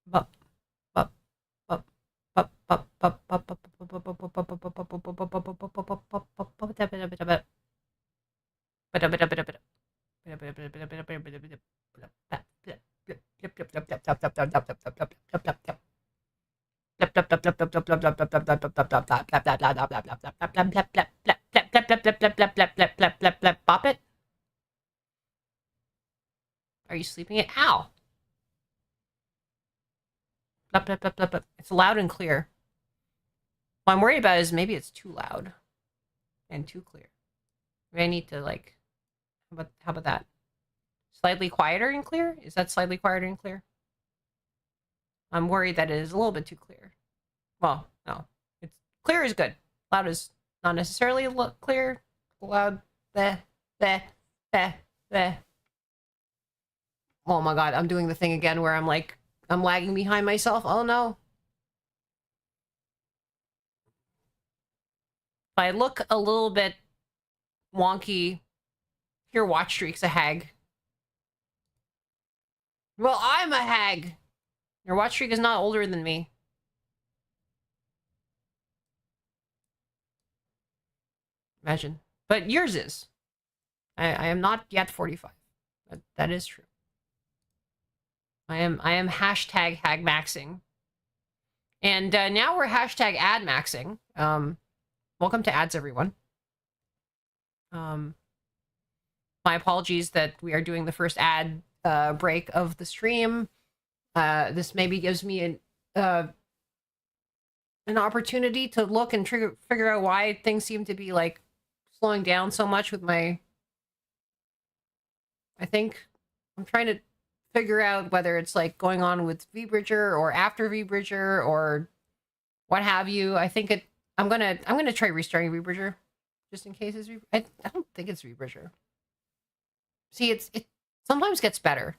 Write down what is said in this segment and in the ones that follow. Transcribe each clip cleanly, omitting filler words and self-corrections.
Bup, bup, bup, bup, bup, bup, bup, bup, Bop it. Are you sleeping it? Ow. It's loud and clear. What I'm worried about is maybe it's too loud and too clear. Maybe I need to like, how about that? Slightly quieter and clear? Is that slightly quieter and clear? I'm worried that it is a little bit too clear. Well, no. It's clear is good. Loud is not necessarily clear. Loud, bleh, bleh, bleh, bleh. Oh my god, I'm doing the thing again where I'm like, I'm lagging behind myself. Oh no. If I look a little bit wonky, your watch streak's a hag. Well, I'm a hag. Your watch streak is not older than me. Imagine. But yours is. I am not yet 45. That is true. I am hashtag hag maxing. And now we're hashtag ad maxing. Welcome to ads, everyone. My apologies that we are doing the first ad break of the stream. This maybe gives me an opportunity to look and figure out why things seem to be like slowing down so much with my. I think I'm trying to figure out whether it's like going on with vBridger or after vBridger or what have you. I think I'm gonna try restarting vBridger just in case it's. I don't think it's vBridger. See, it sometimes gets better.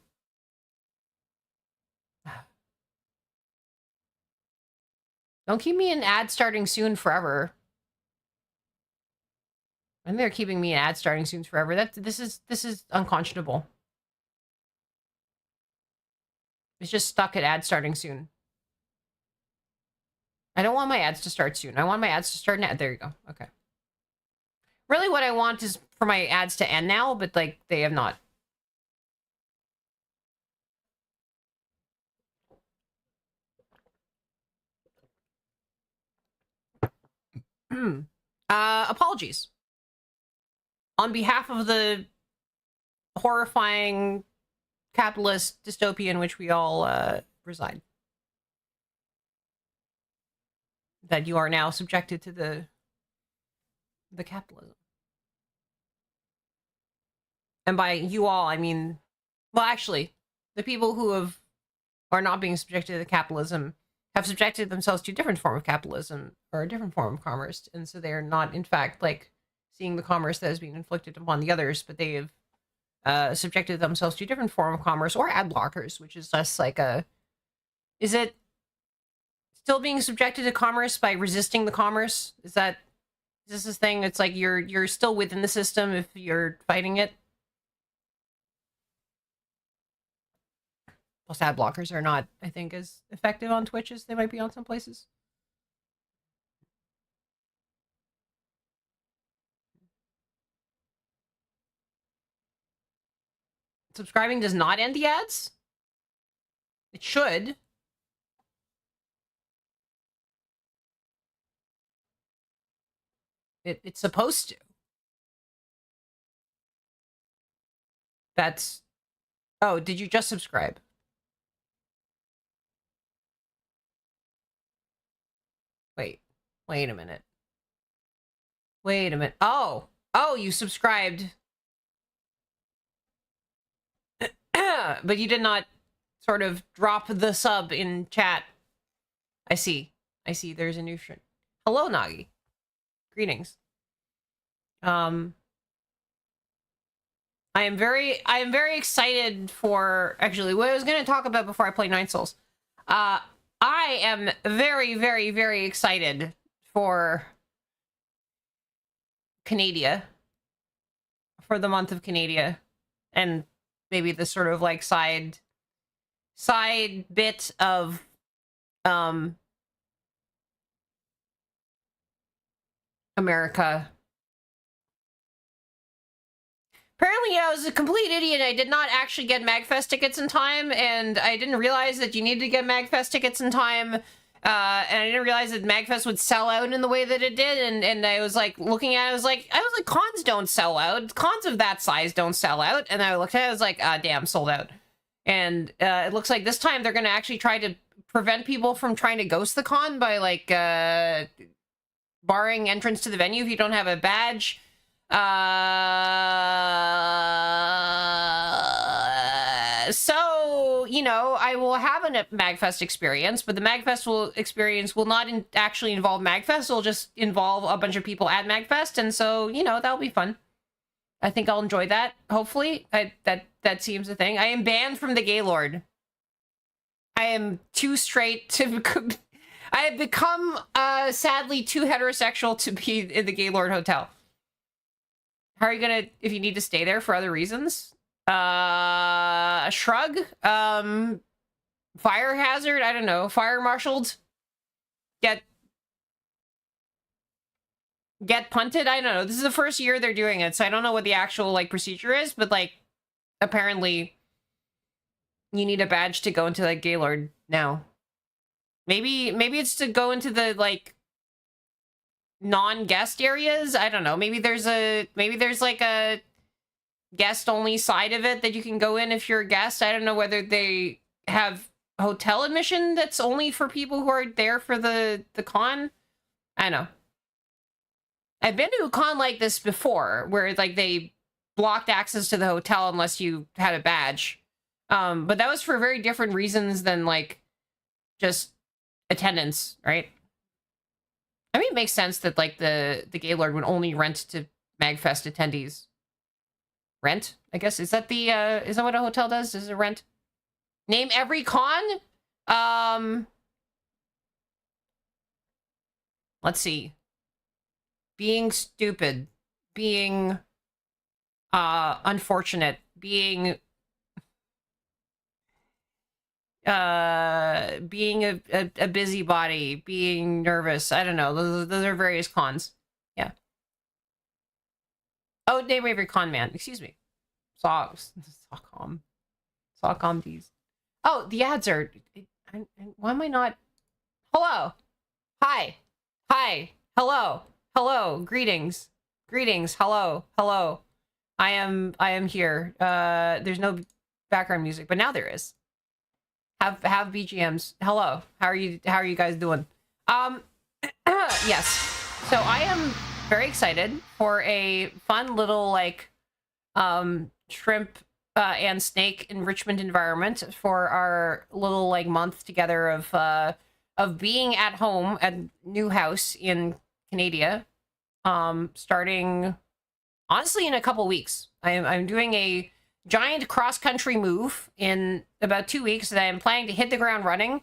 Don't keep me in ad starting soon forever. And they're keeping me in ad starting soon forever. This is unconscionable. It's just stuck at ad starting soon. I don't want my ads to start soon. I want my ads to start now. There you go. Okay. Really what I want is for my ads to end now, but like they have not. Apologies. On behalf of the horrifying capitalist dystopia in which we all reside. That you are now subjected to the capitalism. And by you all, I mean, well, actually, the people who are not being subjected to the capitalism have subjected themselves to a different form of capitalism or a different form of commerce, and so they are not, in fact, like seeing the commerce that is being inflicted upon the others, but they have subjected themselves to a different form of commerce or ad blockers, which is just like a. Is it still being subjected to commerce by resisting the commerce? Is this thing? It's like you're still within the system if you're fighting it. Plus, ad blockers are not, I think, as effective on Twitch as they might be on some places. Subscribing does not end the ads. It should. It's supposed to. That's. Oh, did you just subscribe? Wait a minute. Wait a minute. Oh, you subscribed. But you did not sort of drop the sub in chat. I see. There's a new shirt. Hello, Nagi. Greetings. I am very excited for actually what I was going to talk about before I play Nine Souls. I am very excited for Canada, for the month of Canada, and maybe the sort of like side side bit of America. Apparently, I was a complete idiot. I did not actually get MagFest tickets in time, and I didn't realize that you needed to get MagFest tickets in time. And I didn't realize that MagFest would sell out in the way that it did. And I was like looking at it, I was like, cons don't sell out. Cons of that size don't sell out. And I looked at it, I was like, ah, damn, sold out. And it looks like this time they're going to actually try to prevent people from trying to ghost the con by like barring entrance to the venue if you don't have a badge. So, you know, I will have a MagFest experience, but the MagFest experience will not actually involve MagFest. It'll just involve a bunch of people at MagFest, and so, you know, that'll be fun. I think I'll enjoy that, hopefully. That seems a thing. I am banned from the Gaylord. I am too straight to... I have become, sadly, too heterosexual to be in the Gaylord Hotel. How are you gonna, if you need to stay there for other reasons? A shrug? Fire hazard? I don't know. Fire marshaled? Get punted? I don't know. This is the first year they're doing it, so I don't know what the actual, like, procedure is, but, like, apparently you need a badge to go into, like, Gaylord now. Maybe it's to go into the, like, non-guest areas. I don't know. Maybe there's like a guest only side of it that you can go in if you're a guest. I don't know whether they have hotel admission that's only for people who are there for the con. I don't know. I've been to a con like this before where like they blocked access to the hotel unless you had a badge. But that was for very different reasons than like just attendance, right? I mean, it makes sense that, like, the Gaylord would only rent to MagFest attendees. Rent? I guess, is that what a hotel does? Is it rent? Name every con? Let's see. Being stupid. Being, unfortunate. Being a busybody, being nervous. I don't know. Those are various cons. Yeah. Oh, name every con man. Excuse me. Sawcom D's. Oh, the ads are... why am I not... Hello. Hi. Hello. Greetings. Hello. I am here. There's no background music, but now there is. Have BGMs. Hello. How are you guys doing? Yes. So I am very excited for a fun little like shrimp and snake enrichment environment for our little like month together of being at home at new house in Canada. Starting honestly in a couple weeks. I'm doing a giant cross-country move in about 2 weeks that I'm planning to hit the ground running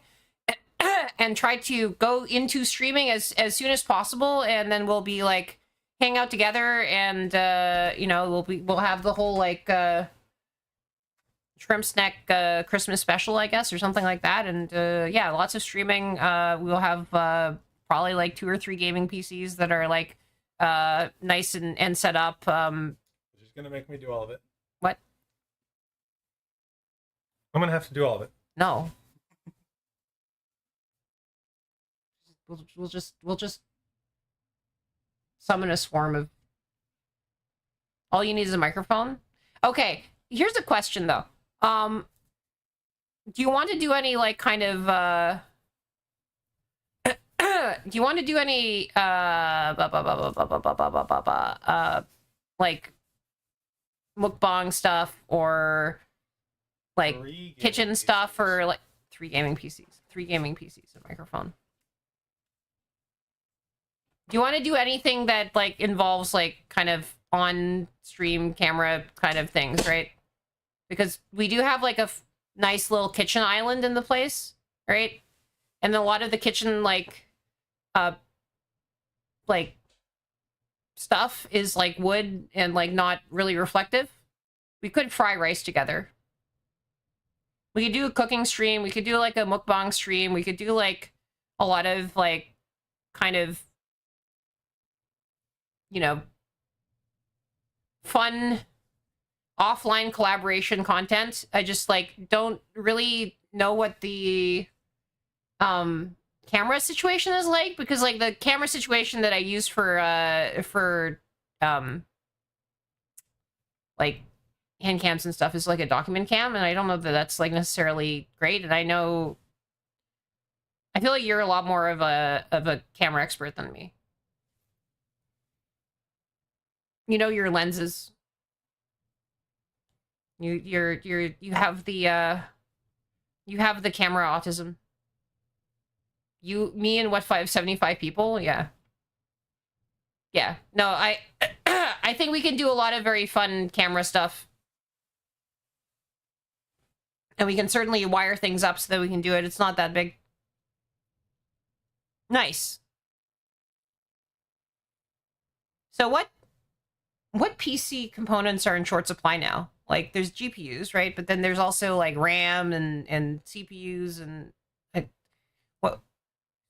and try to go into streaming as soon as possible, and then we'll be like hang out together and you know, we'll have the whole like shrimp snack Christmas special, I guess, or something like that. And yeah, lots of streaming. We'll have probably like 2 or 3 gaming PCs that are like nice and set up. Which is gonna make me do all of it. What? I'm gonna have to do all of it. No. We'll just summon a swarm of... All you need is a microphone? Okay, here's a question though. Do you want to do any like kind of do you want to do any like mukbang stuff or like kitchen stuff or like 3 gaming PCs, a microphone? Do you want to do anything that like involves like kind of on stream camera kind of things, right? Because we do have like a nice little kitchen island in the place, right? And a lot of the kitchen like stuff is like wood and like not really reflective. We could fry rice together. We could do a cooking stream. We could do like a mukbang stream. We could do like a lot of like kind of, you know, fun offline collaboration content. I just like don't really know what the camera situation is like, because like the camera situation that I use for like hand cams and stuff is like a document cam, and I don't know that that's like necessarily great. And I feel like you're a lot more of a camera expert than me. You know your lenses. You have the camera autism. Me and what 575 people? Yeah. Yeah. No, I I think we can do a lot of very fun camera stuff. And we can certainly wire things up so that we can do it. It's not that big. Nice. So what PC components are in short supply now? Like there's GPUs, right? But then there's also like RAM and CPUs and what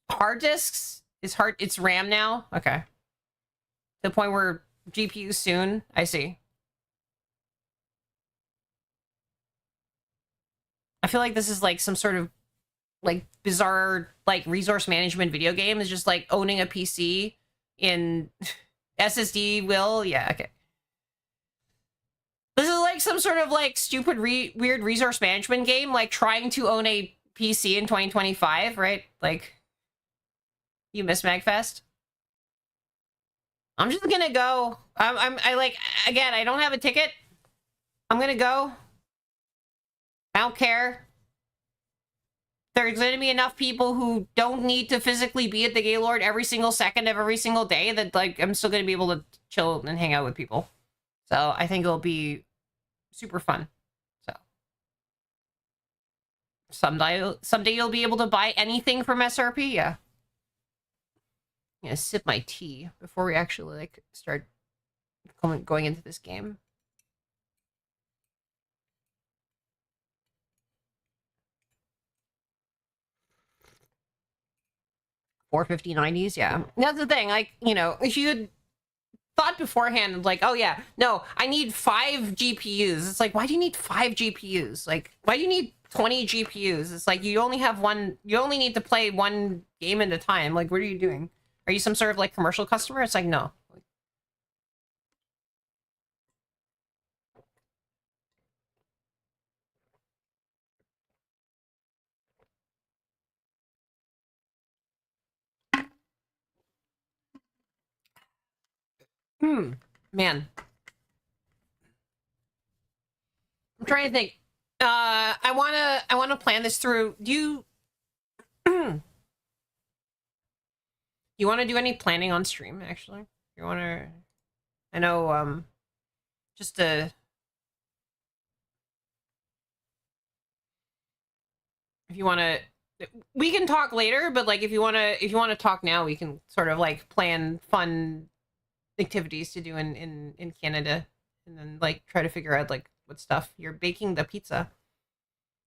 hard disks? It's RAM now? Okay. To the point where GPUs soon? I see. I feel like this is like some sort of like bizarre like resource management video game. Is just like owning a PC in SSD will. Yeah, okay. This is like some sort of like stupid weird resource management game, like trying to own a PC in 2025, right? Like, you miss MagFest? I'm just gonna go. I like, again, I don't have a ticket. I'm gonna go. I don't care. There's gonna be enough people who don't need to physically be at the Gaylord every single second of every single day that, like, I'm still gonna be able to chill and hang out with people. So I think it'll be super fun. So someday you'll be able to buy anything from SRP. Yeah. I'm gonna sip my tea before we actually like start going into this game. $450.90s, yeah. That's the thing, like, you know, if you had thought beforehand, like, oh yeah, no, I need 5 GPUs. It's like, why do you need 5 GPUs? Like, why do you need 20 GPUs? It's like, you only have one, you only need to play one game at a time. Like, what are you doing? Are you some sort of, like, commercial customer? It's like, no. Man. I'm trying to think. I wanna plan this through. Do you you wanna do any planning on stream, actually? You wanna, I know, just to, if you wanna, we can talk later, but like if you wanna talk now, we can sort of like plan fun activities to do in Canada, and then like try to figure out like what stuff you're baking the pizza.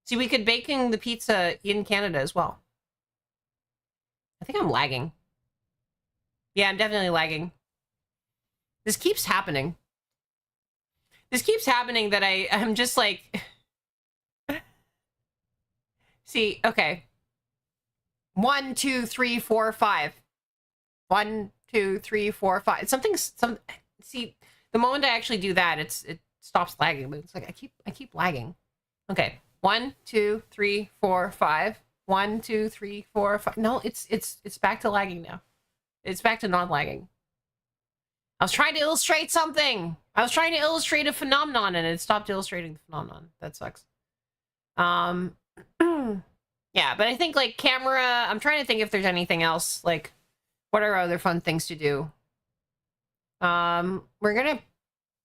See, we could baking the pizza in Canada as well. I think I'm lagging. Yeah, I'm definitely lagging. This keeps happening. This keeps happening that I'm just like, see, okay. 1, 2, 3, 4, 5. 1, 2, 3, 4, 5. See, the moment I actually do that, it stops lagging, but it's like I keep lagging. Okay. 1, 2, 3, 4, 5. 1, 2, 3, 4, 5. No, it's back to lagging now. It's back to non-lagging. I was trying to illustrate something. I was trying to illustrate a phenomenon, and it stopped illustrating the phenomenon. That sucks. Yeah, but I think like camera. I'm trying to think if there's anything else. Like, what are other fun things to do? We're gonna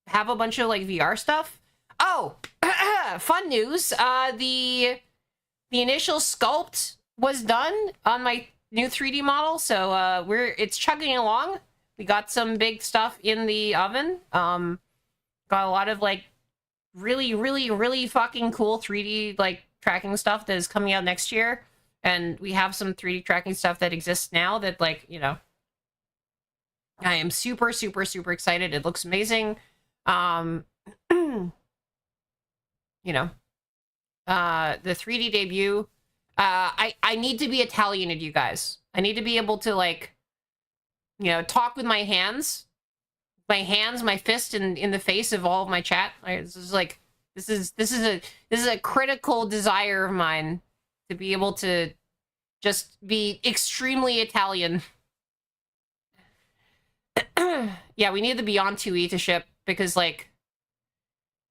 have a bunch of like VR stuff. Oh, fun news. The initial sculpt was done on my new 3D model, so it's chugging along. We got some big stuff in the oven. Got a lot of like really fucking cool 3D like tracking stuff that is coming out next year, and we have some 3D tracking stuff that exists now that, like, you know, I am super, super, super excited. It looks amazing. You know, the 3D debut. I need to be Italian to you guys. I need to be able to, like, you know, talk with my hands, my fist in the face of all of my chat. This is like, this is a critical desire of mine, to be able to just be extremely Italian. Yeah, we need the Beyond 2E to ship, because, like,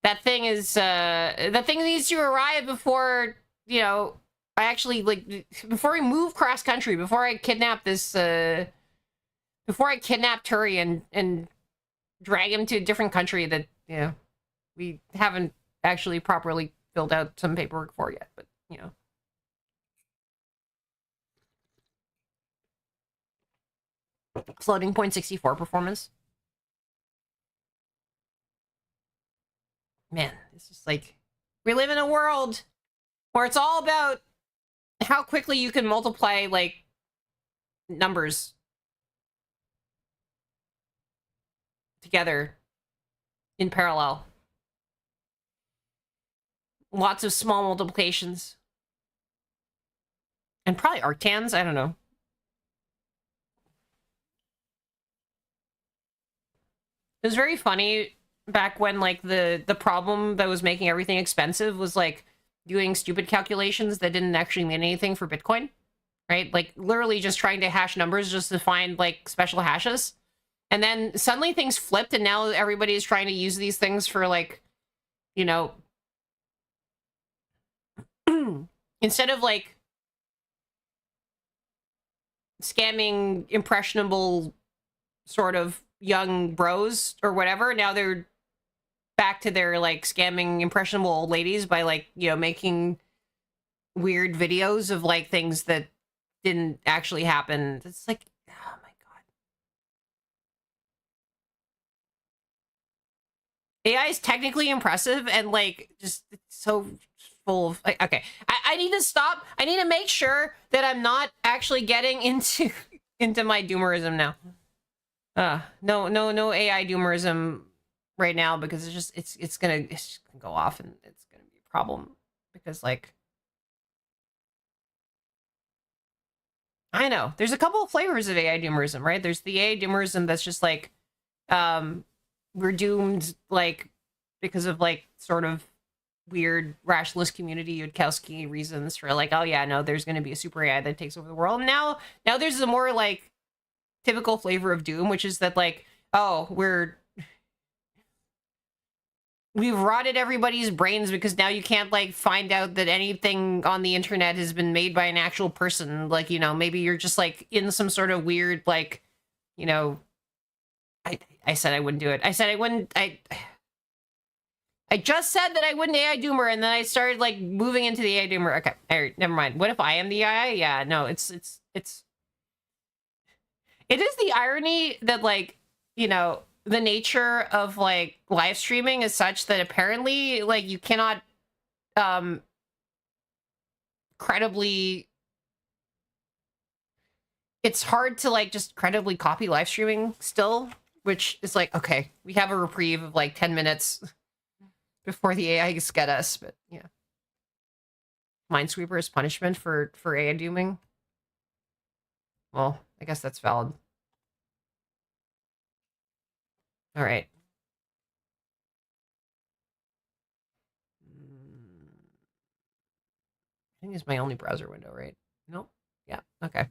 that thing is, that thing needs to arrive before, you know, I actually, like, before we move cross country, before I kidnap this, before I kidnap Turi and drag him to a different country that, you know, we haven't actually properly filled out some paperwork for yet, but, you know. Floating point 64 performance. Man, it's just like, we live in a world where it's all about how quickly you can multiply, like, numbers together in parallel. Lots of small multiplications. And probably arctans, I don't know. It was very funny back when, like, the problem that was making everything expensive was, like, doing stupid calculations that didn't actually mean anything for Bitcoin, right? Like, literally just trying to hash numbers just to find, like, special hashes. And then suddenly things flipped, and now everybody's trying to use these things for, like, you know, instead of, like, scamming impressionable sort of young bros or whatever, now they're back to their, like, scamming impressionable old ladies by, like, you know, making weird videos of, like, things that didn't actually happen. It's like, oh my god. AI is technically impressive, and, like, just so full of, like, okay. I need to stop. I need to make sure that I'm not actually getting into my doomerism now. No AI doomerism right now, because it's just, it's gonna go off, and it's gonna be a problem, because, like, I know there's a couple of flavors of AI doomerism, right? There's the AI doomerism that's just like, we're doomed, like, because of, like, sort of weird rationalist community Yudkowsky reasons for, like, oh yeah, no, there's gonna be a super AI that takes over the world. Now there's a more, like, typical flavor of doom, which is that, like, oh, we've rotted everybody's brains, because now you can't, like, find out that anything on the internet has been made by an actual person. Like, you know, maybe you're just, like, in some sort of weird, like, you know, I said I wouldn't do it. I said I wouldn't. I just said that I wouldn't AI doomer, and then I started, like, moving into the AI doomer. Okay, all right, never mind. What if I am the AI? Yeah, no, it is the irony that, like, you know, the nature of, like, live streaming is such that apparently, like, you cannot credibly, it's hard to, like, just credibly copy live streaming still, which is like, okay, we have a reprieve of, like, 10 minutes before the AIs get us, but yeah. Minesweeper is punishment for AI dooming. Well, I guess that's valid. All right. I think it's my only browser window, right? Nope. Yeah, okay.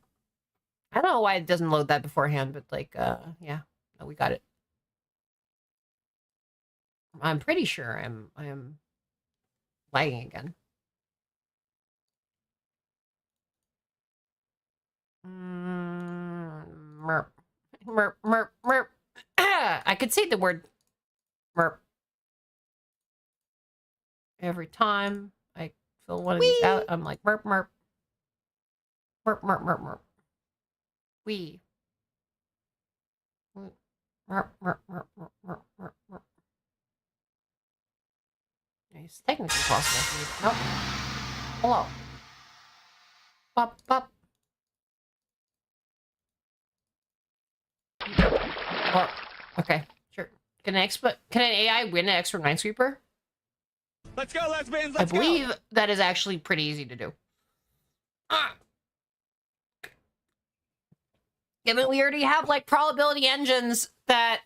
I don't know why it doesn't load that beforehand, but, like, yeah, no, we got it. I'm pretty sure I am lagging again. Merp. Merp, merp, merp. I could say the word merp every time I fill one of these out. I'm like, merp, merp. Merp, merp, merp, merp. Wee. Merp, merp, merp, merp, merp, merp, merp. It's technically possible for you. Nope. Hello. Pop, pop. Oh, okay, sure. Can an AI win an extra Minesweeper? Let's go, lesbians, I believe that is actually pretty easy to do. Given we already have, like, probability engines that...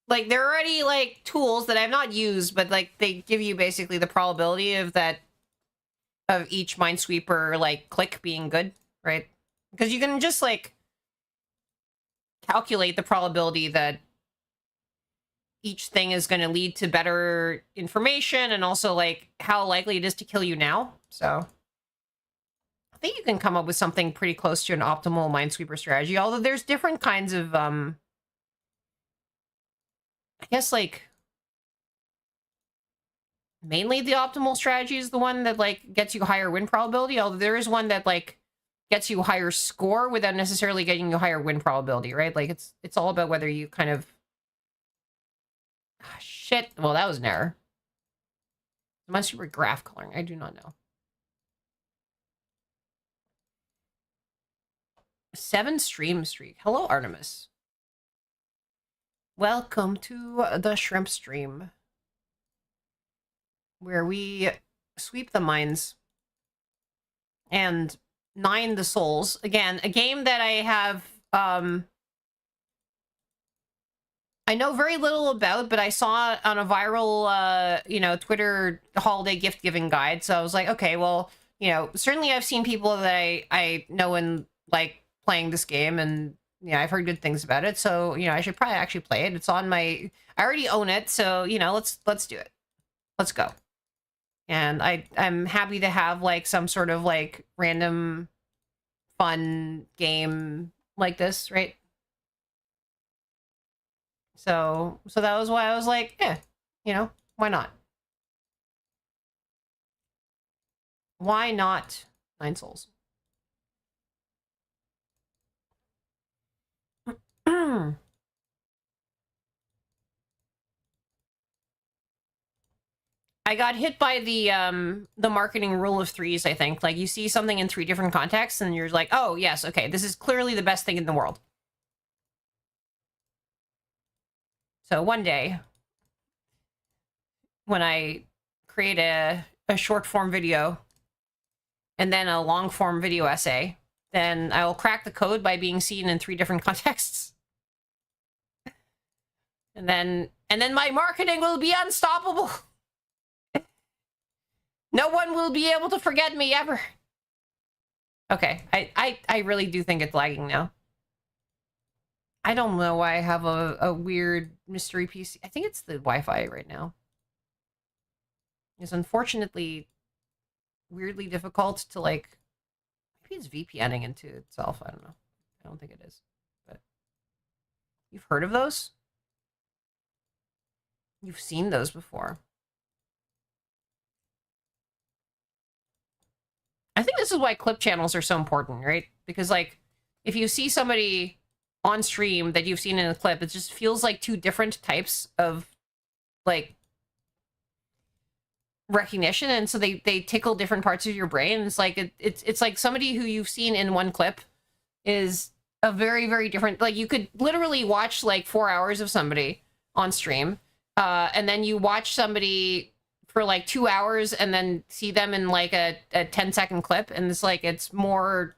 Like, they're already, like, tools that I've not used, but, like, they give you basically the probability of that... of each Minesweeper, like, click being good, right? Because you can just, like... calculate the probability that each thing is going to lead to better information and also, like, how likely it is to kill you now. So I think you can come up with something pretty close to an optimal Minesweeper strategy, although there's different kinds of, I guess, like, mainly the optimal strategy is the one that, like, gets you higher win probability, although there is one that, like, gets you higher score without necessarily getting you higher win probability, right? Like, it's all about whether you kind of... Ah, shit. Well, that was an error. Minesweeper graph coloring. I do not know. 7 stream streak. Hello, Artemis. Welcome to the shrimp stream, where we sweep the mines and 9 the souls. Again, a game that I have, I know very little about, but I saw on a viral, you know, Twitter holiday gift giving guide. So I was like, okay, well, you know, certainly I've seen people that I know and like playing this game, and yeah, I've heard good things about it. So, you know, I should probably actually play it. It's on my, I already own it. So, you know, let's do it. Let's go. And I'm happy to have like some sort of like random fun game like this, right? So that was why I was like, yeah, you know, why not? Why not 9 souls? I got hit by the marketing rule of threes, I think. Like, you see something in 3 different contexts, and you're like, oh, yes, okay, this is clearly the best thing in the world. So one day, when I create a short-form video, and then a long-form video essay, then I will crack the code by being seen in 3 different contexts. And then my marketing will be unstoppable. No one will be able to forget me ever. Okay, I really do think it's lagging now. I don't know why I have a weird mystery PC. I think it's the Wi-Fi right now. It's unfortunately weirdly difficult to, like, maybe it's VPNing into itself. I don't know. I don't think it is. But you've heard of those? You've seen those before. I think this is why clip channels are so important, right? Because, like, if you see somebody on stream that you've seen in a clip, it just feels like 2 different types of, like, recognition, and so they tickle different parts of your brain. It's like it's like somebody who you've seen in one clip is a very, very different... Like, you could literally watch, like, 4 hours of somebody on stream, and then you watch somebody for like 2 hours and then see them in like a 10-second clip, and it's like, it's more...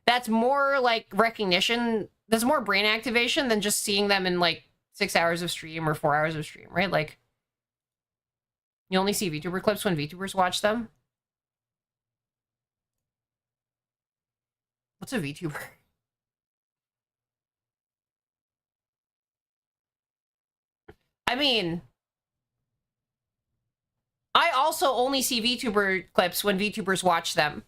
That's more like recognition, that's more brain activation than just seeing them in like 6 hours of stream or 4 hours of stream, right? Like, you only see VTuber clips when VTubers watch them. What's a VTuber? I mean, I also only see VTuber clips when VTubers watch them.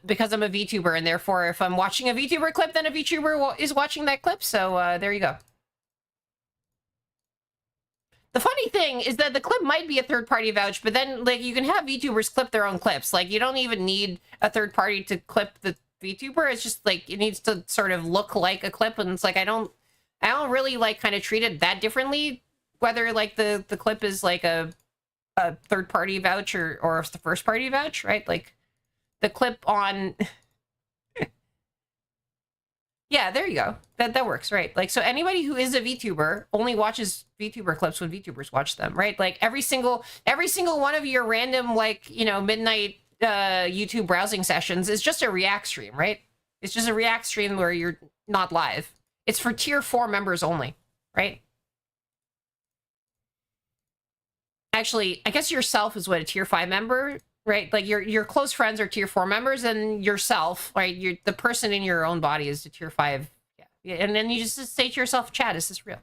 Because I'm a VTuber, and therefore if I'm watching a VTuber clip, then a VTuber is watching that clip, so there you go. The funny thing is that the clip might be a third-party vouch, but then, like, you can have VTubers clip their own clips. Like, you don't even need a third party to clip the VTuber. It's just, like, it needs to sort of look like a clip, and it's like, I don't really, like, kind of treat it that differently, whether, like, the clip is, like, a a third party vouch or if it's the first party vouch, right? Like the clip on. Yeah, there you go. That works, right? Like, so anybody who is a VTuber only watches VTuber clips when VTubers watch them, right? Like every single one of your random, like, you know, midnight YouTube browsing sessions is just a react stream, right? It's just a react stream where you're not live. It's for tier 4 members only, right? Actually, I guess yourself is what, a tier 5 member, right? Like your close friends are tier 4 members, and yourself, right? You're the person in your own body is the tier 5. Yeah. And then you just say to yourself, chat, is this real?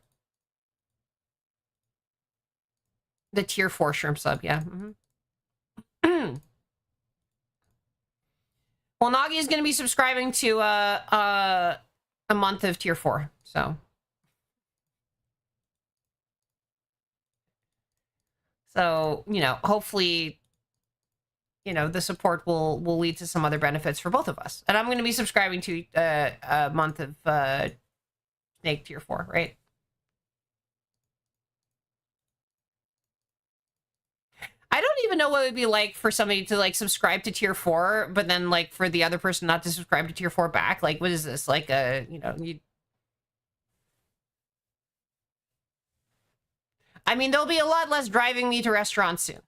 The tier 4 shrimp sub, yeah. Well, Nagi is going to be subscribing to a month of tier 4, so. So, you know, hopefully, you know, the support will lead to some other benefits for both of us. And I'm going to be subscribing to a month of Snake tier 4, right? I don't even know what it would be like for somebody to like subscribe to tier 4, but then like for the other person not to subscribe to tier 4 back. Like, what is this? Like a, you know, I mean, there'll be a lot less driving me to restaurants soon.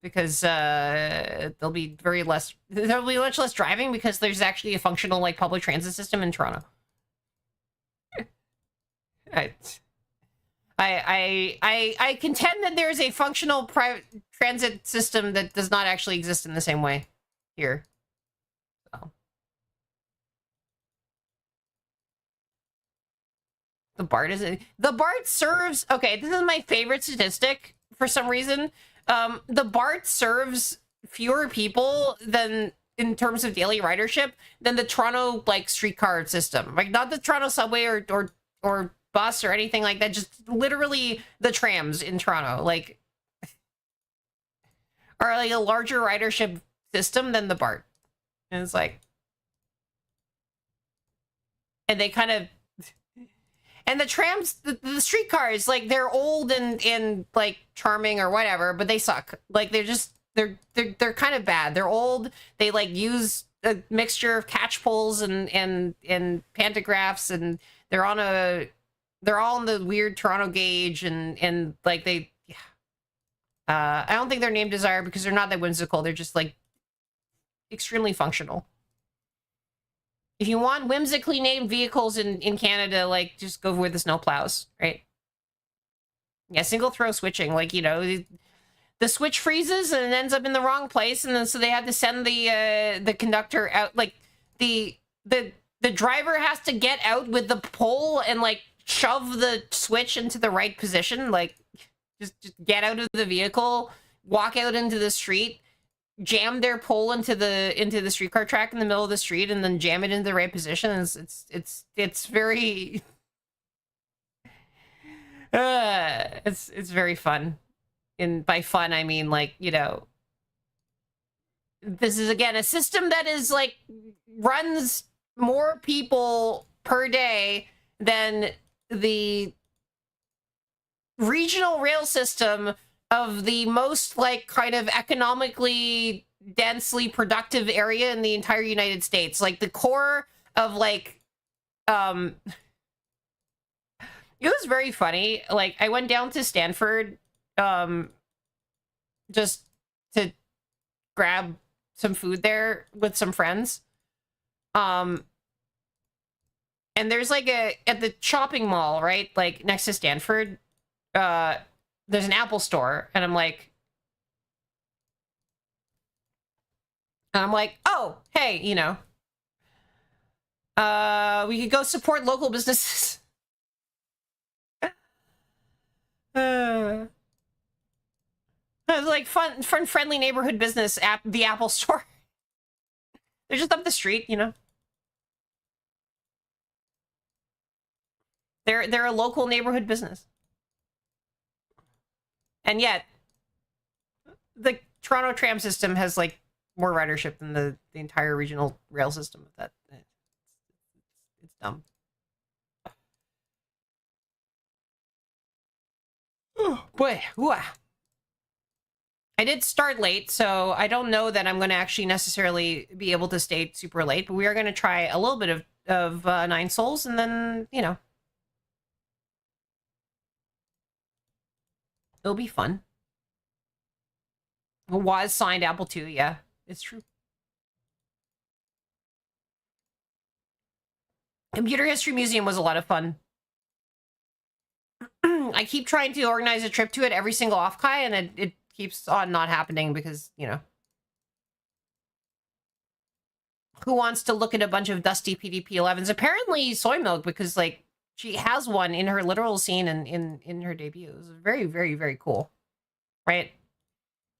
Because there'll be much less driving because there's actually a functional like public transit system in Toronto. I contend that there's a functional private transit system that does not actually exist in the same way here. So. The BART serves, okay, this is my favorite statistic for some reason. The BART serves fewer people than in terms of daily ridership than the Toronto like streetcar system. Like not the Toronto subway or bus or anything like that, just literally the trams in Toronto, like are like a larger ridership system than the BART. And it's like, and they kind of, and the trams, the streetcars, like they're old and like charming or whatever, but they suck. Like they're kind of bad. They're old. They like use a mixture of catch poles and pantographs, and they're all on the weird Toronto gauge, and like they, I don't think they're name desired because they're not that whimsical. They're just like extremely functional. If you want whimsically named vehicles in Canada, like, just go with the snowplows, right? Yeah, single throw switching, like, you know, the switch freezes and it ends up in the wrong place, and then so they have to send the conductor out, like, the driver has to get out with the pole and, like, shove the switch into the right position, like, just get out of the vehicle, walk out into the street, jam their pole into the streetcar track in the middle of the street, and then jam it into the right position. It's very it's very fun. And by fun I mean, like, you know, this is again a system that is like runs more people per day than the regional rail system of the most like kind of economically densely productive area in the entire United States. Like the core of like it was very funny. Like I went down to Stanford just to grab some food there with some friends. And there's like at the shopping mall, right? Like next to Stanford, there's an Apple store, and I'm like, oh, hey, you know, we could go support local businesses. It's like fun, friendly neighborhood business app, the Apple store. They're just up the street, you know. They're a local neighborhood business. And yet, the Toronto tram system has like more ridership than the entire regional rail system of that. It's dumb. Oh boy. Ooh. I did start late, so I don't know that I'm going to actually necessarily be able to stay super late, but we are going to try a little bit of Nine Souls, and then, you know, it'll be fun. Was signed Apple II, yeah, it's true. Computer History Museum was a lot of fun. I keep trying to organize a trip to it every single off-kai, and it keeps on not happening because, you know, who wants to look at a bunch of dusty PDP-11s? Apparently Soy Milk, because, like, she has one in her literal scene in her debut. It was very, very, very cool. Right?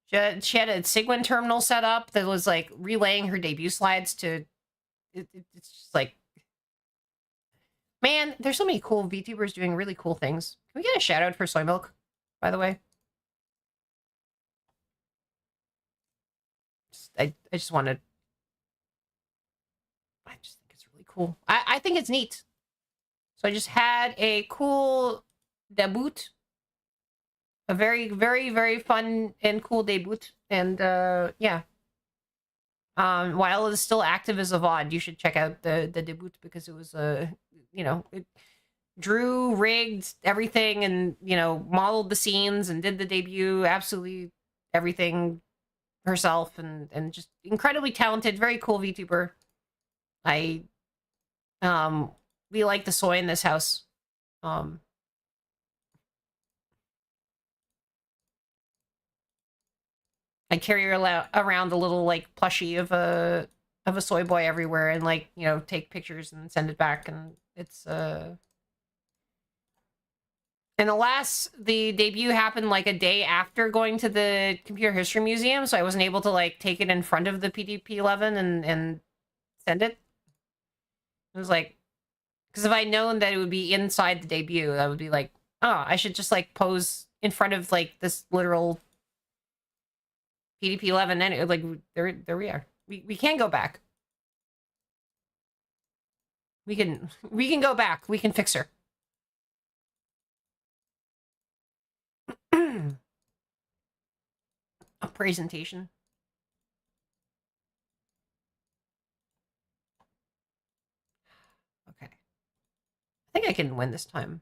She had a Sigwin terminal set up that was, like, relaying her debut slides to... it's just, like... Man, there's so many cool VTubers doing really cool things. Can we get a shout-out for Soy Milk, by the way? I just want to... I just think it's really cool. I think it's neat. So I just had a cool debut. A very, very, very fun and cool debut. And, yeah. While it is still active as a VOD, you should check out the debut because it was, you know, it drew, rigged everything and, you know, modeled the scenes and did the debut, absolutely everything herself, and just incredibly talented, very cool VTuber. We like the soy in this house. I carry around a little, like, plushie of a soy boy everywhere, and, like, you know, take pictures and send it back, and it's and the debut happened like a day after going to the Computer History Museum, so I wasn't able to, like, take it in front of the PDP-11 and send it. It was like, because if I'd known that it would be inside the debut, I would be like, oh, I should just, like, pose in front of, like, this literal PDP-11, and like, there we are. We can go back. We can go back. We can fix her. A presentation. Okay. I think I can win this time.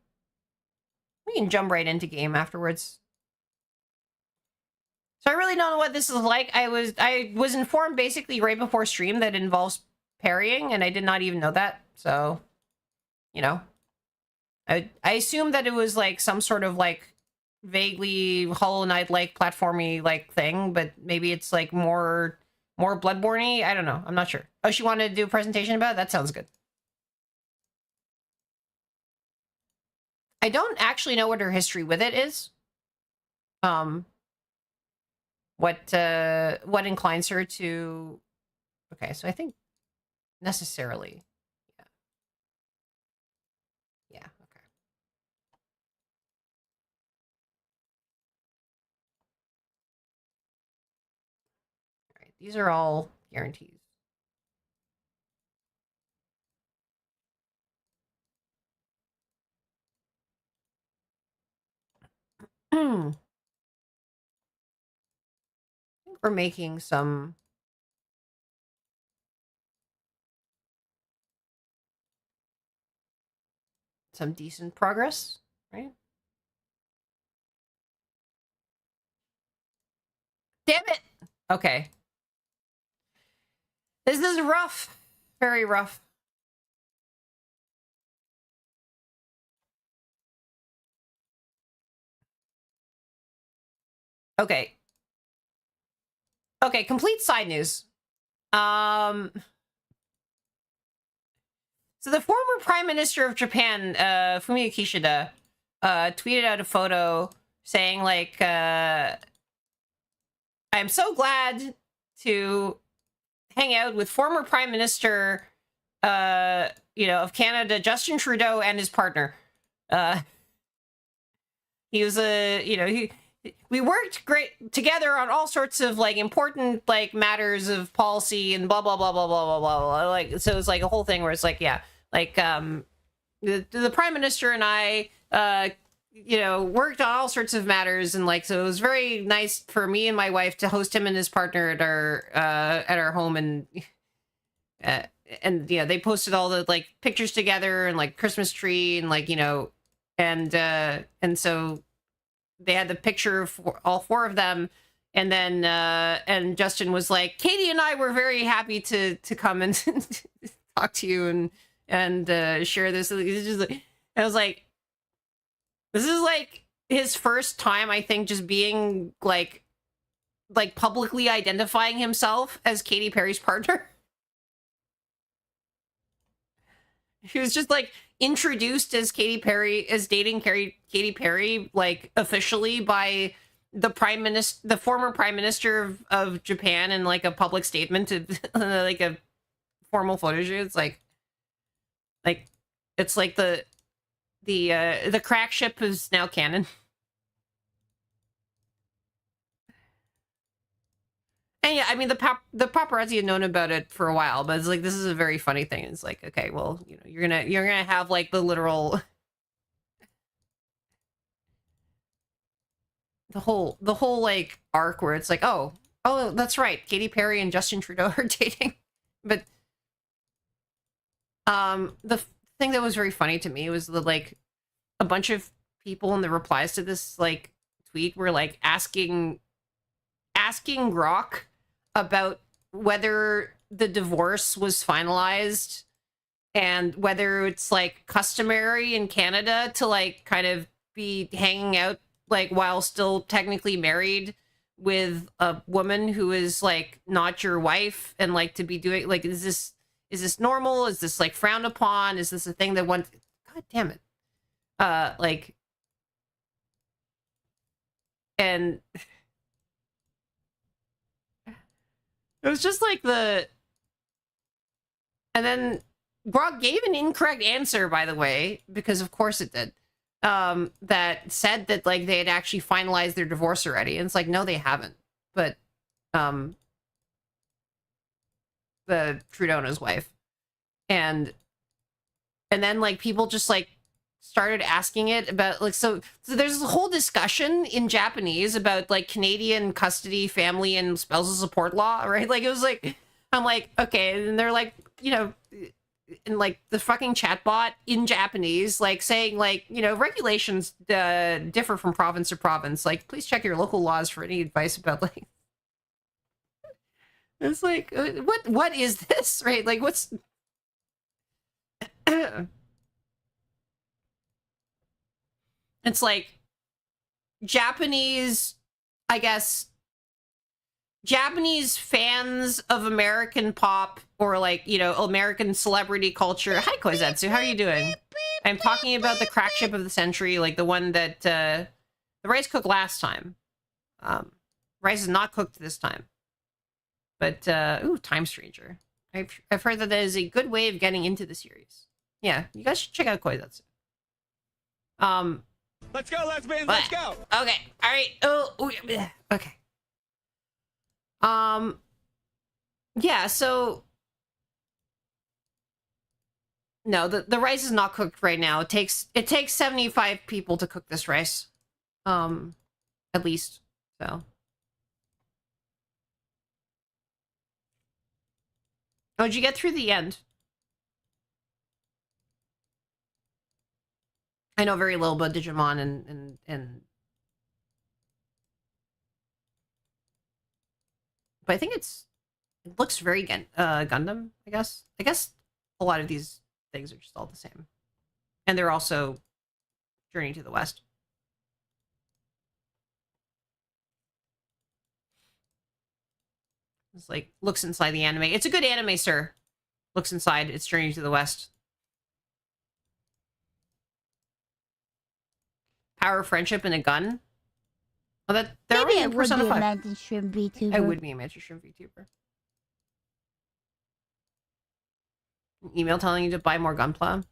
We can jump right into game afterwards. So I really don't know what this is like. I was informed basically right before stream that it involves parrying, and I did not even know that. So, you know, I assumed that it was like some sort of like vaguely Hollow Knight like platformy like thing, but maybe it's like more Bloodborne-y. I don't know. I'm not sure. Oh, she wanted to do a presentation about it? That sounds good. I don't actually know what her history with it is. What inclines her to... Okay, so I think necessarily, yeah. Yeah, okay. All right, these are all guarantees. I think we're making some decent progress, right? Damn it! Okay. This is rough. Very rough. Okay. Okay, complete side news. So the former Prime Minister of Japan, Fumio Kishida, tweeted out a photo saying, like, I'm so glad to hang out with former Prime Minister, you know, of Canada, Justin Trudeau, and his partner. He was we worked great together on all sorts of like important like matters of policy and blah blah blah blah blah blah blah blah. Like, so it's like a whole thing where it's like, yeah, like the Prime Minister and I you know, worked on all sorts of matters, and like, so it was very nice for me and my wife to host him and his partner at our home, uh, and you know, they posted all the like pictures together and like Christmas tree and like, you know, and so they had the picture of all four of them. And then and Justin was like, Katie and I were very happy to come and talk to you and share this. It's just like, I was like, this is like his first time, I think, just being like publicly identifying himself as Katy Perry's partner. He was just like introduced as Katy Perry, as dating Katy Perry, like officially by the former prime minister of Japan, in like a public statement to like a formal photo shoot. It's like it's like the crack ship is now canon. And yeah, I mean, the paparazzi had known about it for a while, but it's like, this is a very funny thing. It's like, okay, well, you know, you're gonna have like the literal the whole like arc where it's like, oh, that's right, Katy Perry and Justin Trudeau are dating. But the thing that was very funny to me was that like a bunch of people in the replies to this like tweet were like asking Grok about whether the divorce was finalized and whether it's like customary in Canada to like kind of be hanging out like while still technically married with a woman who is like not your wife, and like to be doing like, is this normal? Is this like frowned upon? Is this a thing that one, god damn it, like, and it was just like and then Grog gave an incorrect answer, by the way, because of course it did. That said that like they had actually finalized their divorce already, and it's like, no, they haven't. But the Trudeau and his wife, and then like people just like started asking it about like, so there's a whole discussion in Japanese about like Canadian custody, family, and spousal support law, right? Like, it was like, I'm like, okay, and they're like, you know, in like the fucking chatbot in Japanese, like saying like, you know, regulations differ from province to province. Like, please check your local laws for any advice about like. It's like, what is this, right? Like, what's it's like Japanese, I guess, Japanese fans of American pop or like, you know, American celebrity culture. Hi, Koizetsu. How are you doing? I'm talking about the crack ship of the century, like the one that the rice cooked last time. Rice is not cooked this time. But, ooh, Time Stranger. I've heard that is a good way of getting into the series. Yeah, you guys should check out Koizetsu. Let's go, lesbians, let's go! Okay, alright. Oh, yeah, okay. Yeah, so no, the rice is not cooked right now. It takes 75 people to cook this rice. At least. So. Oh, did you get through the end? I know very little about Digimon and but I think it looks very Gundam, I guess. I guess a lot of these things are just all the same. And they're also Journey to the West. It's like, looks inside the anime. It's a good anime, sir. Looks inside. It's Journey to the West. Power of friendship and a gun. Oh, they're Maybe already I in would Persona be a 5. mantis shrimp VTuber. I would be a mantis shrimp VTuber. Email telling you to buy more Gunpla.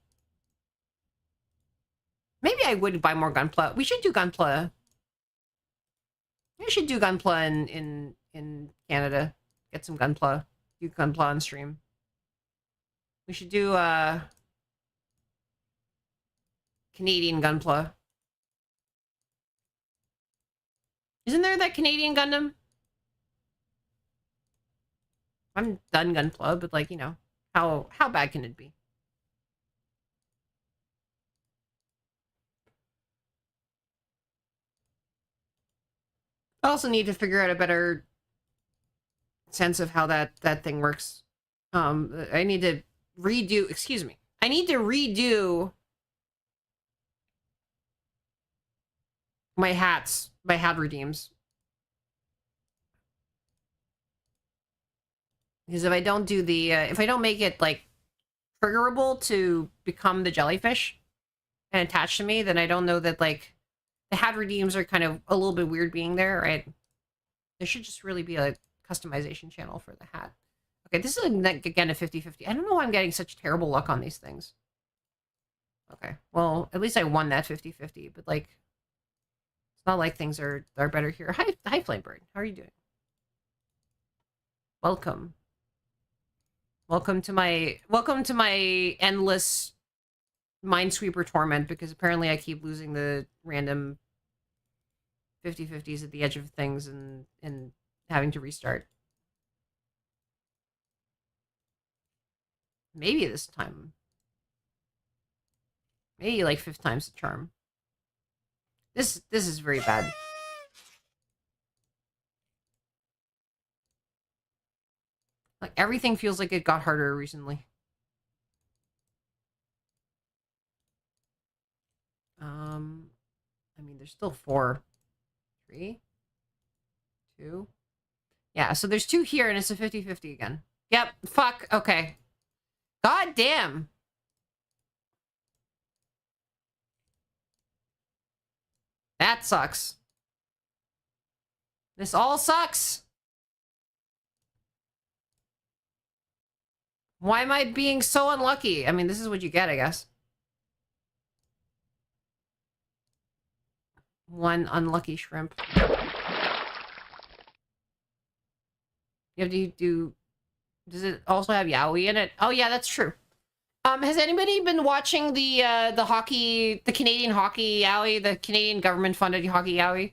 Maybe I would buy more Gunpla. We should do Gunpla. We should do Gunpla in Canada. Get some Gunpla. Do Gunpla on stream. We should do Canadian Gunpla. Isn't there that Canadian Gundam? I'm done Gun Club, but like, you know, how bad can it be? I also need to figure out a better sense of how that thing works. I need to redo, excuse me. I need to redo my hats, my hat redeems. Because if I don't do the, if I don't make it like triggerable to become the jellyfish and attach to me, then I don't know that like the hat redeems are kind of a little bit weird being there, right? There should just really be a customization channel for the hat. Okay, this is again a 50-50. I don't know why I'm getting such terrible luck on these things. Okay, well, at least I won that 50-50, but like, it's not like things are better here. Hi, Flamebird. How are you doing? Welcome. Welcome to my endless Minesweeper torment, because apparently I keep losing the random 50-50s at the edge of things and having to restart. Maybe this time. Maybe like 5th time's the charm. This is very bad. Like everything feels like it got harder recently. I mean, there's still 4. 3. 2. Yeah, so there's 2 here and it's a 50-50 again. Yep, fuck, okay. God damn. That sucks. This all sucks. Why am I being so unlucky? I mean, this is what you get, I guess. 1 unlucky shrimp. You have to do... Does it also have yaoi in it? Oh, yeah, that's true. Has anybody been watching the hockey, the Canadian hockey yaoi, the Canadian government-funded hockey yaoi?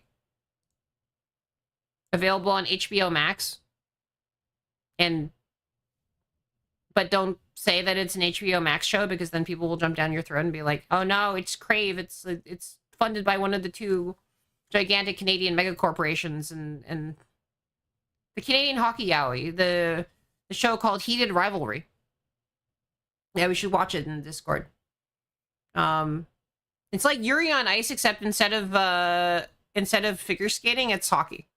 Available on HBO Max. But don't say that it's an HBO Max show, because then people will jump down your throat and be like, "Oh no, it's Crave. It's funded by one of the 2 gigantic Canadian mega corporations." And the Canadian hockey yaoi, the show called Heated Rivalry. Yeah, we should watch it in Discord. It's like Yuri on Ice, except instead of figure skating, it's hockey.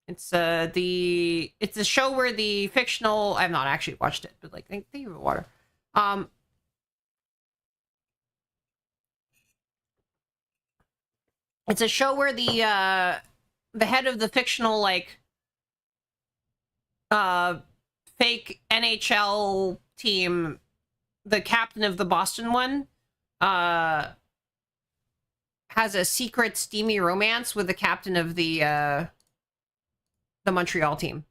It's a show where the fictional... I've not actually watched it, but like, thank you for water. It's a show where the head of the fictional, like, fake NHL team, the captain of the Boston one, has a secret steamy romance with the captain of the Montreal team.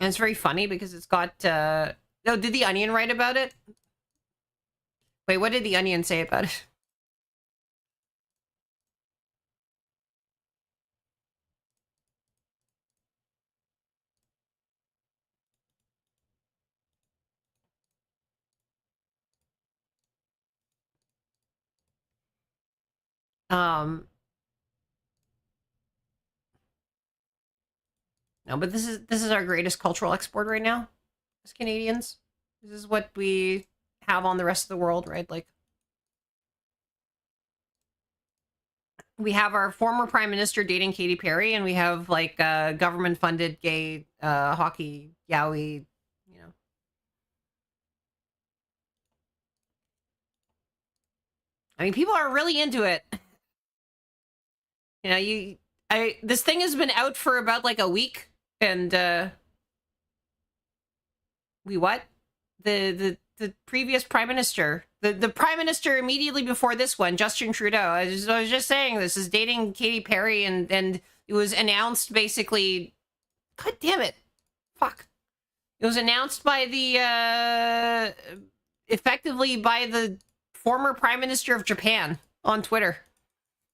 And it's very funny because it's got, oh, did The Onion write about it? Wait, what did The Onion say about it? No, but this is our greatest cultural export right now, as Canadians. This is what we have on the rest of the world, right? Like, we have our former prime minister dating Katy Perry, and we have like government-funded gay hockey yaoi, you know. I mean, people are really into it. You know, this thing has been out for about like a week, and the previous prime minister, the prime minister immediately before this one, Justin Trudeau, I was just saying, this is dating Katy Perry, and it was announced basically, god damn it, fuck, It was announced by the effectively by the former Prime Minister of Japan on Twitter.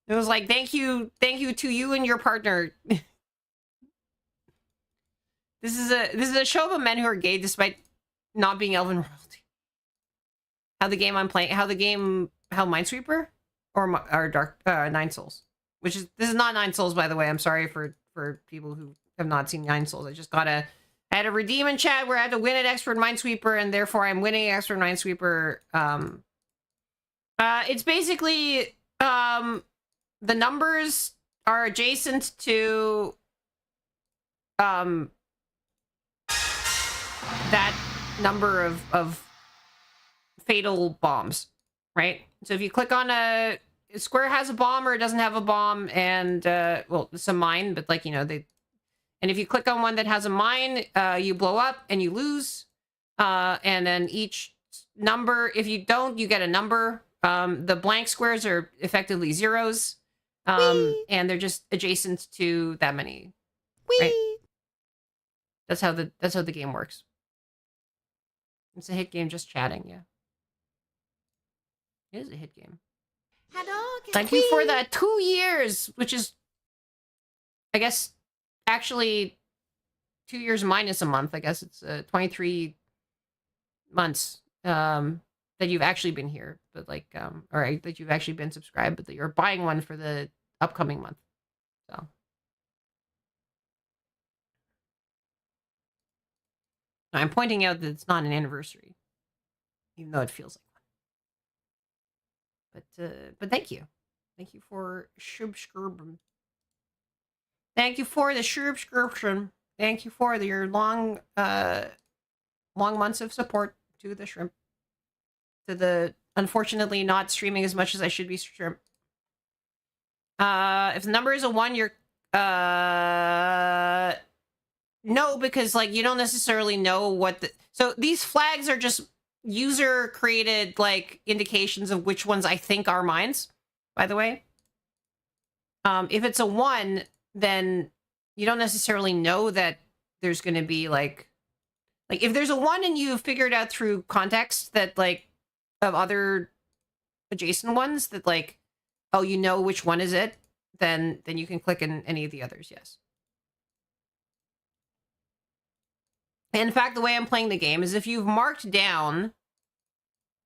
It was like, thank you to you and your partner. This is a show about men who are gay despite not being elven royalty. How Minesweeper or Dark Nine Souls, this is not Nine Souls, by the way. I'm sorry for people who have not seen Nine Souls. I had a redeem in chat where I had to win an expert Minesweeper, and therefore I'm winning expert Minesweeper. It's basically the numbers are adjacent to that number of fatal bombs, right? So if you click on a square has a bomb or it doesn't have a bomb, and well, it's a mine, but like, you know, and if you click on one that has a mine, you blow up and you lose. And then each number, if you don't, you get a number. The blank squares are effectively zeros. And they're just adjacent to that many. Right? That's how the game works. It's a hit game, just chatting, yeah. It is a hit game. Thank you for that 2 years, which is, I guess, actually 2 years minus a month. I guess it's 23 months that you've actually been here, but like, or that you've actually been subscribed, but that you're buying one for the upcoming month. So. I'm pointing out that it's not an anniversary, even though it feels like one. But thank you for subscribing. Thank you for the subscription. Thank you for your long months of support to the shrimp. To the unfortunately not streaming as much as I should be shrimp. If the number is a 1, you're no, because like you don't necessarily know what so these flags are just user created like indications of which ones I think are mines, by the way. If it's a 1, then you don't necessarily know that there's going to be like if there's a 1 and you figured out through context that like of other adjacent ones that like, oh, you know which one is it, then you can click in any of the others. Yes. In fact, the way I'm playing the game is if you've marked down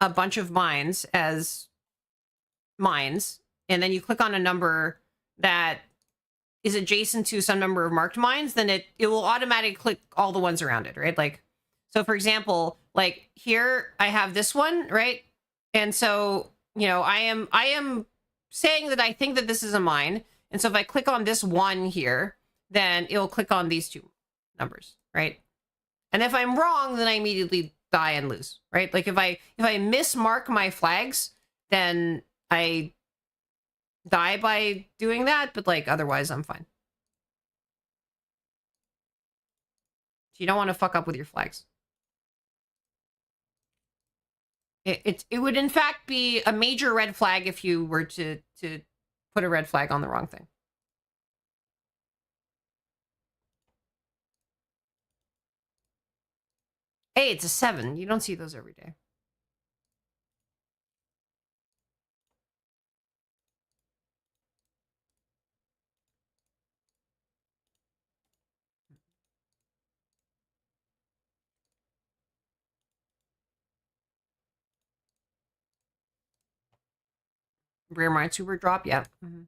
a bunch of mines as mines, and then you click on a number that is adjacent to some number of marked mines, then it will automatically click all the ones around it, right? Like, so for example, like here I have this one, right? And so, you know, I am saying that I think that this is a mine. And so if I click on this 1 here, then it'll click on these 2 numbers, right? And if I'm wrong, then I immediately die and lose, right? Like if I mismark my flags, then I die by doing that, but like otherwise I'm fine. So you don't want to fuck up with your flags. It would in fact be a major red flag if you were to put a red flag on the wrong thing. Hey, it's a 7. You don't see those every day. Rare Mind Super Drop, yeah. Mm-hmm.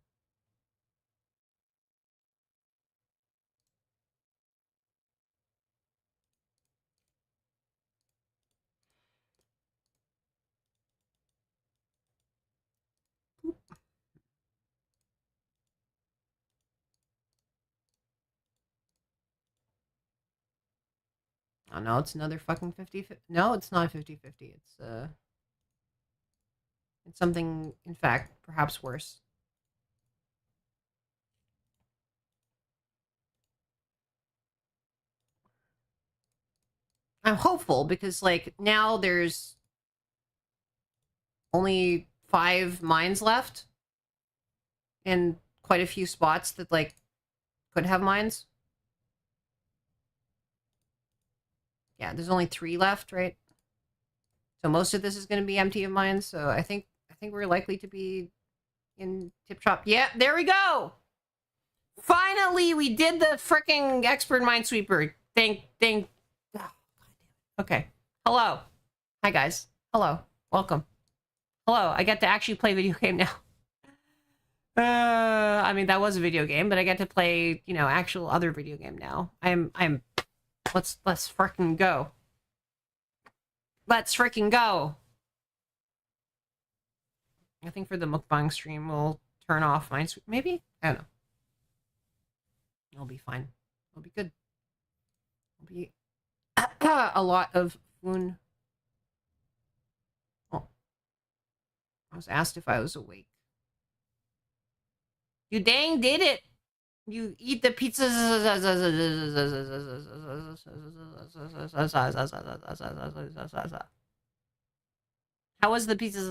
Oh no, it's another fucking 50. No, it's not 50-50. It's something, in fact, perhaps worse. I'm hopeful because like now there's only 5 mines left and quite a few spots that like could have mines. Yeah, there's only 3 left, right? So most of this is going to be empty of mine. So I think we're likely to be in tip top. Yeah, there we go. Finally, we did the freaking expert minesweeper thing. Oh, okay. Hello. Hi guys. Hello. Welcome. Hello. I get to actually play video game now. I mean that was a video game, but I get to play, you know, actual other video game now. Let's freaking go. Let's freaking go. I think for the mukbang stream we'll turn off minesweeper. Maybe? I don't know. It'll be fine. It'll be good. It'll be a lot of fun. Oh. I was asked if I was awake. You dang did it! You eat the pizza. How was the pizza?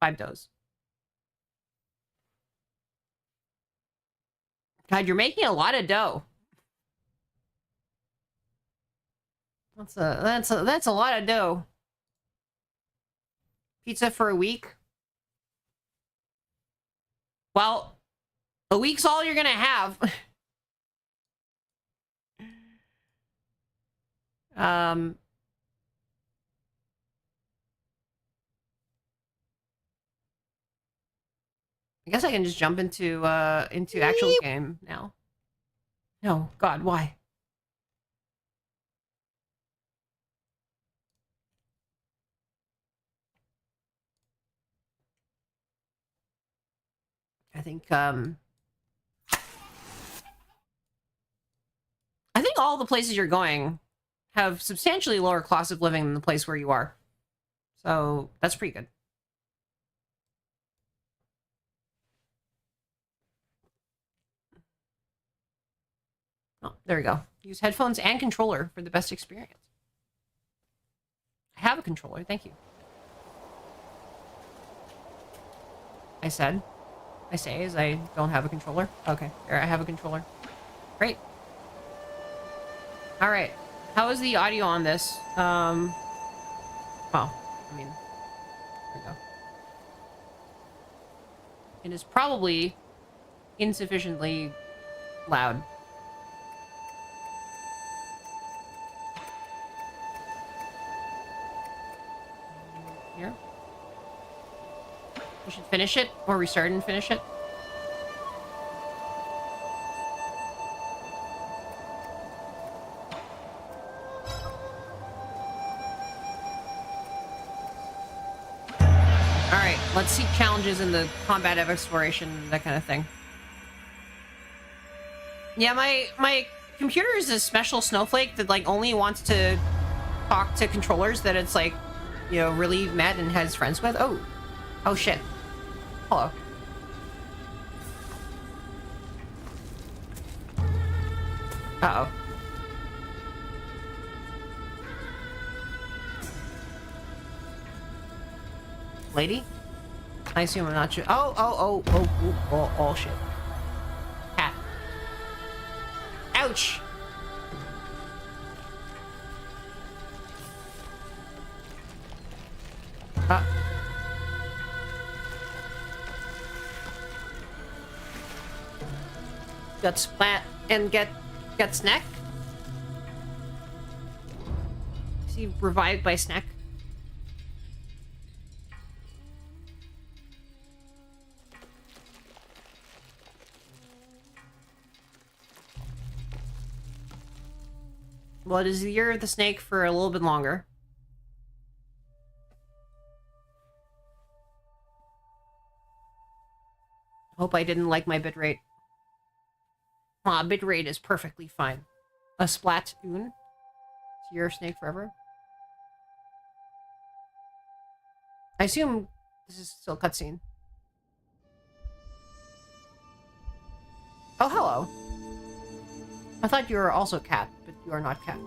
Five doughs. God, you're making a lot of dough. That's a lot of dough. Pizza for a week? Well, a week's all you're gonna have. I guess I can just jump into actual game now. No, God, why? I think all the places you're going have substantially lower cost of living than the place where you are. So that's pretty good. Oh, there we go. Use headphones and controller for the best experience. I have a controller, thank you. I say as I don't have a controller. Okay, here, I have a controller. Great. All right. How is the audio on this? Well, I mean, there we go. It is probably insufficiently loud. Here. We should finish it, or restart and finish it. Alright, let's see challenges in the combat of exploration, that kind of thing. Yeah, my computer is a special snowflake that, like, only wants to talk to controllers that it's, like, you know, really met and has friends with. Oh shit. Hello. Uh-oh. Lady? I assume I'm not sure. Oh, shit. Cat. Ouch! Got splat and get snack. Is he revived by snack? Well, it is the year of the snake for a little bit longer. Hope I didn't like my bitrate. Bitrate is perfectly fine. A Splatoon? It's your snake forever? I assume this is still cutscene. Oh, hello. I thought you were also cat, but you are not cat.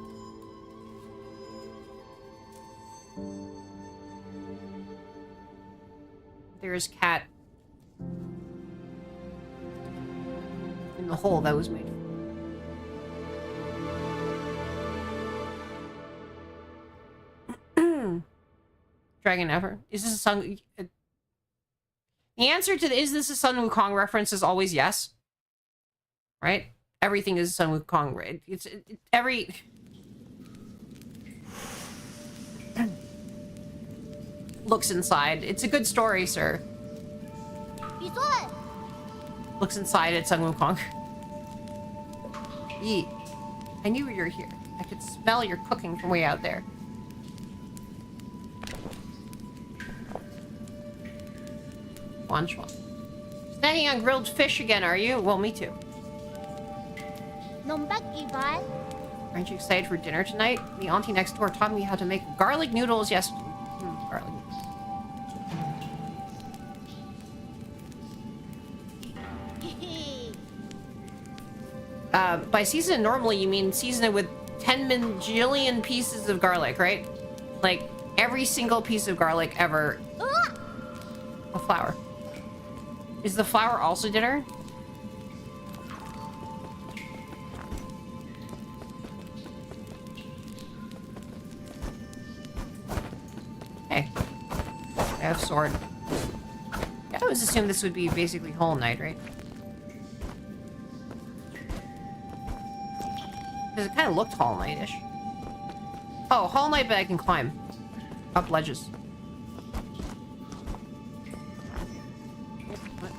There's cat in in the hole that was made. Dragon ever. Is this a Sun? The answer to the is this a Sun Wukong reference is always yes. Right? Everything is Sun Wukong. Right? Every. Looks inside. It's a good story, sir. Looks inside at Sun Wukong. Yee. I knew you were here. I could smell your cooking from way out there. Wanchwa. Snacking on grilled fish again, are you? Well, me too. Aren't you excited for dinner tonight? The auntie next door taught me how to make garlic noodles yesterday. Garlic noodles. By season it normally, you mean season it with 10 bajillion pieces of garlic, right? Like, every single piece of garlic ever. A flour. Is the flour also dinner? Hey. I have sword. Yeah, I always assumed this would be basically Hollow Knight, right? Because it kind of looked Hollow Knight-ish. Oh, Hollow Knight, but I can climb. Up ledges. What?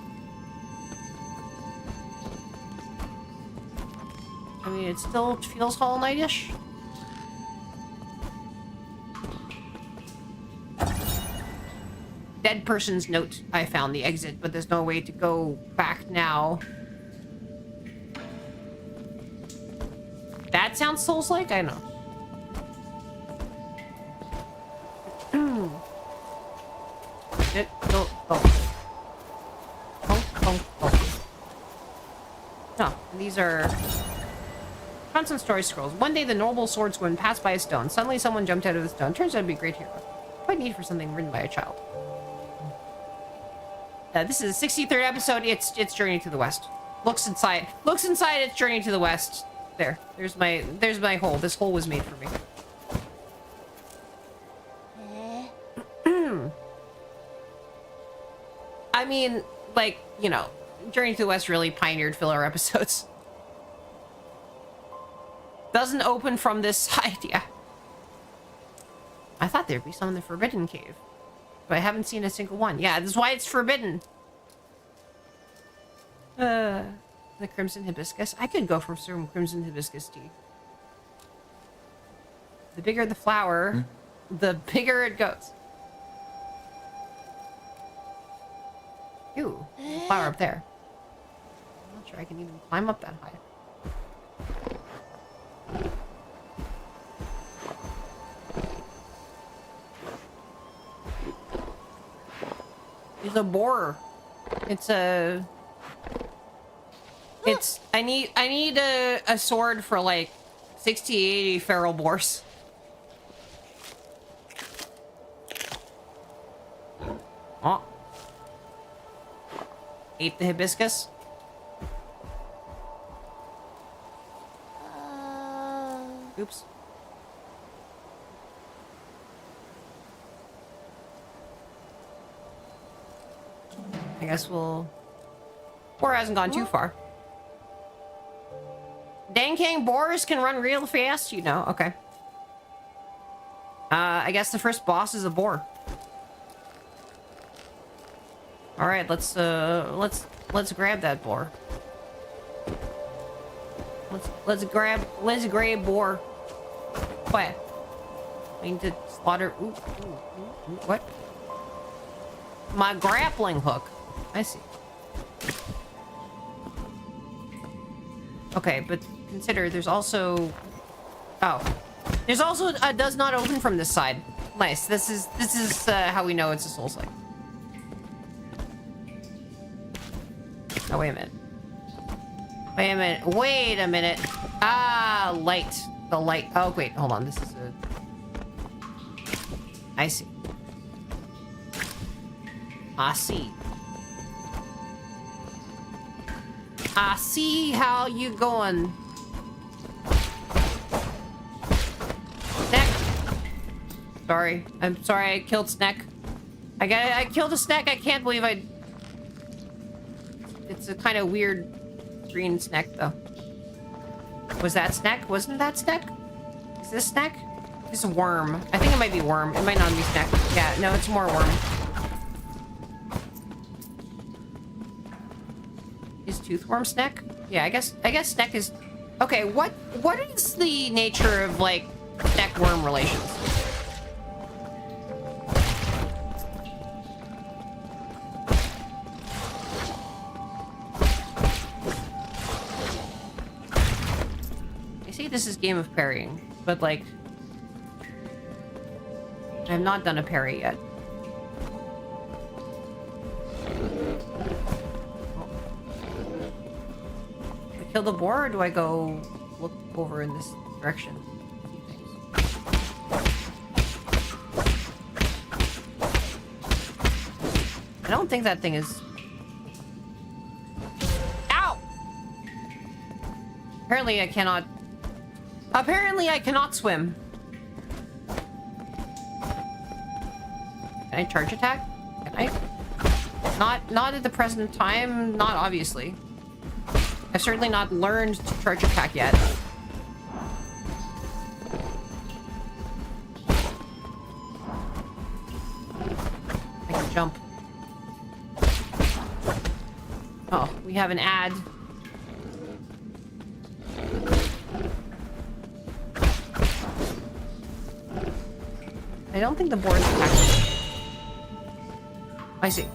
I mean, it still feels Hollow Knight-ish. Dead person's note. I found the exit, but there's no way to go back now. That sounds Souls-like? I know. Oh, these are constant story scrolls. One day the noble swordsman passed by a stone. Suddenly someone jumped out of the stone. Turns out to be a great hero. Quite neat for something written by a child. This is the 63rd episode. It's Journey to the West. Looks inside. Looks inside. It's Journey to the West. There's my hole. This hole was made for me. I mean, like, you know, Journey to the West really pioneered filler episodes. Doesn't open from this side, yeah. I thought there'd be some in the Forbidden Cave. But I haven't seen a single one. Yeah, that's why it's forbidden. The Crimson Hibiscus. I could go for some Crimson Hibiscus tea. The bigger the flower, the bigger it goes. Ooh, there's a flower up there. I'm not sure I can even climb up that high. There's a boar. I need a sword for like 60, 80 feral boars. Oh. Ate the hibiscus. Oops. I guess we'll... Boar hasn't gone too far. Dankang boars can run real fast, you know. Okay. I guess the first boss is a boar. All right, let's grab that boar. Let's grab boar. What? I need to slaughter. Ooh, what? My grappling hook. I see. Okay, but consider there's also... Oh. There's also a does not open from this side. Nice. This is how we know it's a Souls-like. Oh, wait a minute. Wait a minute. Wait a minute. Ah, light. The light. Oh, wait. Hold on. This is a... I see. I see. I see how you going. Snack. Sorry. I'm sorry I killed Snack. I killed a Snack. I can't believe I... It's a kind of weird green Snack, though. Was that Snack? Wasn't that Snack? Is this Snack? It's a worm. I think it might be worm. It might not be Snack. Yeah, no, it's more worm. Is toothworm Snack? Yeah, I guess Snack is... Okay, what is the nature of, like, Snack-worm relations? I say this is game of parrying, but, like... I have not done a parry yet. Do I kill the boar, or do I go look over in this direction? I don't think that thing is... Ow! Apparently I cannot... Apparently I cannot swim. Can I charge attack? Can I? Not at the present time, not obviously. I've certainly not learned to charge attack yet. I can jump. Oh, we have an ad. I don't think the board's attacking. I see.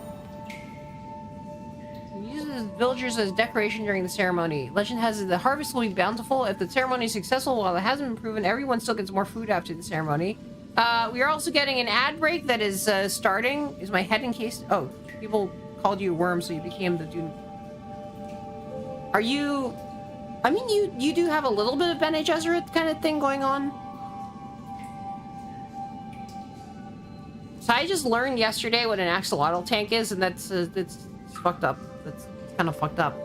Uses villagers as decoration during the ceremony. Legend has it the harvest will be bountiful. If the ceremony is successful, while it hasn't been proven, everyone still gets more food after the ceremony. We are also getting an ad break that is starting. Is my head encased? Oh, people called you a worm, so you became the dude. Are you... I mean, you do have a little bit of Bene Gesserit kind of thing going on. So I just learned yesterday what an axolotl tank is, and that's it's fucked up. That's kind of fucked up.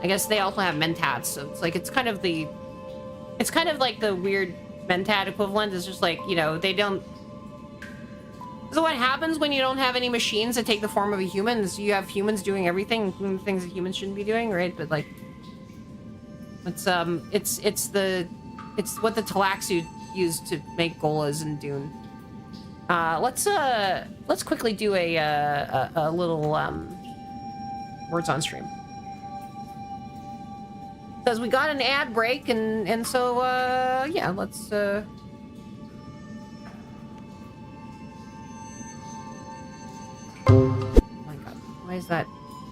I guess they also have mentats, so it's like it's kind of like the weird mentat equivalent. It's just like, you know, they don't. So what happens when you don't have any machines that take the form of a human is you have humans doing everything, including things that humans shouldn't be doing, right? But like, it's what the Talaxu used to make Golas and Dune. Let's quickly do a little words on stream. Because we got an ad break, and so yeah, let's oh my god, why is that?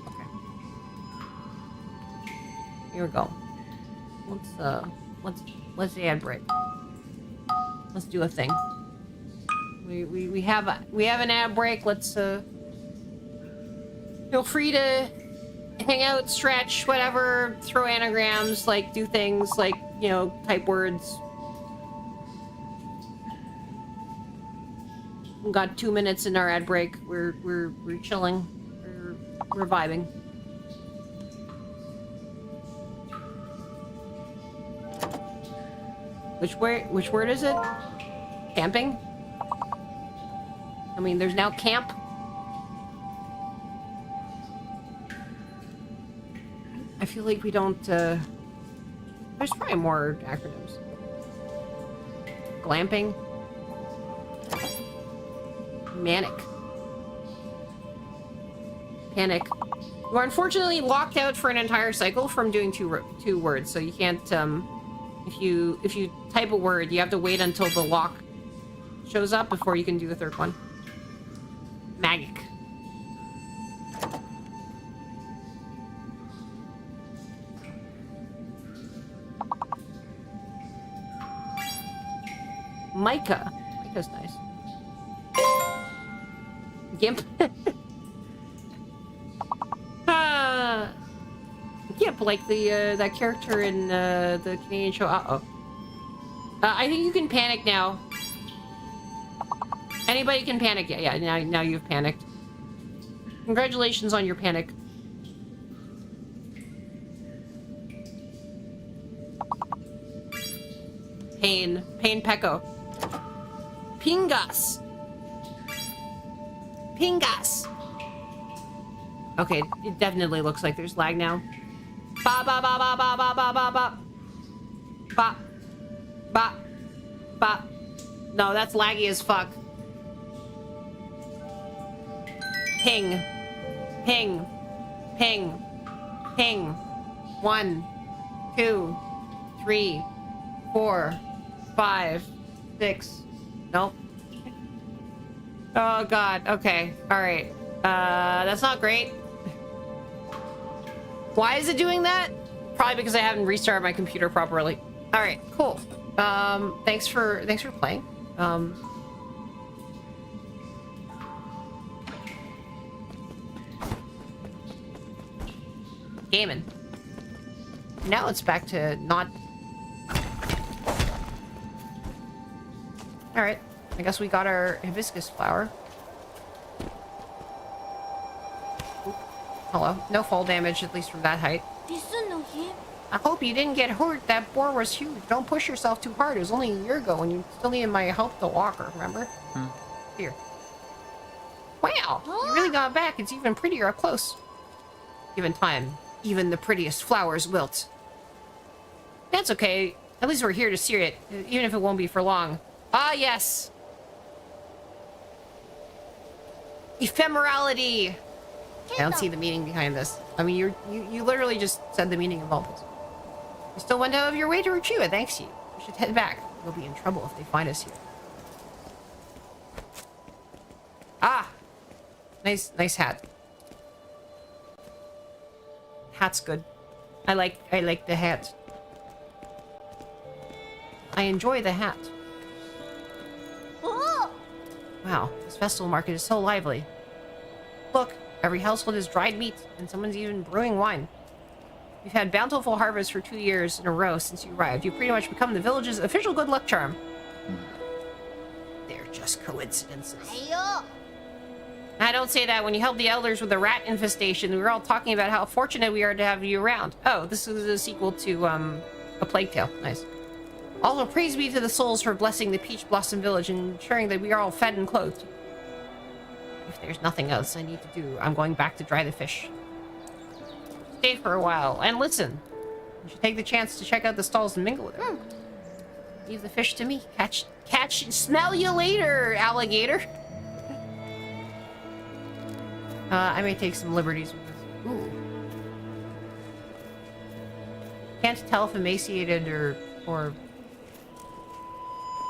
Okay, here we go. Let's the ad break. Let's do a thing. We have an ad break. Let's feel free to hang out, stretch, whatever, throw anagrams, like do things like, you know, type words. We've got 2 minutes in our ad break. We're chilling. We're vibing. Which word is it? Camping? I mean, there's now camp. I feel like we don't, there's probably more acronyms. Glamping. Manic. Panic. You are unfortunately locked out for an entire cycle from doing two words, so you can't, if you type a word, you have to wait until the lock shows up before you can do the third one. Magic. Micah. Micah's nice. Gimp. Gimp, like the that character in the Canadian show. I think you can panic now. Anybody can panic. Yeah, now you've panicked. Congratulations on your panic. Pain Pecco. Pingas. Okay, it definitely looks like there's lag now. Ba ba ba ba ba ba ba ba ba. Ba. Ba. Ba. No, that's laggy as fuck. Ping. Ping. Ping. Ping. 1, 2, 3, 4, 5, 6. Nope. Oh god. Okay. Alright. That's not great. Why is it doing that? Probably because I haven't restarted my computer properly. Alright, cool. Thanks for playing. Gaming. Now it's back to not... Alright. I guess we got our hibiscus flower. Oop. Hello. No fall damage, at least from that height. I hope you didn't get hurt. That boar was huge. Don't push yourself too hard. It was only a year ago when you still needed my help to walk her, remember? Here. Wow! You really got back. It's even prettier up close. Given time, even the prettiest flowers wilt. That's okay. At least we're here to see it, even if it won't be for long. Ah, yes! Ephemerality! I don't see the meaning behind this. I mean, you literally just said the meaning of all this. You still went out of your way to retrieve it, thanks to you. We should head back. We'll be in trouble if they find us here. Ah! Nice hat. Hat's good. I like the hat. I enjoy the hat. Wow, this festival market is so lively. Look, every household has dried meat, and someone's even brewing wine. We've had bountiful harvests for 2 years in a row since you arrived. You've pretty much become the village's official good luck charm. They're just coincidences. I don't say that when you helped the elders with the rat infestation. We were all talking about how fortunate we are to have you around. Oh, this is a sequel to A Plague Tale. Nice. Also, praise be to the souls for blessing the Peach Blossom Village and ensuring that we are all fed and clothed. If there's nothing else I need to do, I'm going back to dry the fish. Stay for a while and listen. You should take the chance to check out the stalls and mingle with them. Leave the fish to me. Smell you later, alligator. I may take some liberties with this. Ooh. Can't tell if emaciated or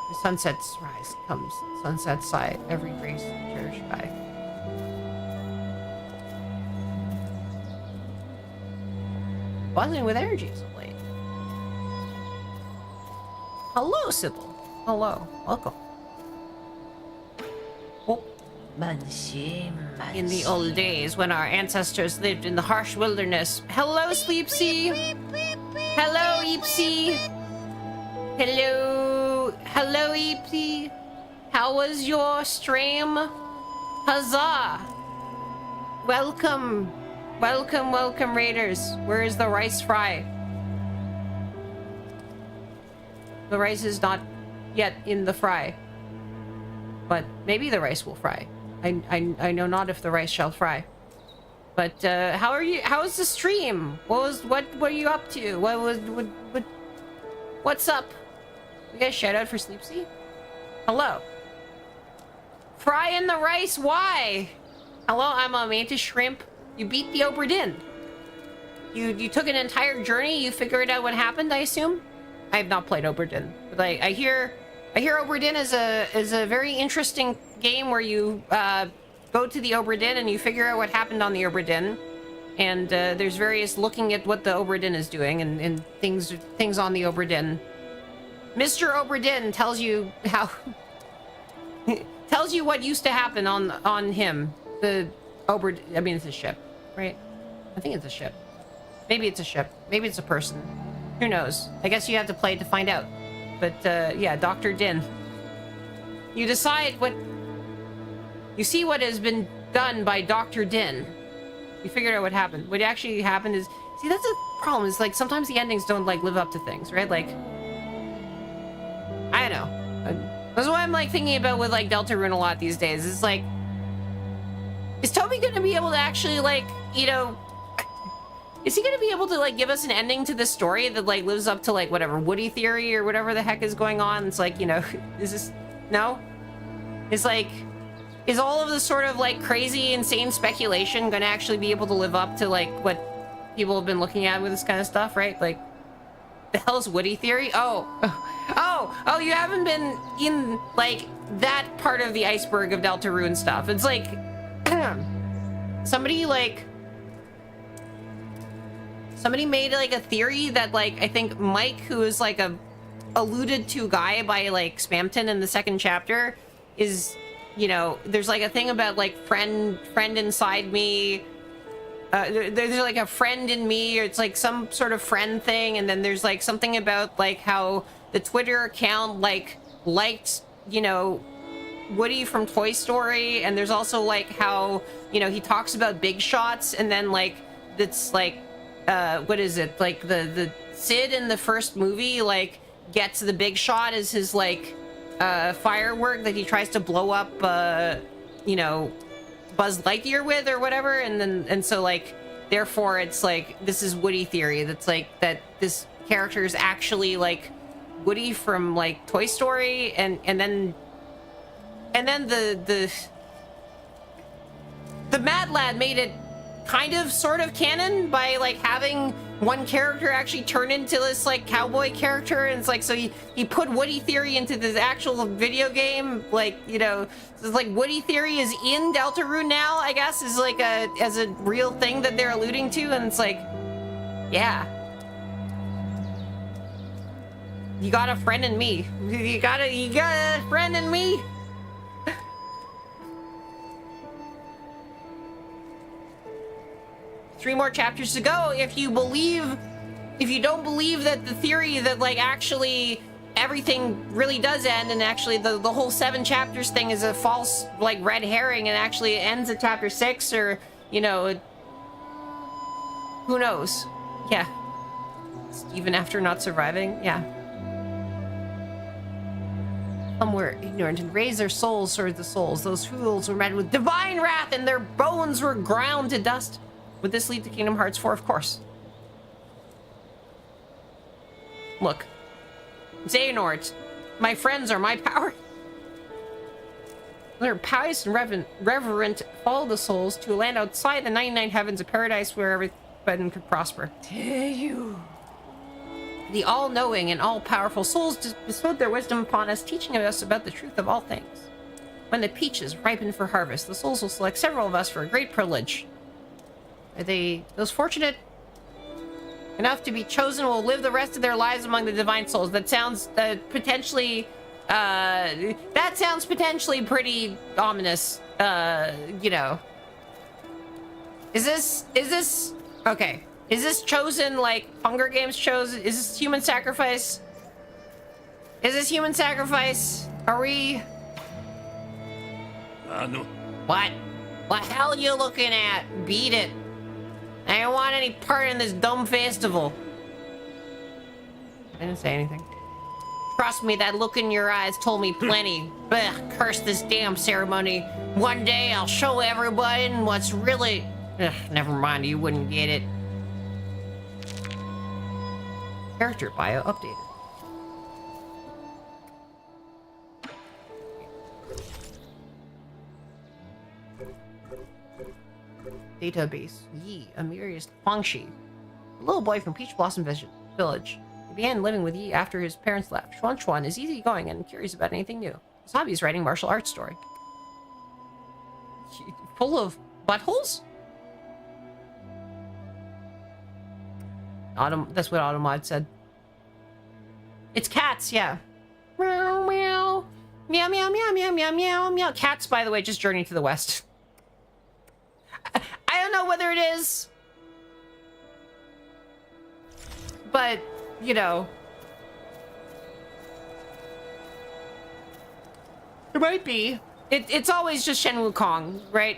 the sunset's rise comes. Sunset side, every grace cherished by. Buzzing with energy as of late. Hello, Sybil. Hello. Welcome. Oh. In the old days when our ancestors lived in the harsh wilderness. Hello, Sleepsy. Hello, Eepsy. Hello, Eepsy. How was your stream? Huzzah. Welcome, Raiders. Where is the rice fry? The rice is not yet in the fry. But maybe the rice will fry. I know not if the rice shall fry. But how are you? How's the stream? What were you up to? What's up? We got a shout out for Sleepsy? Hello. Fry in the rice, why? Hello, I'm a mantis shrimp. You beat the Obra Dinn. You took an entire journey, you figured out what happened, I assume? I have not played Obra Dinn, but I hear Obra Dinn is a very interesting game where you go to the Obra Dinn and you figure out what happened on the Obra Dinn. And there's various looking at what the Obra Dinn is doing and things on the Obra Dinn. Mr. Obra Dinn tells you how tells you what used to happen on him. The Obra, I mean, it's a ship, right? I think it's a ship. Maybe it's a ship. Maybe it's a person. Who knows? I guess you have to play to find out. But yeah, Dr. Dinn. You decide what... You see what has been done by Dr. Dinn. You figured out what happened. What actually happened is... See, that's the problem. Is like sometimes the endings don't like live up to things, right? Like... know. That's what I'm like thinking about with like Deltarune a lot these days. It's like, is Toby gonna be able to actually like, you know, is he gonna be able to like give us an ending to this story that like lives up to like whatever Woody theory or whatever the heck is going on? It's like, you know, is this, no? It's like, is all of this sort of like crazy, insane speculation gonna actually be able to live up to like what people have been looking at with this kind of stuff, right? Like, the hell's Woody theory? Oh, you haven't been in like that part of the iceberg of Deltarune stuff. It's like, somebody made like a theory that like, I think Mike, who is like a alluded to guy by like Spamton in the second chapter, is, you know, there's like a thing about like friend inside me. There's like a friend in me, or it's like some sort of friend thing, and then there's like something about like how the Twitter account like liked, you know, Woody from Toy Story, and there's also like how, you know, he talks about big shots, and then like that's like what is it, like the Sid in the first movie like gets the big shot as his like firework that he tries to blow up you know, Buzz Lightyear with or whatever, and so like therefore it's like this is Woody theory, that's like that this character is actually like Woody from like Toy Story, and then the Mad Lad made it kind of sort of canon by like having one character actually turn into this like cowboy character, and it's like, so he put Woody theory into this actual video game, like, you know, so it's like Woody theory is in Deltarune now, I guess, is like as a real thing that they're alluding to, and it's like, yeah, you got a friend in me, you got a friend in me. Three more chapters to go. If you don't believe that the theory that like actually everything really does end, and actually the whole 7 chapters thing is a false like red herring, and actually it ends at chapter 6, or, you know, who knows? Yeah. Even after not surviving, yeah. Some were ignorant and raised their souls toward the souls. Those fools were met with divine wrath, and their bones were ground to dust. Would this lead to Kingdom Hearts 4? Of course. Look. Xehanort, my friends are my power. They're pious and reverent, follow the souls to a land outside the 99 heavens, a paradise where everybody could prosper. The all-knowing and all-powerful souls bestowed their wisdom upon us, teaching us about the truth of all things. When the peaches ripen for harvest, the souls will select several of us for a great privilege. Are they those fortunate enough to be chosen will live the rest of their lives among the divine souls? That sounds potentially pretty ominous. You know, is this okay? Is this chosen like Hunger Games chosen? Is this human sacrifice? Is this human sacrifice? Are we? No. What? What the hell are you looking at? Beat it. I don't want any part in this dumb festival. I didn't say anything. Trust me, that look in your eyes told me plenty. Ugh, curse this damn ceremony. One day I'll show everybody what's really... Ugh, never mind, you wouldn't get it. Character bio updated. Database. Yi, Amirius Huangshi, a little boy from Peach Blossom Village. He began living with Yi after his parents left. Xuan Xuan is easygoing and curious about anything new. His hobby is writing martial arts story. Full of buttholes? That's what Automod said. It's cats, yeah. Meow, meow. Meow, meow, meow, meow, meow, meow, meow. Cats, by the way, just journeyed to the west. I don't know whether it is, but, you know, it might be. It's always just Shen Wukong, right?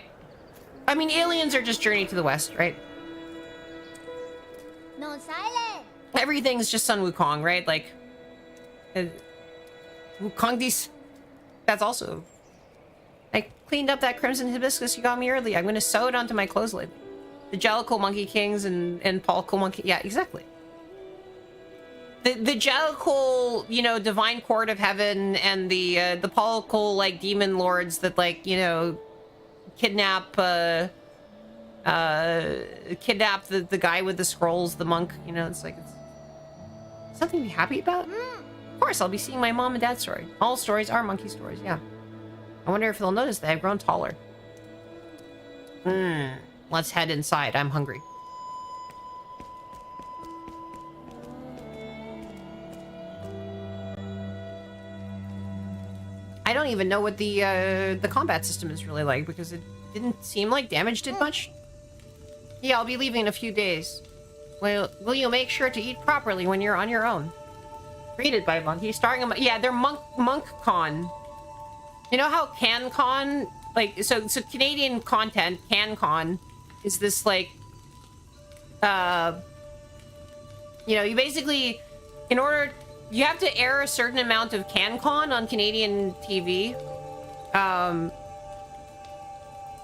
I mean, aliens are just Journey to the West, right? No silent. Everything's just Sun Wukong, right? Like, Ooh, Kongdis. That's also... I cleaned up that crimson hibiscus you got me early. I'm gonna sew it onto my clothes later. The Jellicle Monkey Kings and Pollicle Monkey... Yeah, exactly. The Jellicle, you know, Divine Court of Heaven and the Pollicle, like, Demon Lords that, like, you know, kidnap the guy with the scrolls, the monk, you know, it's like... It's something to be happy about? Of course, I'll be seeing my mom and dad's story. All stories are monkey stories, yeah. I wonder if they'll notice that I've grown taller. Let's head inside. I'm hungry. I don't even know what the combat system is really like because it didn't seem like damage did much. Yeah, I'll be leaving in a few days. Will you make sure to eat properly when you're on your own? Created by monkeys, starring a yeah, they're monk con. You know how CanCon, like, so Canadian content, CanCon, is this, like, you know, you basically, in order, you have to air a certain amount of CanCon on Canadian TV.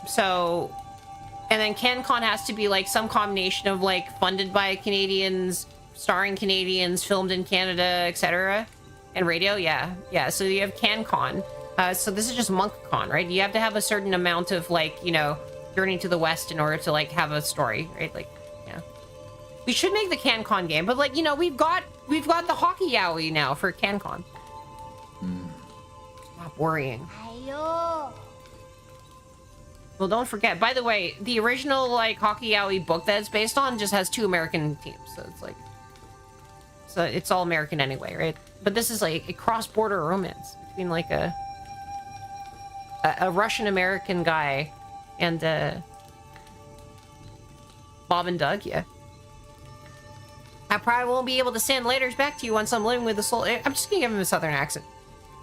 So, and then CanCon has to be, like, some combination of, like, funded by Canadians, starring Canadians, filmed in Canada, etc. And radio, yeah. Yeah, so you have CanCon. So this is just MonkCon, right? You have to have a certain amount of, like, you know, journey to the west in order to, like, have a story, right? Like, yeah. We should make the CanCon game, but, like, you know, we've got the hockey yaoi now for CanCon. Stop worrying. Well, don't forget, by the way, the original, like, hockey yaoi book that it's based on just has 2 American teams, so it's like, so it's all American anyway, right? But this is like a cross-border romance between, like, a Russian-American guy and Bob and Doug, yeah. I probably won't be able to send letters back to you once I'm living with the soul. I'm just gonna give him a southern accent.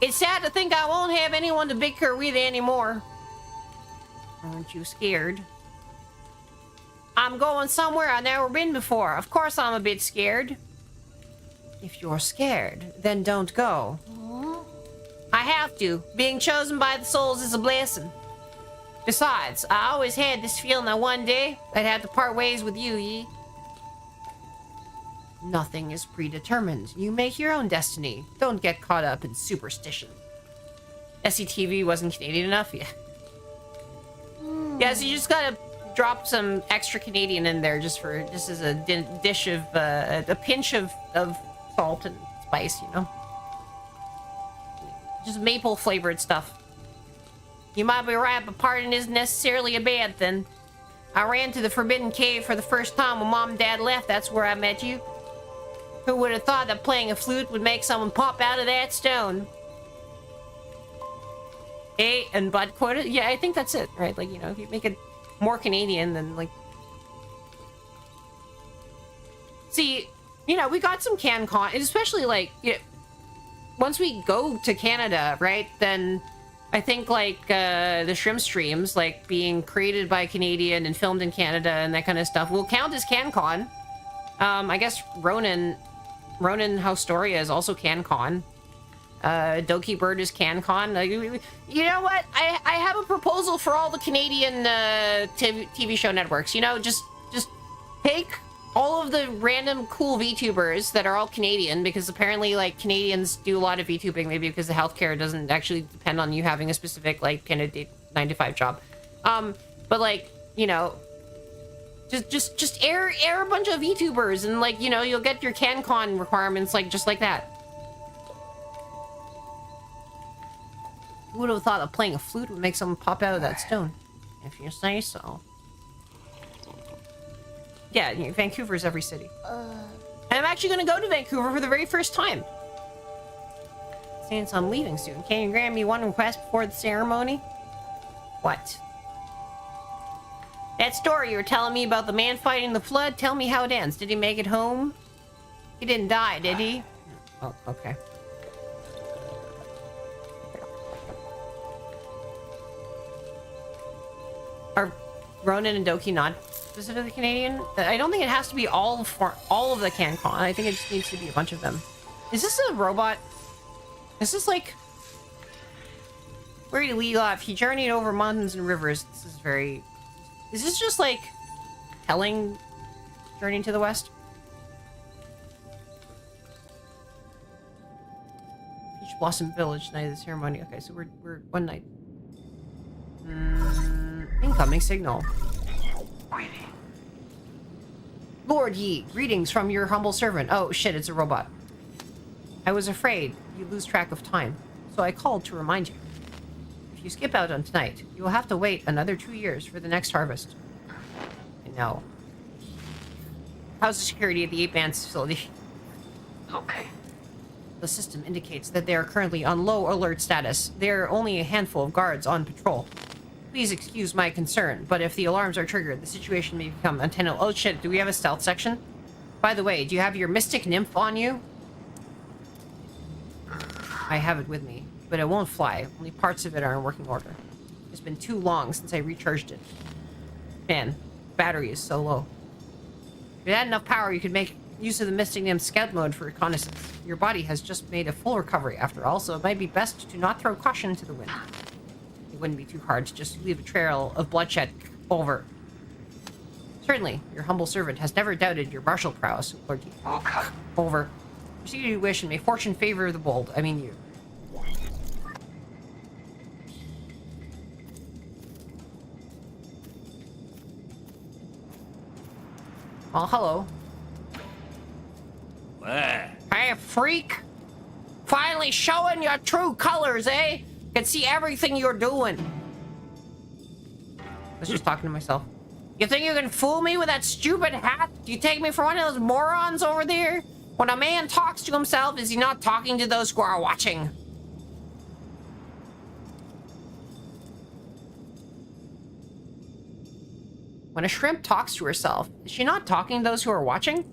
It's sad to think I won't have anyone to bicker with anymore. Aren't you scared? I'm going somewhere I've never been before. Of course I'm a bit scared. If you're scared, then don't go. I have to. Being chosen by the souls is a blessing. Besides, I always had this feeling that one day I'd have to part ways with you, Yi. Nothing is predetermined. You make your own destiny. Don't get caught up in superstition. SCTV wasn't Canadian enough? Yeah. Yeah, so you just gotta drop some extra Canadian in there just as a dish of, a pinch of salt and spice, you know? Just maple flavored stuff. You might be right, but pardon isn't necessarily a bad thing. I ran to the Forbidden Cave for the first time when Mom and Dad left. That's where I met you. Who would have thought that playing a flute would make someone pop out of that stone? And Bud quoted. Yeah, I think that's it, right? Like, you know, if you make it more Canadian, then, like... See, you know, we got some CanCon, especially, like, you know, once we go to Canada, right, then I think, like, the shrimp streams, like, being created by Canadian and filmed in Canada and that kind of stuff will count as CanCon. I guess Ronin Houstoria is also CanCon. Doki Bird is CanCon. Like, you know what? I have a proposal for all the Canadian TV show networks. You know, just take all of the random cool VTubers that are all Canadian, because apparently, like, Canadians do a lot of VTubing, maybe because the healthcare doesn't actually depend on you having a specific, like, kind of 9-to-5 job. But, like, you know, just air a bunch of VTubers, and, like, you know, you'll get your CanCon requirements, like, just like that. Who would have thought that playing a flute would make someone pop out of that stone? If you say so. Yeah, you know, Vancouver's every city. I'm actually going to go to Vancouver for the very first time. Since I'm leaving soon, can you grant me one request before the ceremony? What? That story you were telling me about the man fighting the flood, tell me how it ends. Did he make it home? He didn't die, did he? Oh, okay. Are Ronan and Doki not specifically Canadian? I don't think it has to be all of the CanCon. I think it just needs to be a bunch of them. Is this a robot? This is like... Where did he lead off? He journeyed over mountains and rivers. This is very... Is this just like... telling... Journey to the west? Peach Blossom Village, night of the ceremony. Okay, so we're one night. Incoming signal. Lord Yi, greetings from your humble servant. Oh shit, it's a robot. I was afraid you lose track of time, so I called to remind you. If you skip out on tonight, you will have to wait another 2 years for the next harvest. I know. How's the security at the 8 Man's facility? Okay. The system indicates that they are currently on low alert status. There are only a handful of guards on patrol. Please excuse my concern, but if the alarms are triggered, the situation may become untenable. Oh shit, do we have a stealth section? By the way, do you have your mystic nymph on you? I have it with me, but it won't fly. Only parts of it are in working order. It's been too long since I recharged it. Man, battery is so low. If it had enough power, you could make use of the Mystic Nymph scout mode for reconnaissance. Your body has just made a full recovery after all, so it might be best to not throw caution to the wind. It wouldn't be too hard to just leave a trail of bloodshed. Over. Certainly, your humble servant has never doubted your martial prowess, Lord Yi. Okay. Over. Proceed as you wish, and may fortune favor the bold. I mean you. Oh, hello. Hey, freak! Finally showing your true colors, eh? Can see everything you're doing. I was just talking to myself. You think you can fool me with that stupid hat? Do you take me for one of those morons over there? When a man talks to himself, is he not talking to those who are watching? When a shrimp talks to herself, is she not talking to those who are watching?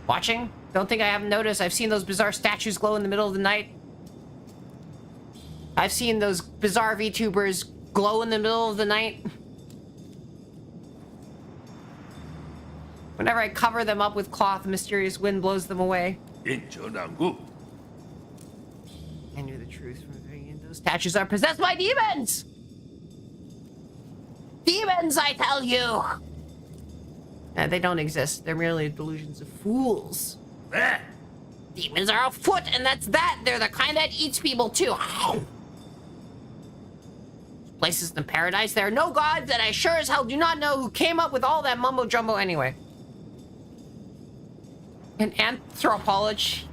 Watching? Don't think I haven't noticed. I've seen those bizarre statues glow in the middle of the night. I've seen those bizarre VTubers glow in the middle of the night. Whenever I cover them up with cloth, a mysterious wind blows them away. I knew the truth from the beginning. Those statues are possessed by demons! Demons, I tell you! They don't exist. They're merely delusions of fools. Demons are afoot, and that's that. They're the kind that eats people, too. Places in paradise, there are no gods, and I sure as hell do not know who came up with all that mumbo-jumbo anyway. An anthropology.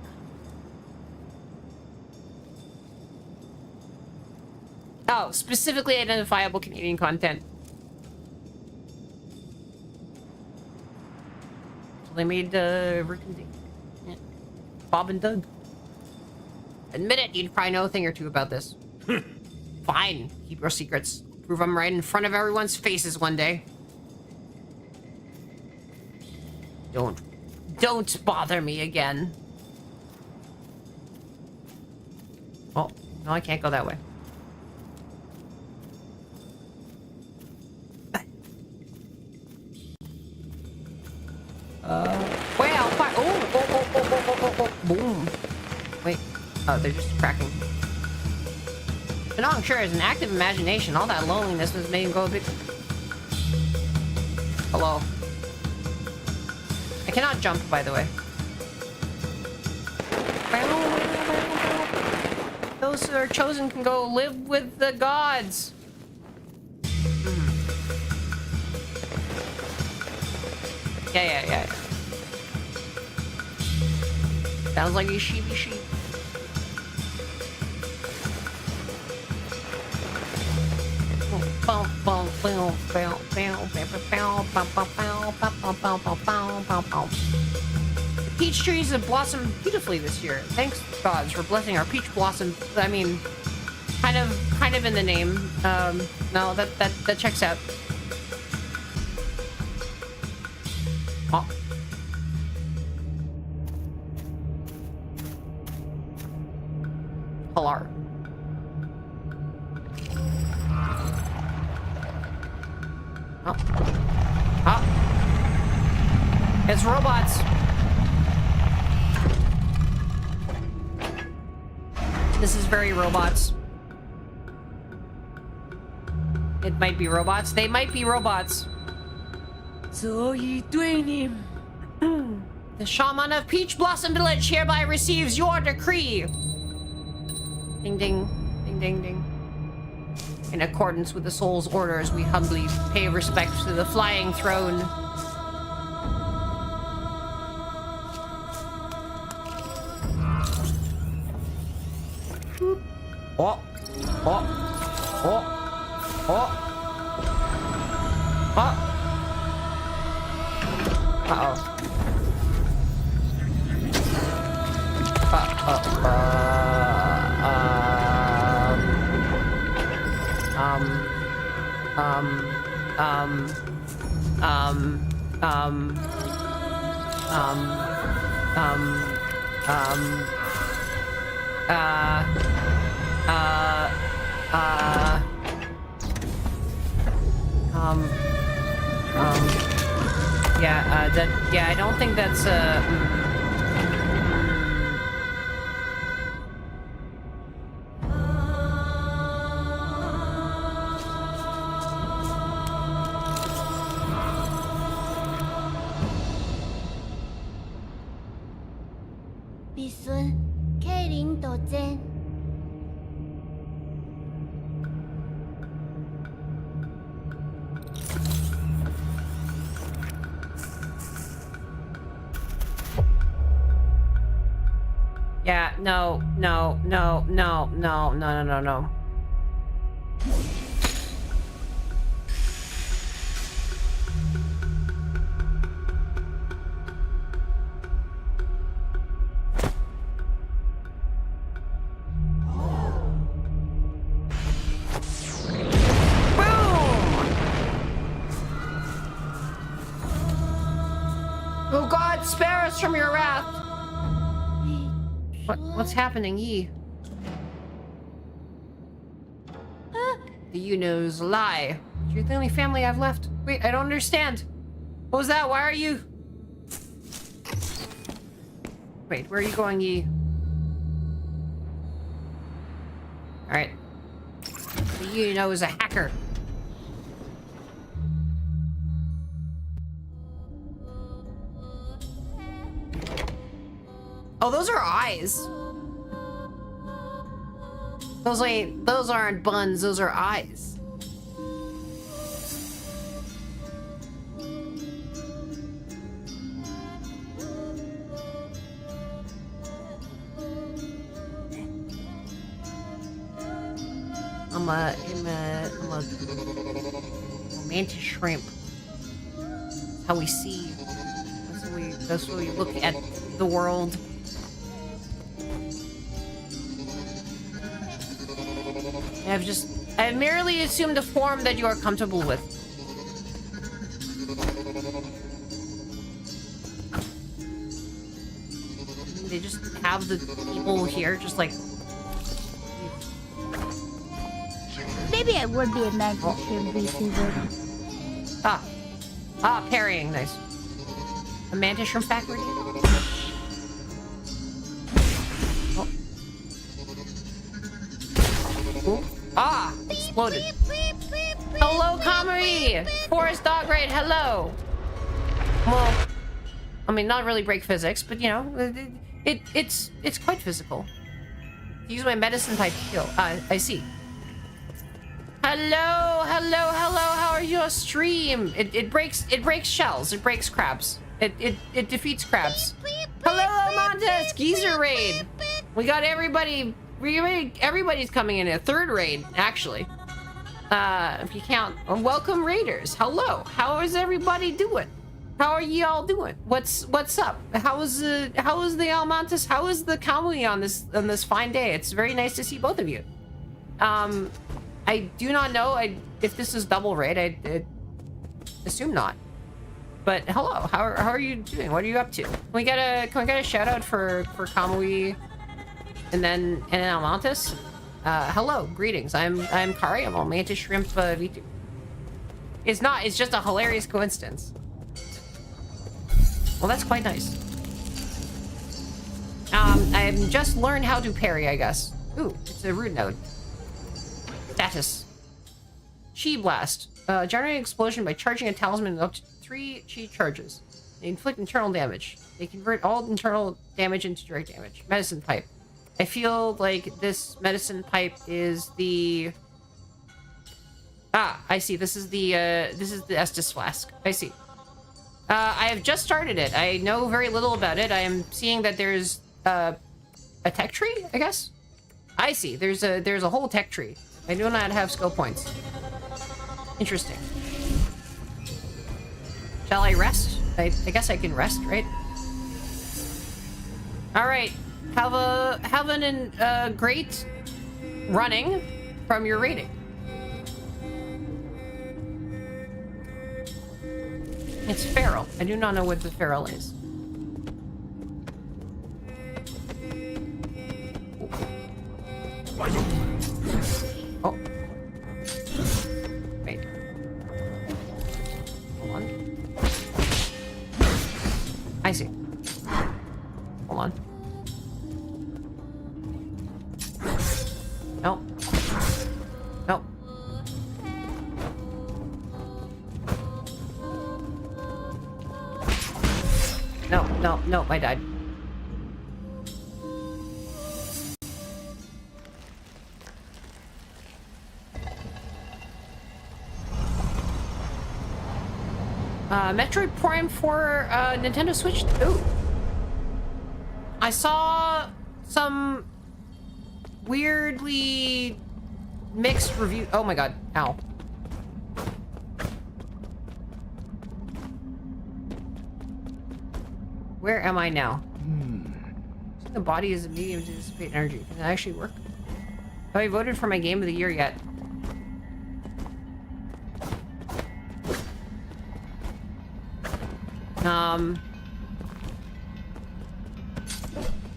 Oh, specifically identifiable Canadian content. They made Rick and Dave. Yeah. Bob and Doug. Admit it, you'd probably know a thing or two about this. Fine, keep your secrets. Prove I'm right in front of everyone's faces one day. Don't bother me again. Oh, no, I can't go that way. Well, fire. Oh, boom. Wait. Oh, they're just cracking. Penong sure has an active imagination. All that loneliness has made him go a bit... Hello. I cannot jump, by the way. Those who are chosen can go live with the gods. Yeah. Sounds like a sheepy sheep. The peach trees have blossomed beautifully this year. Thanks, gods, for blessing our peach blossom. I mean, kind of in the name. No, that checks out. Oh. Hello. Oh. It's robots. This is very robots. It might be robots. They might be robots. So you doing him? The shaman of Peach Blossom Village hereby receives your decree. Ding ding. Ding ding ding. In accordance with the soul's orders, we humbly pay respect to the flying throne. Oh. Oh. Oh. Oh. Oh. Uh-oh. Yeah, I don't think that's,必孙，K 零斗真。yeah, no. Oh God, spare us from your wrath. What's happening, Yi? The you-knows lie. You're the only family I've left. Wait, I don't understand. What was that? Why are you... Wait, where are you going, Yi? Alright. The you-know is a hacker. Oh, those are eyes. Those aren't buns, those are eyes. I'm a mantis shrimp. That's how we see. That's how we look at the world. I've merely assumed a form that you are comfortable with. They just have the people here just like... Maybe I would be a mantis shrimp receiver. Parrying, nice. A mantis shrimp factory? Oh. Ooh. Ah! Exploded. Hello, Kamari! Forest dog raid, hello! Well, I mean, not really break physics, but you know, it's quite physical. Use my medicine type heal. I see. Hello, how are your stream? It breaks shells, it breaks crabs. It defeats crabs. Hello, Mantis! Geezer raid! We got everybody. Everybody's coming in a third raid, actually. If you count. Welcome, raiders. Hello. How is everybody doing? How are you all doing? What's up? How is the Almantis? How is the Kamui on this fine day? It's very nice to see both of you. I do not know if this is double raid. I assume not. But hello. How are you doing? What are you up to? Can we get a shout out for Kamui? And then Almantis. Hello, greetings. I'm Kari. I'm a mantis shrimp V2. It's just a hilarious coincidence. Well, that's quite nice. I've just learned how to parry, I guess. Ooh, it's a root node. Status. Chi blast. Generating explosion by charging a talisman with up to 3 chi charges. They inflict internal damage. They convert all internal damage into direct damage. Medicine pipe. I feel like this medicine pipe is the... Ah, I see. This is the Estus flask. I see. I have just started it. I know very little about it. I am seeing that there's a tech tree, I guess? I see. There's a whole tech tree. I do not have skill points. Interesting. Shall I rest? I guess I can rest, right? All right. Have a great running from your rating. It's feral. I do not know what the feral is. Oh. Wait. Hold on. I see. Hold on. Nope. Nope. No, I died. Metroid Prime for Nintendo Switch. Ooh. I saw some weirdly mixed review. Oh my god. Ow. Where am I now? The body is a medium to dissipate energy. Can it actually work? Have I voted for my game of the year yet?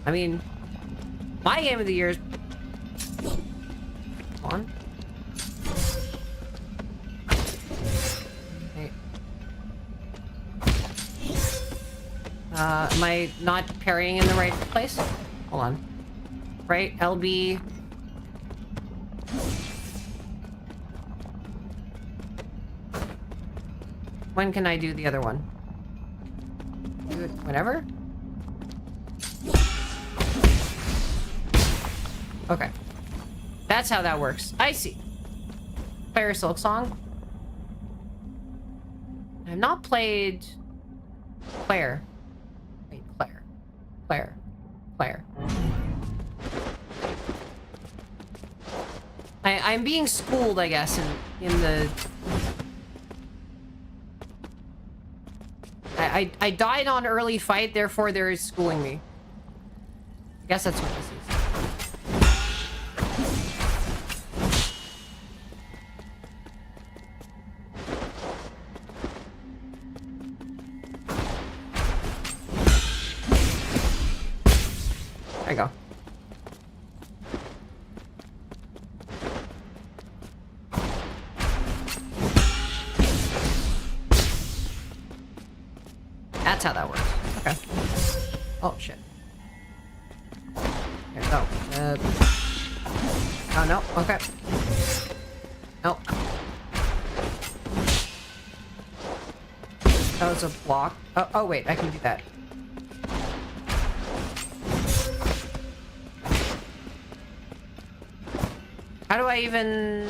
I mean, my game of the year is... Come on. Hey. Am I not parrying in the right place? Hold on. Right, LB. When can I do the other one? Do it whenever? Okay. That's how that works. I see. Player Silk Song. I've not played... Claire. Wait, Claire. Claire. Claire. I'm being schooled, I guess, in the... I died on early fight, therefore there is schooling me. I guess that's what this is. There you go. That's how that works. Okay. Oh, shit. There we go. Oh, no. Okay. Nope. That was a block. Oh, wait. I can do that. How do I even...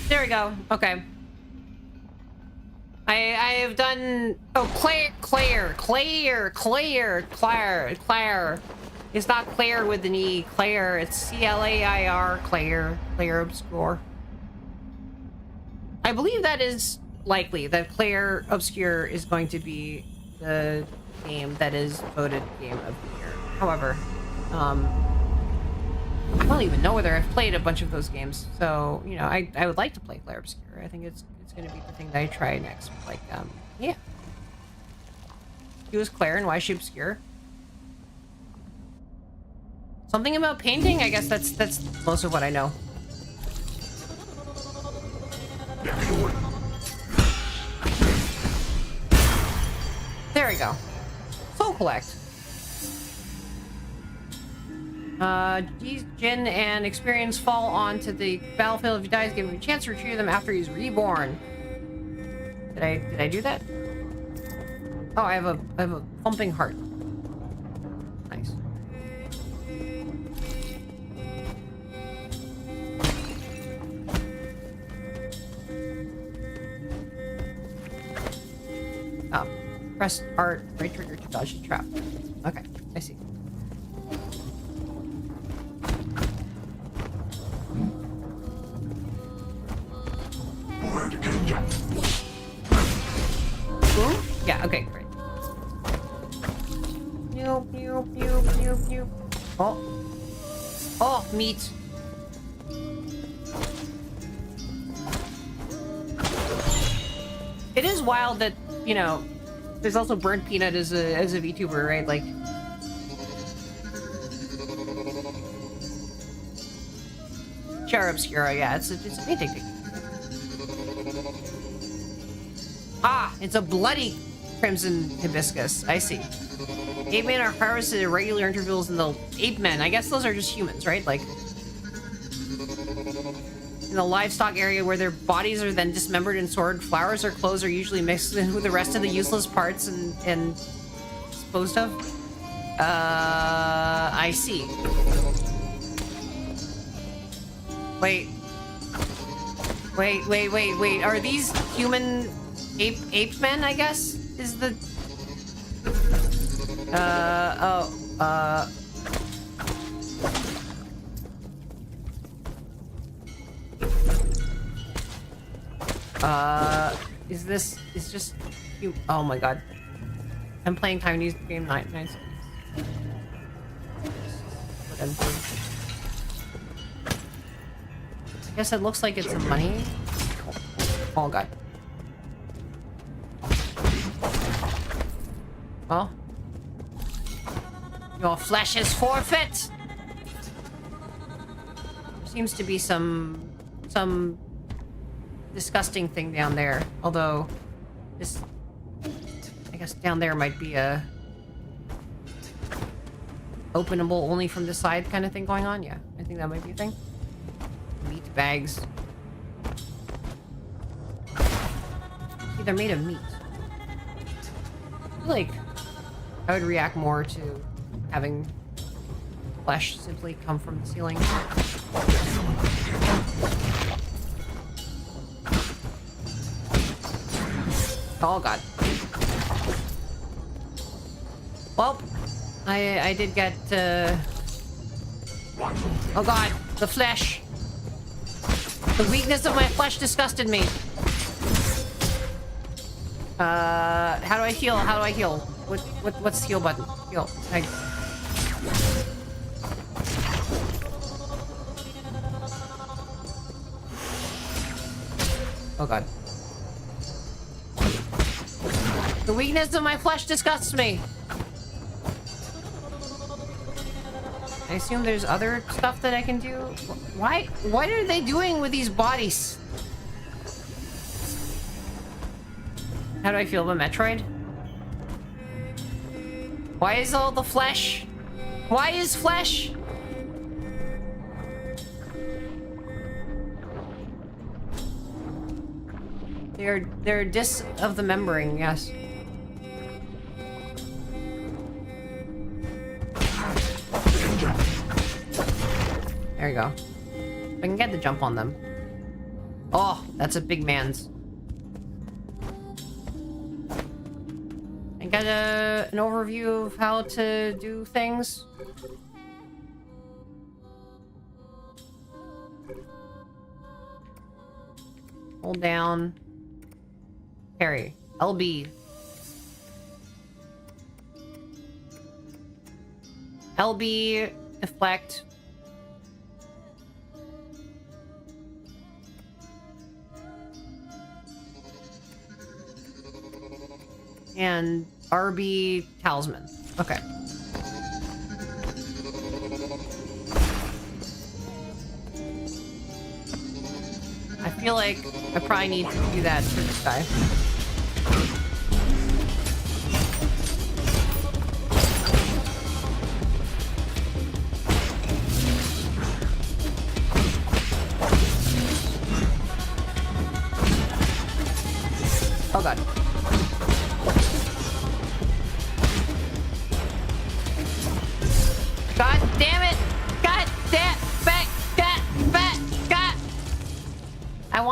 There we go. Okay. I have done... Oh, Claire. It's not Claire with an E. Claire. It's C-L-A-I-R. Claire. Claire Obscure. I believe that is likely that Claire Obscure is going to be the game that is voted Game of the Year. However, I don't even know whether I've played a bunch of those games, so you know, I would like to play Claire Obscure. I think it's going to be the thing that I try next. Like, yeah. She was Claire, and why is she obscure? Something about painting? I guess that's most of what I know. There we go. collect. These Jin and experience fall onto the battlefield. If he dies, give him a chance to retrieve them after he's reborn. Did I do that? Oh, I have a pumping heart. Nice. Oh, press art, right trigger to dodge the trap. Okay, I see. Boom? Yeah, okay, great. Pew, pew, pew, pew, pew. Oh. Oh, meat. It is wild that, you know, there's also Burnt Peanut as a VTuber, right? Like, Char Obscura, yeah, it's a painting thing. Ah, it's a bloody crimson hibiscus. I see. Ape men are harvested at regular intervals in the ape men. I guess those are just humans, right? Like, in the livestock area where their bodies are then dismembered and stored, flowers or clothes are usually mixed in with the rest of the useless parts and disposed of. I see. Wait. Are these human ape men, I guess? Is the... is this... Is just... Oh my god. I'm playing Taiwanese game 9 seconds. What I'm doing. I guess it looks like it's some money. Oh god. Well, your flesh is forfeit. There seems to be some disgusting thing down there. Although, this, I guess down there might be a openable only from the side kind of thing going on. Yeah, I think that might be a thing. Meat bags. See, they're made of meat. I feel like I would react more to having flesh simply come from the ceiling. Oh god. Well, I did get oh god, the flesh. The weakness of my flesh disgusted me. How do I heal? How do I heal? What's the heal button? Heal. Oh god. The weakness of my flesh disgusts me. I assume there's other stuff that I can do. Why? What are they doing with these bodies? How do I feel about Metroid? Why is all the flesh? Why is flesh? They're discs of the membrane, yes. There you go. I can get the jump on them. Oh, that's a big man's. I got an overview of how to do things. Hold down. Parry. LB. LB. Deflect. And RB Talisman. Okay. I feel like I probably need to do that for this guy.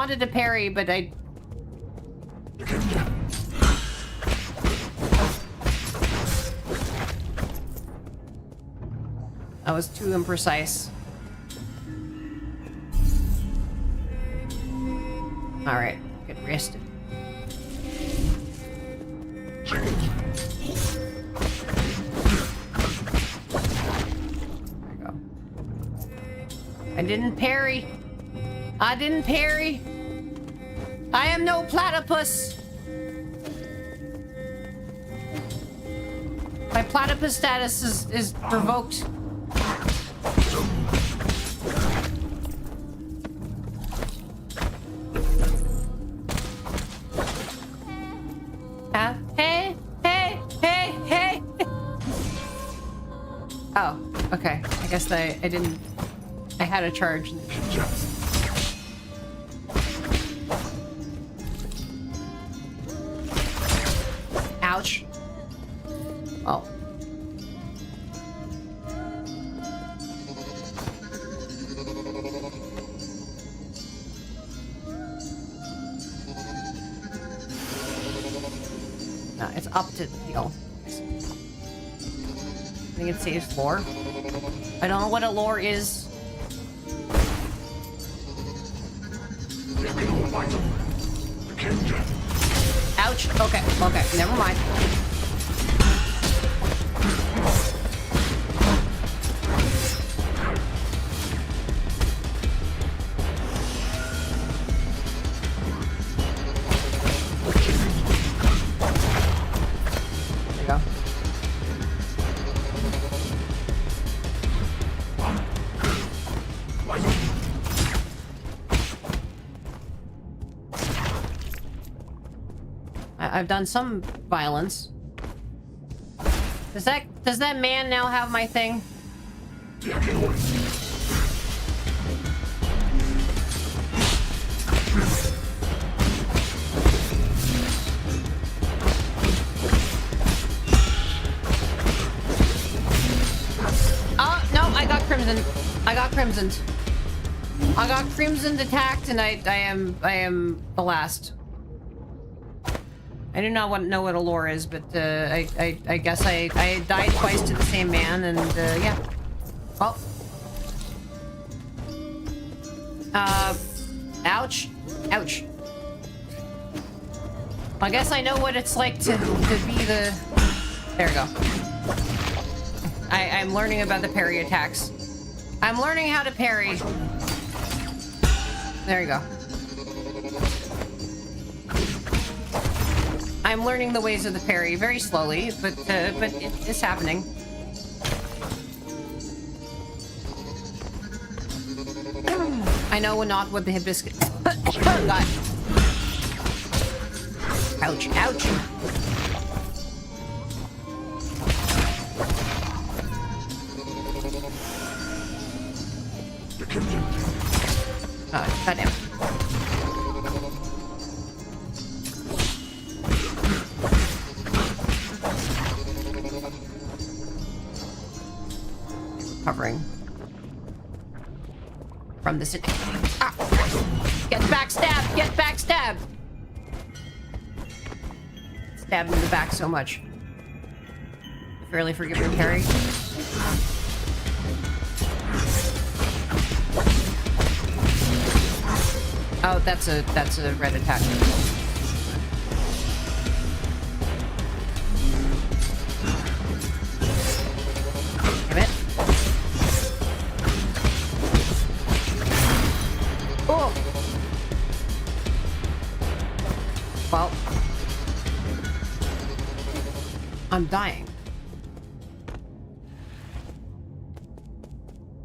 wanted to parry, but I... That was too imprecise. Alright, get rested. There we go. I didn't parry. I didn't parry. I am no platypus. My platypus status is revoked. Hey, hey, hey, hey. Oh, okay. I guess I didn't... I had a charge. Ouch. Oh. No, it's up to heal. I think it saves lore. I don't know what a lore is. Ouch. Okay, okay, never mind. There you go. I've done some violence. Does that man now have my thing? Oh no, I got crimson. I got crimsoned. I got crimsoned, attacked, and I am the last. I do not know what a lore is, but I guess I died twice to the same man, and yeah. Well. Ouch. Ouch. I guess I know what it's like to be the... There we go. I'm learning about the parry attacks. I'm learning how to parry. There you go. I'm learning the ways of the parry very slowly, but it's happening. I know not what the hibiscus. Oh God! Ouch! Ouch! Oh, goddamn. Recovering from this. Ah. Get backstabbed! Get backstabbed! Stabbed in the back so much. Fairly forgiving parry. Oh, that's a red attack. Damn it. Oh. Well, I'm dying.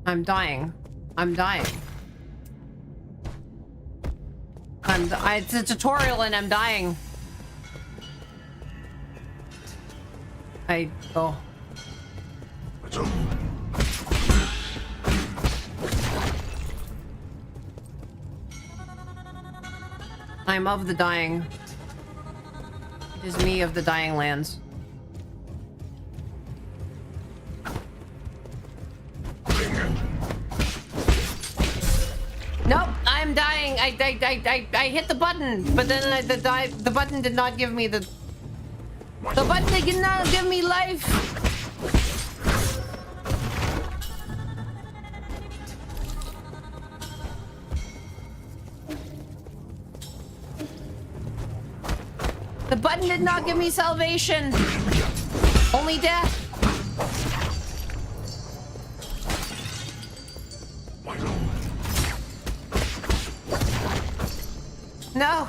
I'm dying. I'm dying. It's a tutorial and I'm dying. Oh. I'm of the dying. It is me of the dying lands. Nope, I'm dying. I hit the button, but then the button did not give me the button did not give me life. The button did not give me salvation. Only death. No.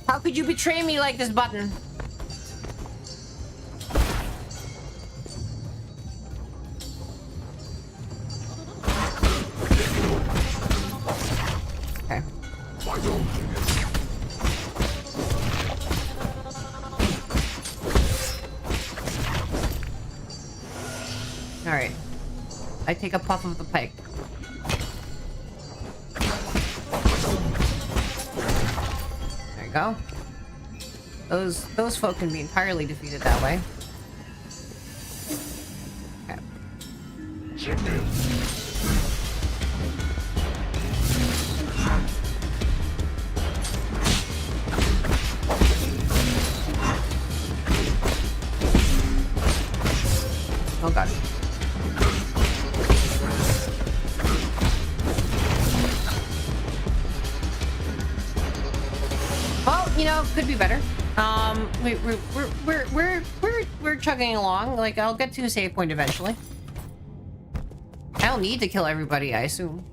How could you betray me like this, button? Okay. All right. I take a puff of the pipe. There you go. Those folk can be entirely defeated that way. Okay. Oh god. Well, you know, could be better. We're chugging along. Like, I'll get to a save point eventually. I don't need to kill everybody, I assume.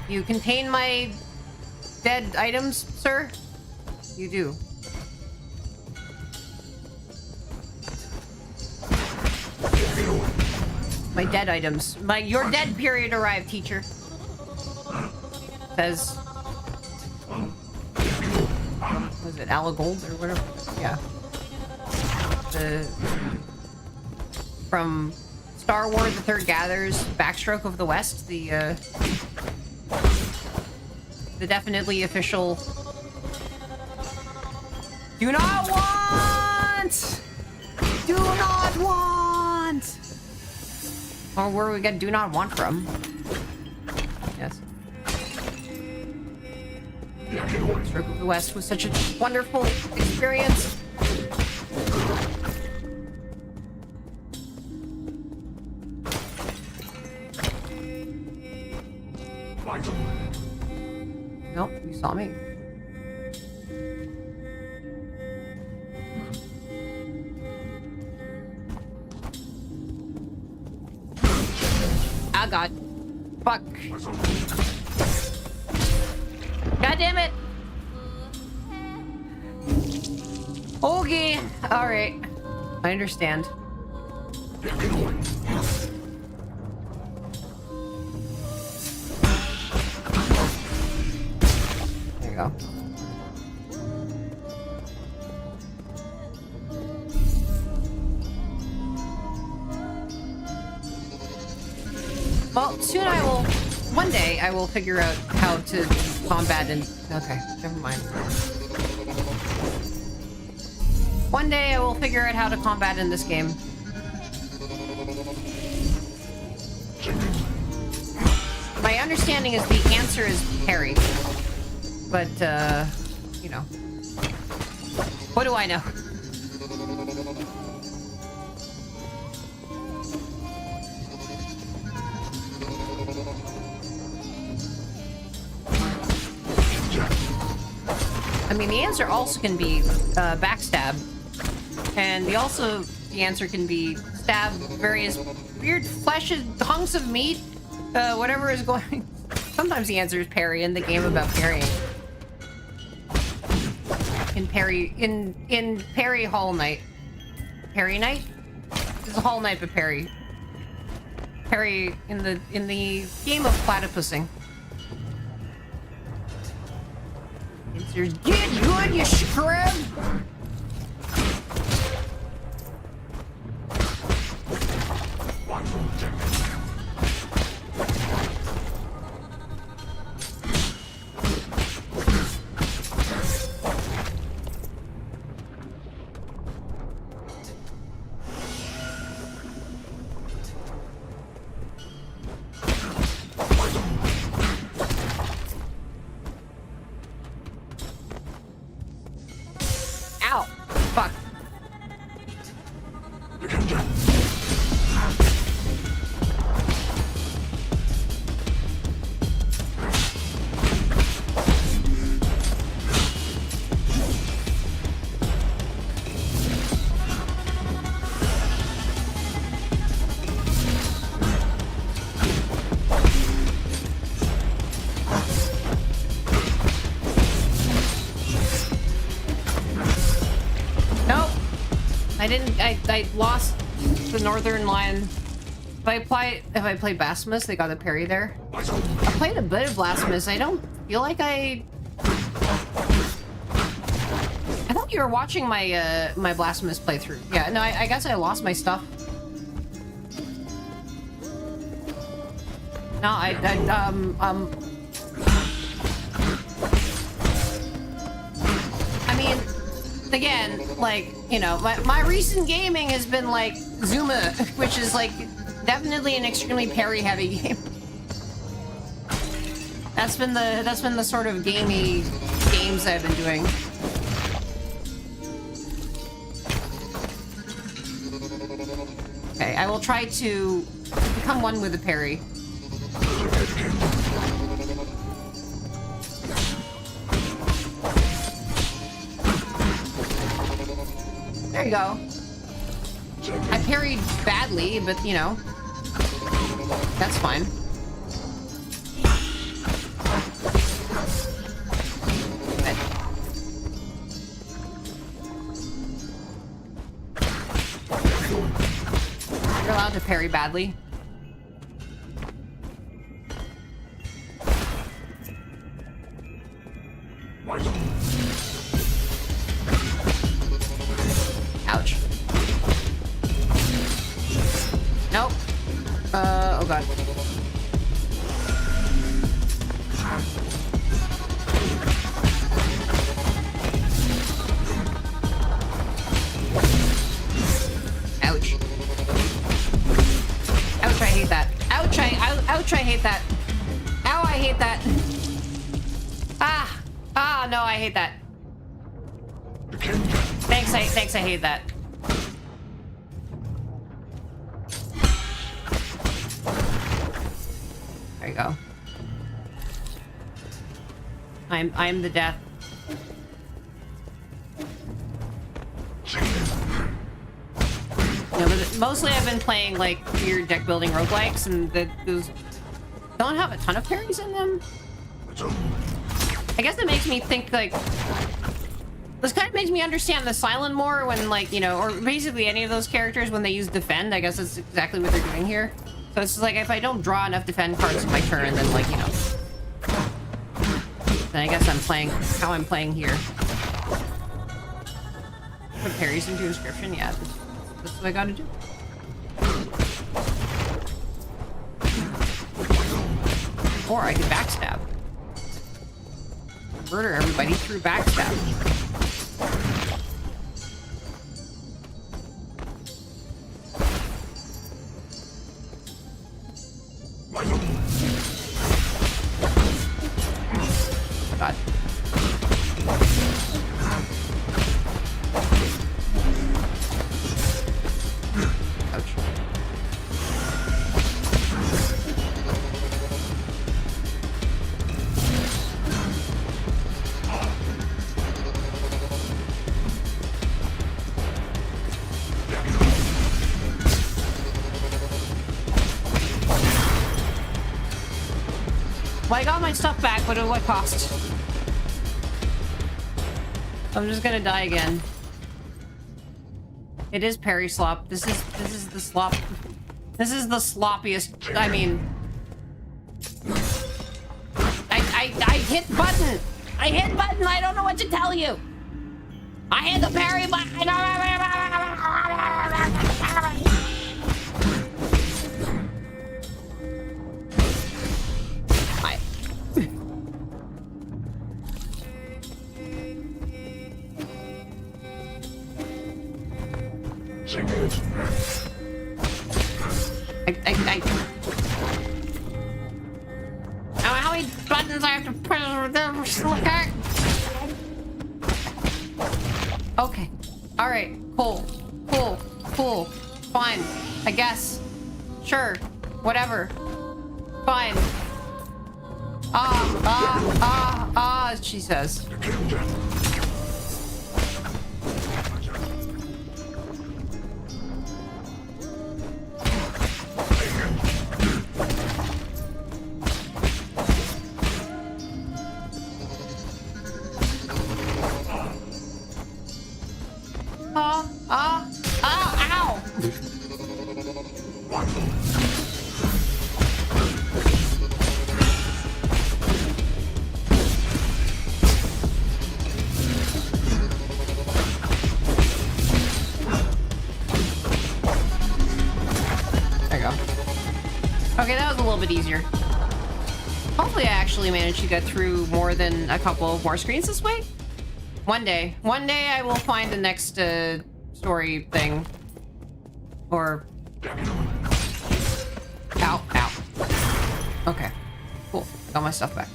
You contain my dead items, sir? You do. My dead items. Your dead period arrived, teacher. Says... was it Alagold or whatever? Yeah. From Star Wars The Third Gather's Backstroke of the West, the definitely official... Do not want! Do not want! Or where we get do not want from. Yes. Stroke of the West was such a wonderful experience. Nope, you saw me. Ah, God. Fuck. God damn it. Okay. Alright. I understand. There you go. Well, soon I will... One day I will figure out how to combat and... Okay, never mind. One day I will figure out how to combat in this game. My understanding is the answer is parry. But, you know. What do I know? I mean, the answer also can be backstab, and the answer can be stab various weird flesh hunks of meat, whatever is going. Sometimes the answer is parry in the game about parrying. In Parry Hall Night, Parry Night. This is a Hall Night, but parry. Parry in the game of platypusing. Get good, you scrub! Ow! Fuck. Nope. I lost the northern line. If I play Blasphemous, they got a parry there. I played a bit of Blasphemous. I don't feel like I thought you were watching my my Blasphemous playthrough. Yeah, no, I guess I lost my stuff. No, I mean, again, like, you know, my recent gaming has been like Zuma, which is like definitely an extremely parry heavy game. That's been the sort of gamey games I've been doing. Okay, I will try to become one with the parry. There you go. I parried badly, but you know, that's fine. Good. You're allowed to parry badly. Ouch. Nope. Oh god. Ouch. Ouch, I hate that. Ouch, ouch, I hate that. Ow, I hate that. Ah, no, I hate that. Thanks, I hate that. There you go. I'm the death. No, but mostly I've been playing like weird deck building roguelikes, and those don't have a ton of parries in them. I guess that makes me think like this kind of makes me understand the Silent more when, like, you know, or basically any of those characters when they use defend. I guess that's exactly what they're doing here. So it's like if I don't draw enough defend cards in my turn, then, like, you know, then I guess I'm playing how I'm playing here. Put parries into inscription, yeah, that's what I gotta do. Or I could backstab. Murder everybody through backstab. God. Ouch. Well, I got my stuff back, but at what cost? I'm just gonna die again. It is parry slop. This is the slop. This is the sloppiest. I mean, I hit button. I hit button. I don't know what to tell you. I hit the parry button. How many buttons I have to press? Okay. All right. Cool. Cool. Cool. Fine. I guess. Sure. Whatever. Fine. She says. Ow! There you go. Okay, that was a little bit easier. Hopefully I actually managed to get through more than a couple more screens this way. One day I will find the next story thing. Or... Ow, ow. Okay, cool. Got my stuff back.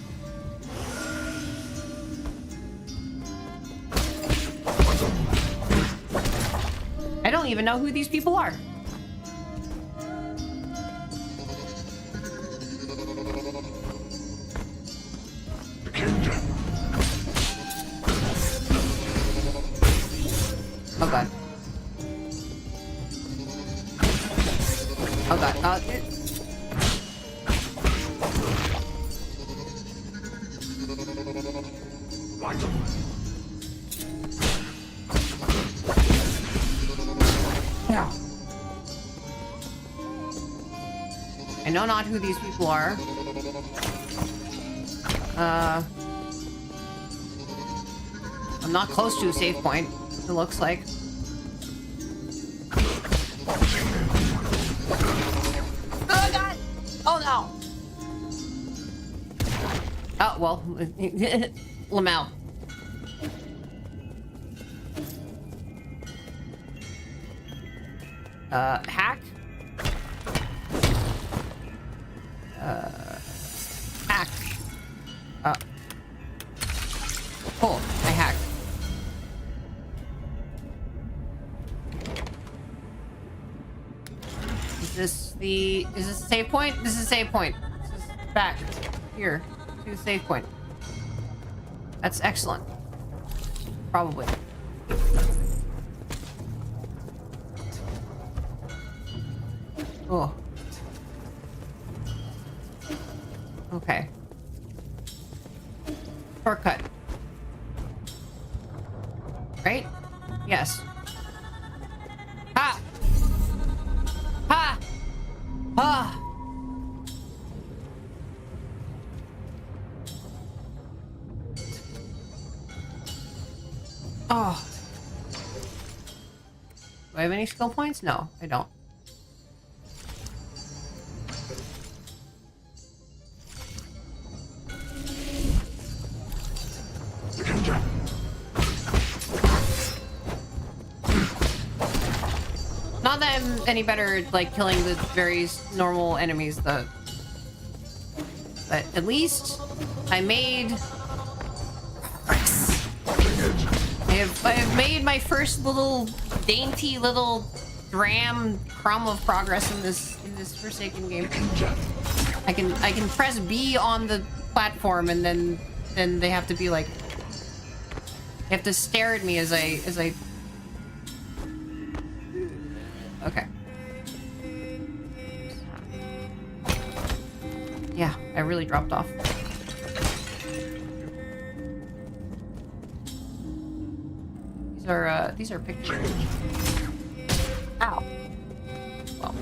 I don't even know who these people are. Oh god. Oh god. Yeah. I know not who these people are. I'm not close to a save point, it looks like. Oh god! Oh no! Oh, well. Lamau. Hack? Hack. Cool, I hacked. Is this a save point? This is a save point. This is back here to the save point. That's excellent. Probably. Oh. Okay. Shortcut. Right? Yes. Ha! Ha! Ha! Oh. Do I have any skill points? No, I don't. Not that I'm any better at, like, killing the very normal enemies, though. But at least I made... I have made my first little dainty little crumb of progress in this Forsaken game. I can press B on the platform and then they have to be like, they have to stare at me as I okay. Yeah, I really dropped off. These are pictures. Ow. Well.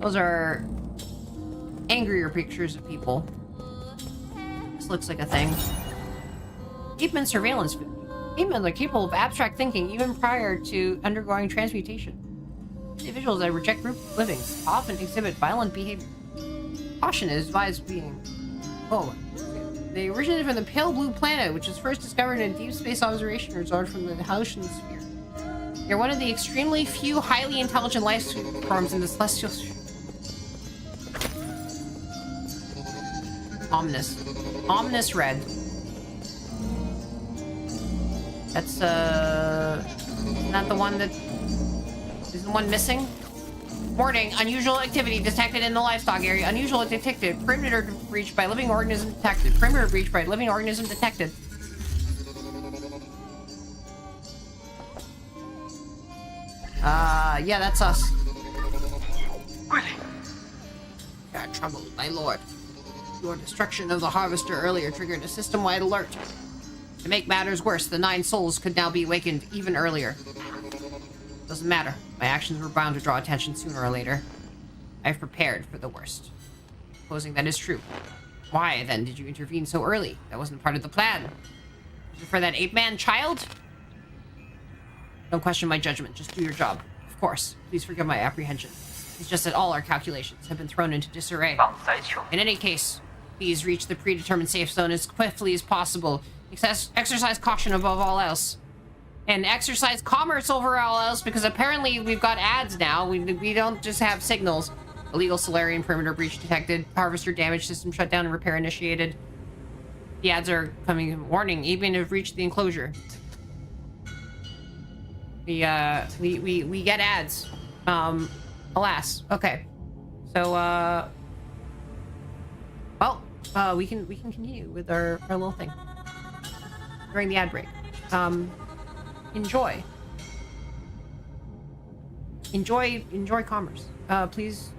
Those are angrier pictures of people. This looks like a thing. Apeman surveillance. Apemans are capable of abstract thinking even prior to undergoing transmutation. Individuals that reject group living often exhibit violent behavior. Caution is advised being... Oh. They originated from the pale blue planet, which was first discovered in a deep space observation resort from the Haitian sphere. You're one of the extremely few highly intelligent life forms in the celestial. Ominous. Ominous red. That's, not the one that... Is the one missing? Warning, unusual activity detected in the livestock area. Unusual detected. Perimeter breach by living organism detected. Perimeter breach by living organism detected. Yeah, that's us. Really? Got troubles, my lord. Your destruction of the harvester earlier triggered a system-wide alert. To make matters worse, the 9 souls could now be awakened even earlier. Doesn't matter. My actions were bound to draw attention sooner or later. I've prepared for the worst. Supposing that is true. Why, then, did you intervene so early? That wasn't part of the plan. Was it for that ape-man child? Don't question my judgment. Just do your job. Of course. Please forgive my apprehension. It's just that all our calculations have been thrown into disarray. In any case, please reach the predetermined safe zone as quickly as possible. Exercise caution above all else. And exercise commerce over all else, because apparently we've got ads now. We don't just have signals. Illegal Solarian perimeter breach detected. Harvester damage system shut down and repair initiated. The ads are coming. Warning, even have reached the enclosure. We get ads. Alas. Okay. So, well, we can continue with our little thing during the ad break. Enjoy commerce. Please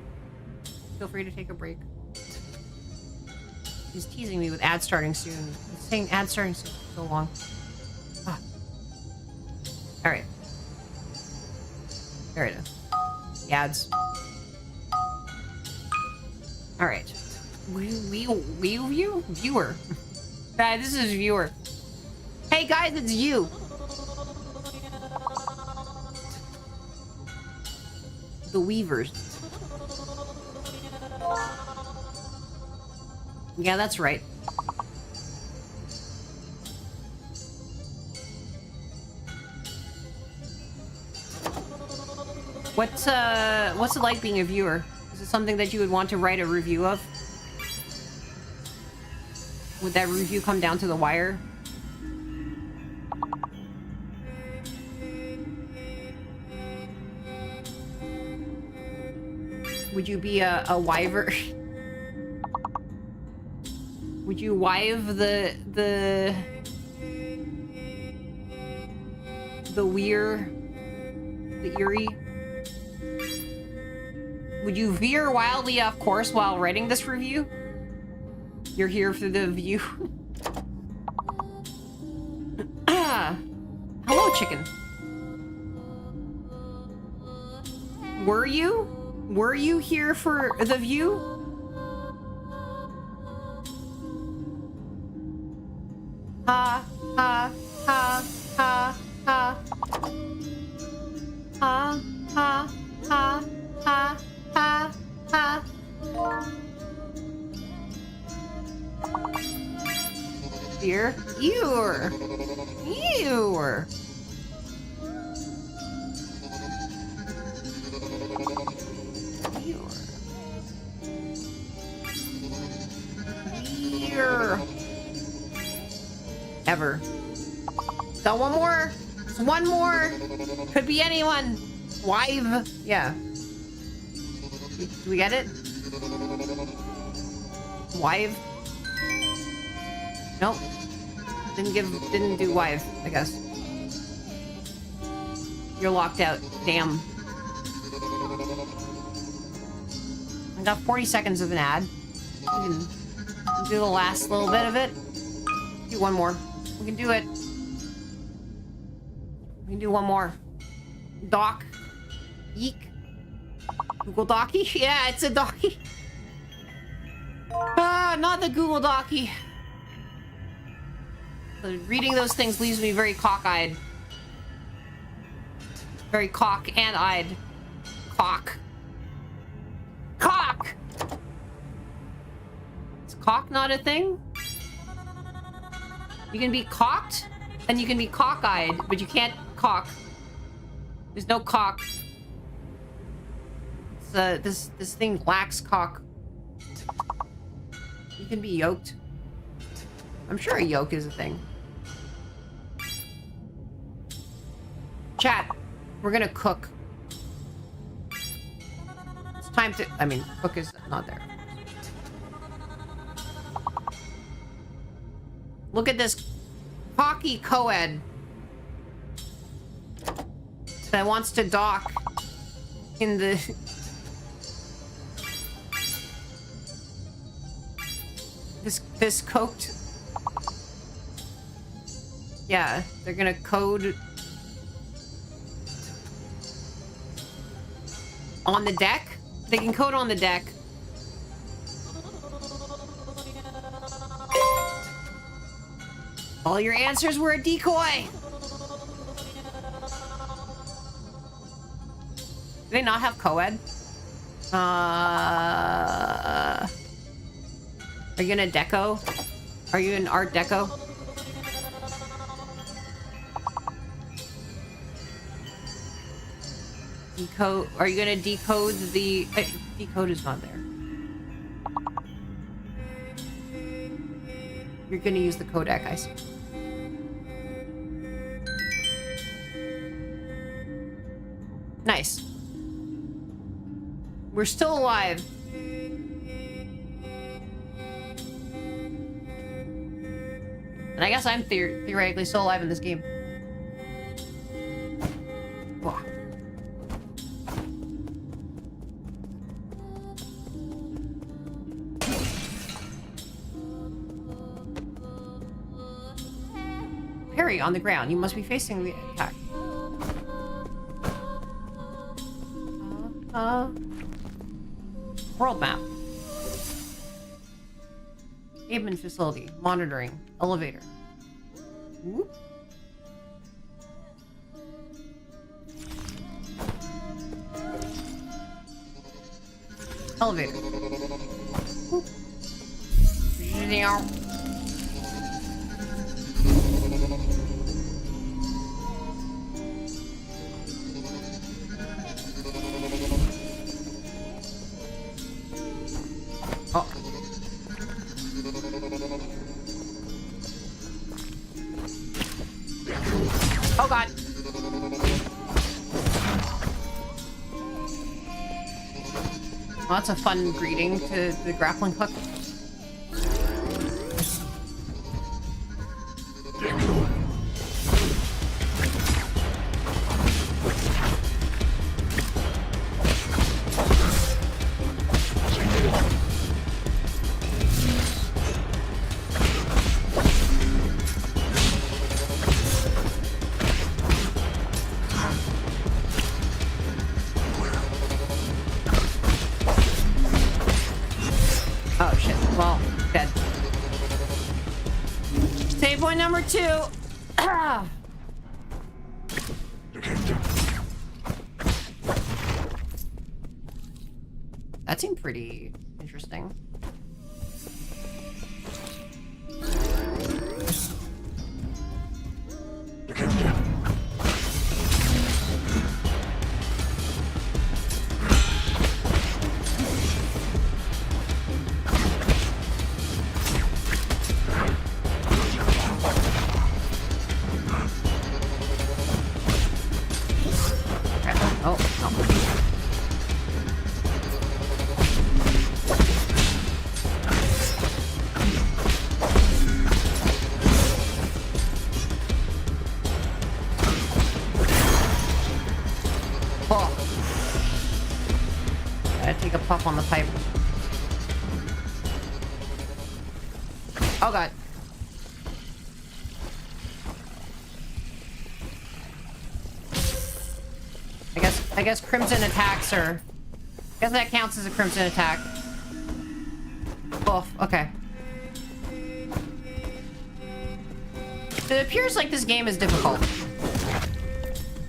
feel free to take a break. He's teasing me with ad starting soon. He's saying ad starting soon for so long. Ah. All right. There it is. The ads. All right. Viewer. This is viewer. Hey guys, it's you. The Weavers. Yeah, that's right. What's it like being a viewer? Is it something that you would want to write a review of? Would that review come down to the wire? Would you be a wiver? Would you wive the weir, the eerie? Would you veer wildly off course while writing this review? You're here for the view. Hello, chicken. Were you? Were you here for the view? Ha, ha, ha, ha, ha. Ha, ha, ha, ha, ha, ha. Dear, ewer. Ewer. Ever. So one more. Just one more. Could be anyone. Wive. Yeah. Do we get it? Wive. Nope. Didn't do wive, I guess. You're locked out. Damn. I got 40 seconds of an ad. We can do the last little bit of it. Do one more. We can do it. We can do one more. Doc. Eek. Google Docky? Yeah, it's a Docky. Ah, not the Google Docky. Reading those things leaves me very cockeyed. Very cock and eyed. Cock. Cock! Is cock not a thing? You can be cocked, and you can be cockeyed, but you can't cock. There's no cock. It's, this thing lacks cock. You can be yoked. I'm sure a yoke is a thing. Chat, we're gonna cook. It's time to... I mean, cook is not there. Look at this cocky co-ed that wants to dock in the... This coked... Yeah, they're gonna code... on the deck? They can code on the deck. All your answers were a decoy! Do they not have co-ed? Are you gonna deco? Are you in art deco? Decode. Are you gonna decode the... decode is not there. You're gonna use the codec, I see. Nice. We're still alive. And I guess I'm theoretically still alive in this game. Whoa. Parry on the ground. You must be facing the attack. World map. Haven facility. Monitoring. Elevator. Whoop. Elevator. Whoop. Oh. Oh god. Well, that's a fun greeting to the grappling hook. Oh shit, well, dead. Save point number 2. Ah. That seemed pretty interesting. Oh, no. Oh. Gotta take a puff on the pipe. Oh god. I guess crimson attacks are... I guess that counts as a crimson attack. Oh, okay. It appears like this game is difficult.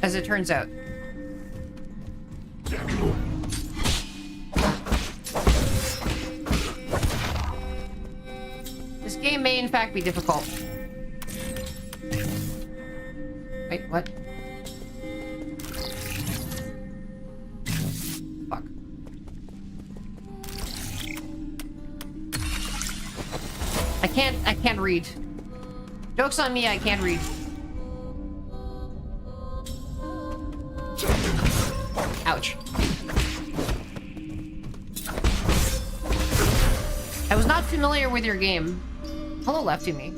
As it turns out. This game may in fact be difficult. Wait, what? I can't read. Joke's on me, I can't read. Ouch. I was not familiar with your game. Hello, Lefty Me.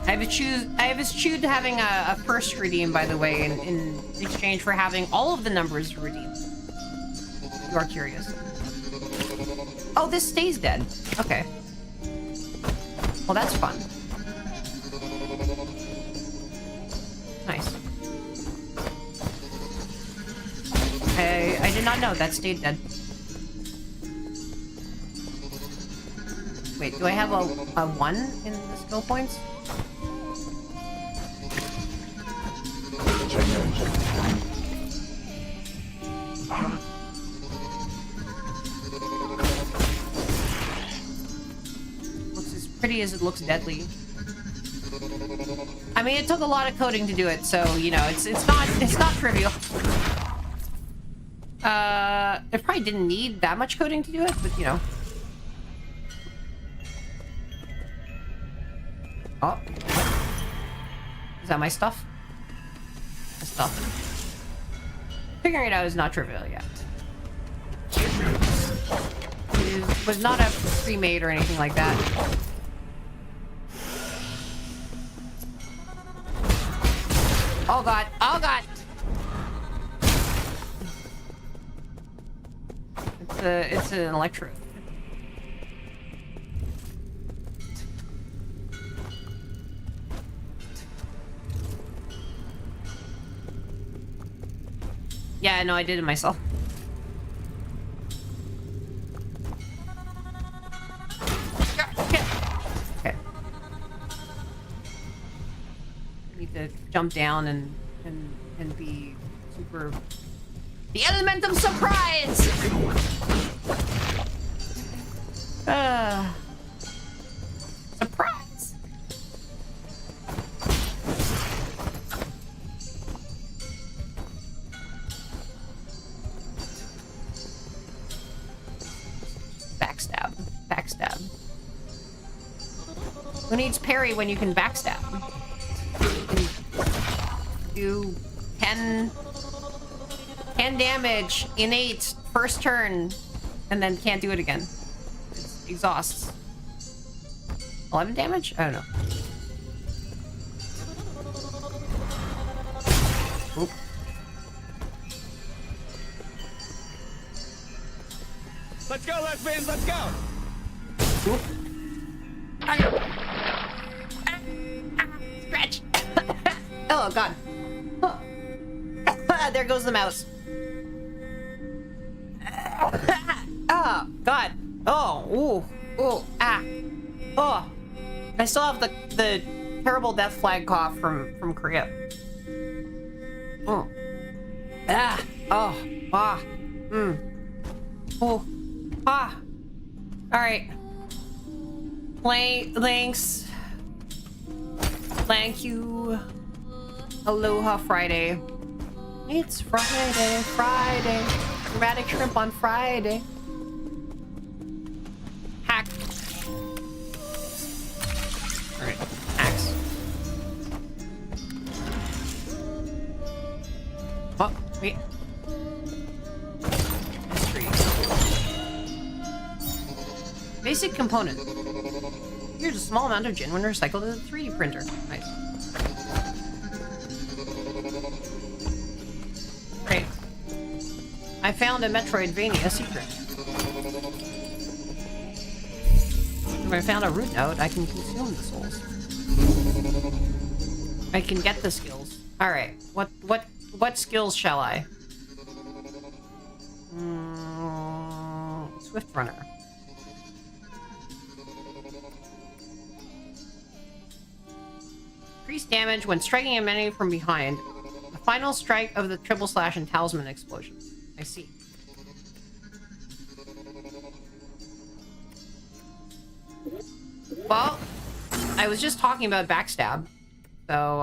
I have eschewed having a first redeem, by the way, in exchange for having all of the numbers redeemed. If you are curious. Oh, this stays dead. Okay. Well, that's fun. Nice. I did not know that stayed dead. Wait, do I have a 1 in the skill points? Looks as pretty as it looks deadly. I mean, it took a lot of coding to do it, so you know, it's not trivial. It probably didn't need that much coding to do it, but you know. Oh. Is that my stuff? My stuff. Figuring it out is not trivial yet. It was not a pre-made or anything like that. Oh god. Oh god. It's an electrode. Yeah, no, I did it myself. Okay. I need to jump down and be super... The element of surprise! Surprise! Backstab. Backstab. Who needs parry when you can backstab? You can do 10 damage, innate, first turn, and then can't do it again. It exhausts. 11 damage? I don't know. Oop. Let's go, lesbians, let's go! Oop. Stretch! Oh, God. Huh. There goes the mouse. Oh, God. Oh, ooh, ooh, ah. Oh. I still have the terrible death flag cough from Korea. Oh. Ah. Oh. Ah. Oh. Ah. Alright. Thanks. Thank you. Aloha Friday. It's Friday, Friday. Dramatic shrimp on Friday. Hack. Alright, axe. Oh, wait. Mystery. Basic component. Here's a small amount of gin when recycled in a 3D printer. Nice. Great. I found a Metroidvania secret. If I found a root node, I can consume the souls. I can get the skills. Alright, what skills shall I? Swift Runner. Increase damage when striking an enemy from behind. The final strike of the triple slash and talisman explosion. I see. Well, I was just talking about backstab. So,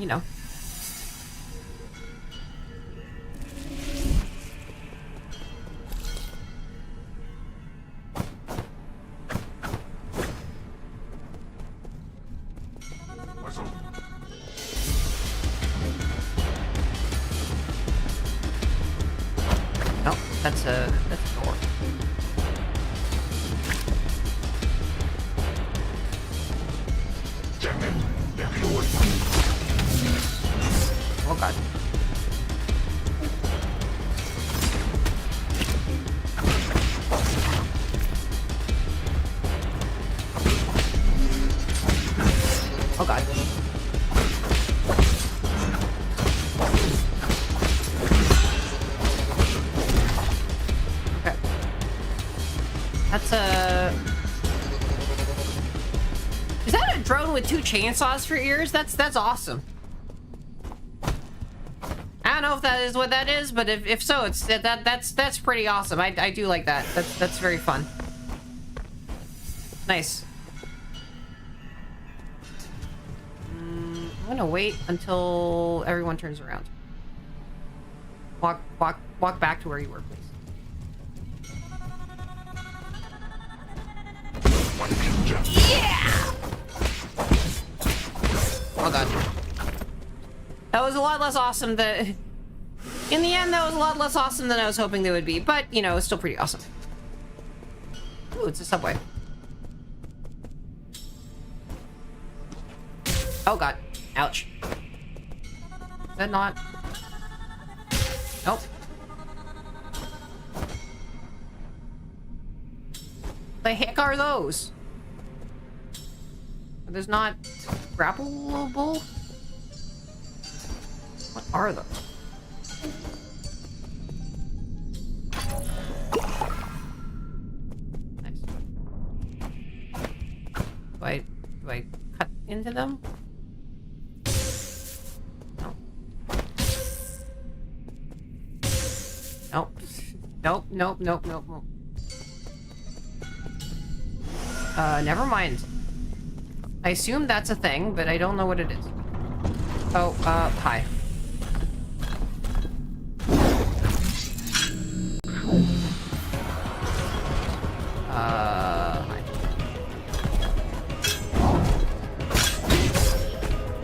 you know. No, that's a door. Oh god. Oh god. Okay. That's a... Is that a drone with 2 chainsaws for ears? That's awesome. I don't know if that is what that is, but if so, it's that's pretty awesome. I do like that. That's very fun. Nice. I'm gonna wait until everyone turns around. Walk back to where you were, please. Yeah! Oh god. That was a lot less awesome than... In the end, that was a lot less awesome than I was hoping they would be. But, you know, it's still pretty awesome. Ooh, it's a subway. Oh god. Ouch. Is that not... Nope. The heck are those? Are those not grappleable? What are those? Nice. Do I cut into them? No. Nope. Nope, nope, nope, nope, nope. Never mind. I assume that's a thing, but I don't know what it is. Oh, hi. Hi.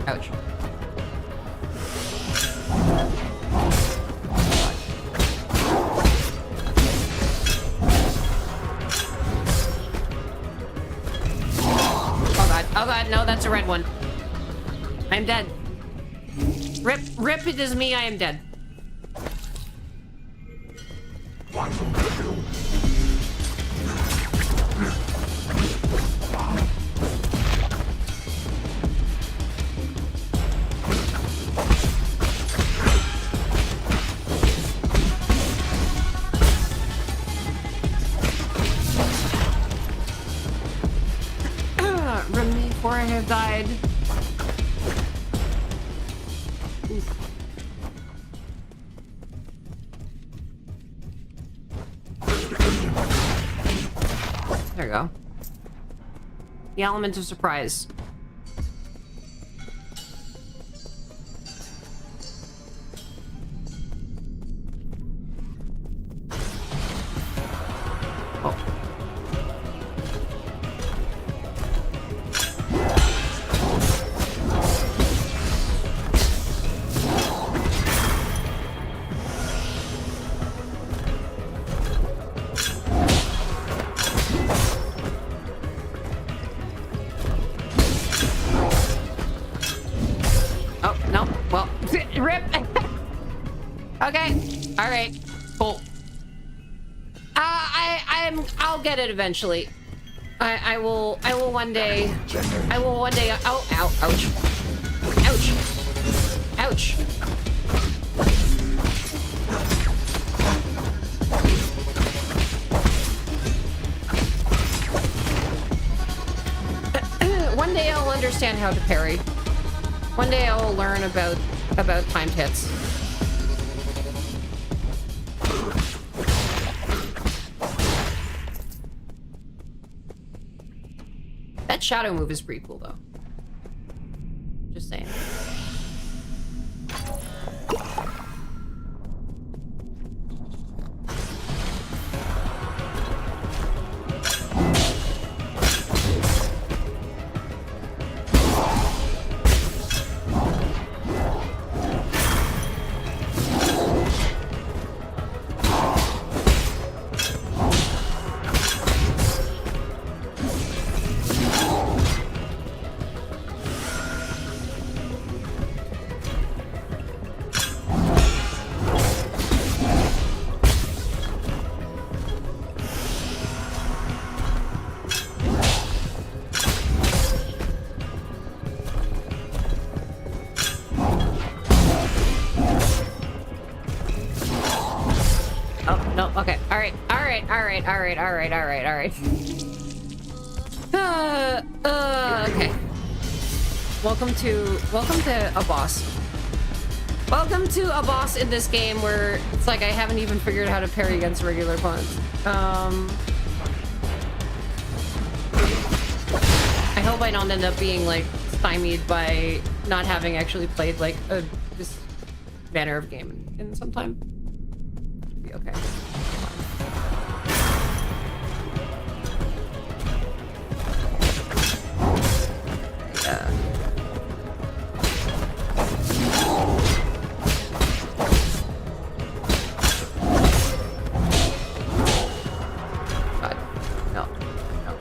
Ouch. Oh god, no, that's a red one. I'm dead. Rip, it is me, I am dead. Rip me before I have died. There you go. The element of surprise. Oh. Oh, no. Well, rip. Okay. All right. Cool. I'll get it eventually. I will one day. Oh, ow, ouch. Ouch. Ouch. One day I'll understand how to parry. One day I will learn about timed hits. That shadow move is pretty cool, though. Just saying. Alright, alright, alright, alright, alright, alright, alright. Okay. Welcome to a boss. Welcome to a boss in this game where it's like I haven't even figured out how to parry against regular opponents. I hope I don't end up being like stymied by not having actually played like this manner of game in some time. Should be okay. Yeah. God. No. No.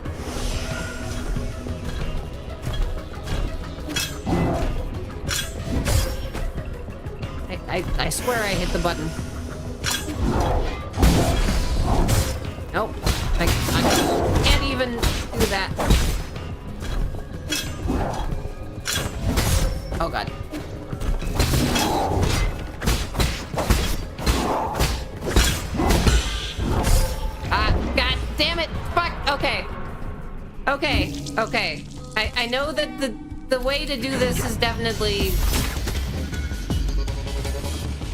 I swear I hit the button. Nope. I can't even do that. Oh god. Ah, god damn it! Fuck! Okay. Okay, okay. I know that the way to do this is definitely...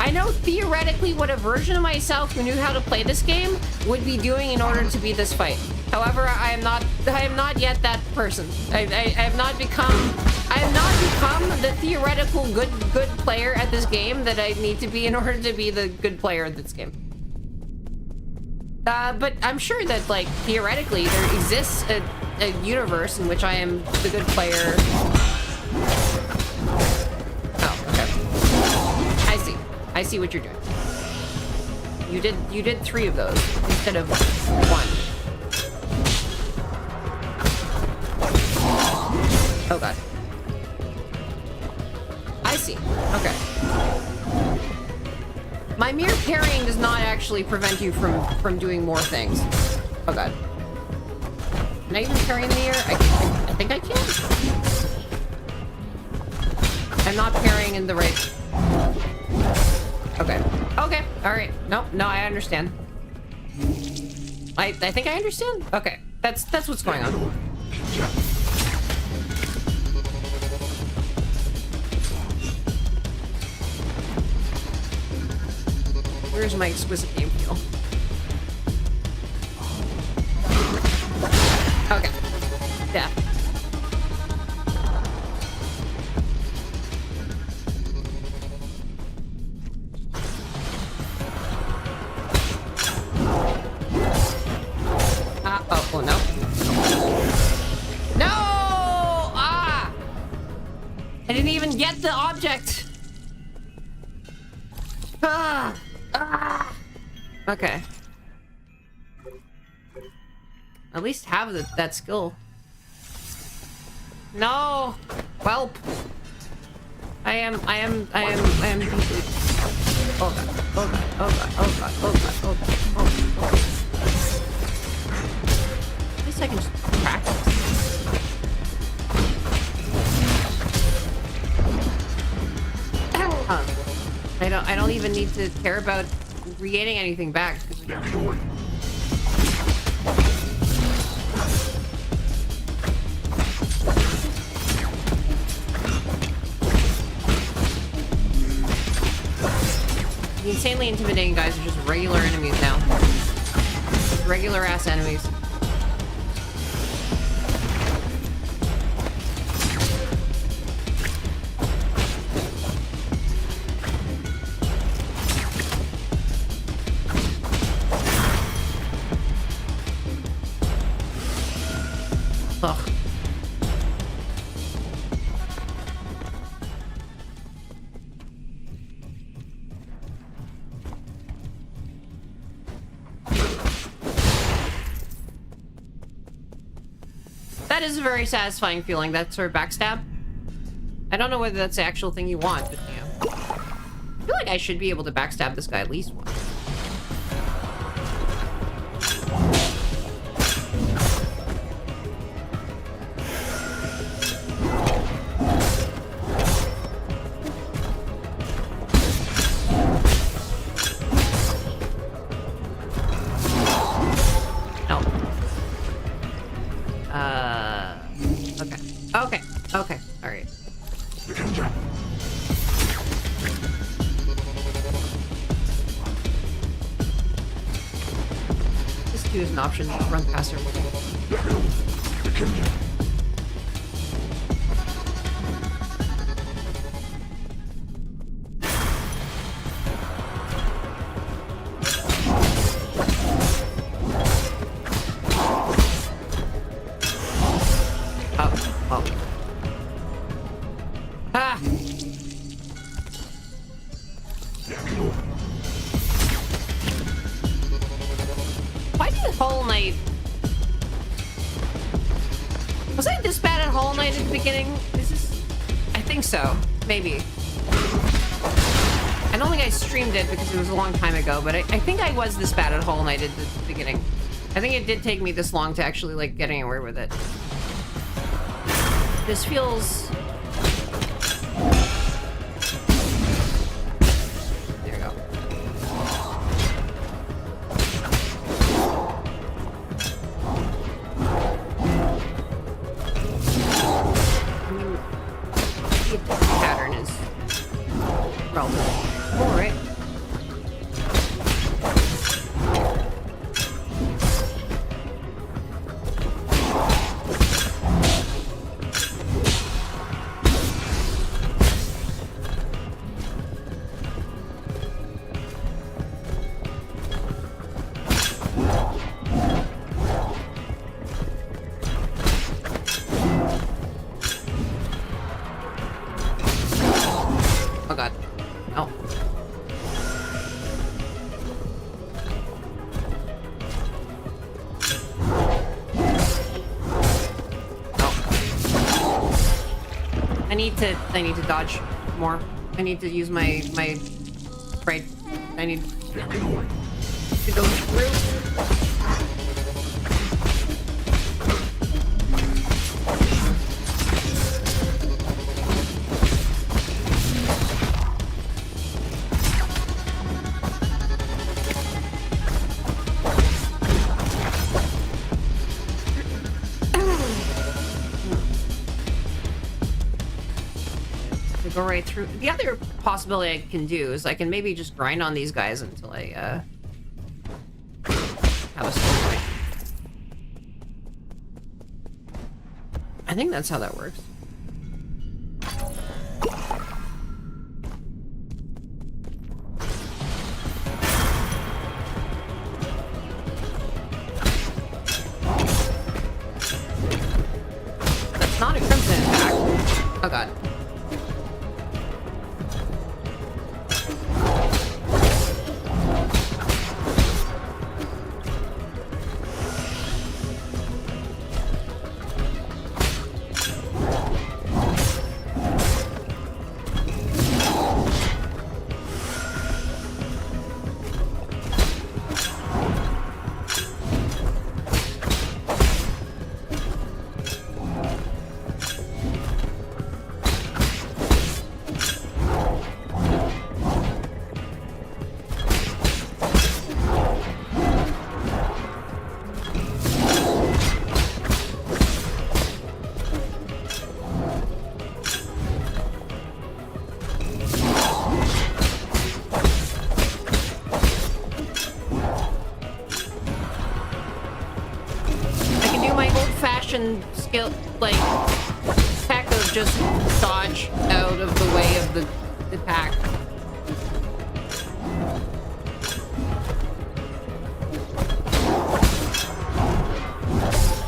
I know theoretically what a version of myself who knew how to play this game would be doing in order to beat this fight. However, I am not yet that person. I have not become the theoretical good player at this game that I need to be in order to be the good player at this game. But I'm sure that, like, theoretically there exists a universe in which I am the good player. Oh, okay. I see what you're doing. You did 3 of those instead of 1. Oh god. I see. Okay. My mere parrying does not actually prevent you from doing more things. Oh god. Can I even parry in the air? I think I can. I'm not parrying in the right... Okay. Okay. Alright. Nope. No, I understand. I think I understand. Okay. That's what's going on. Where's my exquisite game feel? Okay. Yeah. Oh no. No! Ah! I didn't even get the object. Ah! Ah! Okay. At least have that skill. No! Welp. I am deeply... Oh god, oh god, oh god, oh god, oh god, oh god, oh god. At least I can just practice. I don't even need to care about regaining anything back. The insanely intimidating guys are just regular enemies now. Just regular ass enemies. Ugh. That is a very satisfying feeling, that sort of backstab. I don't know whether that's the actual thing you want, but yeah. I feel like I should be able to backstab this guy at least once. Q is an option. Run past everything. Ah! Why did Hollow Knight... Was I this bad at Hollow Knight at the beginning? Is this... I think so. Maybe. I don't think I streamed it because it was a long time ago, but I think I was this bad at Hollow Knight at the beginning. I think it did take me this long to actually, like, get anywhere with it. This feels... There you go. I mean, the pattern is relatively cool, right? Oh god. No. No. I need to dodge more. I need to use my right. I need to go through. Go right through. The other possibility I can do is I can maybe just grind on these guys until I have a skill point. I think that's how that works. That's not a crimson attack. Oh god. Skill, like, attack of just dodge out of the way of the attack.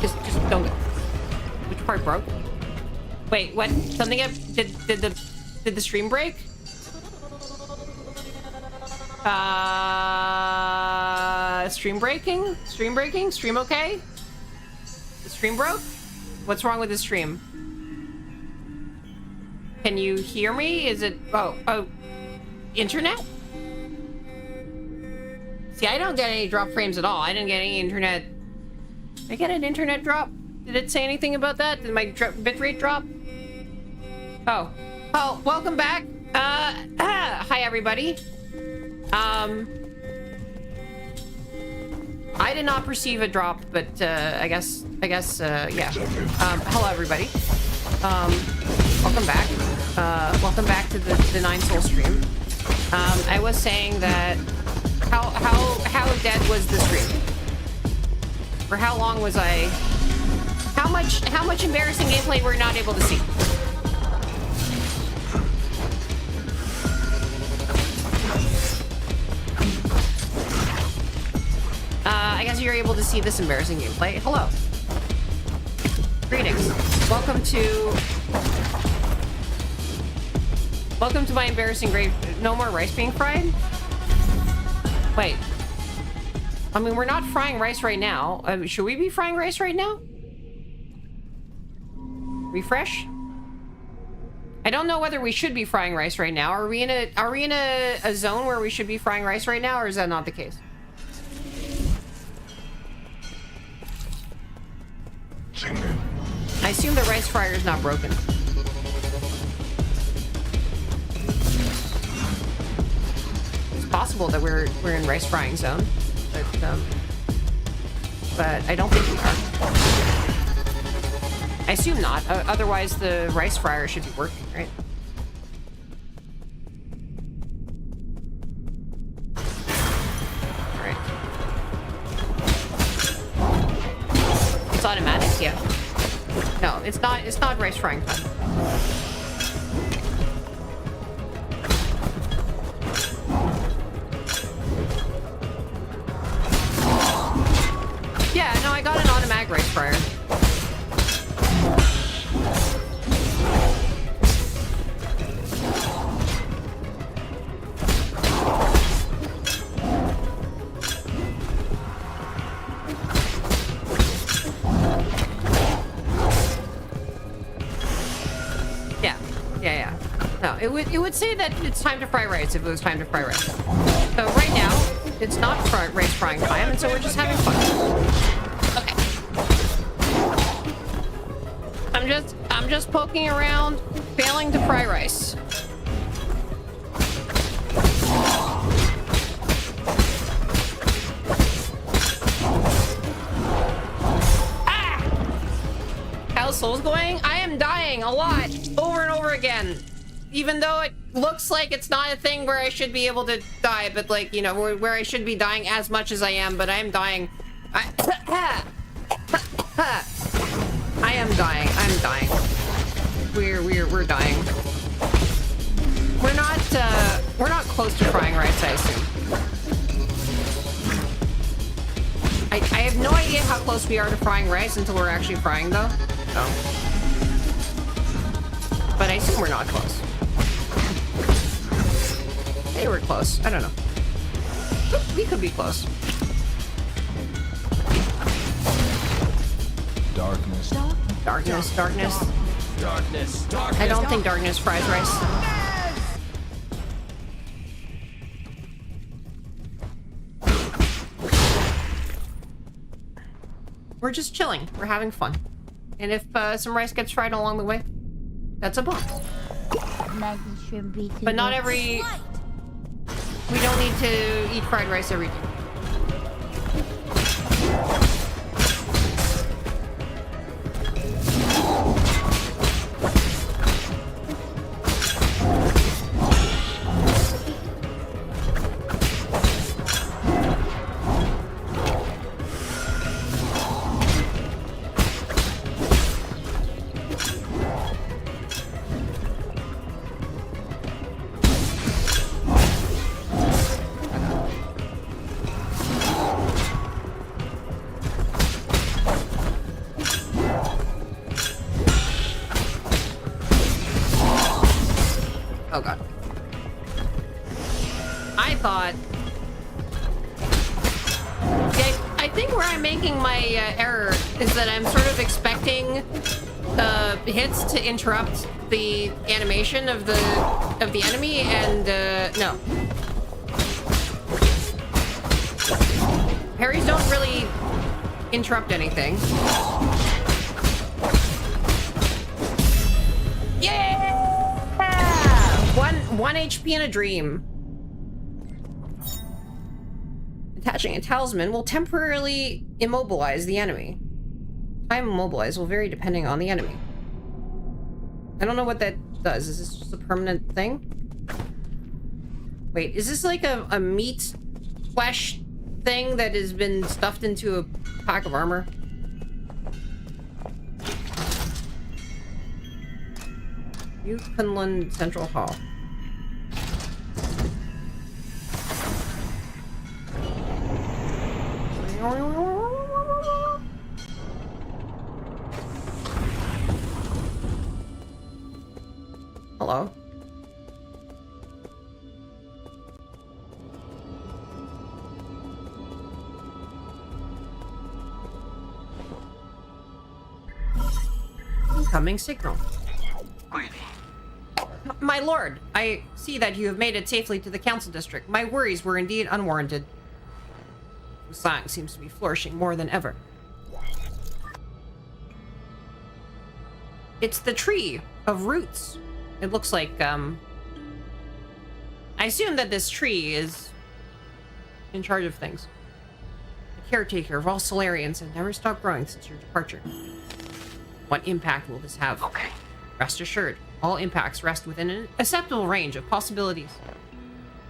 Just don't go. Which part broke? Wait, what? Something up? Did the stream break? Stream breaking? Stream breaking? Stream okay? The stream broke? What's wrong with the stream? Can you hear me? Is it... Oh, internet? See, I don't get any drop frames at all. I didn't get any internet... Did I get an internet drop? Did it say anything about that? Did my bitrate drop? Oh. Oh, welcome back. Hi, everybody. I did not perceive a drop, but I guess, yeah. Hello, everybody. Welcome back. Welcome back to the Nine Soul stream. I was saying that how dead was the stream? For how long was I... How much embarrassing gameplay were we not able to see? I guess you're able to see this embarrassing gameplay. Hello. Greetings. Welcome to my embarrassing grave. No more rice being fried? Wait. I mean, we're not frying rice right now. Should we be frying rice right now? Refresh? I don't know whether we should be frying rice right now. Are we in a zone where we should be frying rice right now, or is that not the case? I assume the rice fryer is not broken. It's possible that we're in rice frying zone, but I don't think we are. I assume not. Otherwise, the rice fryer should be working, right? All right. It's automatic, yeah. No, it's not. It's not rice frying time. Yeah, no, I got an automatic rice fryer. It would say that it's time to fry rice if it was time to fry rice. So right now, it's not rice frying time, and so we're just having fun. Okay. I'm just poking around, failing to fry rice. Ah! How's Souls going? I am dying a lot, over and over again. Even though it looks like it's not a thing where I should be able to die, but like, you know, where I should be dying as much as I am, but I am dying. I am dying. I'm dying. We're dying. We're not close to frying rice, I assume. I have no idea how close we are to frying rice until we're actually frying, though. So. But I assume we're not close. Hey, we're close. I don't know. We could be close. Darkness. Darkness. I don't think darkness fries rice. We're just chilling. We're having fun. And if some rice gets fried along the way, that's a bonus. But not every... We don't need to eat fried rice every day. Oh god. I thought... Yeah, I think where I'm making my error is that I'm sort of expecting hits to interrupt the animation of the enemy, and no. Parries don't really interrupt anything. Yeah! One HP in a dream. Attaching a talisman will temporarily immobilize the enemy. Time immobilized will vary depending on the enemy. I don't know what that does. Is this just a permanent thing? Wait, is this like a meat flesh thing that has been stuffed into a pack of armor. New Kunlun Central Hall. Hello. Incoming signal. Greeting. My lord, I see that you have made it safely to the council district. My worries were indeed unwarranted. The science seems to be flourishing more than ever. It's the tree of roots. It looks like, I assume that this tree is in charge of things. The caretaker of all Solarians and never stopped growing since your departure. What impact will this have? Okay. Rest assured, all impacts rest within an acceptable range of possibilities.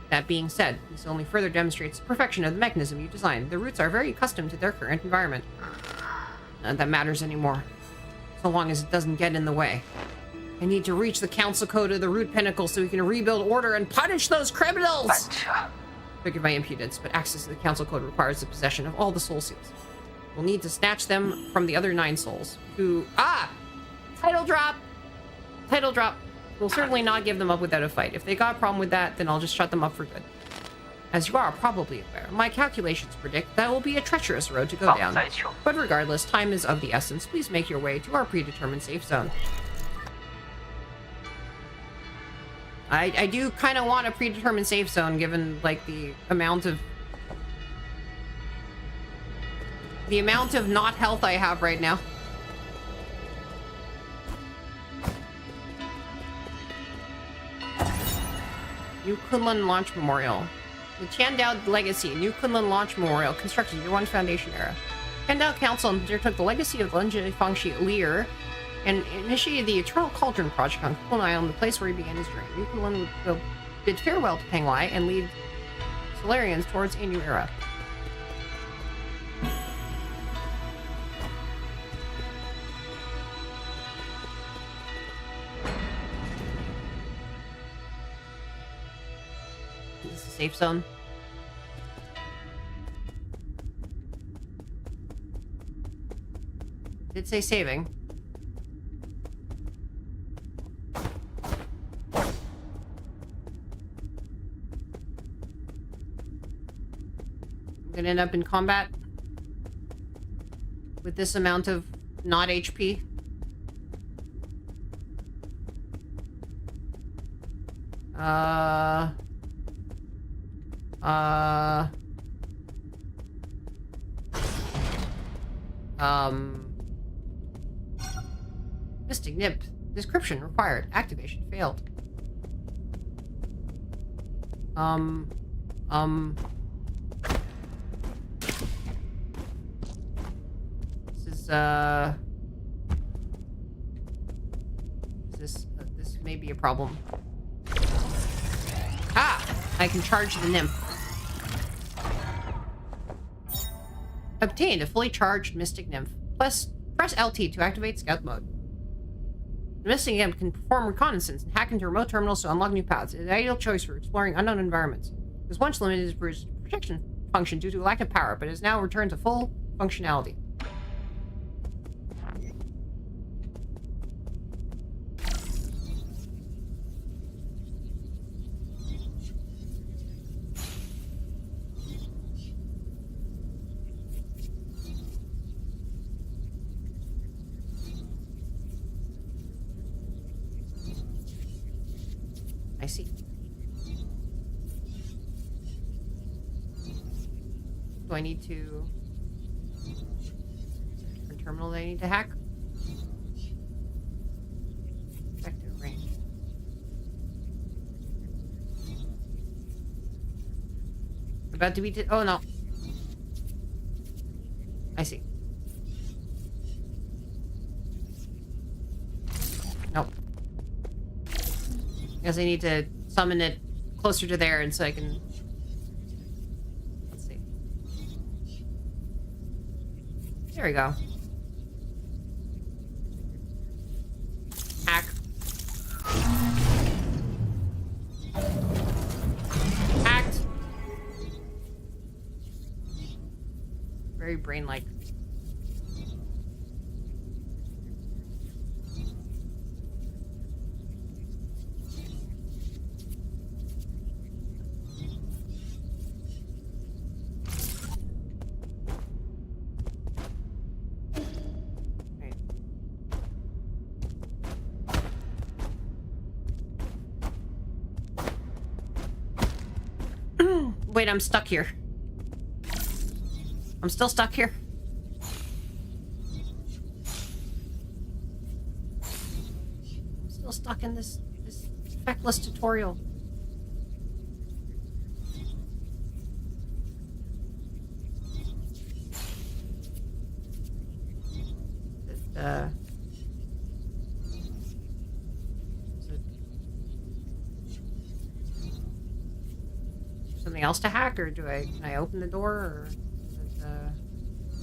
That being said, this only further demonstrates the perfection of the mechanism you designed. The roots are very accustomed to their current environment. None of that matters anymore, so long as it doesn't get in the way. I need to reach the council code of the root pinnacle so we can rebuild order and punish those criminals! Forgive my impudence, but access to the council code requires the possession of all the soul seals. We'll need to snatch them from the other 9 souls, who... Ah! Title drop! Title drop. We'll certainly not give them up without a fight. If they got a problem with that, then I'll just shut them up for good. As you are probably aware, my calculations predict that will be a treacherous road to go down. But regardless, time is of the essence. Please make your way to our predetermined safe zone. I do kind of want a predetermined safe zone, given, like, the amount of not health I have right now. New Kunlun Launch Memorial. The Chandao Legacy, New Kunlun Launch Memorial, constructed Year 1 Foundation era. Chandao Council undertook the legacy of Lenji Fangxi Leer and initiated the Eternal Cauldron Project on Kunlun Island, the place where he began his journey. New Kunlun will bid farewell to Penglai and lead Solarians towards a new era. Is this a safe zone? Did say saving. I'm gonna end up in combat with this amount of not HP. Mystic Nip. Description required. Activation failed. This may be a problem. Ah! I can charge the nymph. Obtained a fully charged Mystic Nymph. Press LT to activate Scout Mode. The Mystic Nymph can perform reconnaissance and hack into remote terminals to unlock new paths. It is an ideal choice for exploring unknown environments. It was once limited to its protection function due to lack of power, but has now returned to full functionality. I see. Do I need to... different terminal that I need to hack? Effective range. About to be... oh, no. I see. Nope. Guess I need to summon it closer to there, and so I can... let's see. There we go. Hack. Hacked. Very brain-like. Wait, I'm stuck here. I'm still stuck here. I'm still stuck in this feckless tutorial. Something else to hack, or can I open the door, or is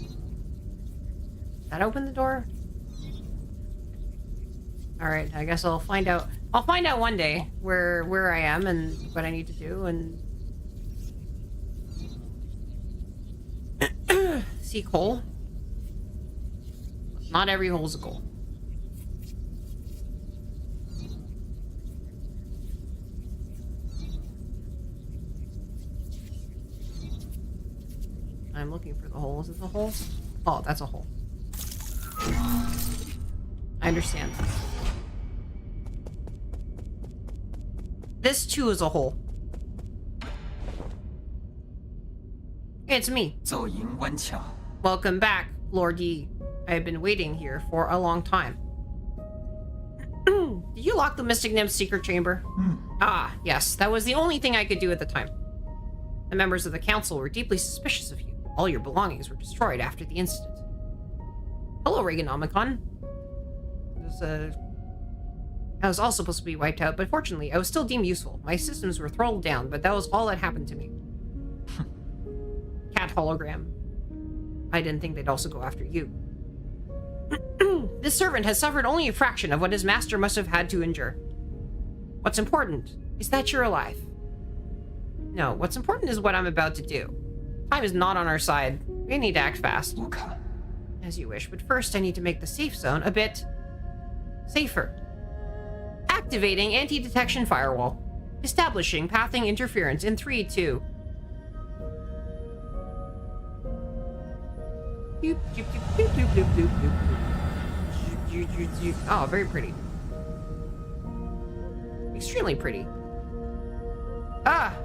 it, that open the door? All right, I guess I'll find out. I'll find out one day where I am and what I need to do, and seek hole. Not every hole's a goal. I'm looking for the hole. Is it the hole? Oh, that's a hole. I understand. This too is a hole. It's me. Welcome back, Lord Yi. I have been waiting here for a long time. Did you lock the Mystic Nymph's secret chamber? Ah, yes. That was the only thing I could do at the time. The members of the council were deeply suspicious of you. All your belongings were destroyed after the incident. Hello, Reaganomicon. I was also supposed to be wiped out, but fortunately, I was still deemed useful. My systems were throttled down, but that was all that happened to me. Cat hologram. I didn't think they'd also go after you. This servant has suffered only a fraction of what his master must have had to endure. What's important is that you're alive. No, what's important is what I'm about to do. Time is not on our side. We need to act fast. As you wish, but first I need to make the safe zone a bit safer. Activating anti-detection firewall. Establishing pathing interference in 3, 2. Oh, very pretty. Extremely pretty. Ah!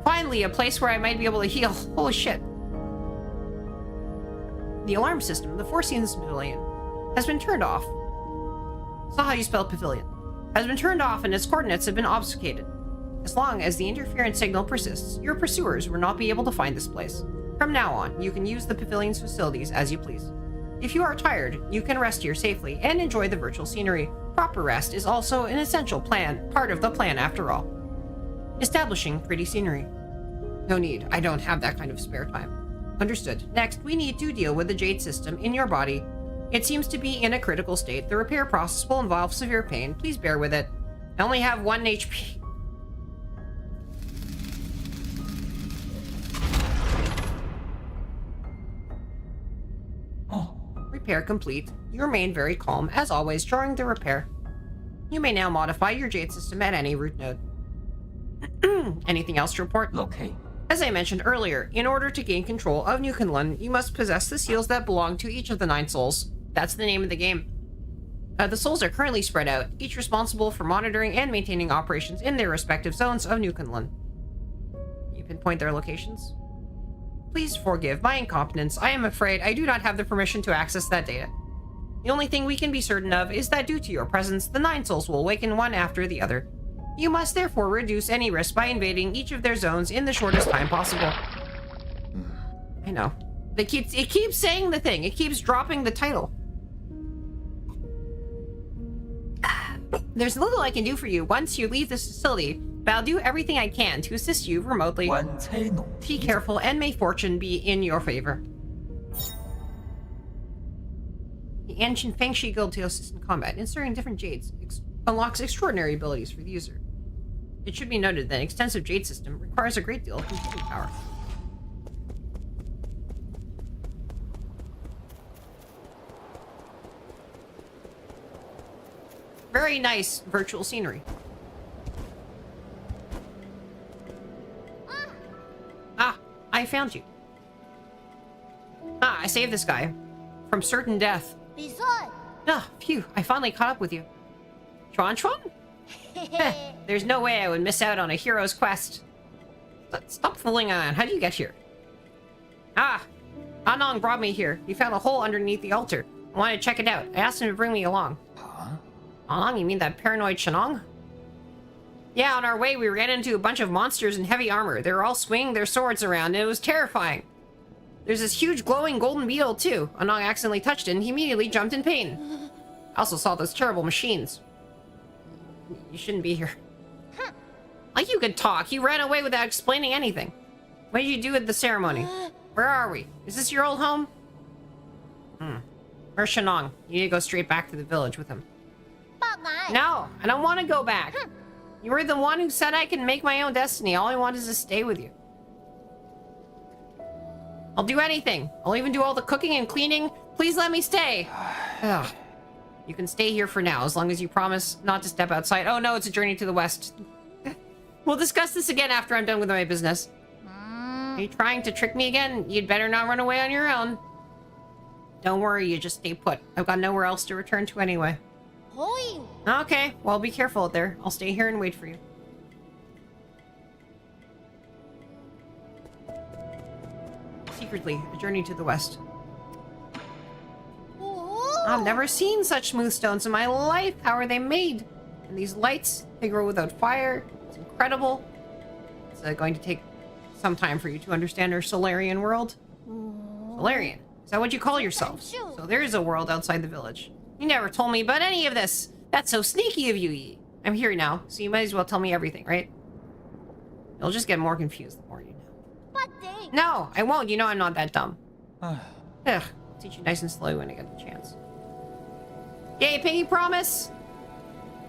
Finally, a place where I might be able to heal. Holy shit. The alarm system in the Four Seasons Pavilion has been turned off. That's not how you spell pavilion. Has been turned off and its coordinates have been obfuscated. As long as the interference signal persists, your pursuers will not be able to find this place. From now on, you can use the pavilion's facilities as you please. If you are tired, you can rest here safely and enjoy the virtual scenery. Proper rest is also an essential part of the plan after all. Establishing pretty scenery. No need, I don't have that kind of spare time. Understood. Next, we need to deal with the jade system in your body. It seems to be in a critical state. The repair process will involve severe pain. Please bear with it. I only have 1 HP. Repair complete. You remain very calm, as always, during the repair. You may now modify your jade system at any root node. Anything else to report? Okay. As I mentioned earlier, in order to gain control of New Kunlun, you must possess the seals that belong to each of the 9 souls. That's the name of the game. The souls are currently spread out, each responsible for monitoring and maintaining operations in their respective zones of New Kunlun. Can you pinpoint their locations? Please forgive my incompetence. I am afraid I do not have the permission to access that data. The only thing we can be certain of is that due to your presence, the 9 souls will awaken one after the other. You must therefore reduce any risk by invading each of their zones in the shortest time possible. I know. It keeps saying the thing. It keeps dropping the title. There's little I can do for you once you leave this facility, but I'll do everything I can to assist you remotely. Be careful, and may fortune be in your favor. The ancient Feng Shi Guild to assist in combat. Inserting different jades unlocks extraordinary abilities for the user. It should be noted that an extensive jade system requires a great deal of computing power. Very nice virtual scenery. Ah, I found you. Ah, I saved this guy from certain death. Ah, phew, I finally caught up with you. Tron? Heh, there's no way I would miss out on a hero's quest. Stop fooling on. How do you get here? Ah, Anong brought me here. He found a hole underneath the altar. I wanted to check it out. I asked him to bring me along. Huh? Anong? You mean that paranoid Shenong? Yeah, on our way we ran into a bunch of monsters in heavy armor. They were all swinging their swords around, and it was terrifying. There's this huge glowing golden beetle, too. Anong accidentally touched it, and he immediately jumped in pain. I also saw those terrible machines. You shouldn't be here. Like you could talk. You ran away without explaining anything. What did you do at the ceremony? Where are we? Is this your old home? Where's Shenong? You need to go straight back to the village with him. No, I don't want to go back. You were the one who said I can make my own destiny. All I want is to stay with you. I'll do anything. I'll even do all the cooking and cleaning. Please let me stay. Ugh. You can stay here for now, as long as you promise not to step outside. Oh no, it's a journey to the west. We'll discuss this again after I'm done with my business. Are you trying to trick me again? You'd better not run away on your own. Don't worry, you just stay put. I've got nowhere else to return to anyway. Okay, well, be careful out there. I'll stay here and wait for you. Secretly, a journey to the west. I've never seen such smooth stones in my life. How are they made? And these lights, they grow without fire. It's incredible. It's going to take some time for you to understand our Solarian world. Solarian? Is that what you call yourself? So there is a world outside the village. You never told me about any of this. That's so sneaky of you, Yi. I'm here now, so you might as well tell me everything, right? You'll just get more confused the more you know. No, I won't. You know I'm not that dumb. Ugh. I'll teach you nice and slowly when I get the chance. Yay, pinky promise?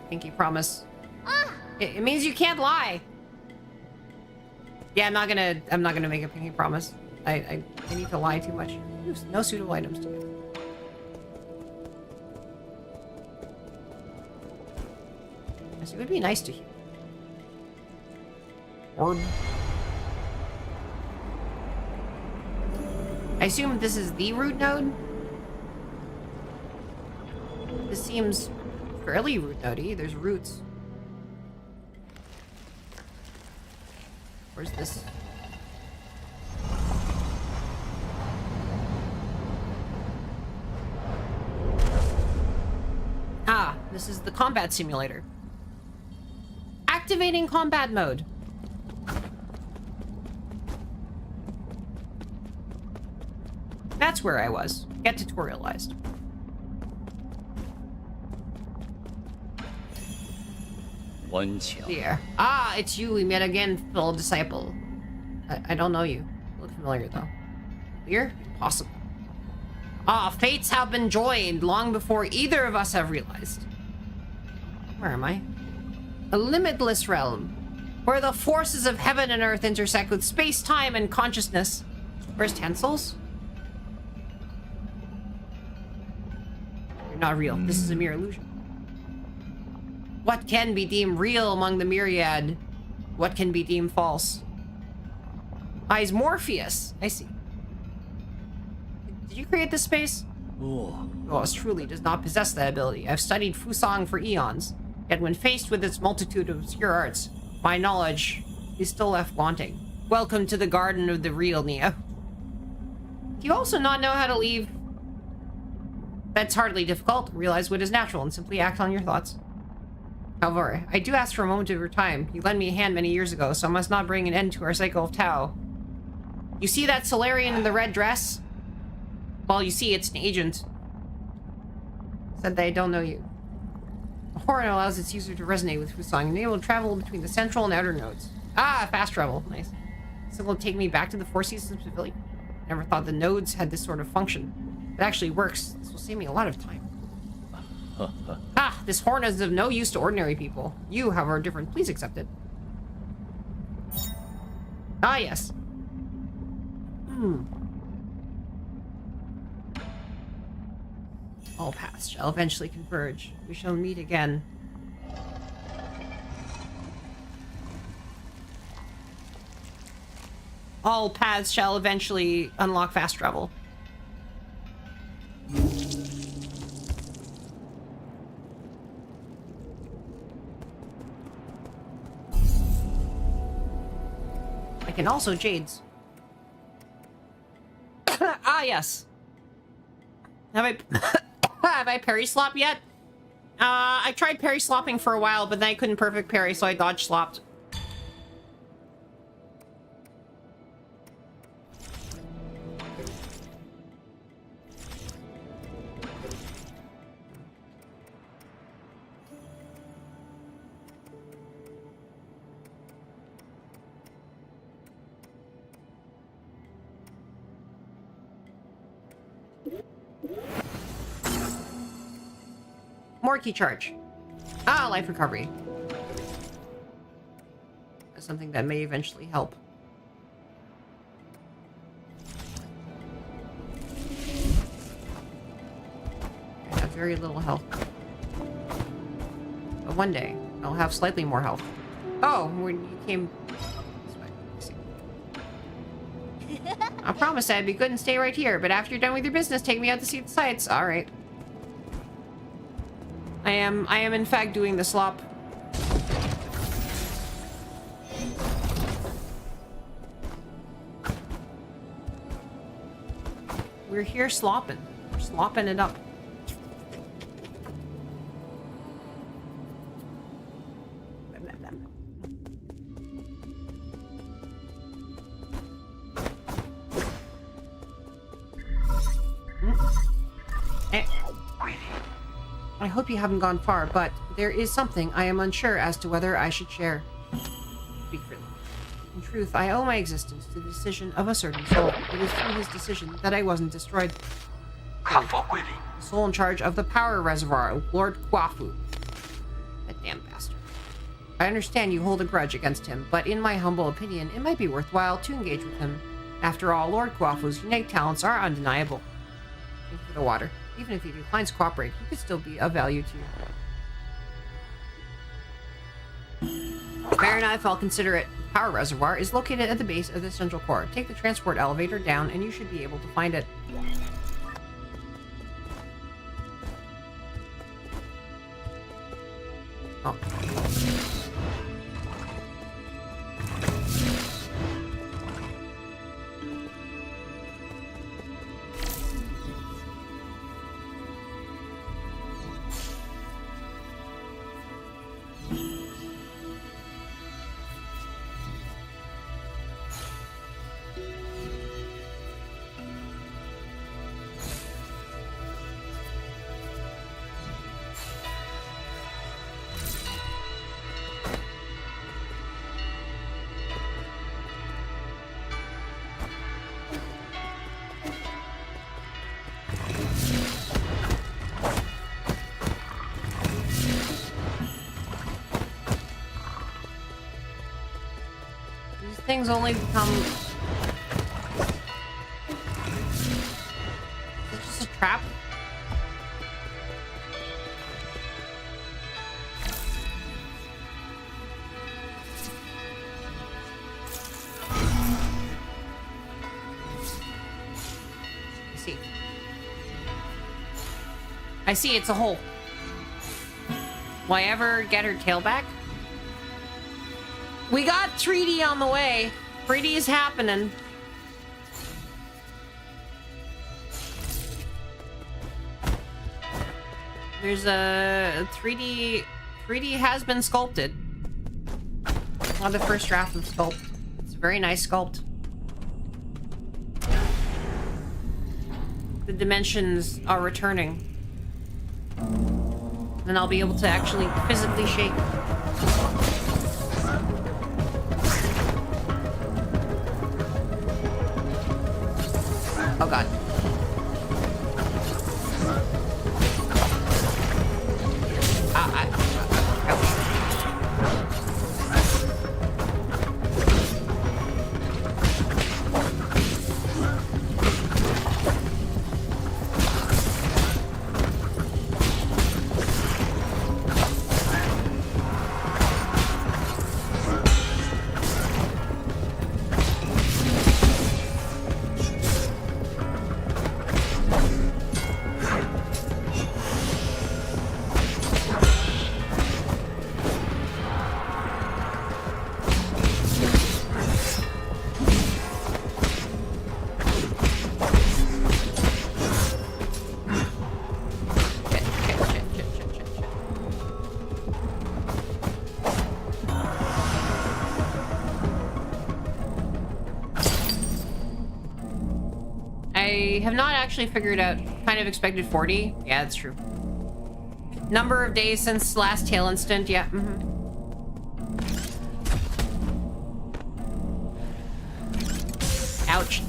Pinky promise. It means you can't lie. Yeah, I'm not gonna make a pinky promise. I need to lie too much. No suitable items to get. Yes, it would be nice to hear. Orb. I assume this is the root node? This seems fairly root node-y. There's roots. Where's this? Ah, this is the combat simulator. Activating combat mode. That's where I was. Get tutorialized. There. Ah, it's you. We met again, fellow disciple. I don't know you. You look familiar, though. Here? Impossible. Ah, fates have been joined long before either of us have realized. Where am I? A limitless realm, where the forces of heaven and earth intersect with space, time, and consciousness. Where's Tensel's? You're not real. This is a mere illusion. What can be deemed real among the myriad? What can be deemed false? Ah, he's Morpheus. I see. Did you create this space? Ghost truly does not possess that ability. I've studied Fusang for eons, yet when faced with its multitude of obscure arts, my knowledge is still left wanting. Welcome to the garden of the real, Neo. Do you also not know how to leave? That's hardly difficult. Realize what is natural and simply act on your thoughts. However, I do ask for a moment of your time. You lent me a hand many years ago, so I must not bring an end to our cycle of Tao. You see that Solarian in the red dress? Well, you see, it's an agent. Said they don't know you. The horn allows its user to resonate with Fusang and able to travel between the central and outer nodes. Ah, fast travel. Nice. So it will take me back to the Four Seasons Pavilion. Never thought the nodes had this sort of function. It actually works. This will save me a lot of time. Ah, this horn is of no use to ordinary people. You, however, are different. Please accept it. Ah, yes. All paths shall eventually converge. We shall meet again. All paths shall eventually unlock fast travel. I can also jades. Ah, yes. Have I have I parry slop yet? I tried parry slopping for a while, but then I couldn't perfect parry, so I dodge slopped. More key charge. Ah, life recovery. That's something that may eventually help. I have very little health. But one day, I'll have slightly more health. Oh, when you came... I promised I'd be good and stay right here, but after you're done with your business, take me out to see the sights. Alright. I am in fact doing the slop. We're here slopping. We're slopping it up. I hope you haven't gone far, but there is something I am unsure as to whether I should share. Speak freely. In truth, I owe my existence to the decision of a certain soul. It is through his decision that I wasn't destroyed. The soul in charge of the power reservoir, Lord Kwafu. That damn bastard. I understand you hold a grudge against him, but in my humble opinion, it might be worthwhile to engage with him. After all, Lord Kwafu's unique talents are undeniable. Thank you for the water. Even if he declines to cooperate, he could still be of value to you. Fair enough, I'll consider it. The power reservoir is located at the base of the central core. Take the transport elevator down and you should be able to find it. Oh. Things only become... Is it just a trap? I see, it's a hole. Will I ever get her tail back? We got 3D on the way. 3D is happening. There's a 3D has been sculpted. On the first draft of sculpt. It's a very nice sculpt. The dimensions are returning. And I'll be able to actually physically shake. Oh god. I have not actually figured out. Kind of expected 40. Yeah, that's true. Number of days since last tail instant. Yeah. Ouch.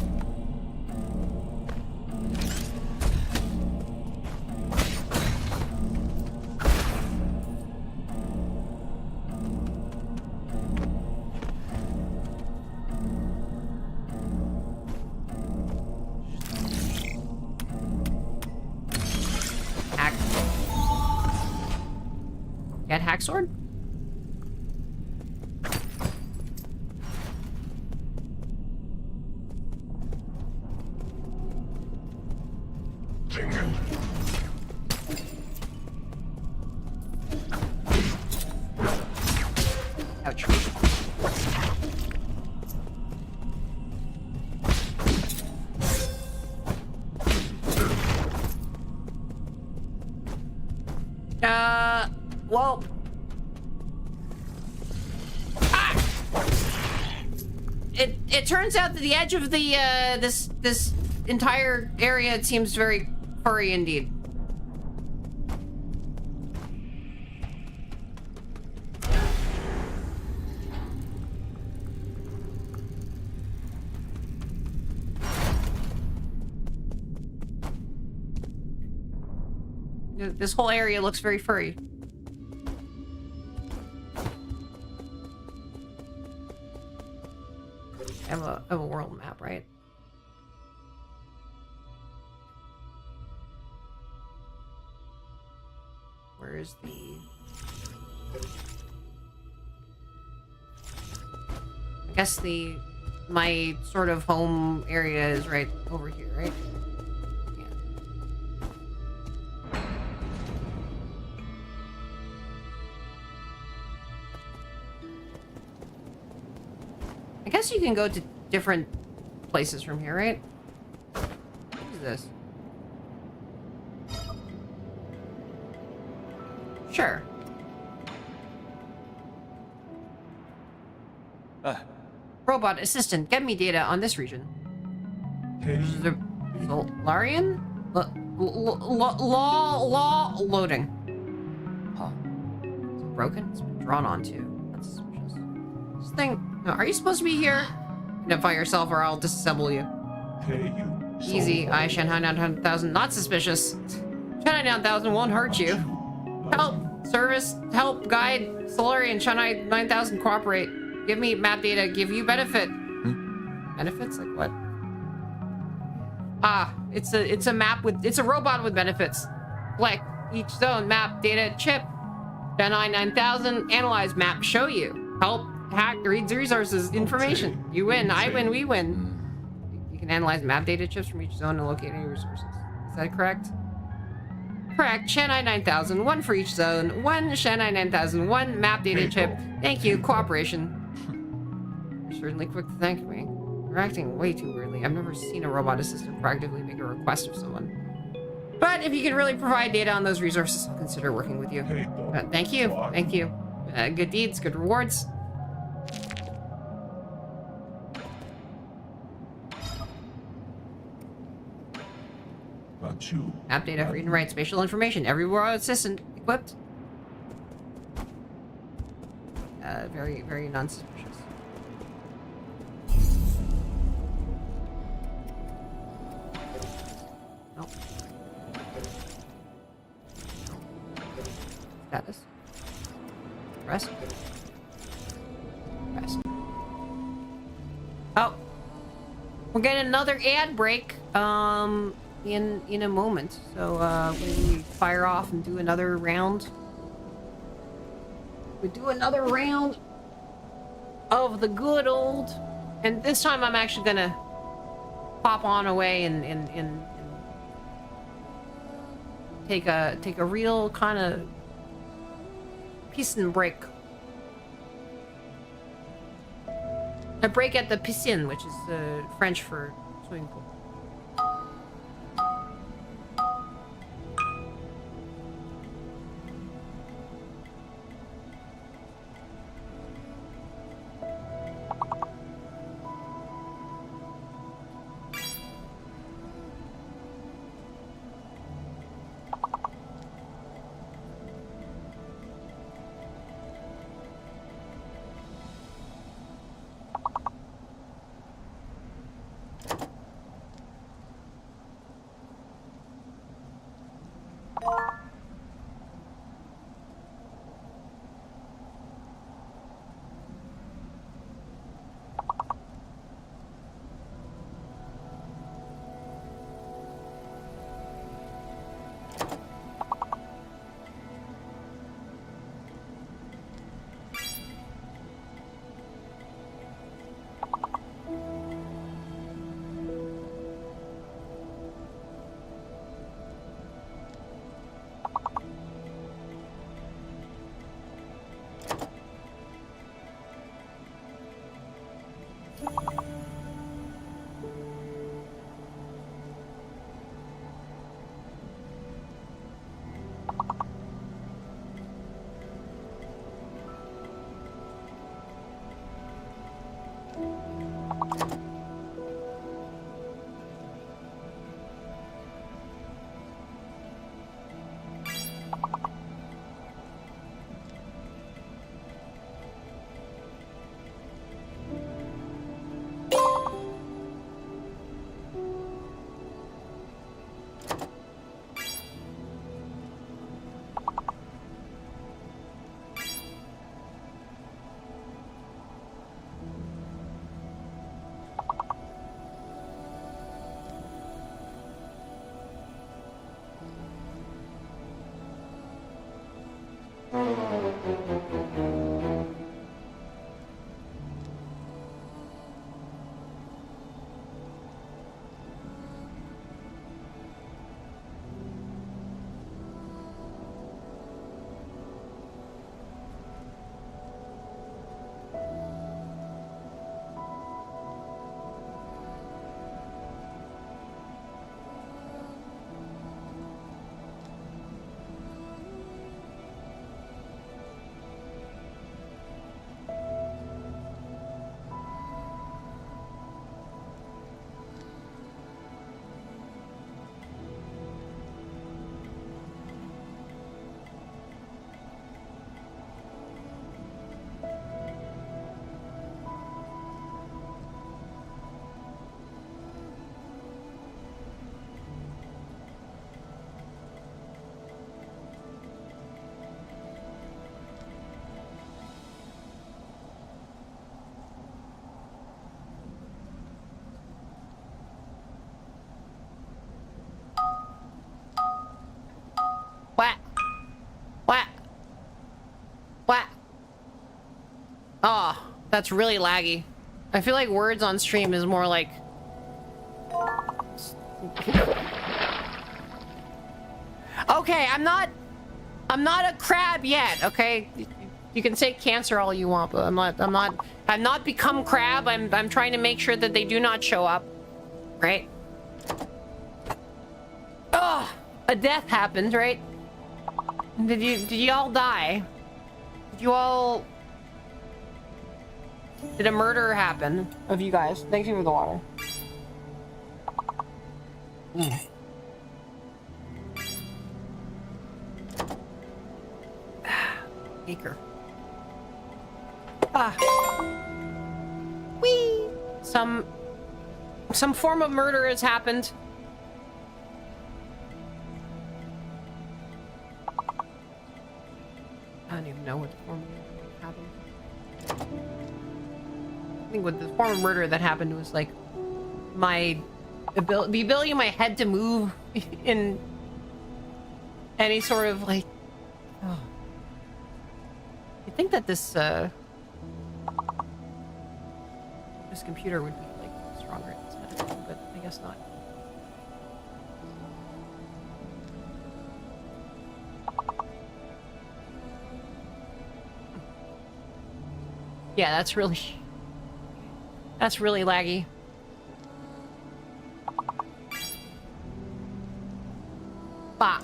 Get hack sword? Ouch. Well. It turns out that the edge of the this entire area, it seems very furry indeed. This whole area looks very furry. I have a world map, right? Where is the... I guess my sort of home area is right over here, right? Yeah. I guess you can go to different places from here, right? What is this? Sure. Robot assistant, get me data on this region. The Larian? Loading. Oh. Is it broken? It's been drawn onto. That's suspicious. This thing... No, are you supposed to be here? Identify yourself or I'll disassemble you. Easy. I Shanghai 9000. Not suspicious. Shanghai 9000 won't hurt you. Help. Service. Help. Guide. Solarian. Shanghai 9000. Cooperate. Give me map data. Give you benefit. Benefits? Like what? Ah, it's a map with... It's a robot with benefits. Click. Each zone. Map. Data. Chip. Shanghai 9000. Analyze. Map. Show you. Help. Hack. Reads resources. Information. You win. I win. We win. You can analyze map data chips from each zone and locate any resources. Is that correct? Correct. Shanghai 9000. One for each zone. One Shanghai 9000. One map data chip. Thank you. Cooperation. You're certainly quick to thank me. You're acting way too weirdly. I've never seen a robot assistant proactively make a request of someone. But if you can really provide data on those resources, I'll consider working with you. Thank you. Thank you. Good deeds, good rewards. App data, read and write spatial information. Every robot assistant equipped. Very, very non-suspicious. Nope. Status. Rest. Rest. Oh. We're getting another ad break. In a moment. So we fire off and do another round. We do another round of the good old, and this time I'm actually gonna pop on away and take a real kind of piscine break. A break at the piscine, which is French for swimming pool. What? What? What? Oh, that's really laggy. I feel like words on stream is more like... Okay, I'm not a crab yet, okay? You can say cancer all you want, but I'm not become crab. I'm trying to make sure that they do not show up. Right? Oh, a death happened, right? Did you all die? Did a murder happen of you guys? Thank you for the water. Acre. Ah. Whee! Some form of murder has happened. I don't even know what the form of murder happened. I think what the form of murder that happened was like the ability of my head to move in any sort of like. Oh. I think that this computer would be like stronger at this kind of thing, but I guess not. Yeah, that's really laggy. Bah.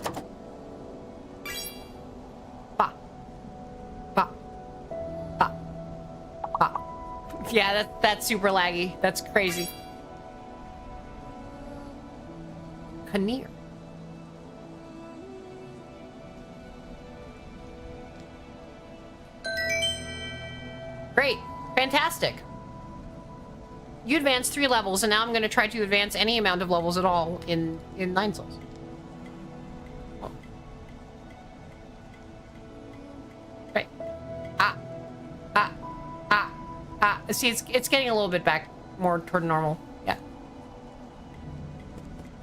Bah. Bah. Bah. Bah. Yeah, that's super laggy. That's crazy. Kinnear. Great. Fantastic. You advanced 3 levels, and now I'm going to try to advance any amount of levels at all in 9 Souls. Right. See, it's getting a little bit back more toward normal. Yeah.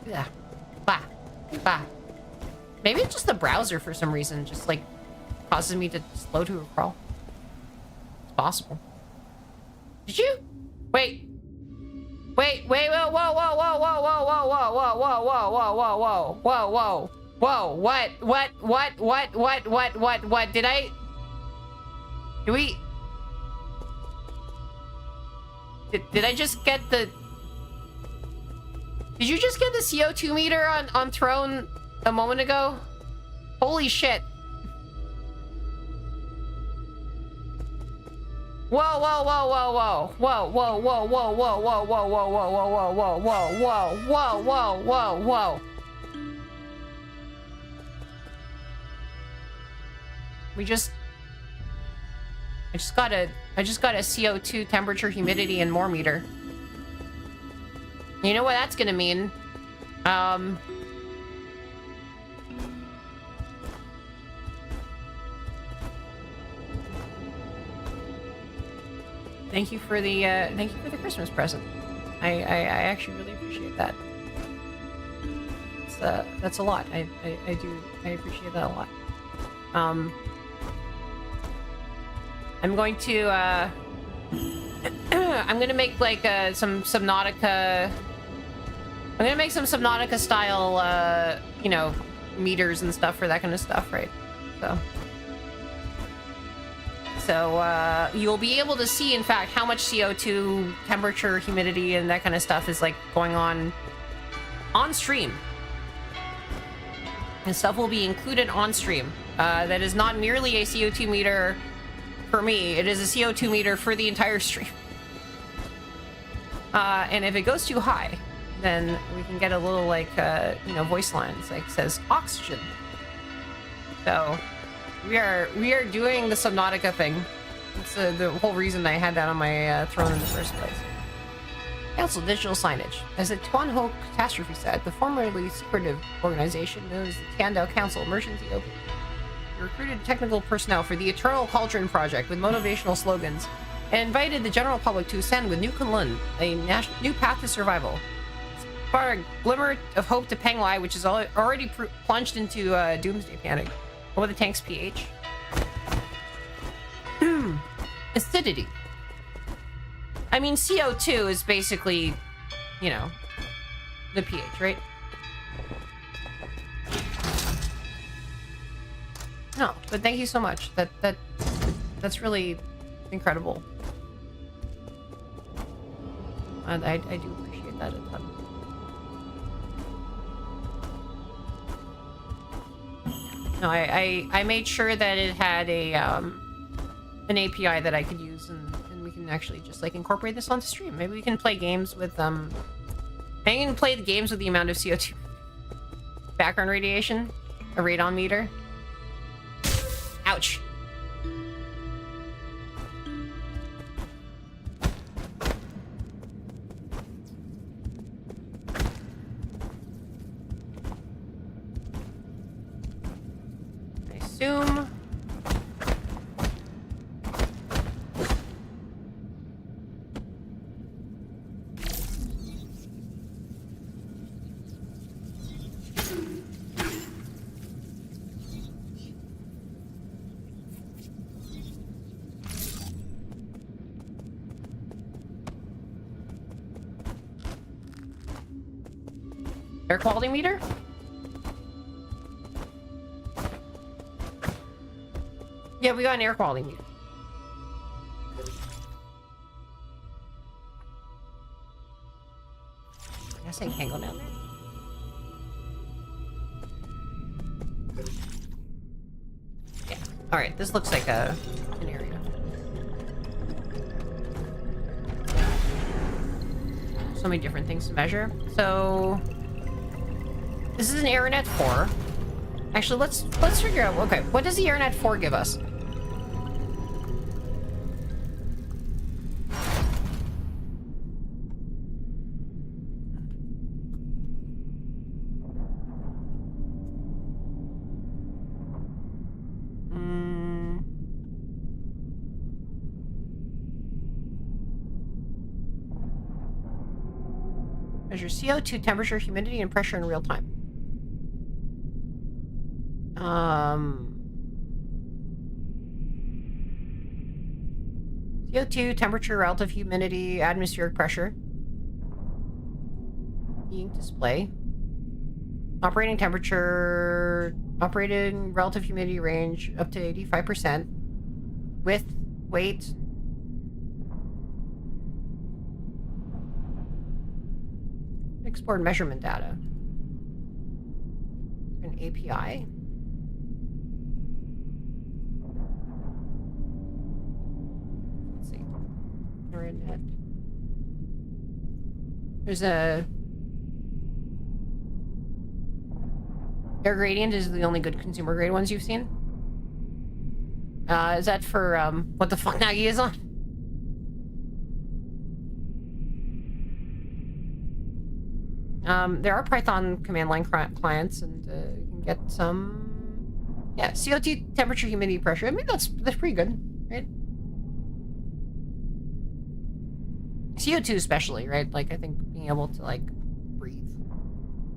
Yeah. Bah. Bah. Maybe it's just the browser for some reason just like causes me to slow to a crawl. It's possible. Did you? Wait. Whoa, whoa, whoa, whoa, whoa, whoa, whoa, whoa, whoa, whoa, whoa, whoa, whoa, whoa, whoa, whoa, what, Did I just get the... Did you just get the CO2 meter on Throne a moment ago? Holy shit. Whoa, whoa, whoa, whoa, whoa. Whoa, whoa, whoa, whoa, whoa, whoa, whoa, whoa, whoa, whoa, whoa, whoa, whoa, whoa, whoa, whoa, whoa. I just got a CO2 temperature, humidity, and more meter. You know what that's gonna mean? Thank you for the Christmas present. I actually really appreciate that. That's a lot. I appreciate that a lot. I'm going to I'm gonna make like some Subnautica. I'm gonna make some Subnautica style you know, meters and stuff for that kind of stuff, right? So you'll be able to see, in fact, how much CO2, temperature, humidity, and that kind of stuff is like going on stream. And stuff will be included on stream. That is not merely a CO2 meter for me. It is a CO2 meter for the entire stream. And if it goes too high, then we can get a little like you know, voice lines like says oxygen. So we are doing the Subnautica thing. It's the whole reason I had that on my throne in the first place. Council digital signage. As the Tuan Ho catastrophe said, the formerly secretive organization known as the Tiandao Council Emergency Open recruited technical personnel for the Eternal Cauldron Project with motivational slogans and invited the general public to ascend with New Kunlun, a new path to survival. Brought a glimmer of hope to Penglai, which is already plunged into doomsday panic. What with the tank's pH? Acidity. I mean, CO2 is basically, you know, the pH, right? No, but thank you so much. That's really incredible. And I do appreciate that a ton. No, I made sure that it had a an API that I could use, and we can actually just like incorporate this onto stream. Maybe we can play games with I can play the games with the amount of CO2 background radiation, a radon meter. Ouch. I assume. Air quality meter? Yeah, we got an air quality meter. I guess I can't go down there. Yeah. Alright, this looks like an area. So many different things to measure. So this is an AirNet 4. Actually, let's figure out, okay, what does the AirNet 4 give us? Measure CO2 temperature, humidity, and pressure in real time. CO2, temperature, relative humidity, atmospheric pressure. Being display. Operating temperature, operating relative humidity range up to 85%. Width, weight. Export measurement data. An API. Let's see. Internet. There's a air gradient is the only good consumer grade ones you've seen. Is that for what the fuck Nagi is on? There are Python command line clients, and you can get some. Yeah, CO2 temperature, humidity, pressure. I mean, that's pretty good, right? CO2 especially, right? Like, I think being able to, like, breathe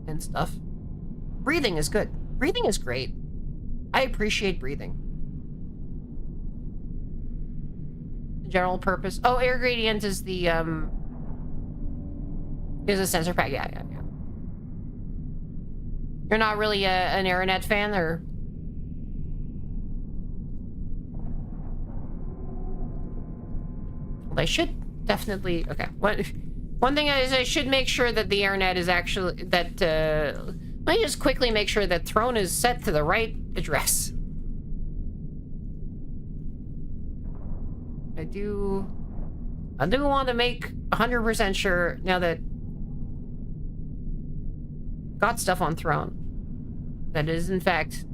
and stuff. Breathing is good. Breathing is great. I appreciate breathing. The general purpose. Oh, air gradient is the, is a sensor pack. Yeah. You're not really an Aeronet fan, or? Well, I should definitely... Okay. One thing is I should make sure that the Aeronet is actually... That, let me just quickly make sure that Throne is set to the right address. I do want to make 100% sure now that got stuff on Throne that is in fact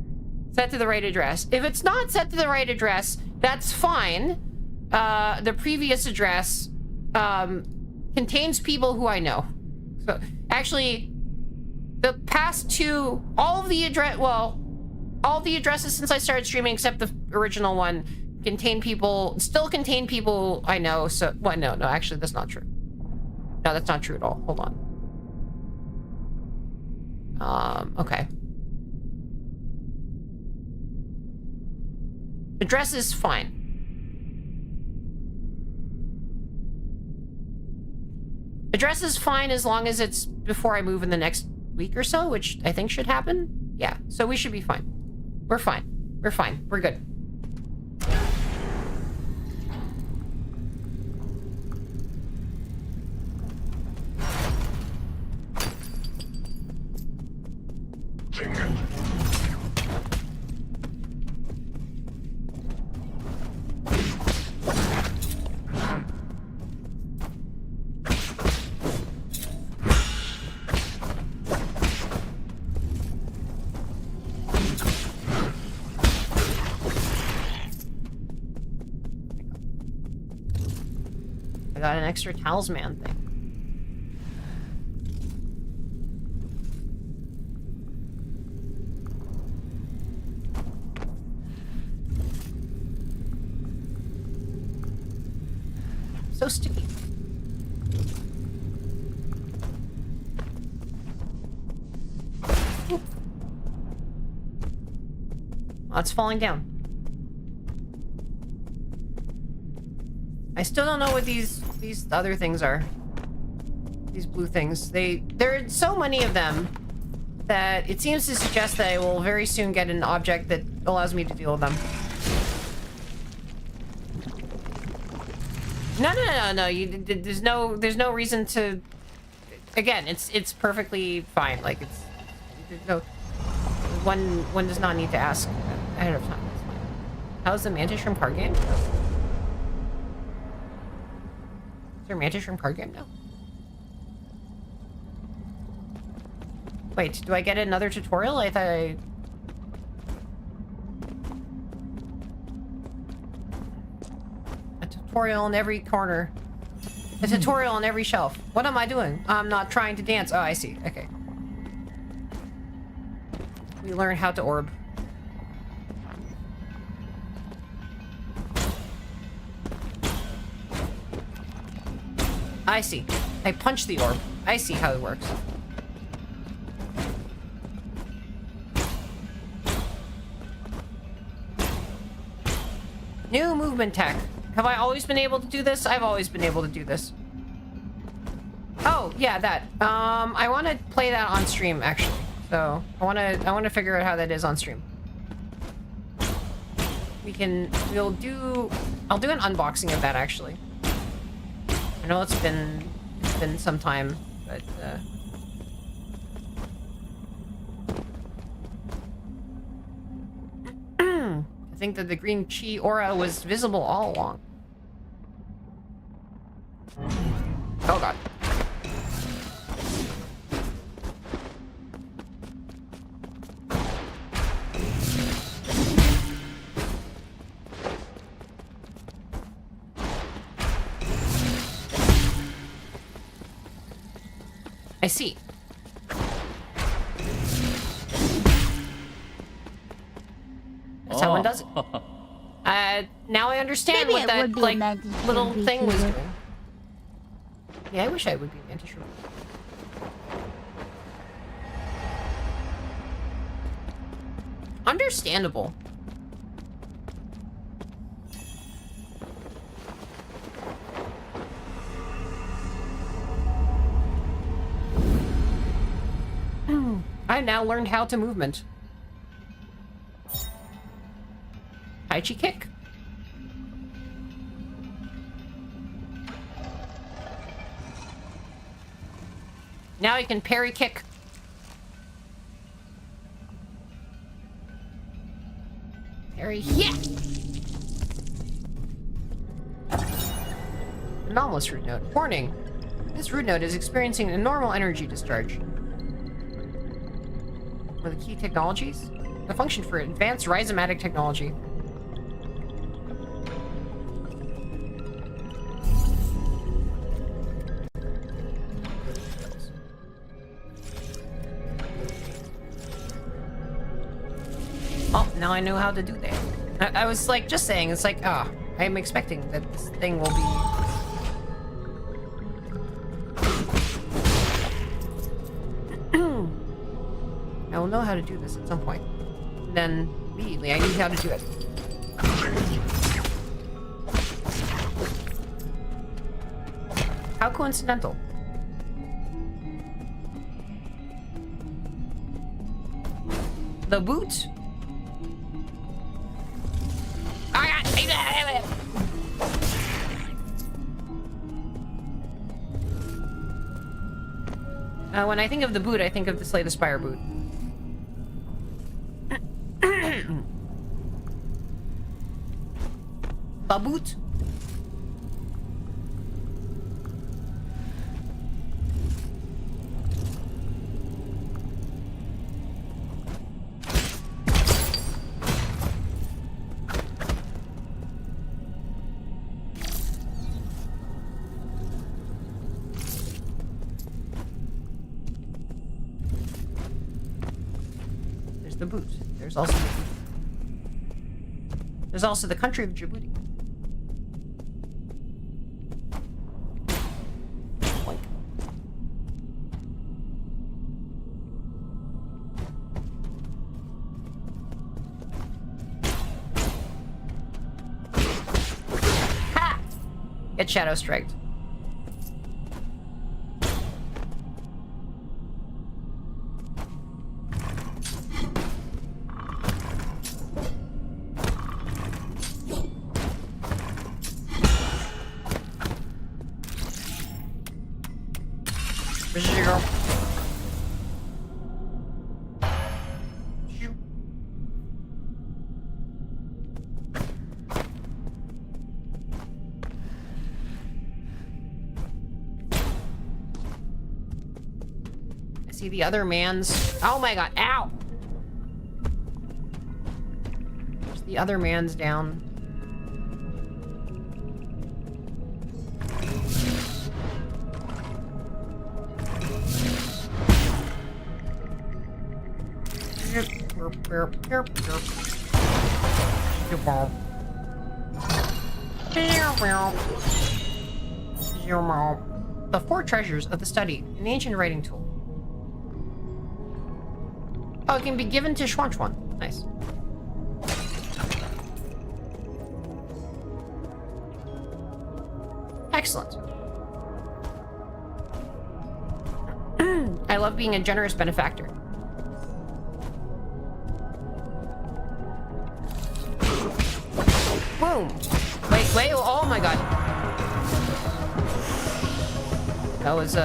set to the right address. If it's not set to the right address, that's fine. The previous address contains people who I know. So actually, the past two, all the addresses since I started streaming except the original one still contain people I know. So, well, no, actually that's not true. No, that's not true at all. Hold on. Okay. Address is fine. Address is fine as long as it's before I move in the next week or so, which I think should happen. Yeah, so we should be fine. We're fine. We're fine. We're good. I got an extra talisman thing. So sticky. Ooh. Oh, it's falling down. I still don't know what these other things are. These blue things. There are so many of them that it seems to suggest that I will very soon get an object that allows me to deal with them. No. There's no reason to. Again, it's perfectly fine. Like there's no. One does not need to ask ahead of time. That's fine. How's the mantis shrimp card game? Is there a mantis shrimp card game now? Wait, do I get another tutorial? I thought I... A tutorial in every corner. A tutorial on every shelf. What am I doing? I'm not trying to dance. Oh, I see. Okay. We learn how to orb. I see. I punch the orb. I see how it works. New movement tech. Have I always been able to do this? I've always been able to do this. Oh, yeah, that. I want to play that on stream, actually. So, I want to figure out how that is on stream. I'll do an unboxing of that, actually. I know it's been some time, but think that the green chi aura was visible all along. Oh god. I see. That's how one does it. Now I understand Maybe what it that would be a like mantis little shrimp thing was VTuber. doing. Yeah, I wish I would be a mantis shrimp. Understandable. I now learned how to movement. Tai Chi kick. Now I can parry kick. Parry, yeah! Anomalous root node. Warning. This root node is experiencing a normal energy discharge. One of the key technologies? The function for advanced rhizomatic technology. Oh, now I know how to do that. I was like, just saying, it's like, I'm expecting that this thing will be... I will know how to do this at some point. Then, immediately, I knew how to do it. How coincidental. The boot? When I think of the boot, I think of the Slay the Spire boot. A boot? The boot. There's also the country of Djibouti. Boink. Ha! Get shadow striked. See the other man's... Oh my god, ow! There's the other man's down. The four treasures of the study, an ancient writing tool. Oh, it can be given to Schwanchuan. Nice. Excellent. I love being a generous benefactor. Boom. Wait, oh my god. That was,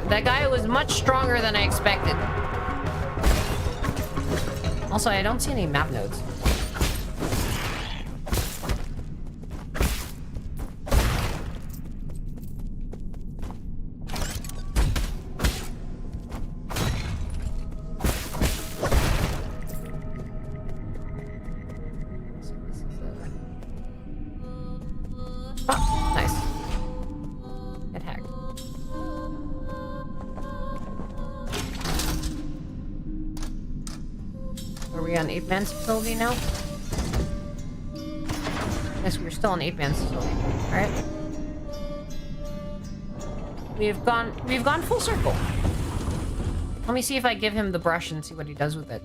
That guy was much stronger than I expected. Also, I don't see any map nodes. Oh, nice. Get hacked. Are we on 8-man's facility now? Yes, we're still on 8-man's facility. Alright. We've gone full circle. Let me see if I give him the brush and see what he does with it.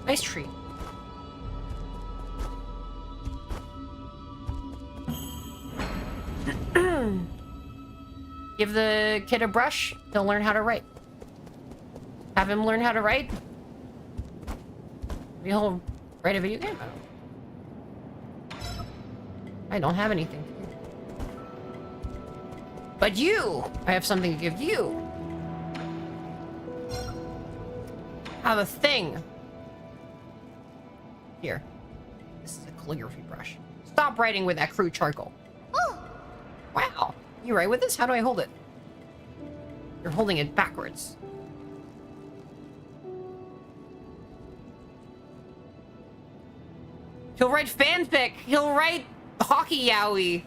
Nice tree. Give the kid a brush, he'll learn how to write. Have him learn how to write. Maybe he'll write a video game. I don't have anything. But you! I have something to give you. I have a thing. Here. This is a calligraphy brush. Stop writing with that crude charcoal. Oh! Wow. You write with this? How do I hold it? You're holding it backwards. He'll write fanfic. He'll write hockey yaoi.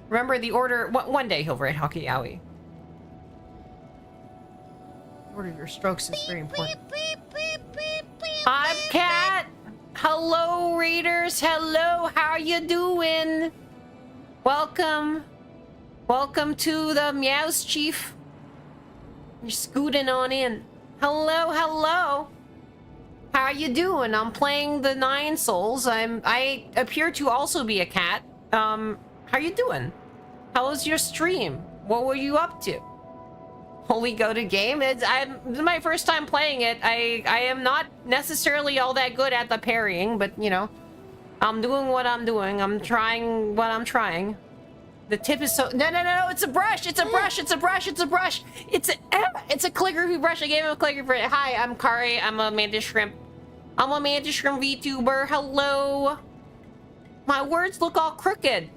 Remember the order. One day he'll write hockey yaoi. The order of your strokes is very important. Hi, Cat. Hello, readers. Hello. How you doing? Welcome. Welcome to the Meows Chief. You're scooting on in. Hello, hello. How you doing? I'm playing the 9 Souls. I appear to also be a cat. How you doing? How was your stream? What were you up to? Holy go to game? This is my first time playing it. I am not necessarily all that good at the parrying, but you know, I'm doing what I'm doing. I'm trying what I'm trying. The tip is so... No, it's a brush! It's a brush! It's a brush! It's a brush! It's a calligraphy brush! I gave him a calligraphy brush. Hi, I'm Kari. I'm a mantis shrimp. I'm a mantis shrimp VTuber. Hello! My words look all crooked.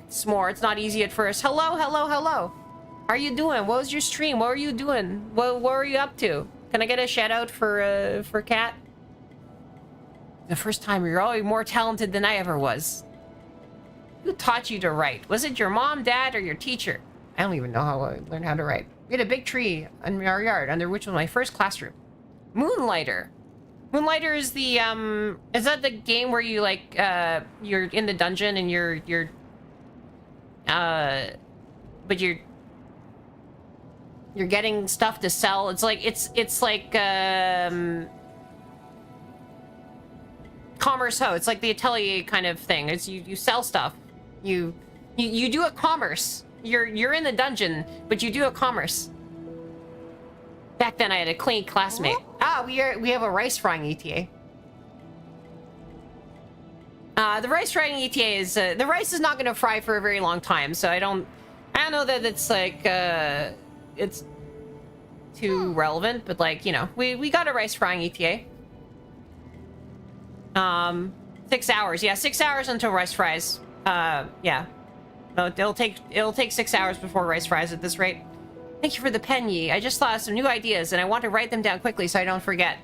It's more. It's not easy at first. Hello, hello, hello. How are you doing? What was your stream? What were you doing? What were you up to? Can I get a shout out for Kat? The first time, you're always more talented than I ever was. Who taught you to write? Was it your mom, dad, or your teacher? I don't even know how I learned how to write. We had a big tree in our yard, under which was my first classroom. Moonlighter. Moonlighter is the, is that the game where you, like, you're in the dungeon and but you're getting stuff to sell. It's like, it's like, Commerce Ho. It's like the atelier kind of thing. It's you sell stuff. You do a commerce. You're in the dungeon, but you do a commerce. Back then I had a clean classmate. Ah, we have a rice frying ETA. The rice frying ETA is the rice is not going to fry for a very long time, so I don't know that it's like it's too relevant, but like, you know, we got a rice frying ETA. 6 hours. Yeah, 6 hours until rice fries. Yeah. No, it'll take 6 hours before rice fries at this rate. Thank you for the pen, Yi. I just thought of some new ideas, and I want to write them down quickly so I don't forget.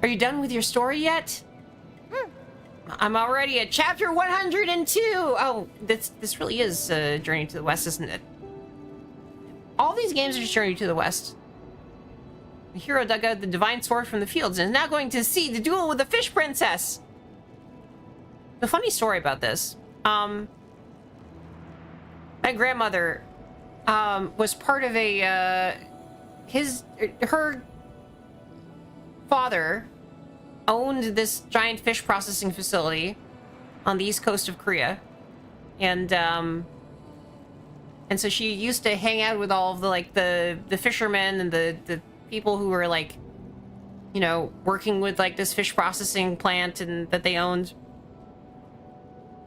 Are you done with your story yet? I'm already at chapter 102. Oh, this really is Journey to the West, isn't it? All these games are just Journey to the West. The hero dug out the divine sword from the fields and is now going to see the duel with the fish princess. The funny story about this, my grandmother was part of a her father owned this giant fish processing facility on the east coast of Korea, and so she used to hang out with all of the fishermen and the people who were, like, you know, working with like this fish processing plant and that they owned.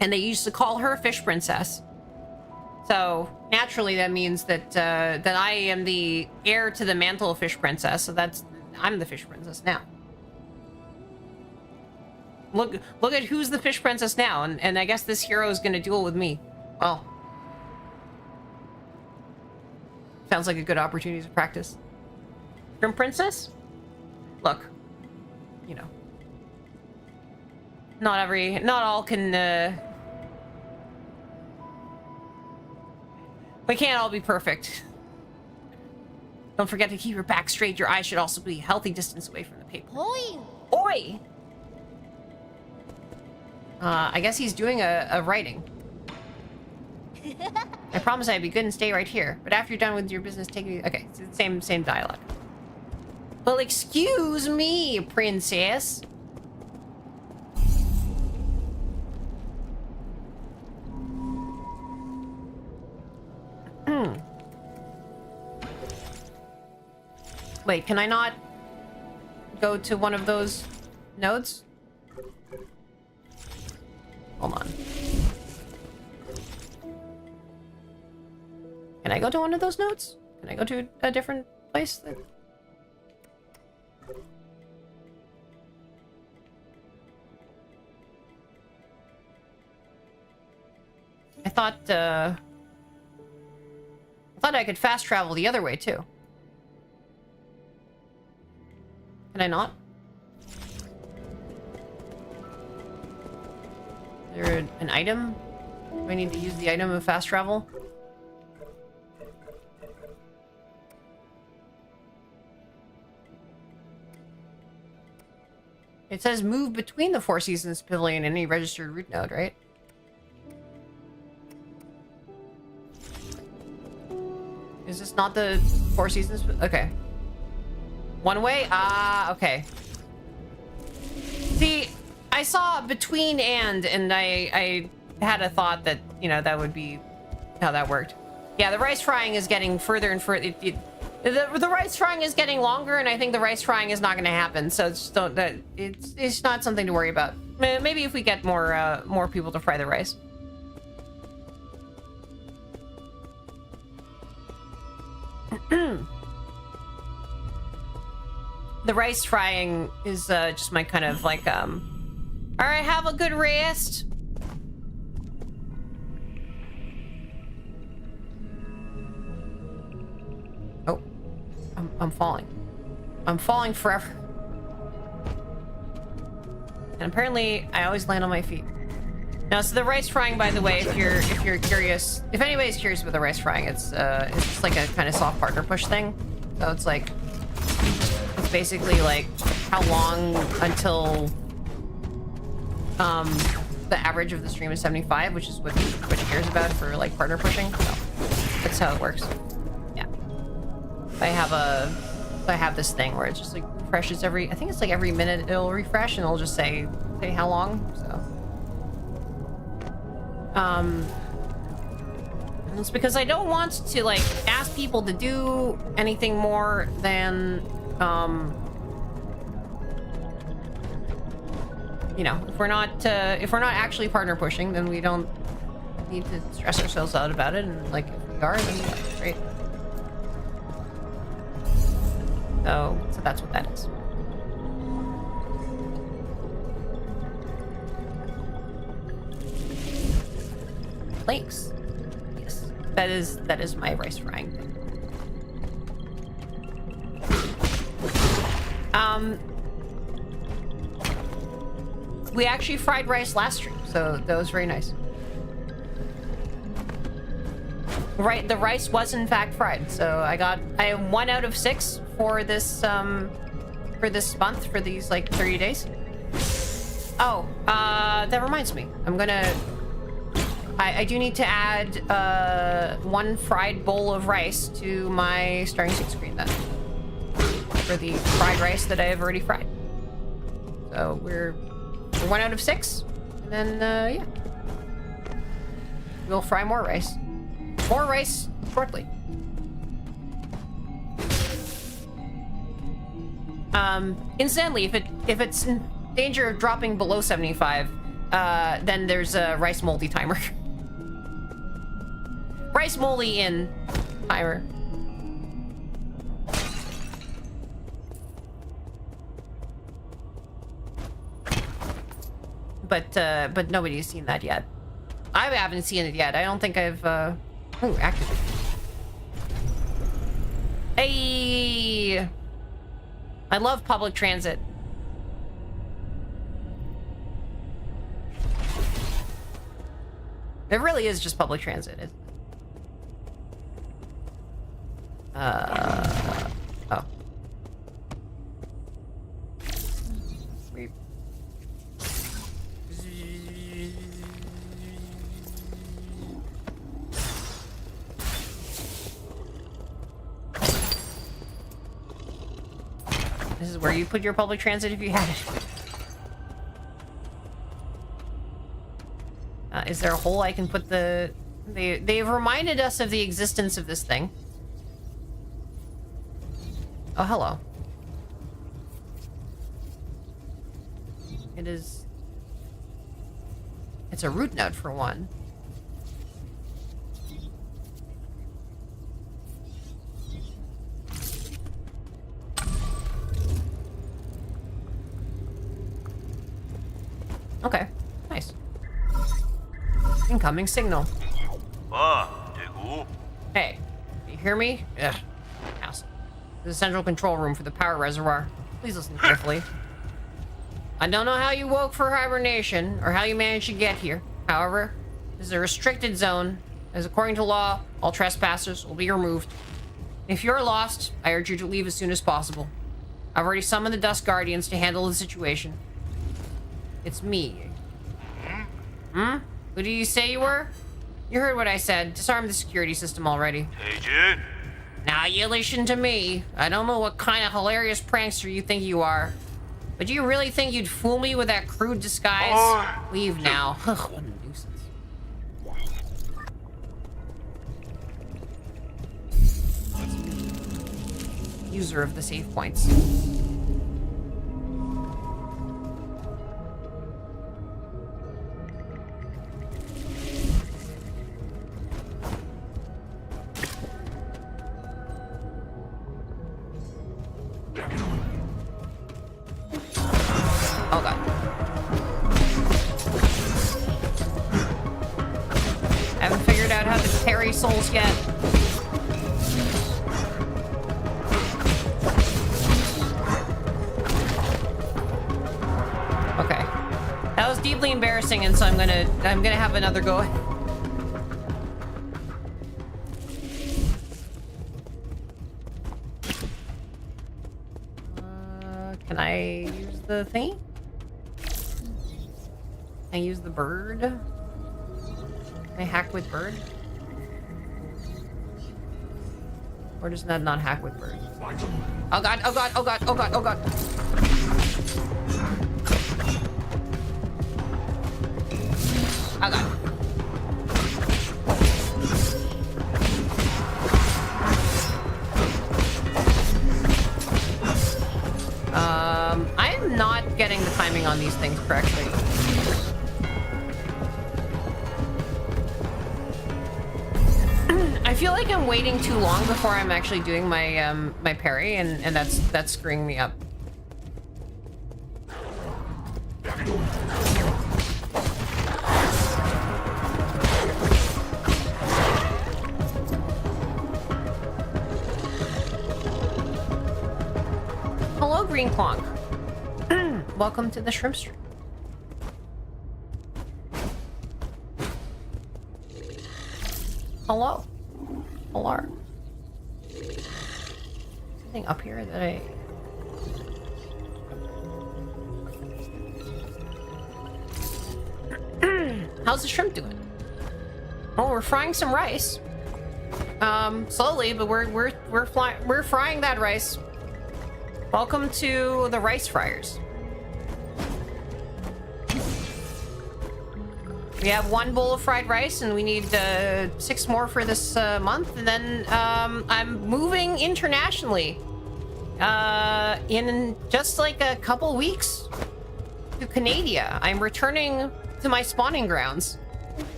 And they used to call her Fish Princess. So naturally, that means that that I am the heir to the mantle of Fish Princess. So I'm the Fish Princess now. Look at who's the Fish Princess now, and I guess this hero is going to duel with me. Well, sounds like a good opportunity to practice. Shrimp Princess? Look, you know, not all can. We can't all be perfect. Don't forget to keep your back straight. Your eyes should also be a healthy distance away from the paper. Oi! Oi! I guess he's doing a writing. I promise I'd be good and stay right here. But after you're done with your business, take me... Okay, it's the same dialogue. Well, excuse me, princess. Wait, can I not go to one of those nodes? Hold on. Can I go to one of those nodes? Can I go to a different place? I thought I could fast travel the other way too. Can I not? Is there an item? Do I need to use the item of fast travel? It says move between the Four Seasons Pavilion and any registered route node, right? Is this not the Four Seasons? Okay. One way? Ah, okay. See, I saw between and I had a thought that, you know, that would be how that worked. Yeah, the rice frying is getting further and further. The rice frying is getting longer, and I think the rice frying is not going to happen. So it's not something to worry about. Maybe if we get more people to fry the rice. The rice frying is just my kind of like all right, have a good rest. Oh, I'm falling. I'm falling forever. And apparently I always land on my feet. Now, so the rice frying, by the way, if you're curious, if anybody's curious about the rice frying, it's just like a kind of soft partner push thing. So it's like, it's basically like how long until the average of the stream is 75, which is what Twitch cares about for like partner pushing. So that's how it works. Yeah. I have this thing where it just like refreshes I think it's like every minute it'll refresh and it'll just say how long. So it's because I don't want to like ask people to do anything more than you know, if we're not actually partner pushing, then we don't need to stress ourselves out about it. And like if we are, then that's great. So that's what that is. Lakes. Yes, that is my rice frying thing. We actually fried rice last stream, so that was very nice. Right, the rice was in fact fried, so I am 1 out of 6 for this month, for these like 30 days. Oh, that reminds me. I do need to add 1 fried bowl of rice to my starting scene screen then. For the fried rice that I have already fried. So we're 1 out of 6, and then yeah, we'll fry more rice. More rice shortly. Incidentally, if it's in danger of dropping below 75, then there's a rice moldy timer. Rice moldy in timer. But nobody's seen that yet. I haven't seen it yet. I don't think I've oh, activated. Hey! I love public transit. It really is just public transit. Oh. Weep. This is where you put your public transit if you had it. Is there a hole I can put the... They've reminded us of the existence of this thing. Oh, hello. It is... It's a root node for one. Okay, nice. Incoming signal. Hey, you hear me? Ugh. House. This is a central control room for the power reservoir. Please listen carefully. I don't know how you woke for hibernation or how you managed to get here. However, this is a restricted zone, as according to law, all trespassers will be removed. If you're lost, I urge you to leave as soon as possible. I've already summoned the Dust Guardians to handle the situation. It's me. Hmm? Who did you say you were? You heard what I said. Disarm the security system already. Now you listen to me. I don't know what kind of hilarious prankster you think you are. But do you really think you'd fool me with that crude disguise? Leave now. Ugh, what a nuisance. User of the save points. Oh god. I haven't figured out how to parry souls yet. Okay. That was deeply embarrassing, and so I'm gonna have another go. Can I use the thing? Can I use the bird? Can I hack with bird? Or does that not hack with bird? Oh god, oh god, oh god, oh god, oh god. Oh god. I'm not getting the timing on these things correctly. I feel like I'm waiting too long before I'm actually doing my my parry, and that's screwing me up. Hello, Green Clonk. Welcome to the shrimp stream. Hello. Hello. Something up here that I... How's the shrimp doing? Well, we're frying some rice. Slowly, but we're frying that rice. Welcome to the rice fryers. We have 1 bowl of fried rice, and we need 6 more for this month. And then I'm moving internationally in just like a couple weeks to Canada. I'm returning to my spawning grounds.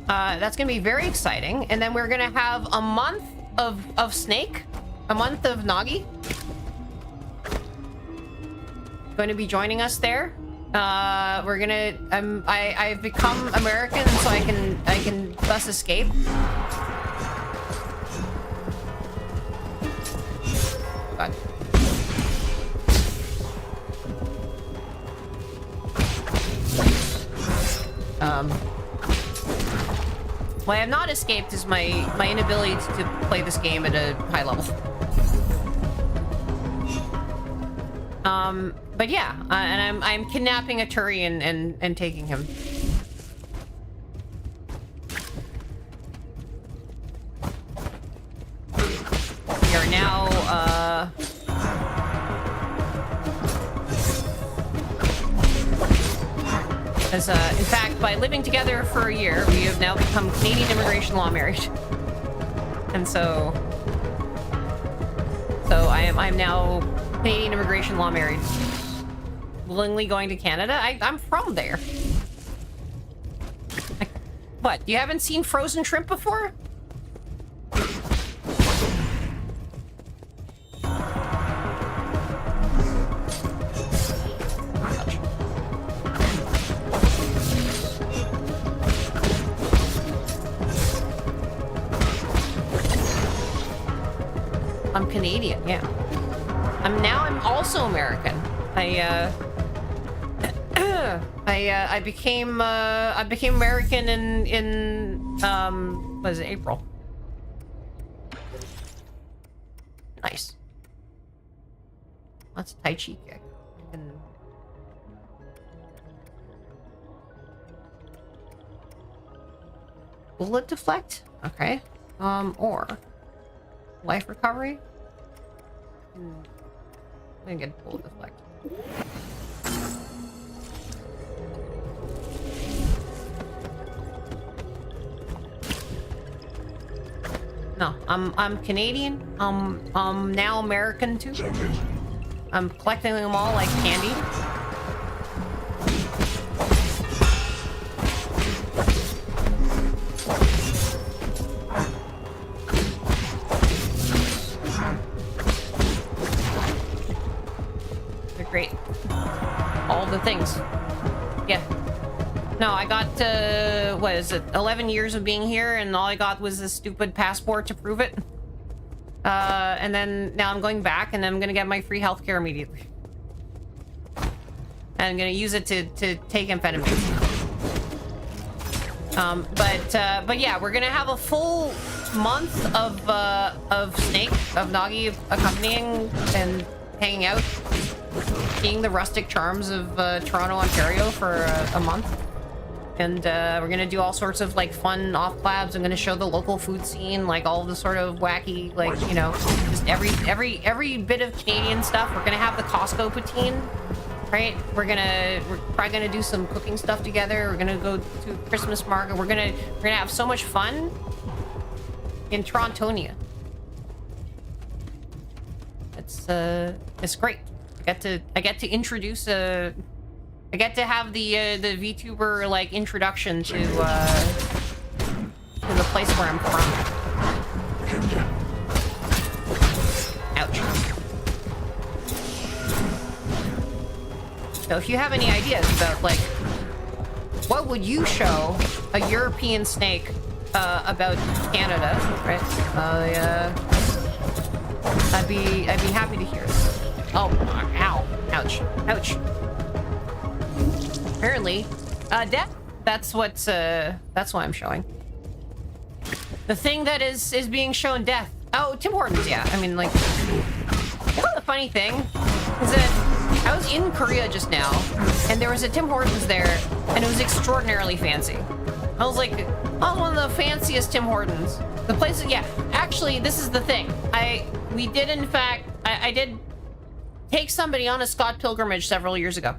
That's gonna be very exciting. And then we're gonna have a month of snake, a month of Nagi. Going to be joining us there. We're gonna. I've become American, so I can thus escape. God. Why I have not escaped is my inability to play this game at a high level. But yeah, and I'm kidnapping a Turian and taking him. We are now, in fact, by living together for a year, we have now become Canadian immigration law married. And so I'm now Canadian immigration law married. Willingly going to Canada? I'm from there. What? You haven't seen frozen shrimp before? I'm Canadian, yeah. I'm also American. I became American in what is it, April? Nice. That's a Tai Chi kick. I can... Bullet deflect? Okay. Or life recovery? I'm gonna get bullet deflect. No, I'm Canadian. I'm now American too. I'm collecting them all like candy. They're great. All the things. Yeah. No, I got, what is it, 11 years of being here, and all I got was this stupid passport to prove it. And then now I'm going back, and I'm gonna get my free healthcare immediately. And I'm gonna use it to take amphetamines. But yeah, we're gonna have a full month of Snake, of Nagi accompanying and hanging out, seeing the rustic charms of Toronto, Ontario for a month. And we're gonna do all sorts of like fun off collabs. I'm gonna show the local food scene, like all the sort of wacky, like, you know, just every bit of Canadian stuff. We're gonna have the Costco poutine, right? We're probably gonna do some cooking stuff together. We're gonna go to Christmas market. We're gonna have so much fun in Torontonia. It's great. I get to introduce I get to have the VTuber like introduction to the place where I'm from. Ouch. So if you have any ideas about like what would you show a European snake about Canada, right? I'd be happy to hear. Oh, ow, ouch, ouch. Apparently, death. That's why I'm showing. The thing that is being shown, death. Oh, Tim Hortons, yeah. I mean, like, you know, the funny thing is that I was in Korea just now, and there was a Tim Hortons there, and it was extraordinarily fancy. I was like, oh, one of the fanciest Tim Hortons. The place, yeah. Actually, this is the thing. We did, in fact, I did take somebody on a Scott pilgrimage several years ago.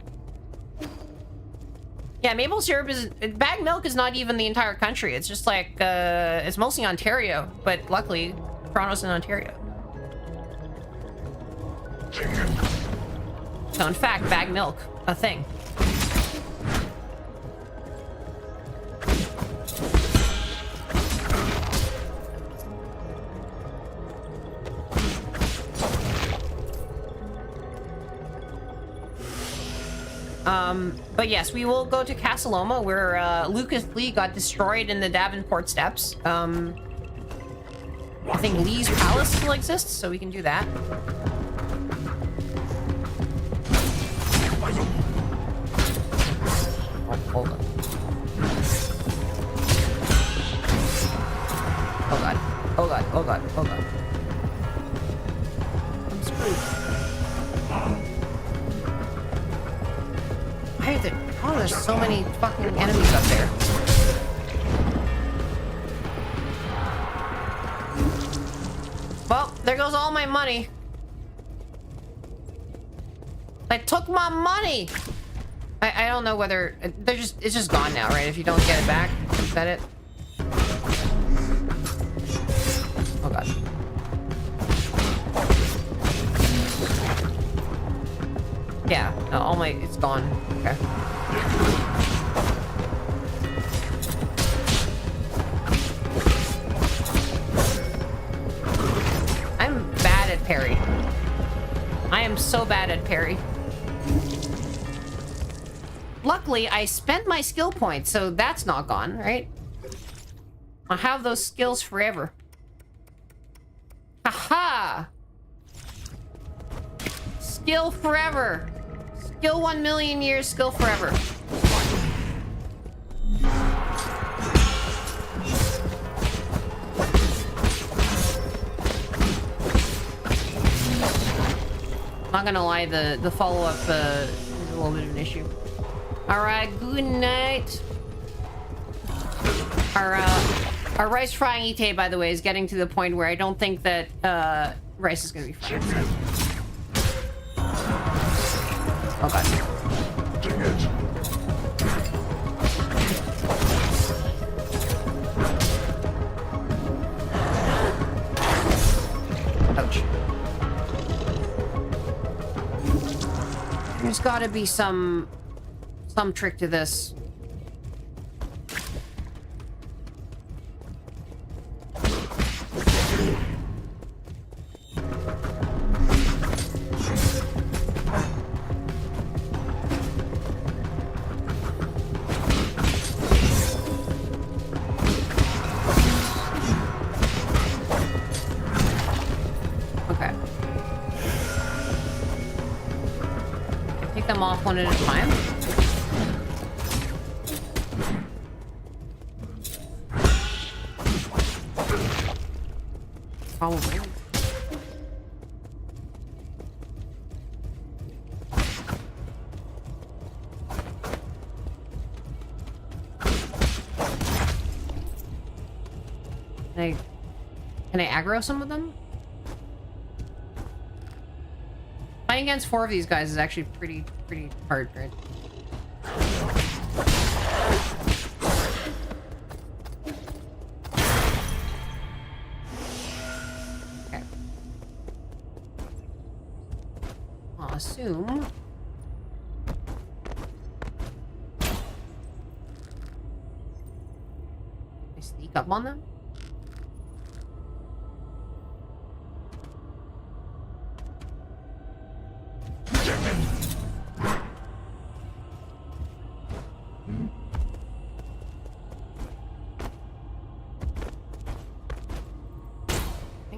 Yeah, maple syrup is... Bag milk is not even the entire country. It's just like, it's mostly Ontario. But luckily, Toronto's in Ontario. So in fact, bag milk, a thing. But yes, we will go to Casaloma, where Lucas Lee got destroyed in the Davenport Steps. I think Lee's Palace still exists, so we can do that. Oh, hold on. Oh god. Oh god. Oh god. Oh god. I'm screwed. Why is it? Oh, there's so many fucking enemies up there. Well, there goes all my money. They took my money. I don't know whether it's just gone now, right? If you don't get it back, is that it? Oh god. Yeah, no, all my it's gone. Okay. I'm bad at parry. I am so bad at parry. Luckily, I spent my skill points, so that's not gone, right? I'll have those skills forever. Haha! Skill forever. Skill 1,000,000 years, skill forever. Not gonna lie, the follow-up is a little bit of an issue. Alright, good night. Our rice frying Ite, by the way, is getting to the point where I don't think that rice is gonna be fried. Oh god. Dang it. Ouch. There's gotta be some trick to this. Okay. Take them off one at a time. Probably. Can I aggro some of them? Fighting against 4 of these guys is actually pretty hard, right? Okay. I'll assume I sneak up on them.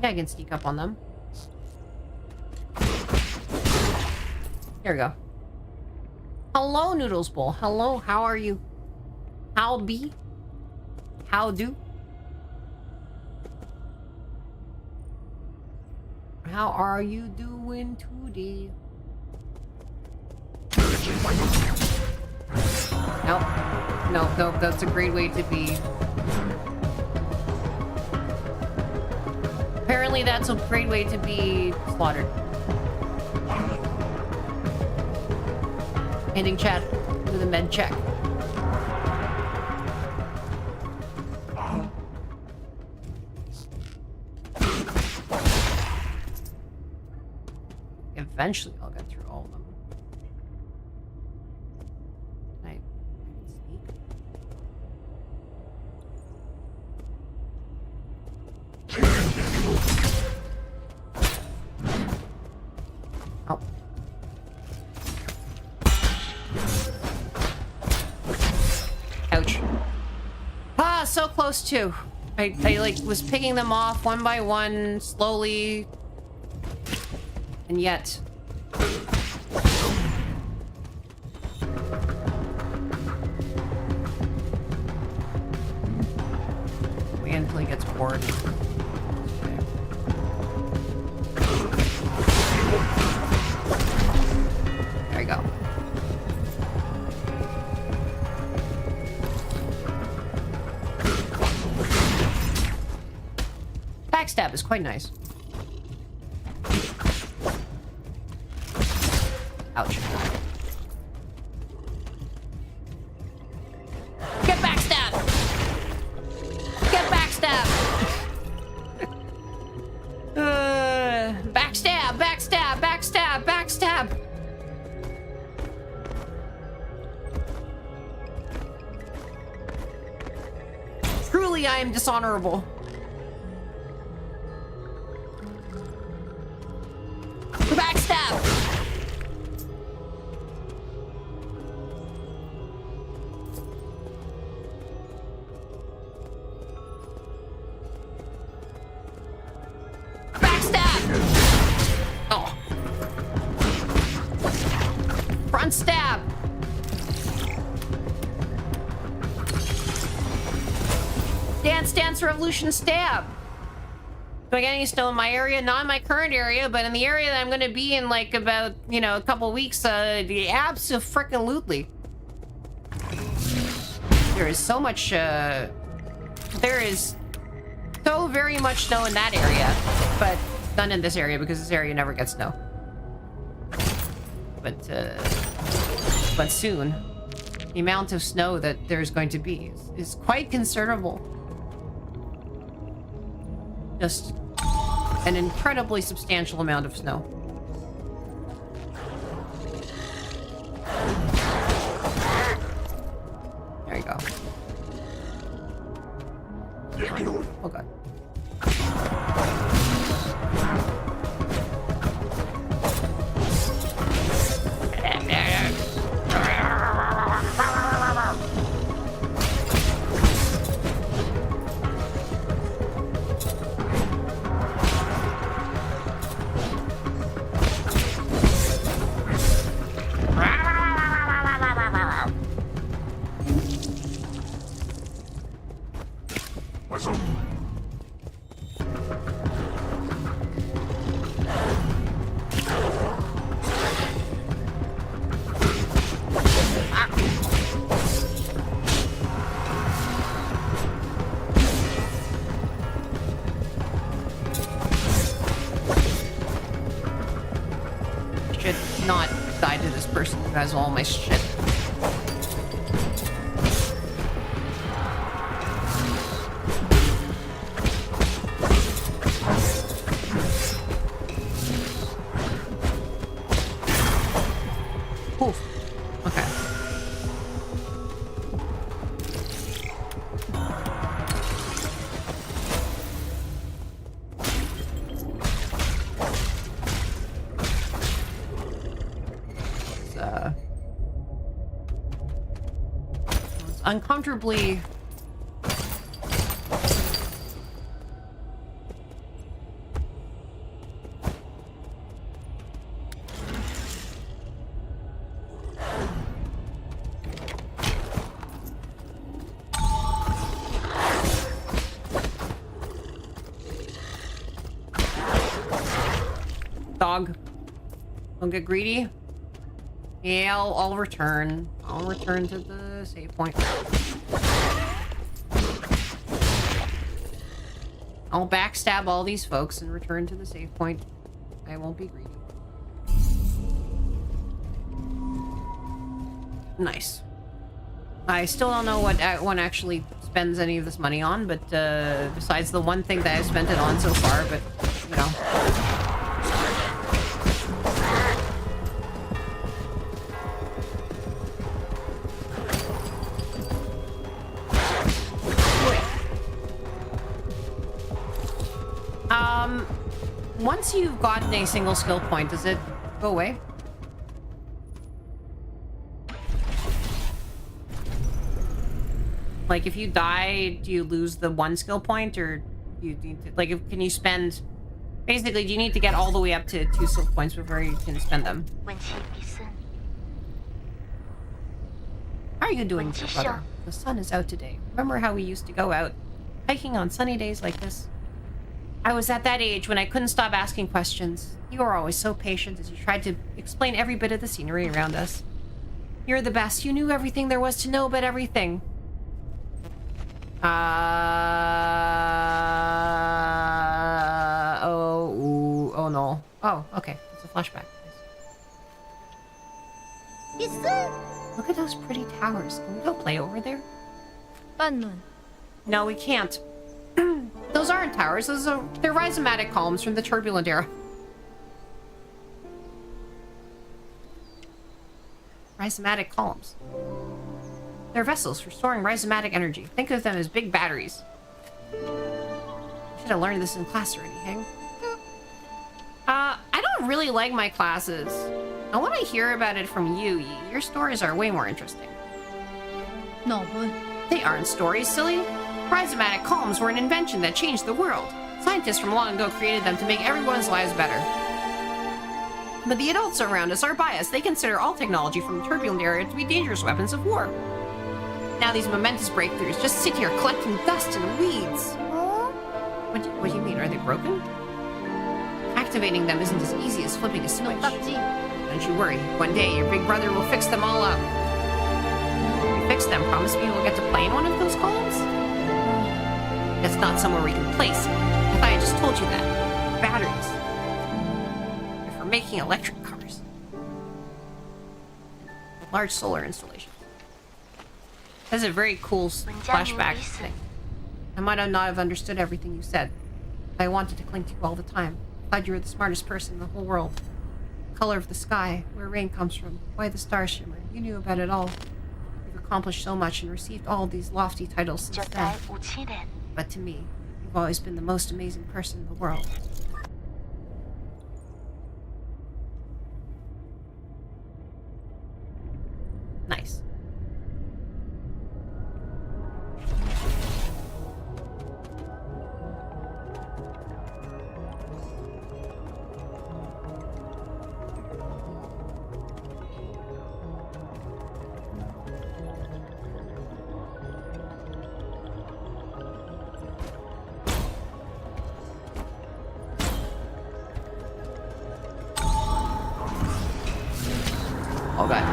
I can sneak up on them. Here we go. Hello, Noodles Bowl. Hello, how are you? How be? How do? How are you doing today? Nope. Nope, that's a great way to be. Apparently that's a great way to be slaughtered. Ending chat with a med check. Eventually I'll get through all of them. Can I sneak? Oh. Ah, so close too. I like was picking them off one by one, slowly, and yet. Wait until he gets bored. Okay. There you go. Backstab is quite nice. Ouch. Get backstab! Get backstab! Backstab! Backstab! Backstab! Backstab! Truly, I am dishonorable. Backstab! Backstab! Oh. Front stab! Dance Dance Revolution stab! Do I get any snow in my area? Not in my current area, but in the area that I'm going to be in, like, about, you know, a couple weeks, the abso-frickin-lutely. There is so much, there is so very much snow in that area, but none in this area, because this area never gets snow. But soon, the amount of snow that there's going to be is quite considerable. Just an incredibly substantial amount of snow. There you go. Oh god. Has all my shit. Oof. Okay. Uncomfortably dog. Don't get greedy. Yeah, I'll return. I'll return to the save point. I'll backstab all these folks and return to the save point. I won't be greedy. Nice. I still don't know what one actually spends any of this money on, but besides the one thing that I've spent it on so far, but, you know. Once you've gotten a single skill point, does it go away? Like, if you die, do you lose the 1 skill point, or do you need to, like, can you spend... Basically, do you need to get all the way up to 2 skill points before you can spend them? 问其必胜。 How are you doing, dear brother? The sun is out today. Remember how we used to go out hiking on sunny days like this? I was at that age when I couldn't stop asking questions. You were always so patient as you tried to explain every bit of the scenery around us. You're the best. You knew everything there was to know about everything. Oh no. Oh, okay. It's a flashback. Look at those pretty towers. Can we go play over there? No, we can't. Those aren't towers. They're rhizomatic columns from the turbulent era. Rhizomatic columns. They're vessels for storing rhizomatic energy. Think of them as big batteries. Should have learned this in class already, Hang. I don't really like my classes. I want to hear about it from you. Your stories are way more interesting. No, but They aren't stories, silly. Rhizomatic columns were an invention that changed the world. Scientists from long ago created them to make everyone's lives better. But the adults around us are biased. They consider all technology from the turbulent era to be dangerous weapons of war. Now these momentous breakthroughs just sit here collecting dust and weeds. What do you mean? Are they broken? Activating them isn't as easy as flipping a switch. Don't you worry. One day, your big brother will fix them all up. When we fix them, promise me we'll get to play in one of those columns? That's not somewhere we can place. I thought I just told you that. Batteries. They're for making electric cars. Large solar installation. That's a very cool flashback thing. I might not have understood everything you said. But I wanted to cling to you all the time. I thought you were the smartest person in the whole world. The color of the sky, where rain comes from, why the stars shimmer. You knew about it all. You've accomplished so much and received all these lofty titles since then. But to me, you've always been the most amazing person in the world. Nice. Oh god.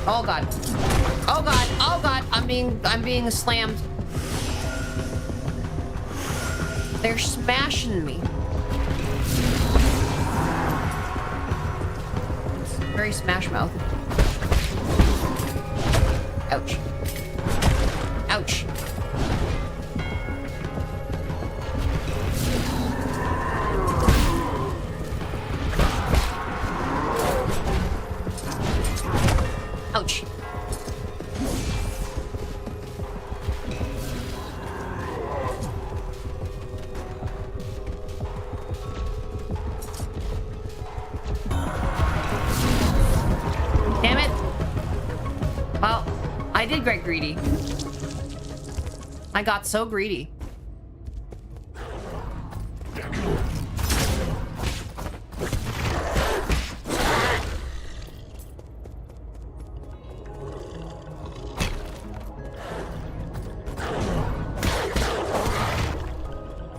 Oh god. Oh god. Oh god. I'm being slammed. They're smashing me. It's very smash mouth. Ouch. Ouch. Ouch. Damn it. Well, I did get greedy. I got so greedy.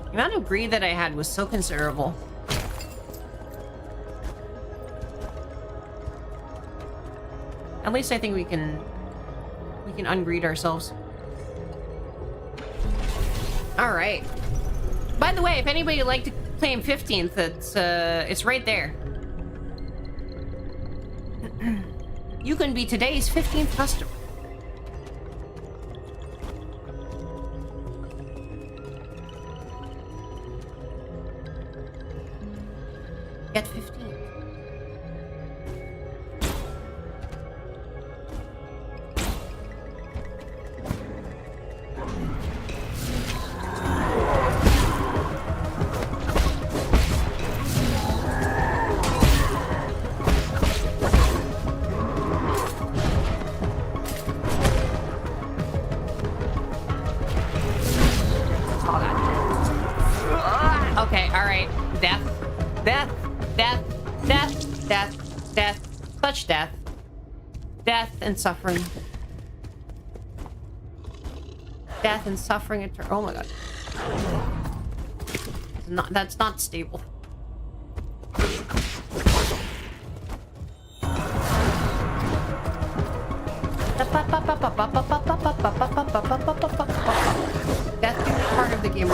The amount of greed that I had was so considerable. At least I think we can ungreed ourselves. All right. By the way, if anybody would like to claim 15th, it's right there. You can be today's 15th customer. Get 15. Okay, alright. Death. Death. Death. Death. Death. Death. Such death. Death and suffering. Death and suffering. Oh my god. That's not stable. Death is part of the game.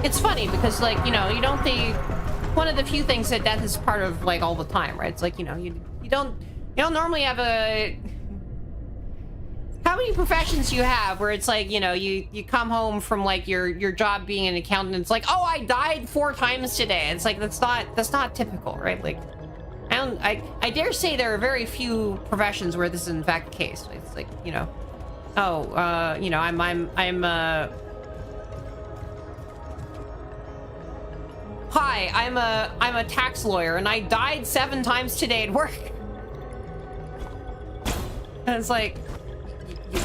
It's funny because, like, you know, you don't think one of the few things that death is part of, like, all the time, right? It's like, you know, you don't normally have a. How many professions you have where it's like, you know, you come home from like your job being an accountant, and it's like, oh, I died 4 times today. It's like that's not typical, right? Like, I dare say there are very few professions where this is in fact the case. It's like, you know, oh, you know, hi, I'm a tax lawyer and I died 7 times today at work. And it's like,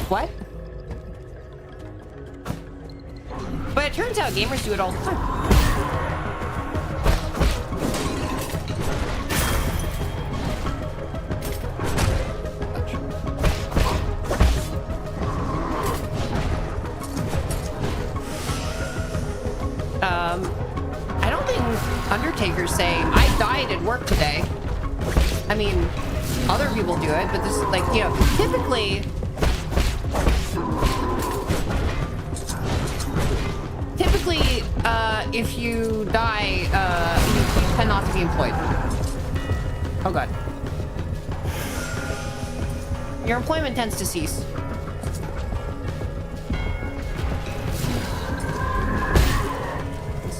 what? But it turns out gamers do it all the time. I don't think Undertaker's saying, I died at work today. I mean, other people do it, but this is like, you know, typically, if you die, you tend not to be employed. Oh god. Your employment tends to cease.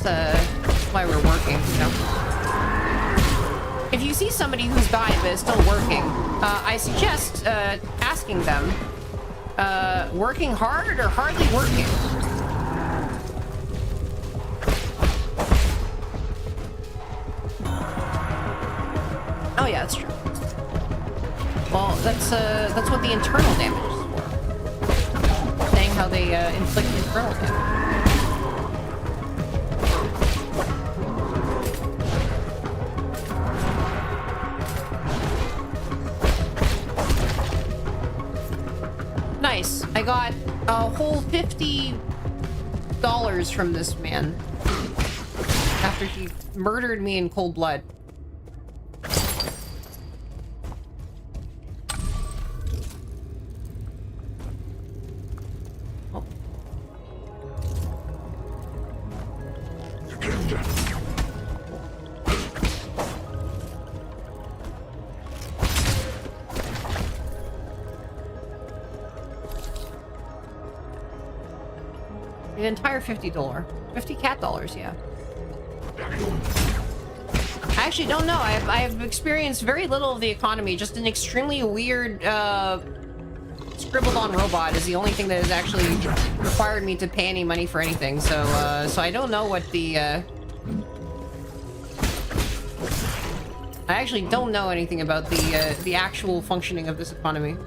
That's why we're working, you know. If you see somebody who's died but is still working, I suggest asking them, working hard or hardly working? Oh yeah, that's true. Well, that's what the internal damage is for. Saying how they inflict internal damage. Nice. I got a whole $50 from this man after he murdered me in cold blood. An entire $50. 50 cat dollars, yeah. I actually don't know. I've experienced very little of the economy. Just an extremely weird, scribbled on robot is the only thing that has actually required me to pay any money for anything. So, so I don't know what the, I actually don't know anything about the actual functioning of this economy.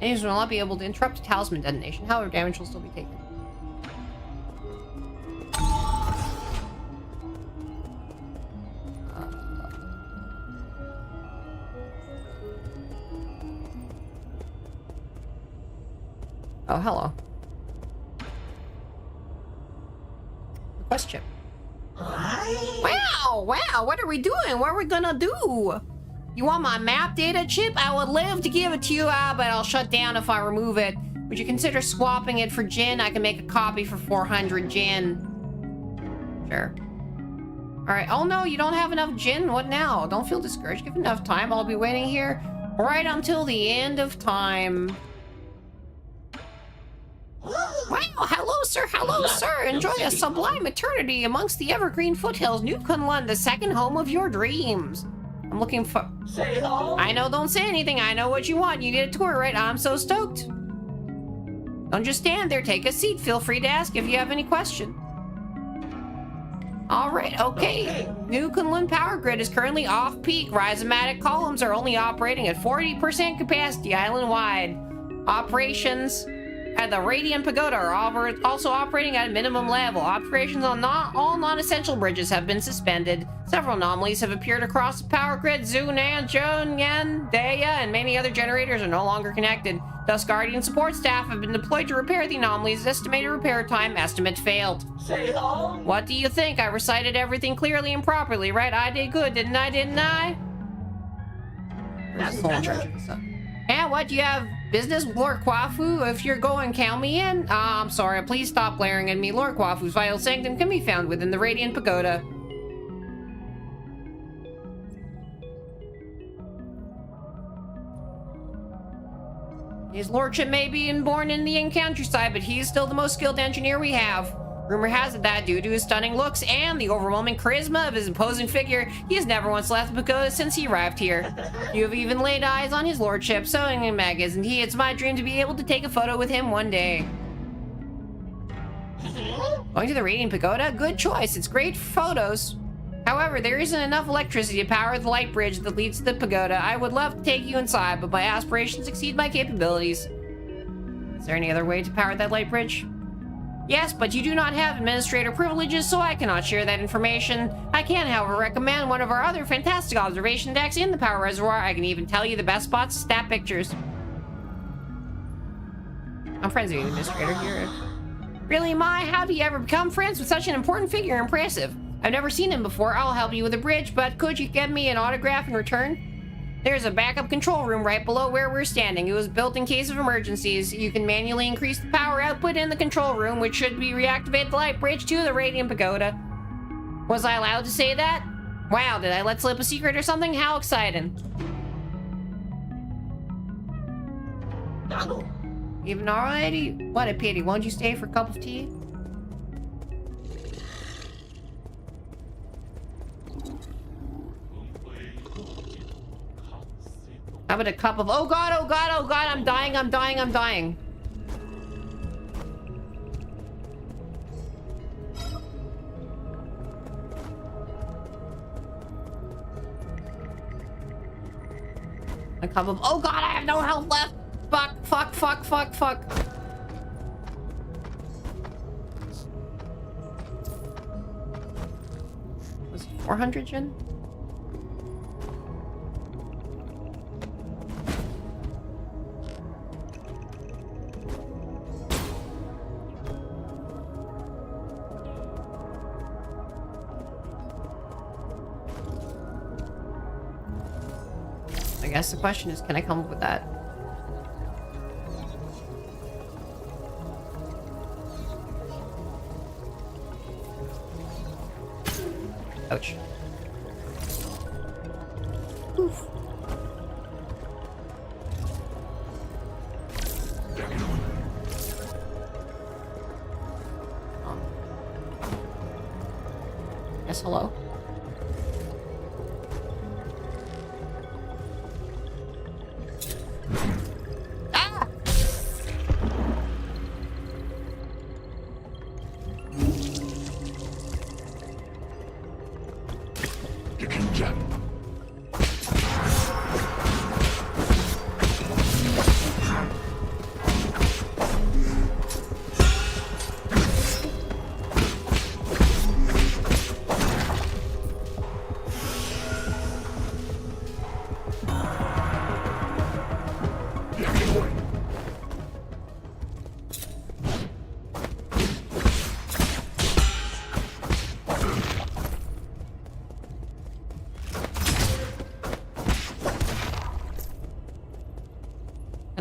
Enemies will not be able to interrupt a talisman detonation. However, damage will still be taken. Oh, hello. Question. Wow, what are we doing? What are we gonna do? You want my map data chip? I would love to give it to you, but I'll shut down if I remove it. Would you consider swapping it for gin? I can make a copy for 400 gin. Sure. Alright, oh no, you don't have enough gin? What now? Don't feel discouraged. Give enough time. I'll be waiting here right until the end of time. Wow, hello sir, enjoy a sublime eternity amongst the evergreen foothills, New Kunlun, the second home of your dreams. I'm looking for... Say hello. I know, don't say anything, I know what you want. You need a tour, right? I'm so stoked. Don't just stand there, take a seat. Feel free to ask if you have any question. Alright, okay. New Kunlun power grid is currently off-peak. Rhizomatic columns are only operating at 40% capacity island-wide. Operations at the Radiant Pagoda are also operating at a minimum level. Operations on all non-essential bridges have been suspended. Several anomalies have appeared across the power grid. Zunan, Jonyan, Daya, and many other generators are no longer connected. Thus, Guardian support staff have been deployed to repair the anomalies. Estimated repair time estimate failed. Say hello. What do you think? I recited everything clearly and properly, right? I did good, didn't I? That's the whole church of this stuff. And what, you have business with Lord Kwafu? If you're going, count me in. I'm sorry, please stop glaring at me. Lord Kwafu's vital sanctum can be found within the Radiant Pagoda. His lordship may be born in the countryside, but he's still the most skilled engineer we have. Rumor has it that due to his stunning looks and the overwhelming charisma of his imposing figure, he has never once left the pagoda since he arrived here. You have even laid eyes on his lordship, so in Meg, isn't he? It's my dream to be able to take a photo with him one day. Going to the Radiant Pagoda? Good choice. It's great for photos. However, there isn't enough electricity to power the light bridge that leads to the pagoda. I would love to take you inside, but my aspirations exceed my capabilities. Is there any other way to power that light bridge? Yes, but you do not have administrator privileges, so I cannot share that information. I can, however, recommend one of our other fantastic observation decks in the power reservoir. I can even tell you the best spots to snap pictures. I'm friends with the administrator here. Really, Mai? How do you ever become friends with such an important figure? Impressive. I've never seen him before. I'll help you with a bridge, but could you give me an autograph in return? There's a backup control room right below where we're standing. It was built in case of emergencies. You can manually increase the power output in the control room, which should be reactivate the light bridge to the Radiant Pagoda. Was I allowed to say that? Wow, did I let slip a secret or something? How exciting. Even already? What a pity. Won't you stay for a cup of tea? How about a cup of... Oh god, oh god, oh god, I'm dying. A cup of... Oh god, I have no health left. Fuck. Was it 400 Jin? I guess the question is, can I come up with that? Ouch. Oof. Yes, hello?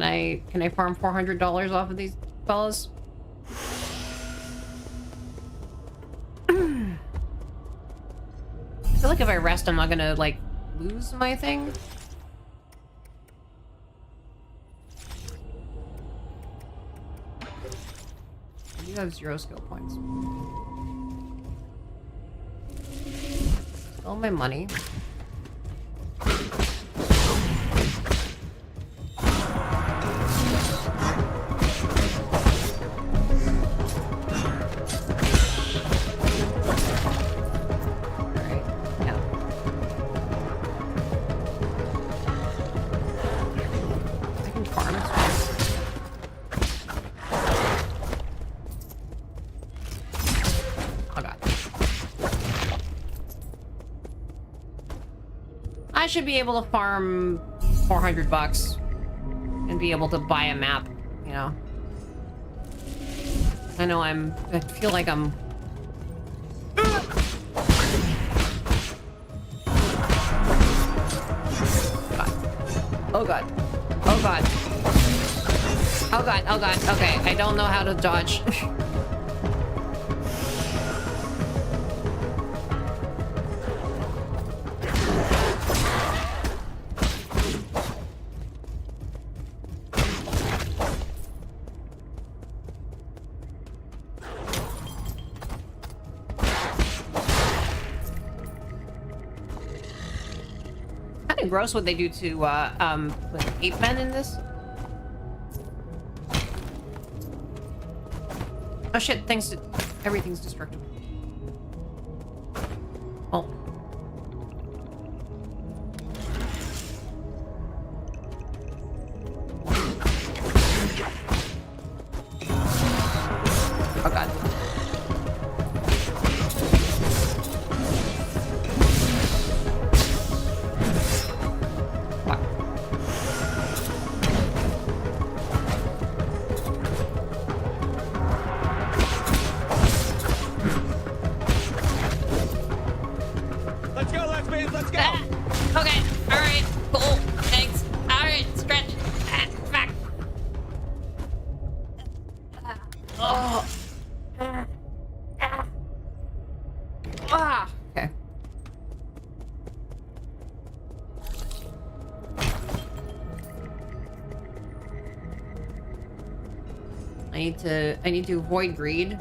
Can I farm $400 off of these fellas? I feel like if I rest, I'm not gonna, like, lose my thing. You have 0 skill points. All my money. I should be able to farm $400 and be able to buy a map, you know. I feel like I'm... Oh god. Oh god. Oh god, oh god. Okay, I don't know how to dodge. Gross what they do to with ape men in this. Oh shit, everything's destructible. Oh. Oh god. I need to avoid greed.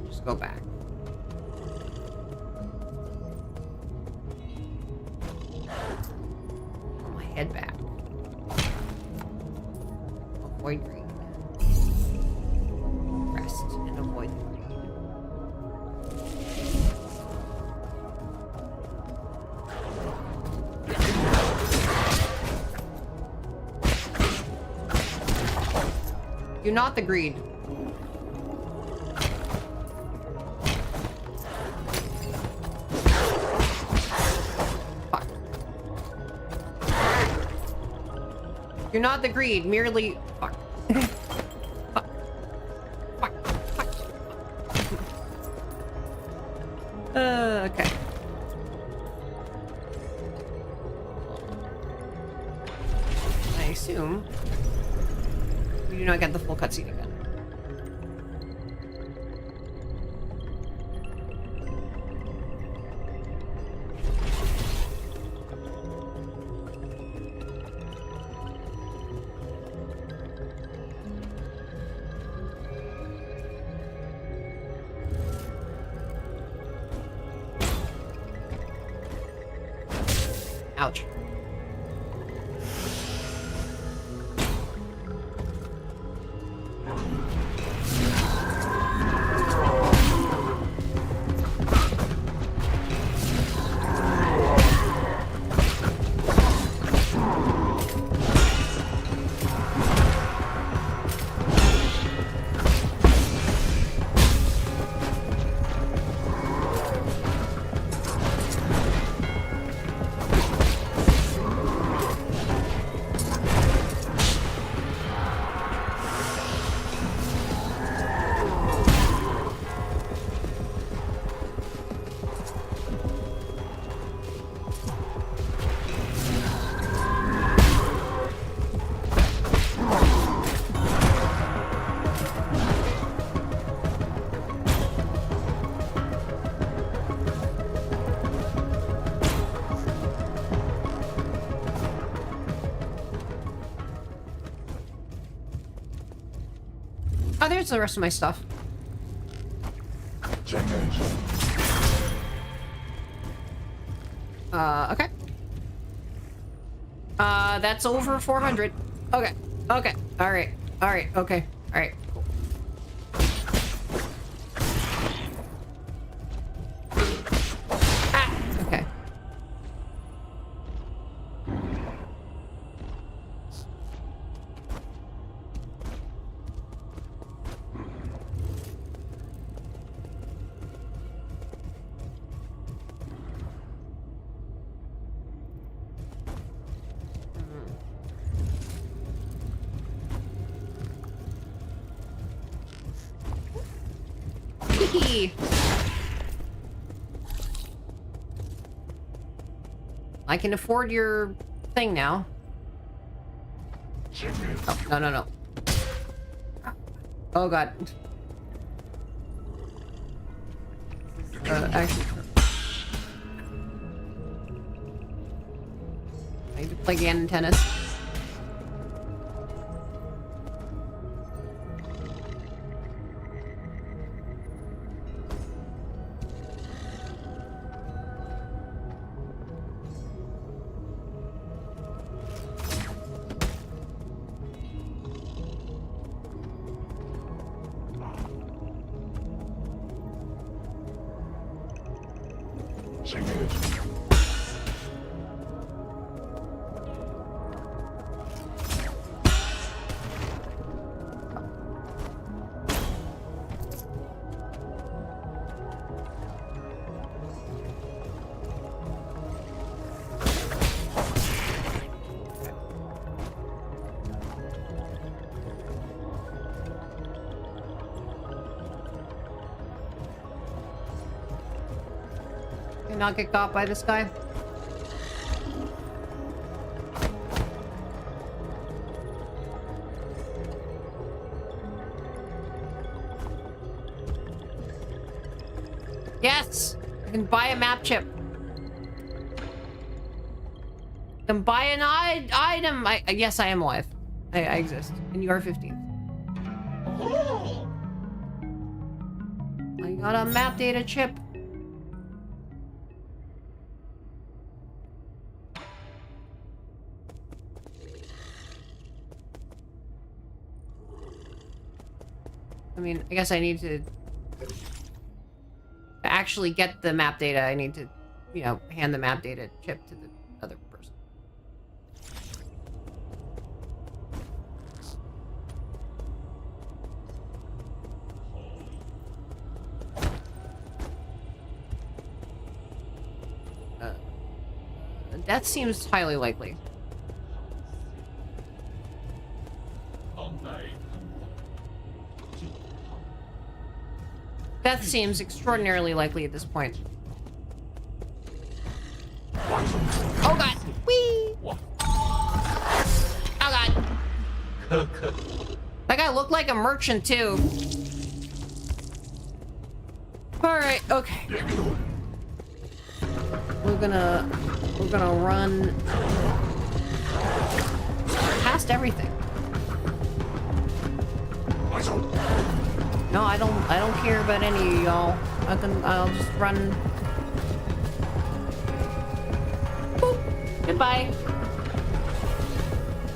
Just go back. Put my head back. Avoid greed. Rest and avoid greed. Do not the greed. Fuck. You're not the greed, merely... Fuck. Fuck. Fuck. Fuck. Okay. I assume... we do not get the full cutscene again. Ouch. Oh, there's the rest of my stuff. Okay. That's over 400. Okay. Okay. All right. All right. Okay. All right. Cool. Ah. Okay. Hee. I can afford your thing now. Oh, no, no, no. Oh, God. Actually, I need to play Ganon tennis. Not get caught by this guy. Yes! I can buy a map chip. I can buy an item. Yes, I am alive. I exist. And you are 15th. I got a map data chip. I mean, I guess I need to actually get the map data. I need to, you know, hand the map data chip to the other person. That seems highly likely. Death seems extraordinarily likely at this point. Oh god! Whee! Oh god! That guy looked like a merchant too. Alright, okay. We're gonna run past everything. No, I don't care about any of y'all. I'll just run. Boop. Goodbye.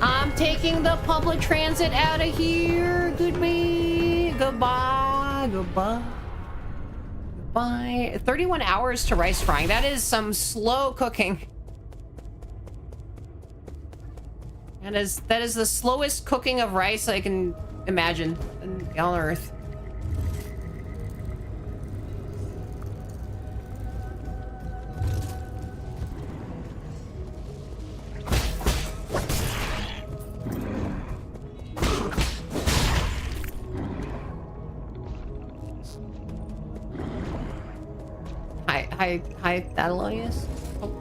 I'm taking the public transit out of here. Goodbye. Goodbye. Goodbye. Goodbye. 31 hours to rice frying. That is some slow cooking. That is the slowest cooking of rice I can imagine on Earth. Hi, Thaddeus.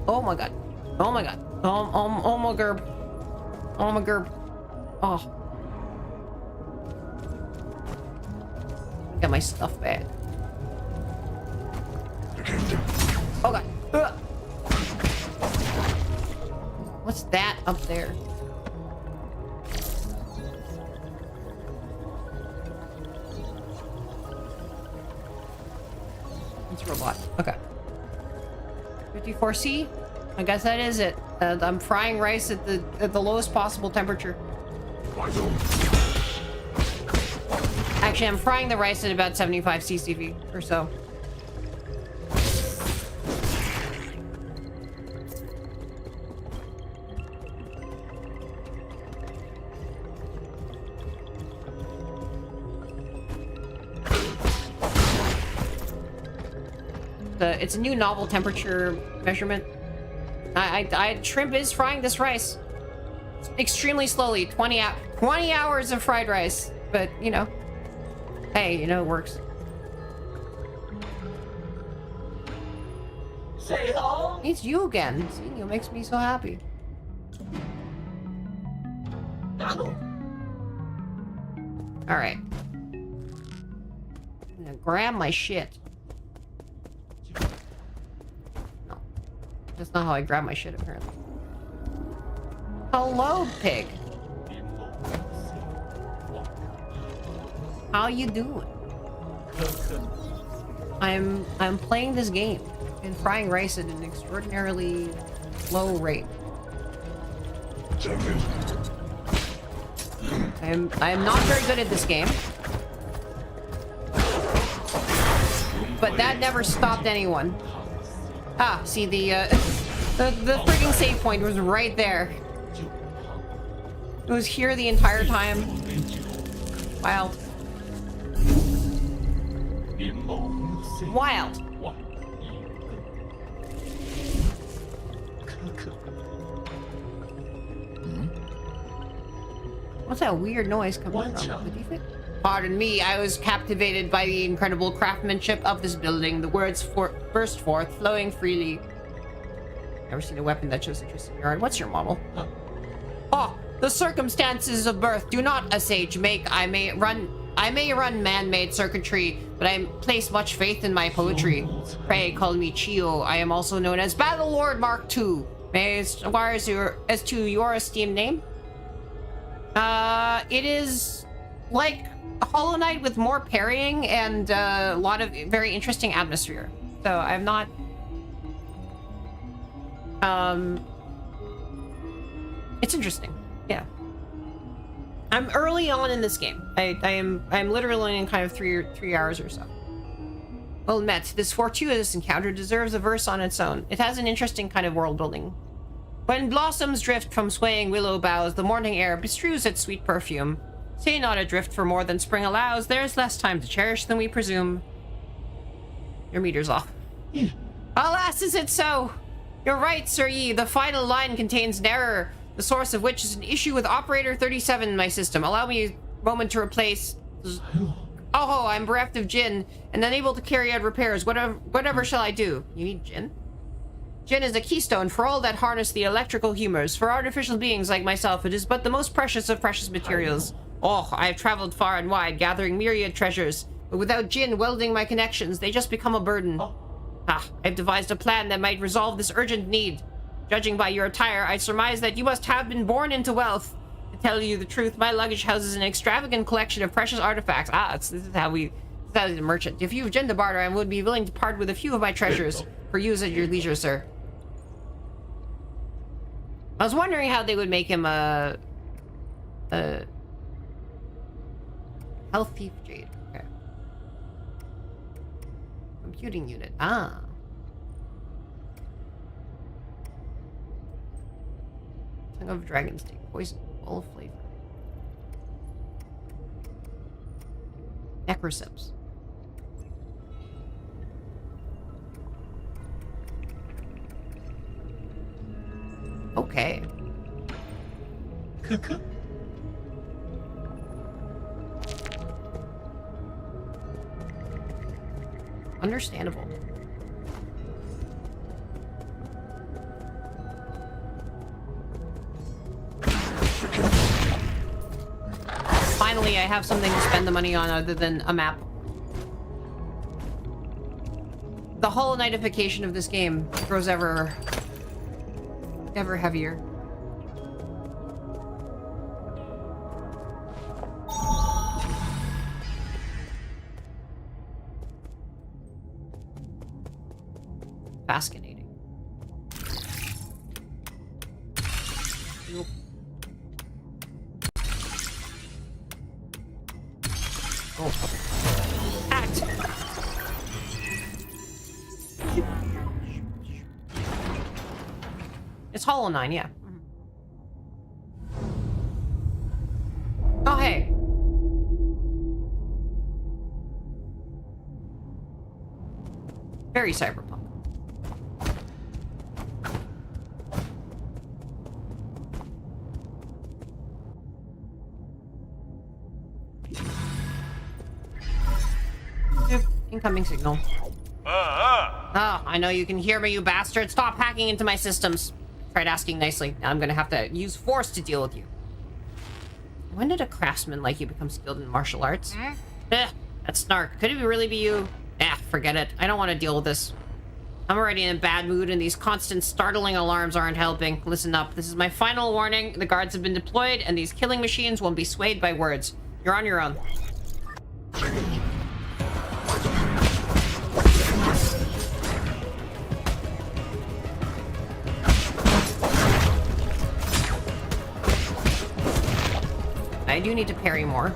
Oh my god. Oh my god. Oh my gerb. Oh my gerb. Oh. Get my stuff back. Oh god. What's that up there? It's a robot. Okay. 54C? I guess that is it. I'm frying rice at the lowest possible temperature. Actually, I'm frying the rice at about 75 CCV or so. It's a new novel temperature measurement. Shrimp is frying this rice extremely slowly. 20 hours of fried rice, but you know, hey, you know, it works. Say hello. It's you again. Seeing you makes me so happy. All right. I'm gonna grab my shit. No, that's not how I grab my shit, apparently. Hello, pig. How you doing? I'm playing this game and frying rice at an extraordinarily low rate. I am not very good at this game, but that never stopped anyone. Ah, see the freaking save point was right there. It was here the entire time. Wild. Wild. What's that weird noise coming from? The defect? Pardon me, I was captivated by the incredible craftsmanship of this building. The words burst forth, flowing freely. Never seen a weapon that shows interest in your art. What's your model? Oh, the circumstances of birth do not a sage make. I may run man-made circuitry, but I place much faith in my poetry. Pray call me Chio. I am also known as Battle Lord Mark II. May I inquire as to your esteemed name? It is like Hollow Knight with more parrying and a lot of very interesting atmosphere. So I'm not it's interesting. Yeah. I'm early on in this game. I'm literally in kind of three hours or so. Well met. This fortuitous encounter deserves a verse on its own. It has an interesting kind of world building. When blossoms drift from swaying willow boughs, the morning air bestrews its sweet perfume. Stay not adrift for more than spring allows. There is less time to cherish than we presume. Your meter's off. Alas, is it so? You're right, Sir Yi. The final line contains an error, the source of which is an issue with operator 37 in my system. Allow me a moment to replace... Oh, I'm bereft of Jin and unable to carry out repairs. Whatever shall I do? You need Jin? Jin is a keystone for all that harness the electrical humors. For artificial beings like myself, it is but the most precious of precious materials. Oh, I have traveled far and wide, gathering myriad treasures. But without Jin welding my connections, they just become a burden. I've devised a plan that might resolve this urgent need. Judging by your attire, I surmise that you must have been born into wealth. To tell you the truth, my luggage houses an extravagant collection of precious artifacts. This is how the merchant. If you have Jin to barter, I would be willing to part with a few of my treasures for use at your leisure, sir. I was wondering how they would make him a health thief jade. Okay. Computing unit. Tongue of dragon steak. Poison. Full of flavor. Necroceps. Okay. Understandable. Finally, I have something to spend the money on other than a map. The Hollow Knightification of this game grows ever heavier. Fascinating. Nope. Oh. Act! It's Hollow 9, yeah. Oh, hey. Very cyberpunk. Incoming signal. Oh, I know you can hear me, you bastard. Stop hacking into my systems. Tried asking nicely. Now I'm gonna have to use force to deal with you. When did a craftsman like you become skilled in martial arts? That snark. Could it really be you? Forget it. I don't want to deal with this. I'm already in a bad mood and these constant startling alarms aren't helping. Listen up. This is my final warning. The guards have been deployed and these killing machines won't be swayed by words. You're on your own. I do need to parry more.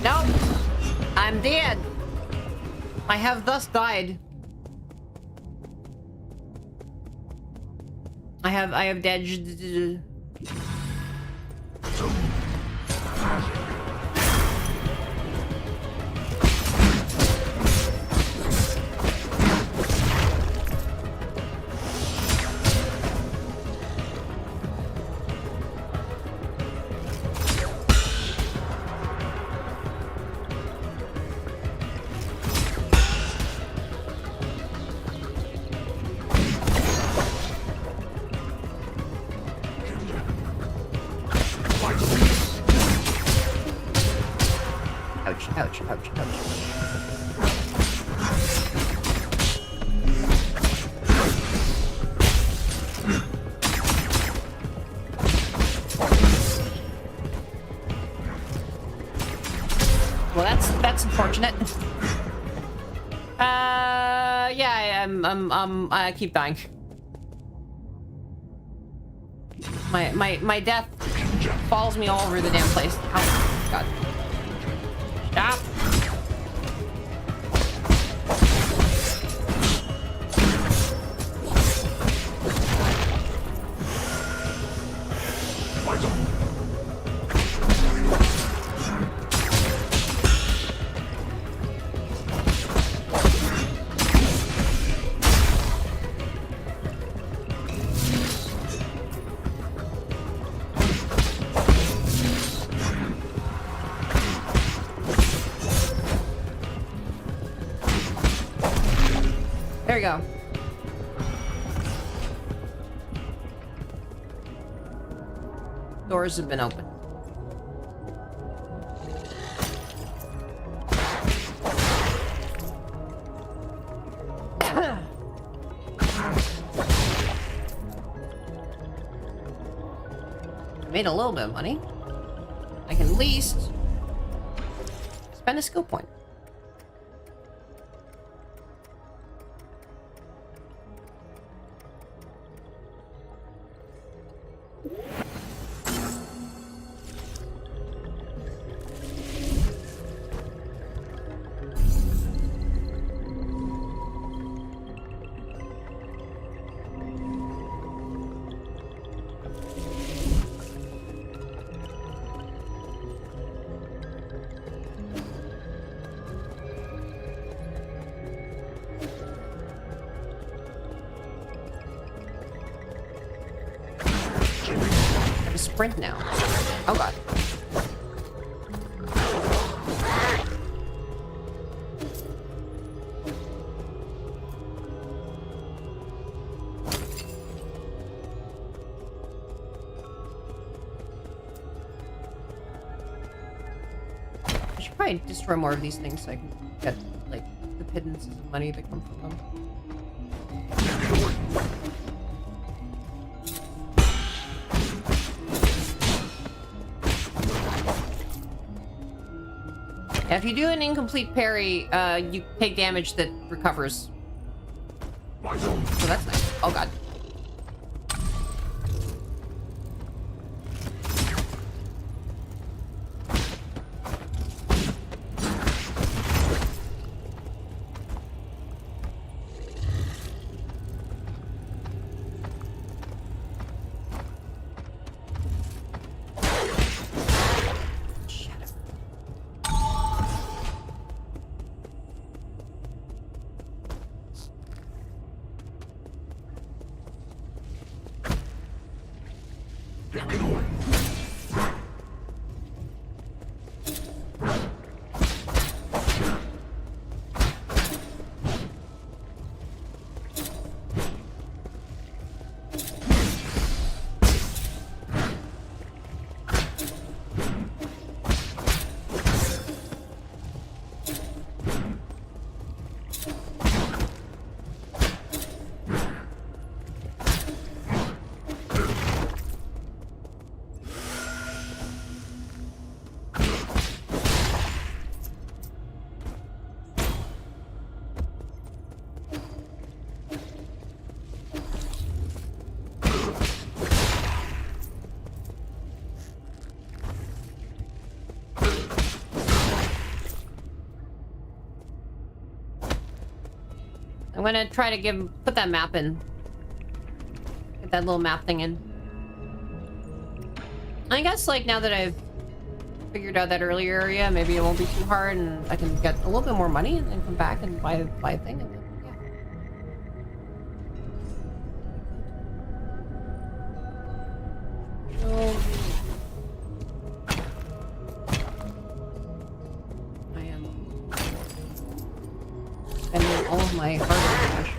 Nope. I'm dead. I have thus died. I have dead. Ouch, ouch, ouch. Well, that's unfortunate. Yeah, I keep dying. My death follows me all over the damn place. Oh, God. Stop. There we go. Doors have been opened. I made a little bit of money. I can at least spend a skill point. Sprint now. Oh God. I should probably destroy more of these things so I can get like the pittances of money that come from them. Yeah, if you do an incomplete parry, you take damage that recovers. So that's nice. Oh god. I'm gonna try to put that map in. Get that little map thing in. I guess, like, now that I've figured out that earlier area, maybe it won't be too hard and I can get a little bit more money and then come back and buy a thing and then, yeah. So, I am spending all of my hard-earned cash.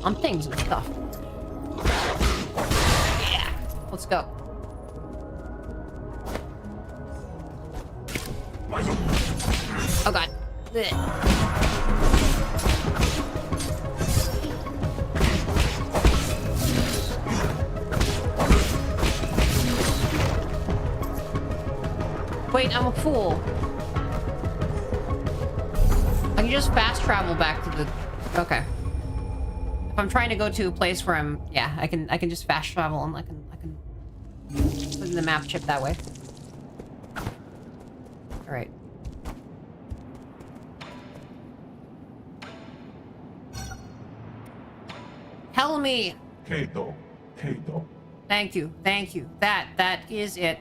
On things and stuff. Yeah, let's go. Oh god. Blech. Wait, I'm a fool. I can just fast travel back to the... Okay. If I'm trying to go to a place where I'm... Yeah, I can just fast travel and I can put in the map chip that way. Alright. Tell me! Kato. Thank you. That is it.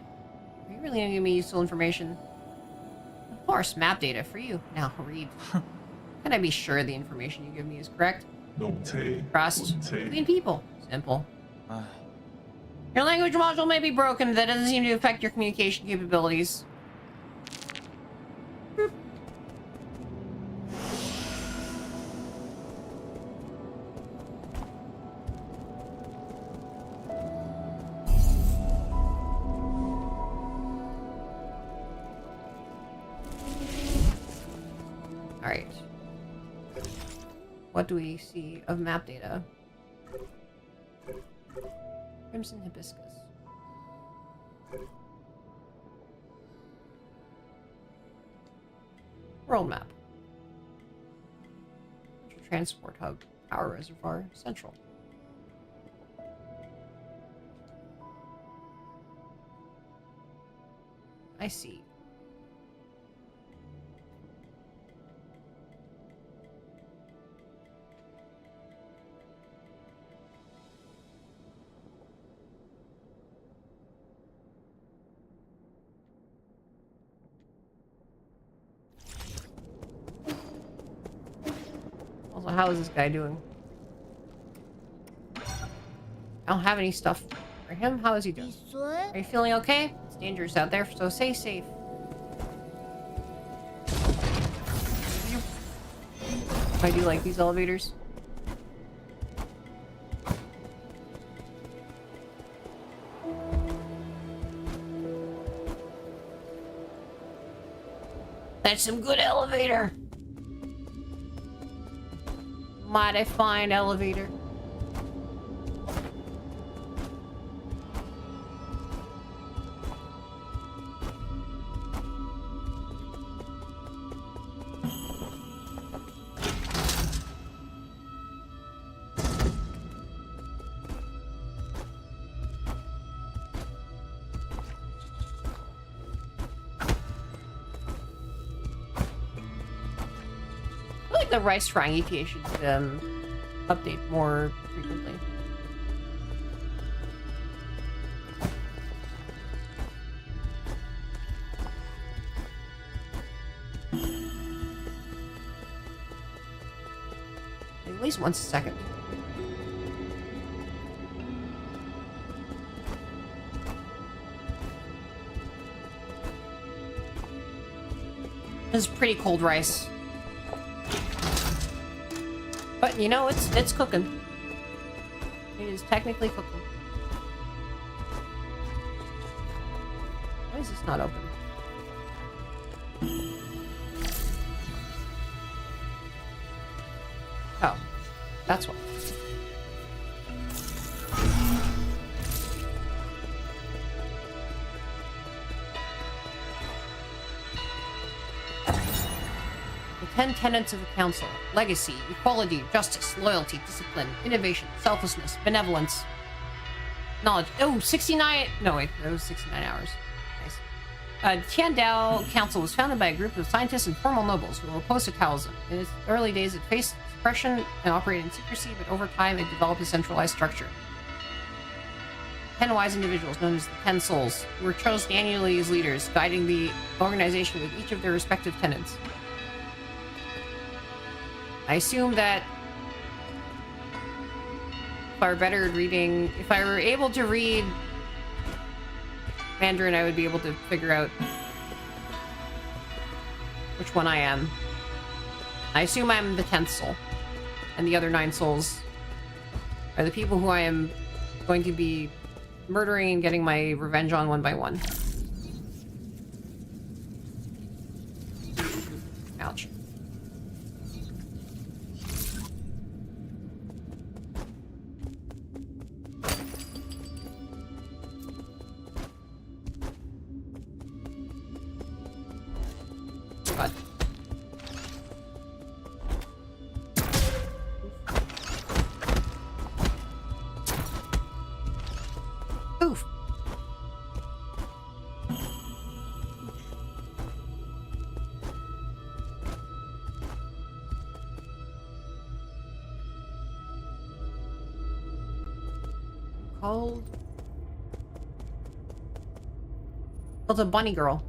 Are you really gonna give me useful information? Of course, map data for you. Now, read. Can I be sure the information you give me is correct? Trust between people. Simple. Your language module may be broken, but that doesn't seem to affect your communication capabilities. Boop. All right. What do we see of map data? Crimson hibiscus. World map. Transport hub. Power reservoir. Central. I see. Also, how is this guy doing? I don't have any stuff for him. How is he doing? Are you feeling okay? It's dangerous out there, so stay safe. I do like these elevators. That's some good elevator. Mighty fine elevator. The rice frying EPA should update more frequently. At least once a second. This is pretty cold rice. But you know, it's cooking. It is technically cooking. Why is this not open? Oh, that's what. The 10 tenets of the council: legacy, equality, justice, loyalty, discipline, innovation, selflessness, benevolence, knowledge. Oh, 69. No, wait, that was 69 hours. Nice. Tiandao Council was founded by a group of scientists and formal nobles who were opposed to Taoism. In its early days, it faced suppression and operated in secrecy, but over time, it developed a centralized structure. 10 wise individuals, known as the 10 Souls, were chosen annually as leaders, guiding the organization with each of their respective tenets. I assume that if I were better at reading, if I were able to read Mandarin, I would be able to figure out which one I am. I assume I'm the 10th soul, and the other 9 souls are the people who I am going to be murdering and getting my revenge on one by one. Ouch. God. Oof. Called. Oh, it's a bunny girl.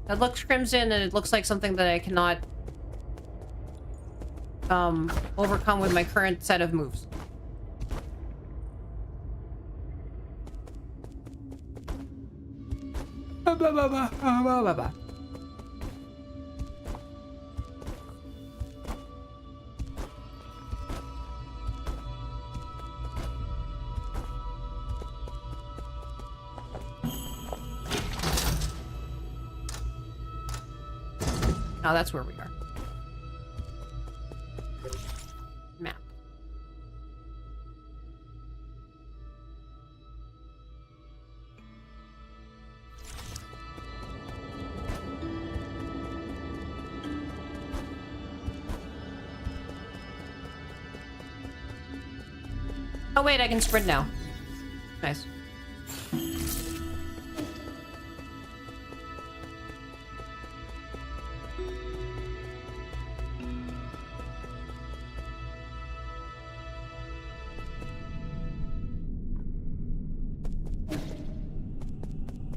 That looks crimson, and it looks like something that I cannot overcome with my current set of moves. Oh, that's where we are. Map. Oh wait, I can sprint now. Nice.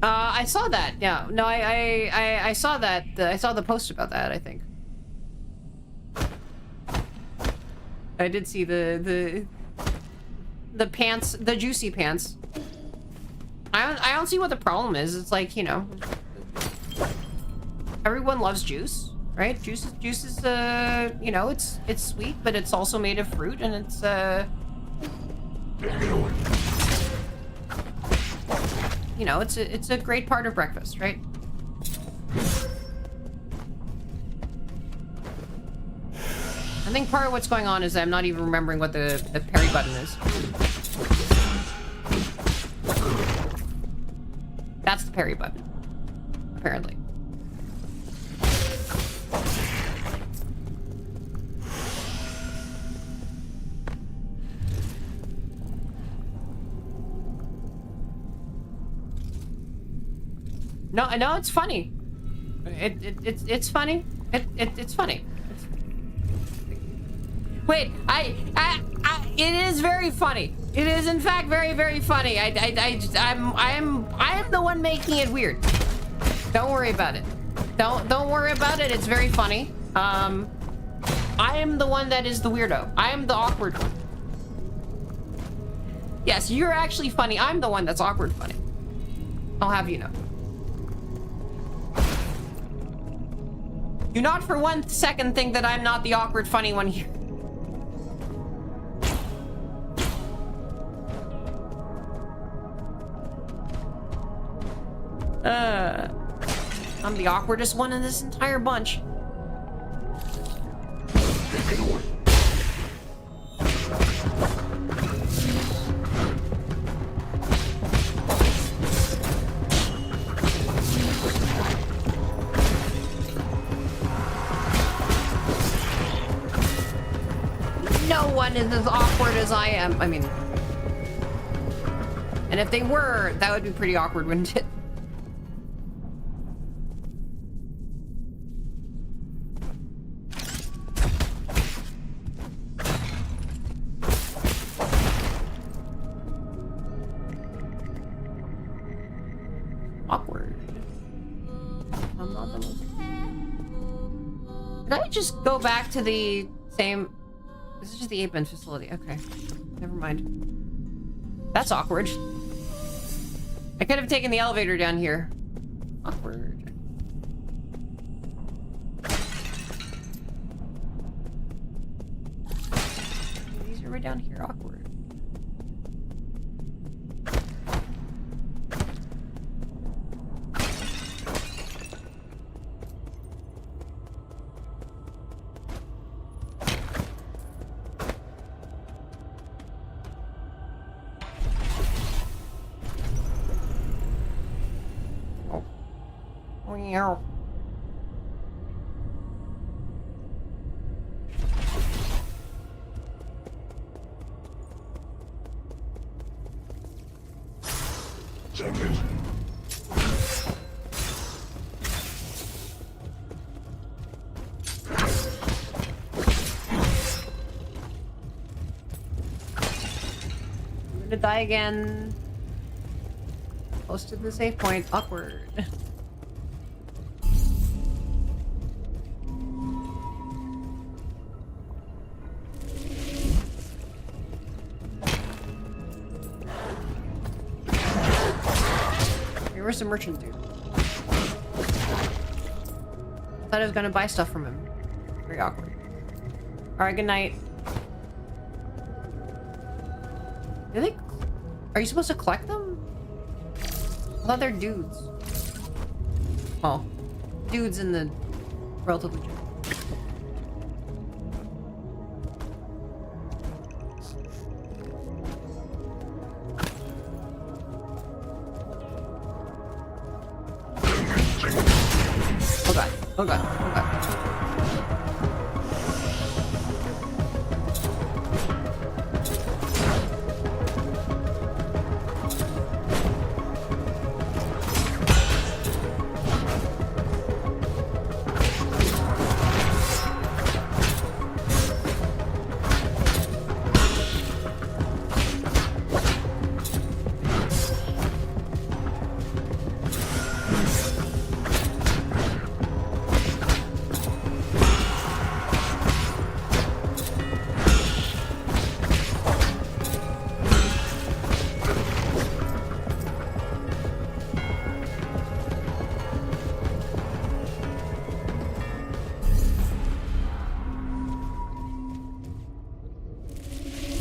I saw that. Yeah. No, I saw that. I saw the post about that, I think. I did see the pants, the juicy pants. I don't see what the problem is. It's like, you know, everyone loves juice, right? Juice is you know, it's sweet, but it's also made of fruit, and it's you know, it's a great part of breakfast, right? I think part of what's going on is I'm not even remembering what the parry button is. That's the parry button, apparently. No, it's funny. It's funny. It's funny. Wait, it is very funny. It is in fact very, very funny. I'm the one making it weird. Don't worry about it. Don't worry about it. It's very funny. I am the one that is the weirdo. I am the awkward one. Yes, you're actually funny. I'm the one that's awkward funny. I'll have you know. Do not for 1 second think that I'm not the awkward funny one here. I'm the awkwardest one in this entire bunch. No one is as awkward as I am. I mean, and if they were, that would be pretty awkward, wouldn't it? Awkward. I'm not the most... Did I just go back to the same... This is just the 8-bin facility. Okay. Never mind. That's awkward. I could have taken the elevator down here. Awkward. These are right down here. Awkward. Meow. I'm gonna die again. Close to the safe point. Awkward. Where's the merchant dude? Thought I was gonna buy stuff from him. Very awkward. Alright, good night. Do they... Are you supposed to collect them? I thought they're dudes. Oh. Dudes in the relatively gym. Oh god, oh god.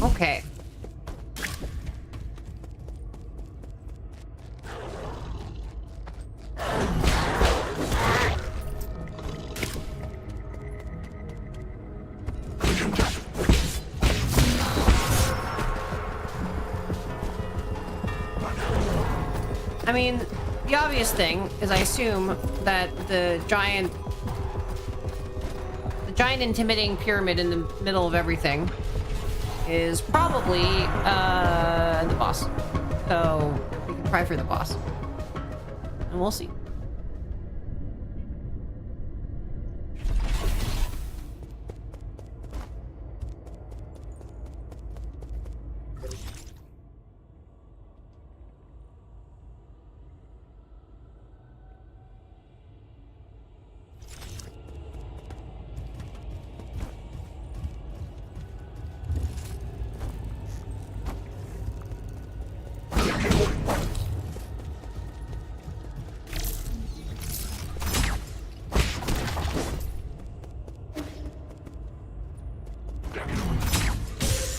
Okay. I mean, the obvious thing is I assume that the giant intimidating pyramid in the middle of everything is probably the boss. So we can try for the boss. And we'll see.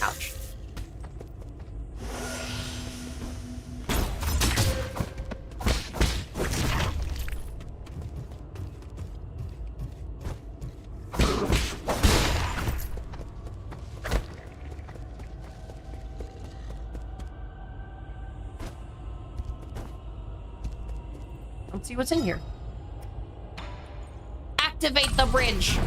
Ouch. Let's see what's in here. Activate the bridge.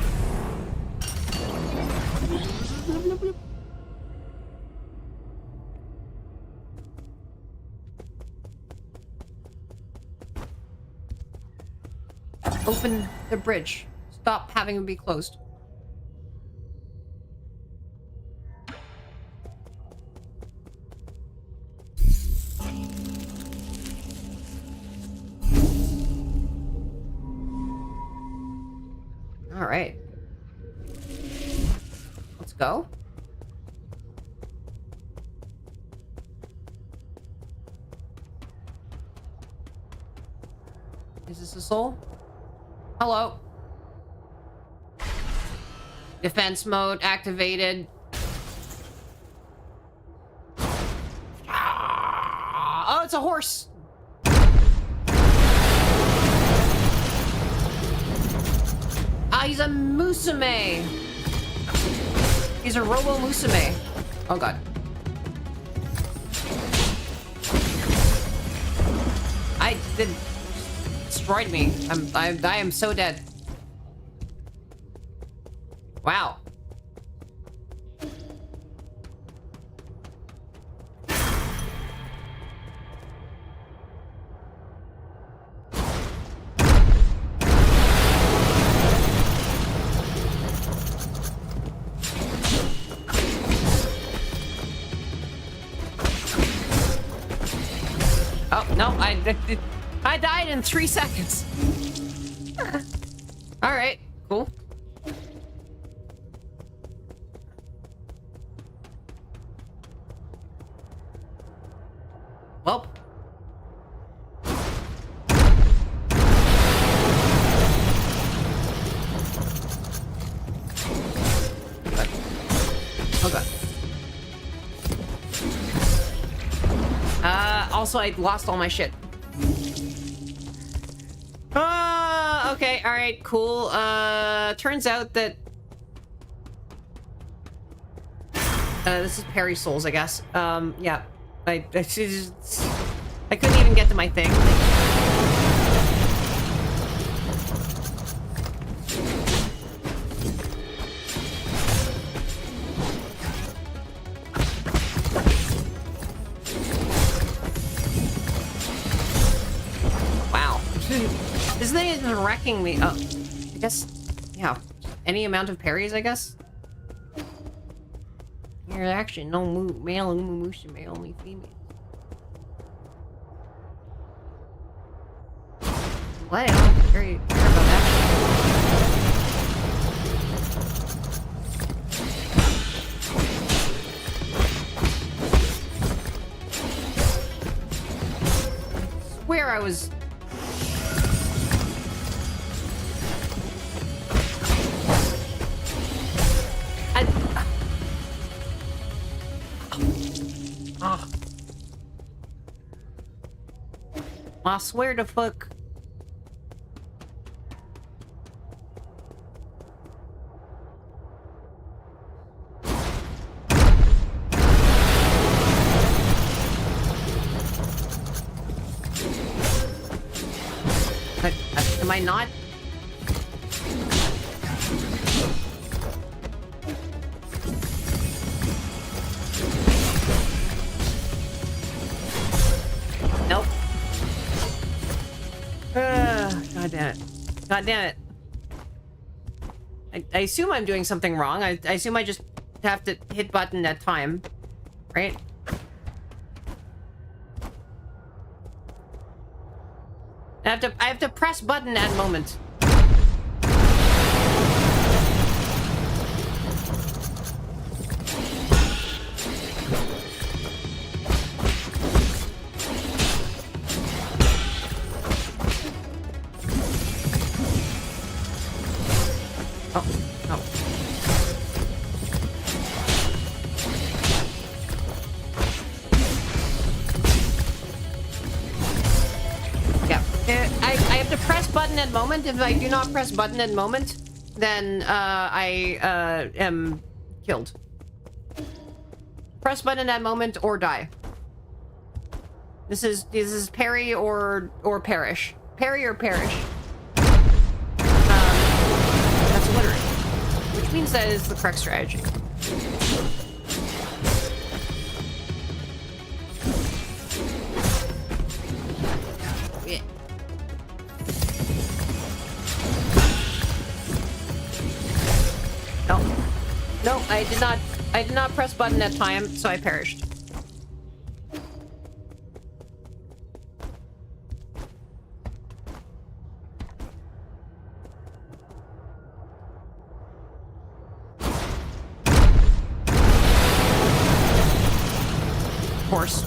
Open the bridge. Stop having it be closed. All right. Let's go. Is this a soul? Hello. Defense mode activated. Ah, oh, it's a horse. Ah, he's a Musume. He's a Robo Musume. Oh god. I did destroyed me. I am so dead. Wow. Oh, no, I died in 3 seconds. All right, cool. Well. Oh god. Also, I lost all my shit. Okay, alright, cool. Turns out that... this is Parry Souls, I guess. Yeah. I couldn't even get to my thing. Wow. This thing is wrecking me. Oh, I guess, yeah. Any amount of parries, I guess? There's actually no male Musume, only female. What? I don't care about that. I swear I was... I swear to fuck. But, am I not? Nope. God damn it. God damn it. I assume I'm doing something wrong. I assume I just have to hit button at time. Right? I have to press button at moment. Oh, no. Yeah. I have to press button at moment. If I do not press button at moment, then I am killed. Press button at moment or die. This is parry or perish. Parry or perish. That's illiterate. Which means that is the correct strategy. Yeah. No. No, I did not press button at time, so I perished. Of course.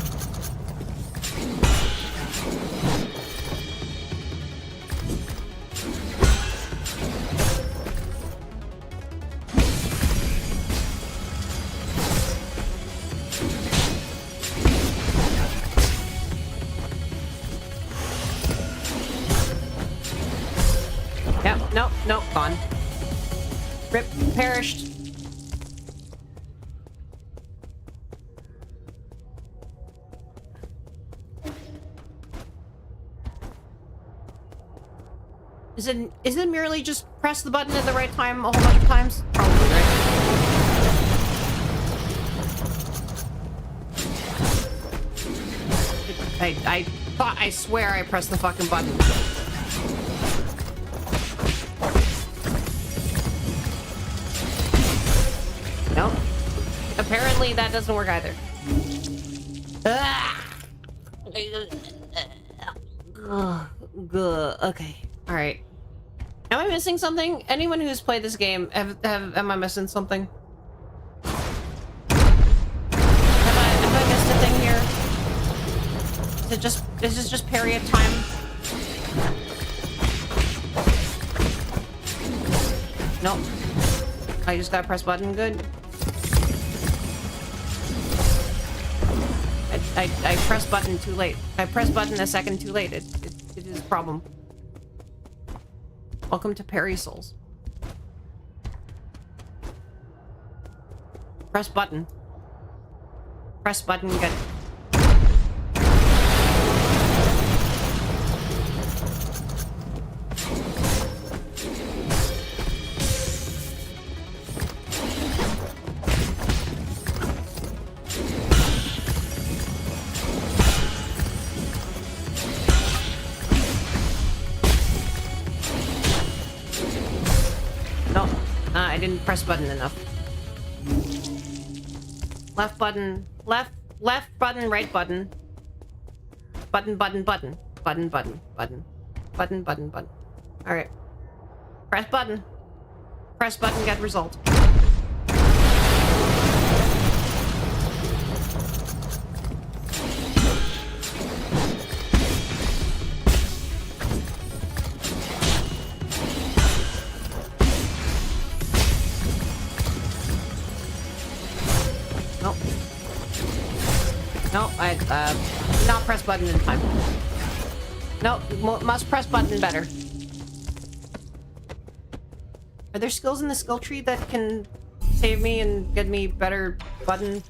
Yep, nope, nope, gone. Rip, perished. Is it merely just press the button at the right time a whole bunch of times? Probably, right? I swear I pressed the fucking button. Nope. Apparently that doesn't work either. Okay. All right. Am I missing something? Anyone who's played this game, am I missing something? Have I missed a thing here? Is this just parry at time? Nope. I just gotta press button. Good. I pressed button too late. I pressed button a second too late. It is a problem. Welcome to Parry Souls. Press button. Press button. Good. I didn't press button enough. Left button, left button, right button. Button. Alright. Press button. Press button, get result. Nope. No, I not press button in time. No, must press button better. Are there skills in the skill tree that can save me and get me better button?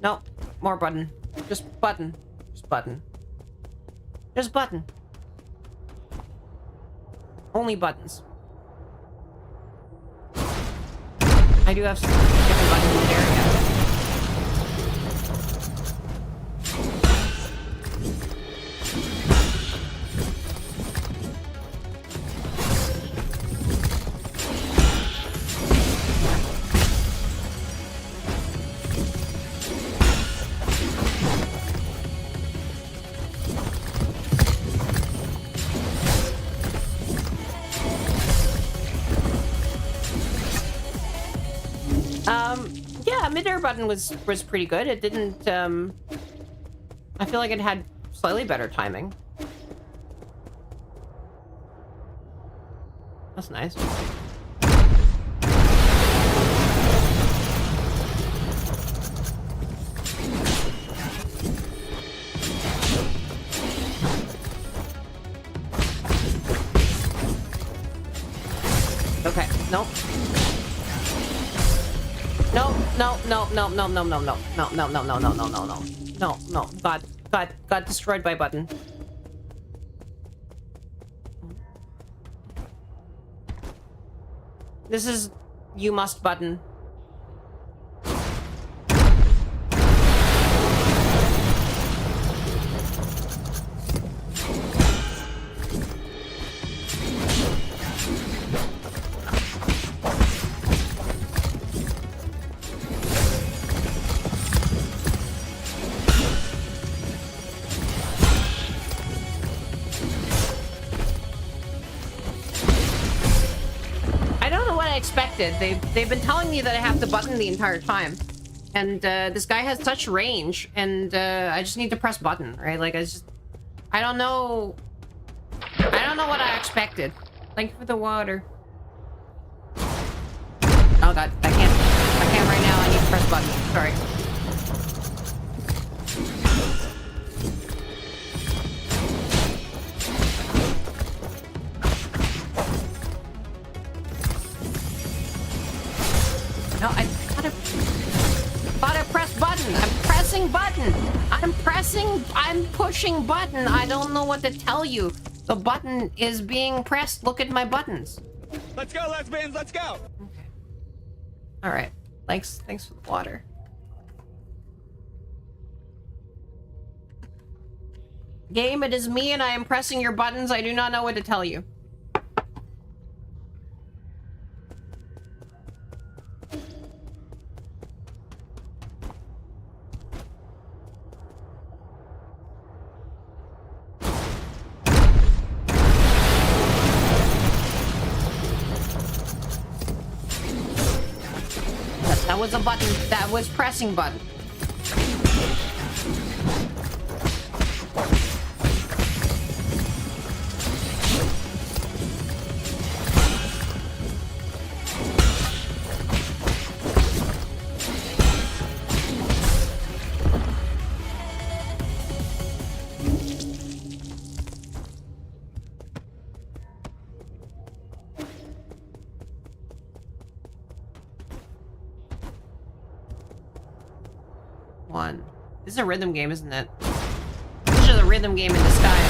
No, more button. Just button. Just button. Just button. Only buttons. I do have some different buttons in the area. Yeah, mid-air button was pretty good. It didn't, I feel like it had slightly better timing. That's nice. Okay, nope. No, no, no, no, no, no, no, no, no, no, no, no, no, no, no, no, no, no. Got destroyed by button. This is you must button. Expected. They've been telling me that I have to button the entire time, and this guy has such range, and I just need to press button, right? Like I don't know what I expected. Thank you for the water. Oh god, I can't right now. I need to press button. Sorry. No, I gotta press button. I'm pressing button. I'm pushing button. I don't know what to tell you. The button is being pressed. Look at my buttons. Let's go, lesbians, let's go. Okay. All right. Thanks for the water. Game, it is me and I am pressing your buttons. I do not know what to tell you. That was a button. That was pressing button. One. This is a rhythm game, isn't it? This is just a rhythm game in disguise.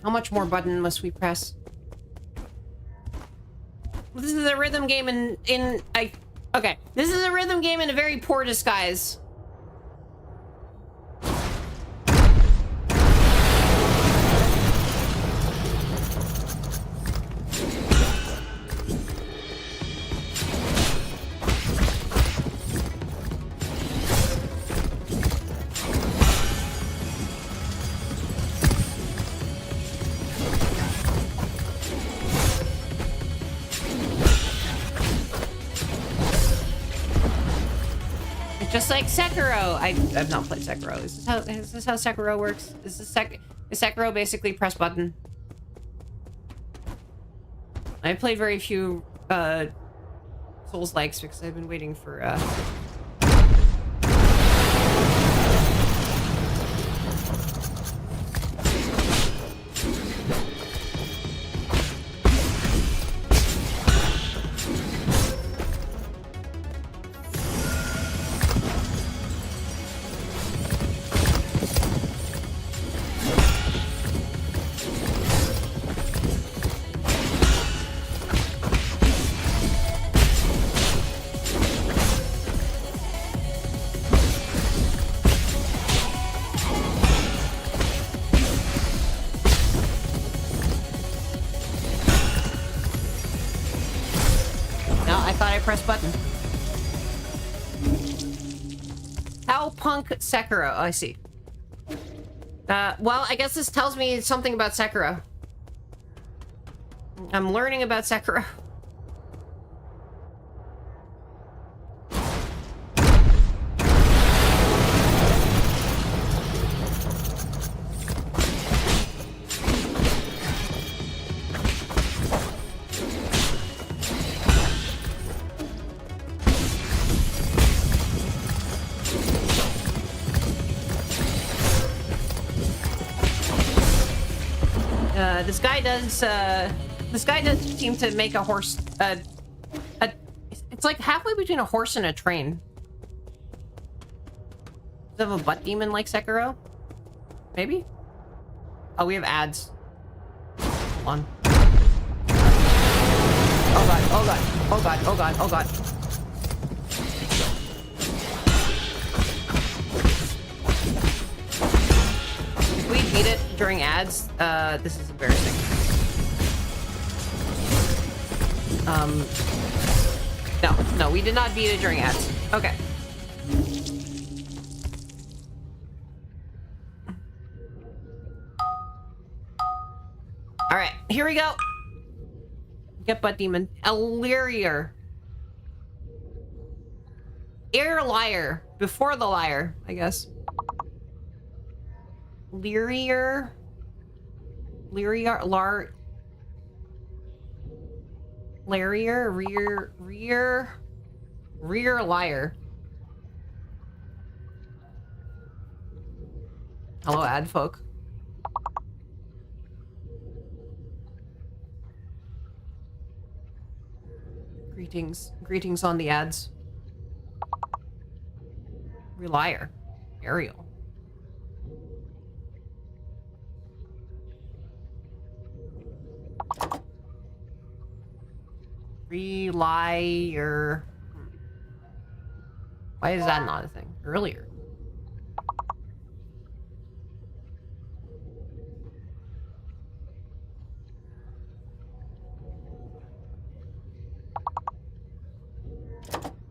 How much more button must we press? This is a rhythm game okay. This is a rhythm game in a very poor disguise. Just like Sekiro. I've not played Sekiro. Is this how Sekiro works? Is Sekiro basically press button? I played very few Souls-likes because I've been waiting for press button. How punk Sekiro. Oh, I see. Well, I guess this tells me something about Sekiro. I'm learning about Sekiro. This guy does seem to make a horse, it's like halfway between a horse and a train. Does it have a butt demon like Sekiro? Maybe? Oh, we have ads. Hold on. Oh god, oh god, oh god, oh god, oh god. If we beat it during ads, this is embarrassing. No, we did not beat it during ads. Okay. All right, here we go. Get butt demon. Illyrier. Air liar. Before the liar, I guess. Lyrier. Lyrier. Larrier, rear liar. Hello, ad folk. Greetings on the ads. Relier, Ariel. Relier. Why is that not a thing? Earlier.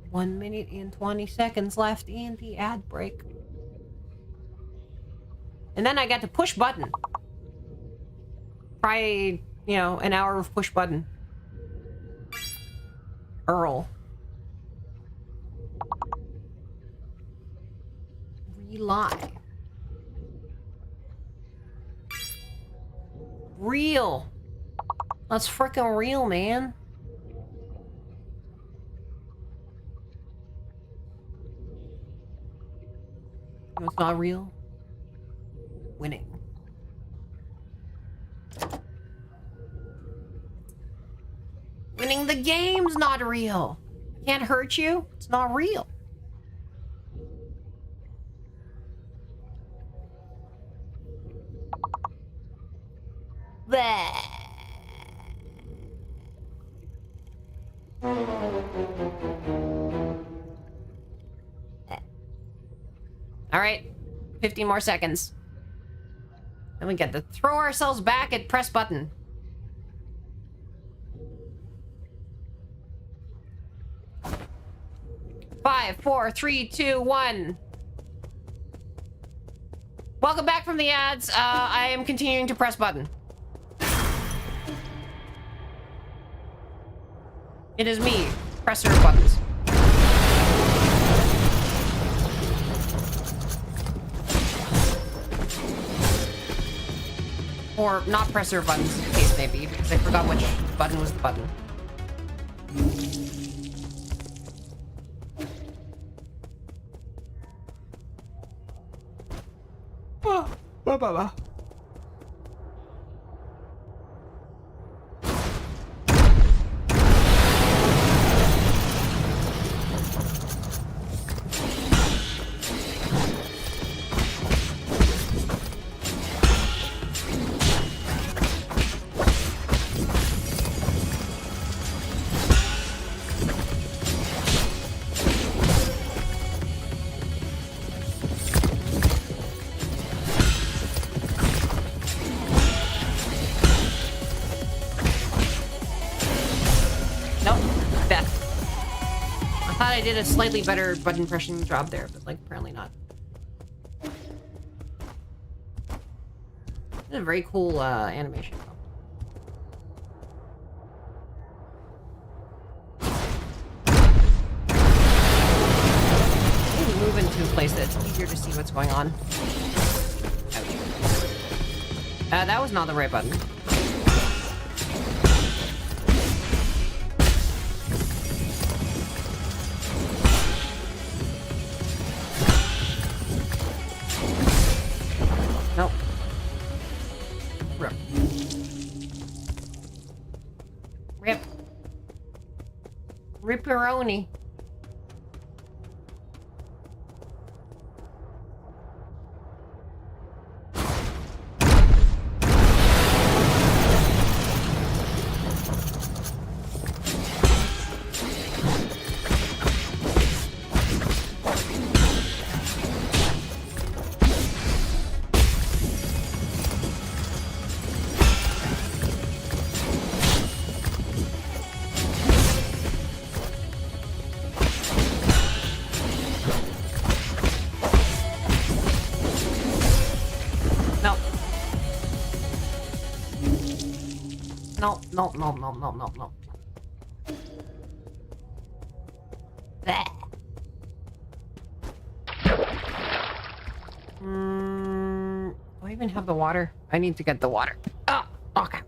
One minute and 20 seconds left in the ad break. And then I got to push button. Probably, you know, an hour of push button. Earl. Rely. Real. That's freaking real, man. You know it's not real? Winning. Winning the game's not real. Can't hurt you. It's not real. Bleh. 15 more seconds. Then we get to throw ourselves back and press button. Five, four, three, two, one. Welcome back from the ads. I am continuing to press button. It is me, presser of buttons. Or not presser of buttons, in the case may be, because I forgot which button was the button. Oh, I did a slightly better button pressing job there, but like apparently not. It's a very cool animation. I need to move into a place that's easier to see what's going on. Ouch. That was not the right button. Nope. Rip. Rip. Ripperoni. No. Blech. Do I even have the water? I need to get the water. Oh, okay.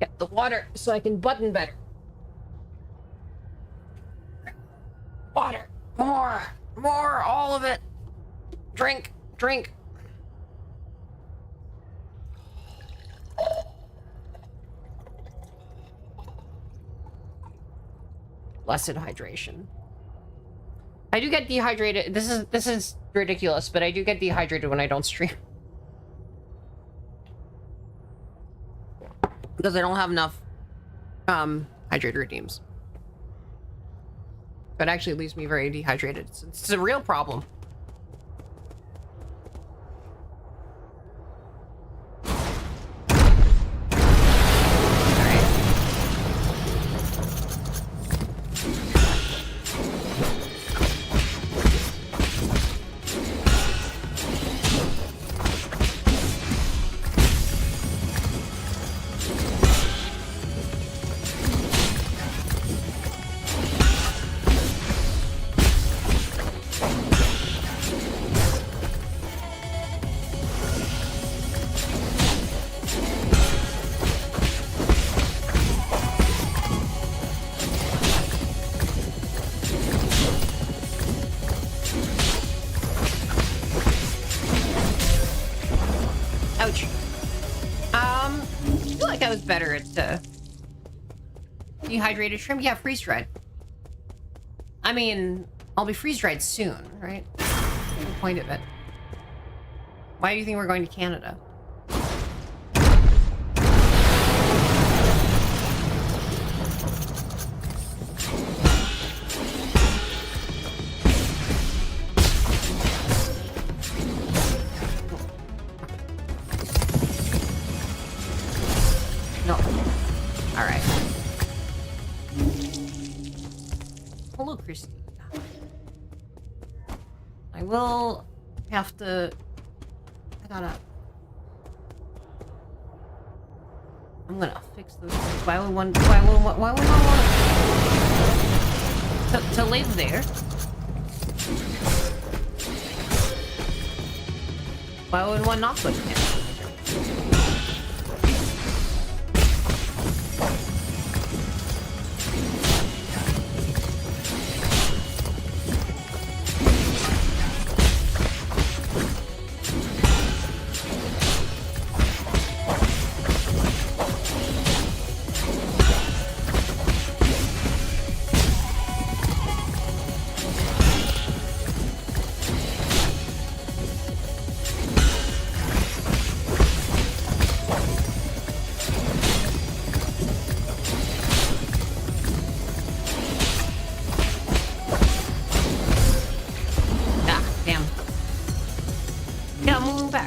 Get the water so I can button better. Water. More, all of it. Drink. Blessed hydration. I do get dehydrated. This is ridiculous, but I do get dehydrated when I don't stream. Because I don't have enough hydrated redeems. That actually leaves me very dehydrated. It's a real problem. I was better at dehydrated shrimp. Yeah, freeze dried. I mean, I'll be freeze dried soon, right? That's the point of it. Why do you think we're going to Canada? Christy. I will have to... I'm gonna fix those things. Why would one want to live there? Why would one not put it in?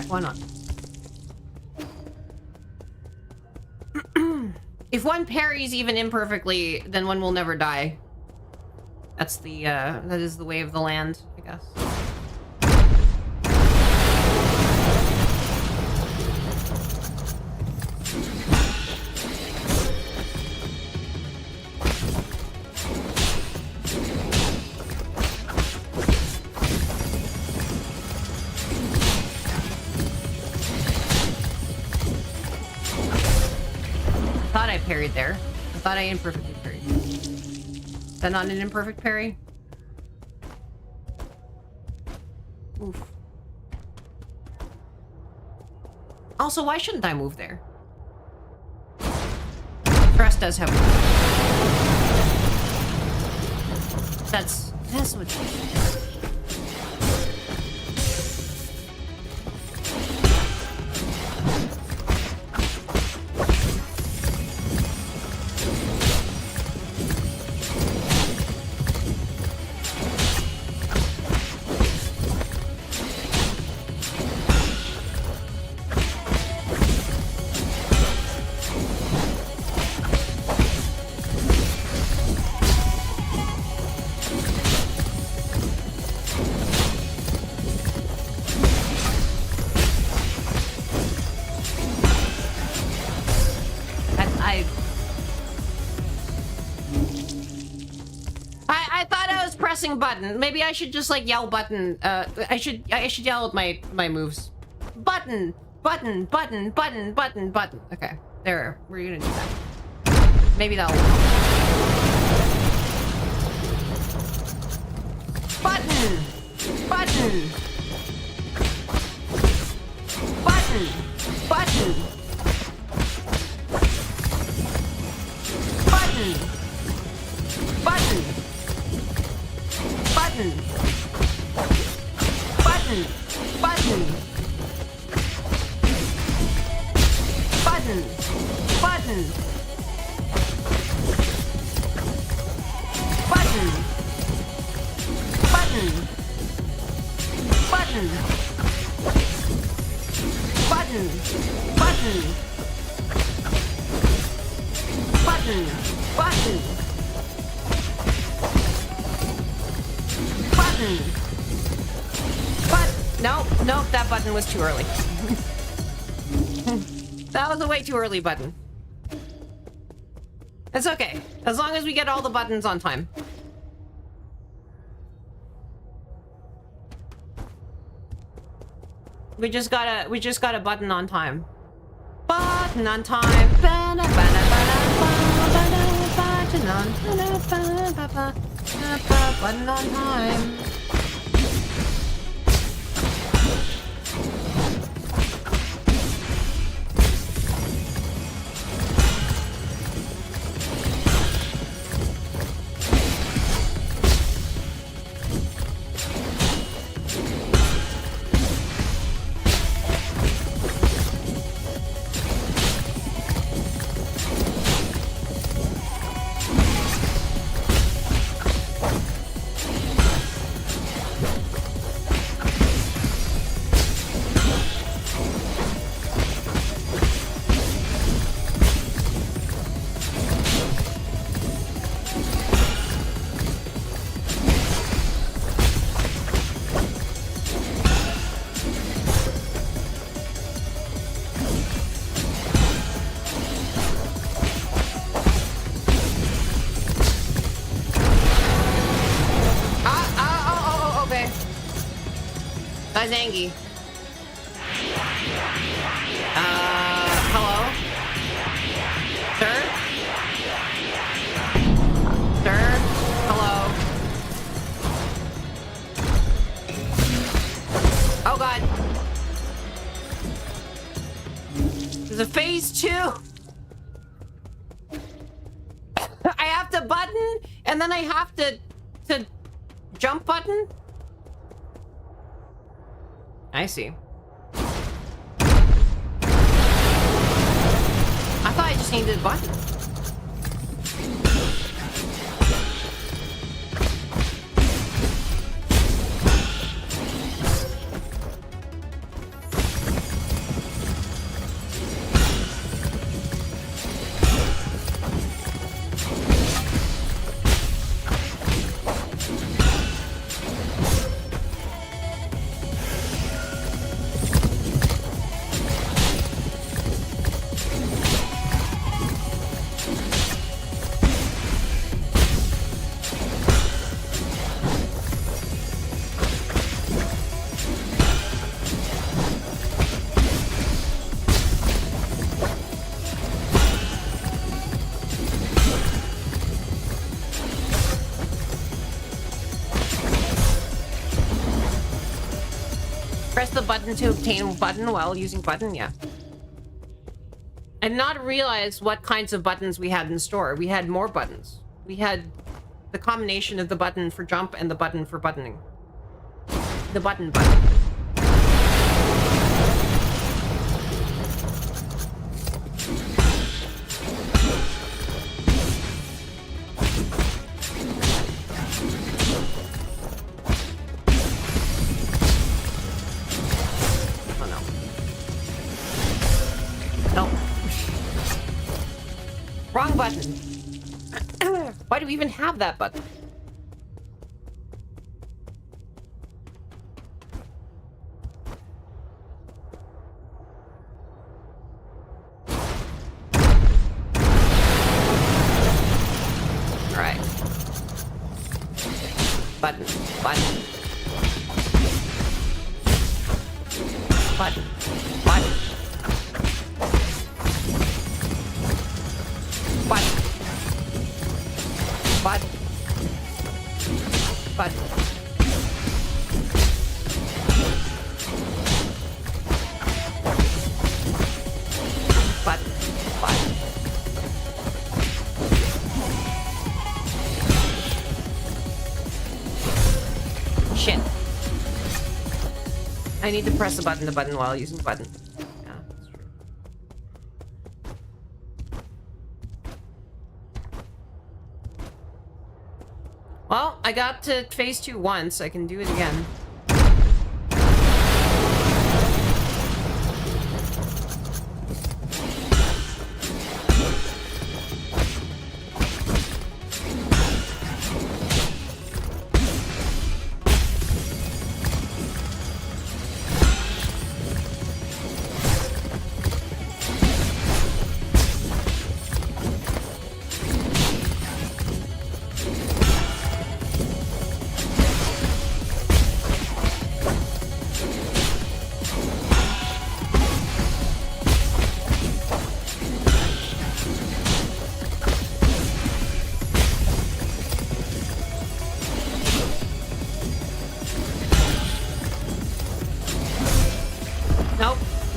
Why not? If one parries even imperfectly, then one will never die. That's the, that is the way of the land, I guess. Parried there. I thought I imperfectly parried. Is that not an imperfect parry? Oof. Also, why shouldn't I move there? Crest does have... That's what... Button. Maybe I should just like yell button. I should yell at my moves. Button, button, button, button, button, button. Okay, there. We're gonna do that. Maybe that'll. Button, button, button, button, button, button. Button. Button. Button. Button. Button. Button. Button. Button. Button. Button. Button. Button. But nope, that button was too early. That was a way too early button. It's okay, as long as we get all the buttons on time. We just got a button on time. Button on time. Button on time. Zangy. Hello? Sir? Sir? Hello? Oh god. There's a phase 2. I have to button, and then I have to jump button? I see. I thought I just needed a button. Press the button to obtain button while using button, yeah. I did not realize what kinds of buttons we had in store. We had more buttons. We had the combination of the button for jump and the button for buttoning. The button. Wrong button. Why do we even have that button? All right. Button. Button. Button. Button. Button. Button. Button. Button. Button. Shit. I need to press the button while using the button. Yeah, that's true. Well, I got to phase 2 once. I can do it again.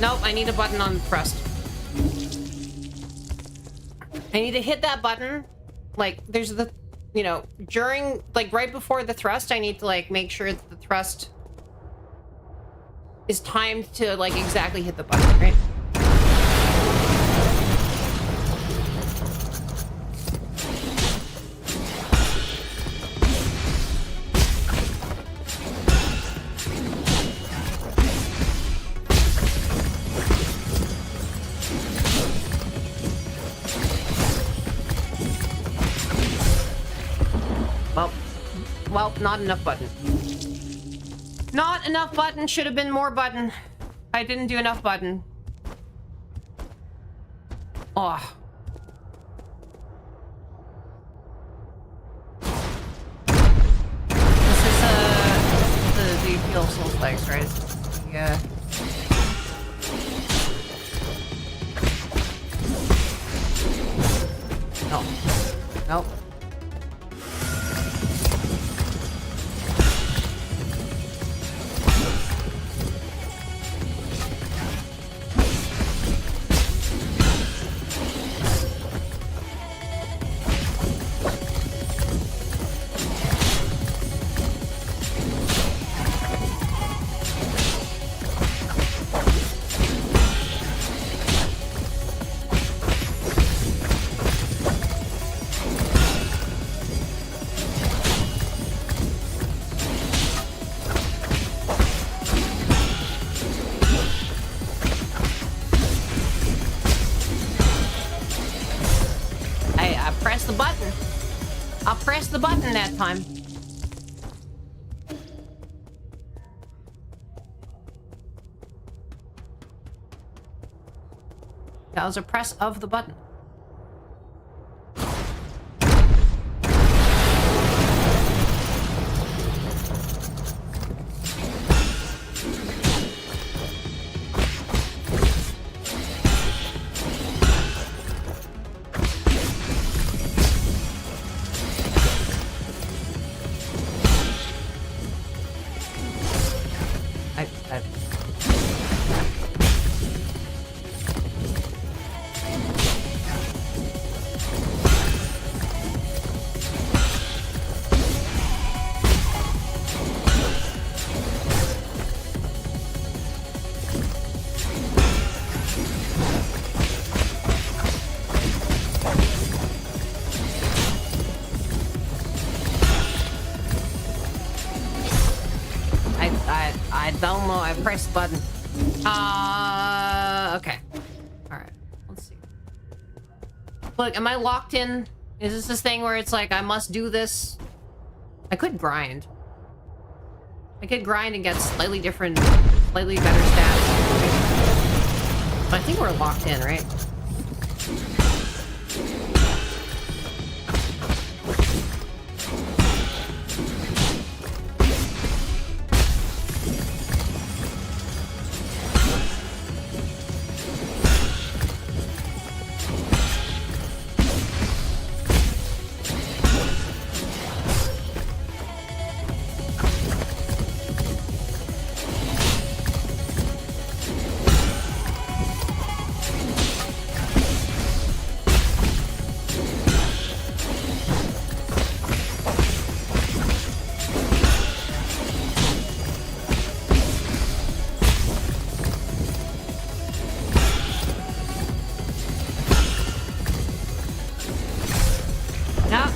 Nope, I need a button on pressed. I need to hit that button. Like, there's the, you know, during, like, right before the thrust, I need to, like, make sure that the thrust is timed to, like, exactly hit the button, right? Well, not enough button. Not enough button. Should have been more button. I didn't do enough button. Oh. This is the appeal of Souls Legs, right? Yeah. No. Nope. I pressed the button. I'll press the button that time. That was a press of the button. I don't know. I pressed the button. Okay. All right. Let's see. Look, am I locked in? Is this thing where it's like I must do this? I could grind. I could grind and get slightly different, slightly better stats. But I think we're locked in, right?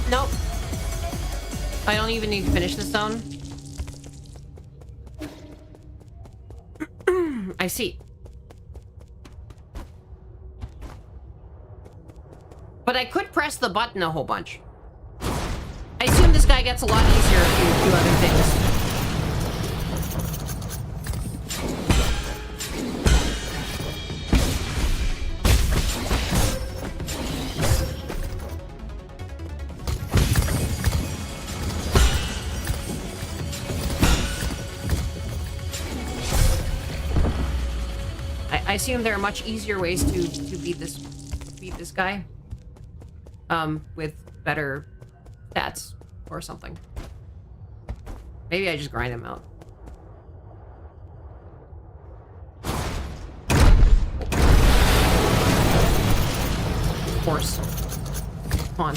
Nope. I don't even need to finish this zone. I see. But I could press the button a whole bunch. I assume this guy gets a lot easier if you do other things. I assume there are much easier ways to beat this guy. With better stats or something. Maybe I just grind him out. Of course. Come on.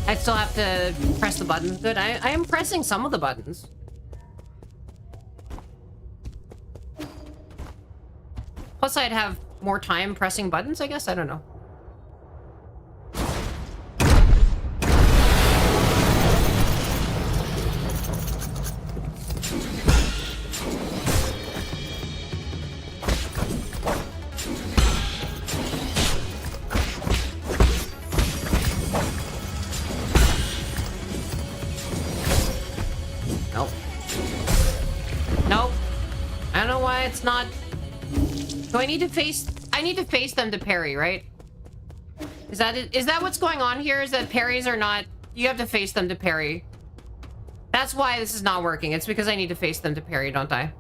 I still have to press the buttons. Good. I am pressing some of the buttons. Plus, I'd have more time pressing buttons, I guess. I don't know. why it's not... Do I need to face... I need to face them to parry, right? Is that it? Is that what's going on here? Is that parries are not... You have to face them to parry. That's why this is not working. It's because I need to face them to parry, don't I?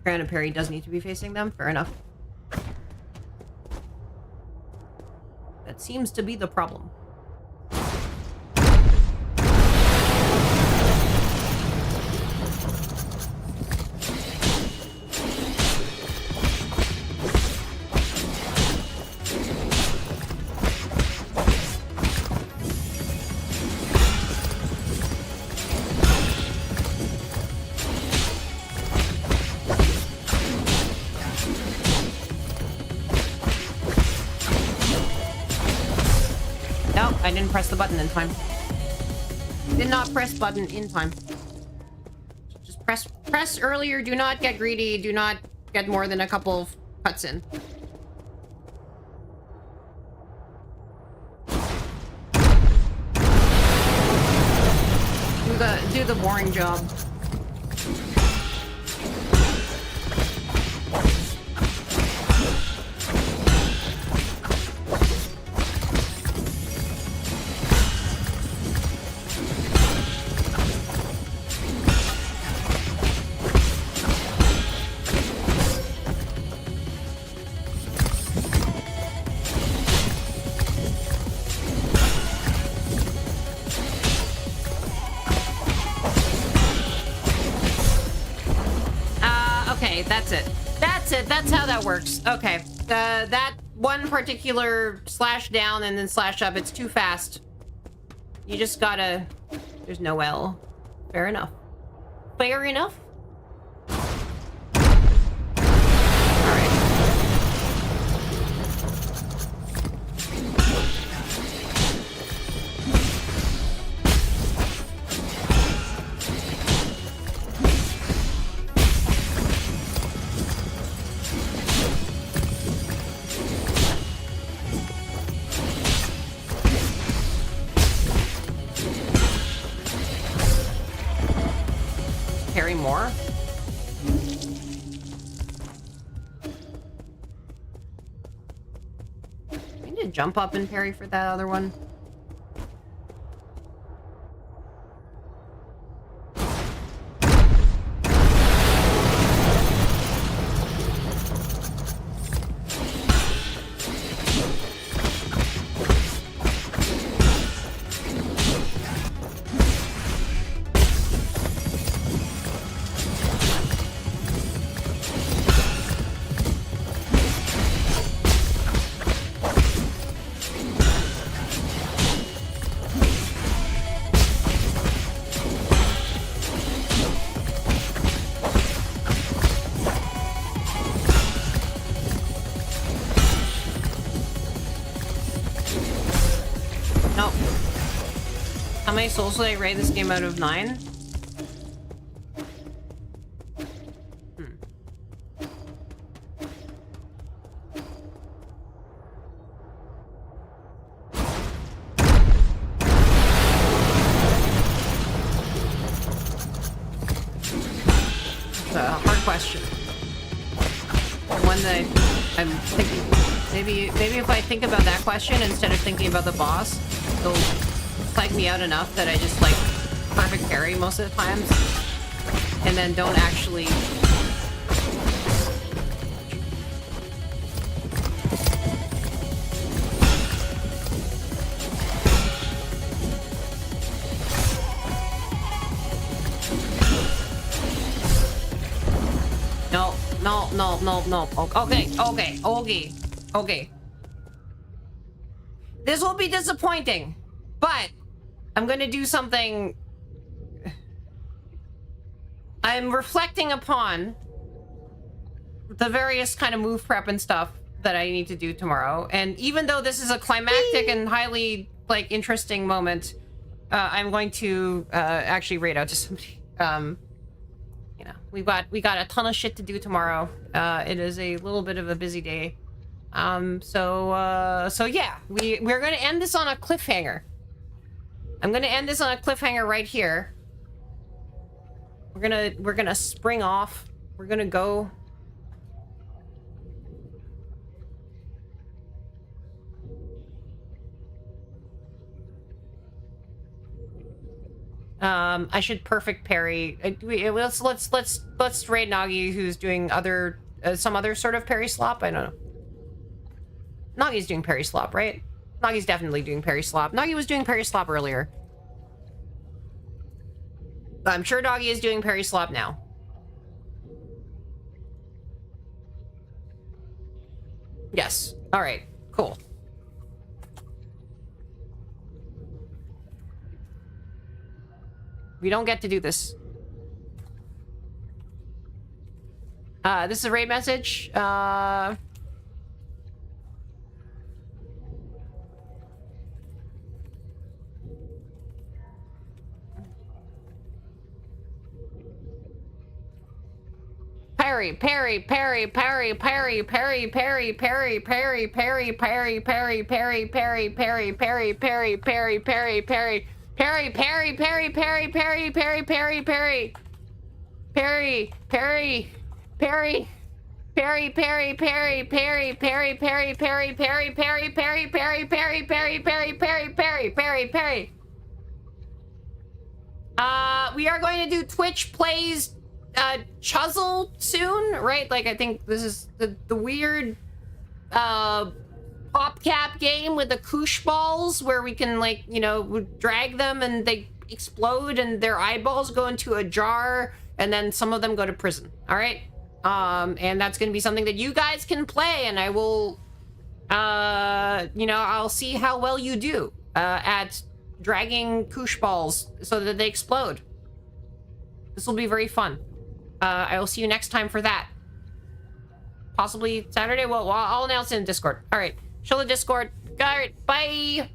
Granted, parry does need to be facing them. Fair enough. That seems to be the problem. I didn't press the button in time. Did not press button in time. Just press earlier. Do not get greedy. Do not get more than a couple of cuts in. Do the boring job. That's how that works. Okay. That one particular slash down and then slash up, it's too fast. You just gotta... There's no L. Fair enough. Fair enough? Alright. More. I need to jump up and parry for that other one. How many souls did I rate this game out of 9? It's a hard question. One that I'm thinking. Maybe if I think about that question instead of thinking about the boss, it'll psych me out enough that I just like perfect parry most of the times and then don't actually No, no, no, no. Okay, okay, okay, okay. This will be disappointing, but I'm gonna do something. I'm reflecting upon the various kind of move prep and stuff that I need to do tomorrow. And even though this is a climactic and highly, like, interesting moment, I'm going to actually raid out to somebody. You know, we got a ton of shit to do tomorrow. It is a little bit of a busy day. So yeah, we're gonna end this on a cliffhanger. I'm gonna end this on a cliffhanger right here. We're gonna spring off. We're gonna go. I should perfect parry. Let's raid Nagi, who's doing other some other sort of parry slop. I don't know. Nagi's doing parry slop, right? Nagi's definitely doing parry slop. Nagi was doing parry slop earlier. I'm sure Doggy is doing parry slop now. Yes. All right. Cool. We don't get to do this. This is a raid message. Parry, parry, parry, parry, parry, parry, parry, parry, parry, parry, parry, parry, parry, parry, parry, parry, parry, parry, parry, parry. Parry, parry, parry, parry, parry, parry, parry, parry. Parry, parry, parry. Parry, parry, parry, parry, parry, parry, parry, parry, parry, parry, parry, parry, parry, parry, parry, parry, parry, parry. We are going to do Twitch plays Chuzzle soon, right? Like, I think this is the weird PopCap game with the koosh balls where we can, like, you know, drag them and they explode and their eyeballs go into a jar and then some of them go to prison. All right. And that's going to be something that you guys can play, and I will, you know, I'll see how well you do at dragging koosh balls so that they explode. This will be very fun. I will see you next time for that. Possibly Saturday. Well, I'll announce it in Discord. All right. Show the Discord. All right. Bye.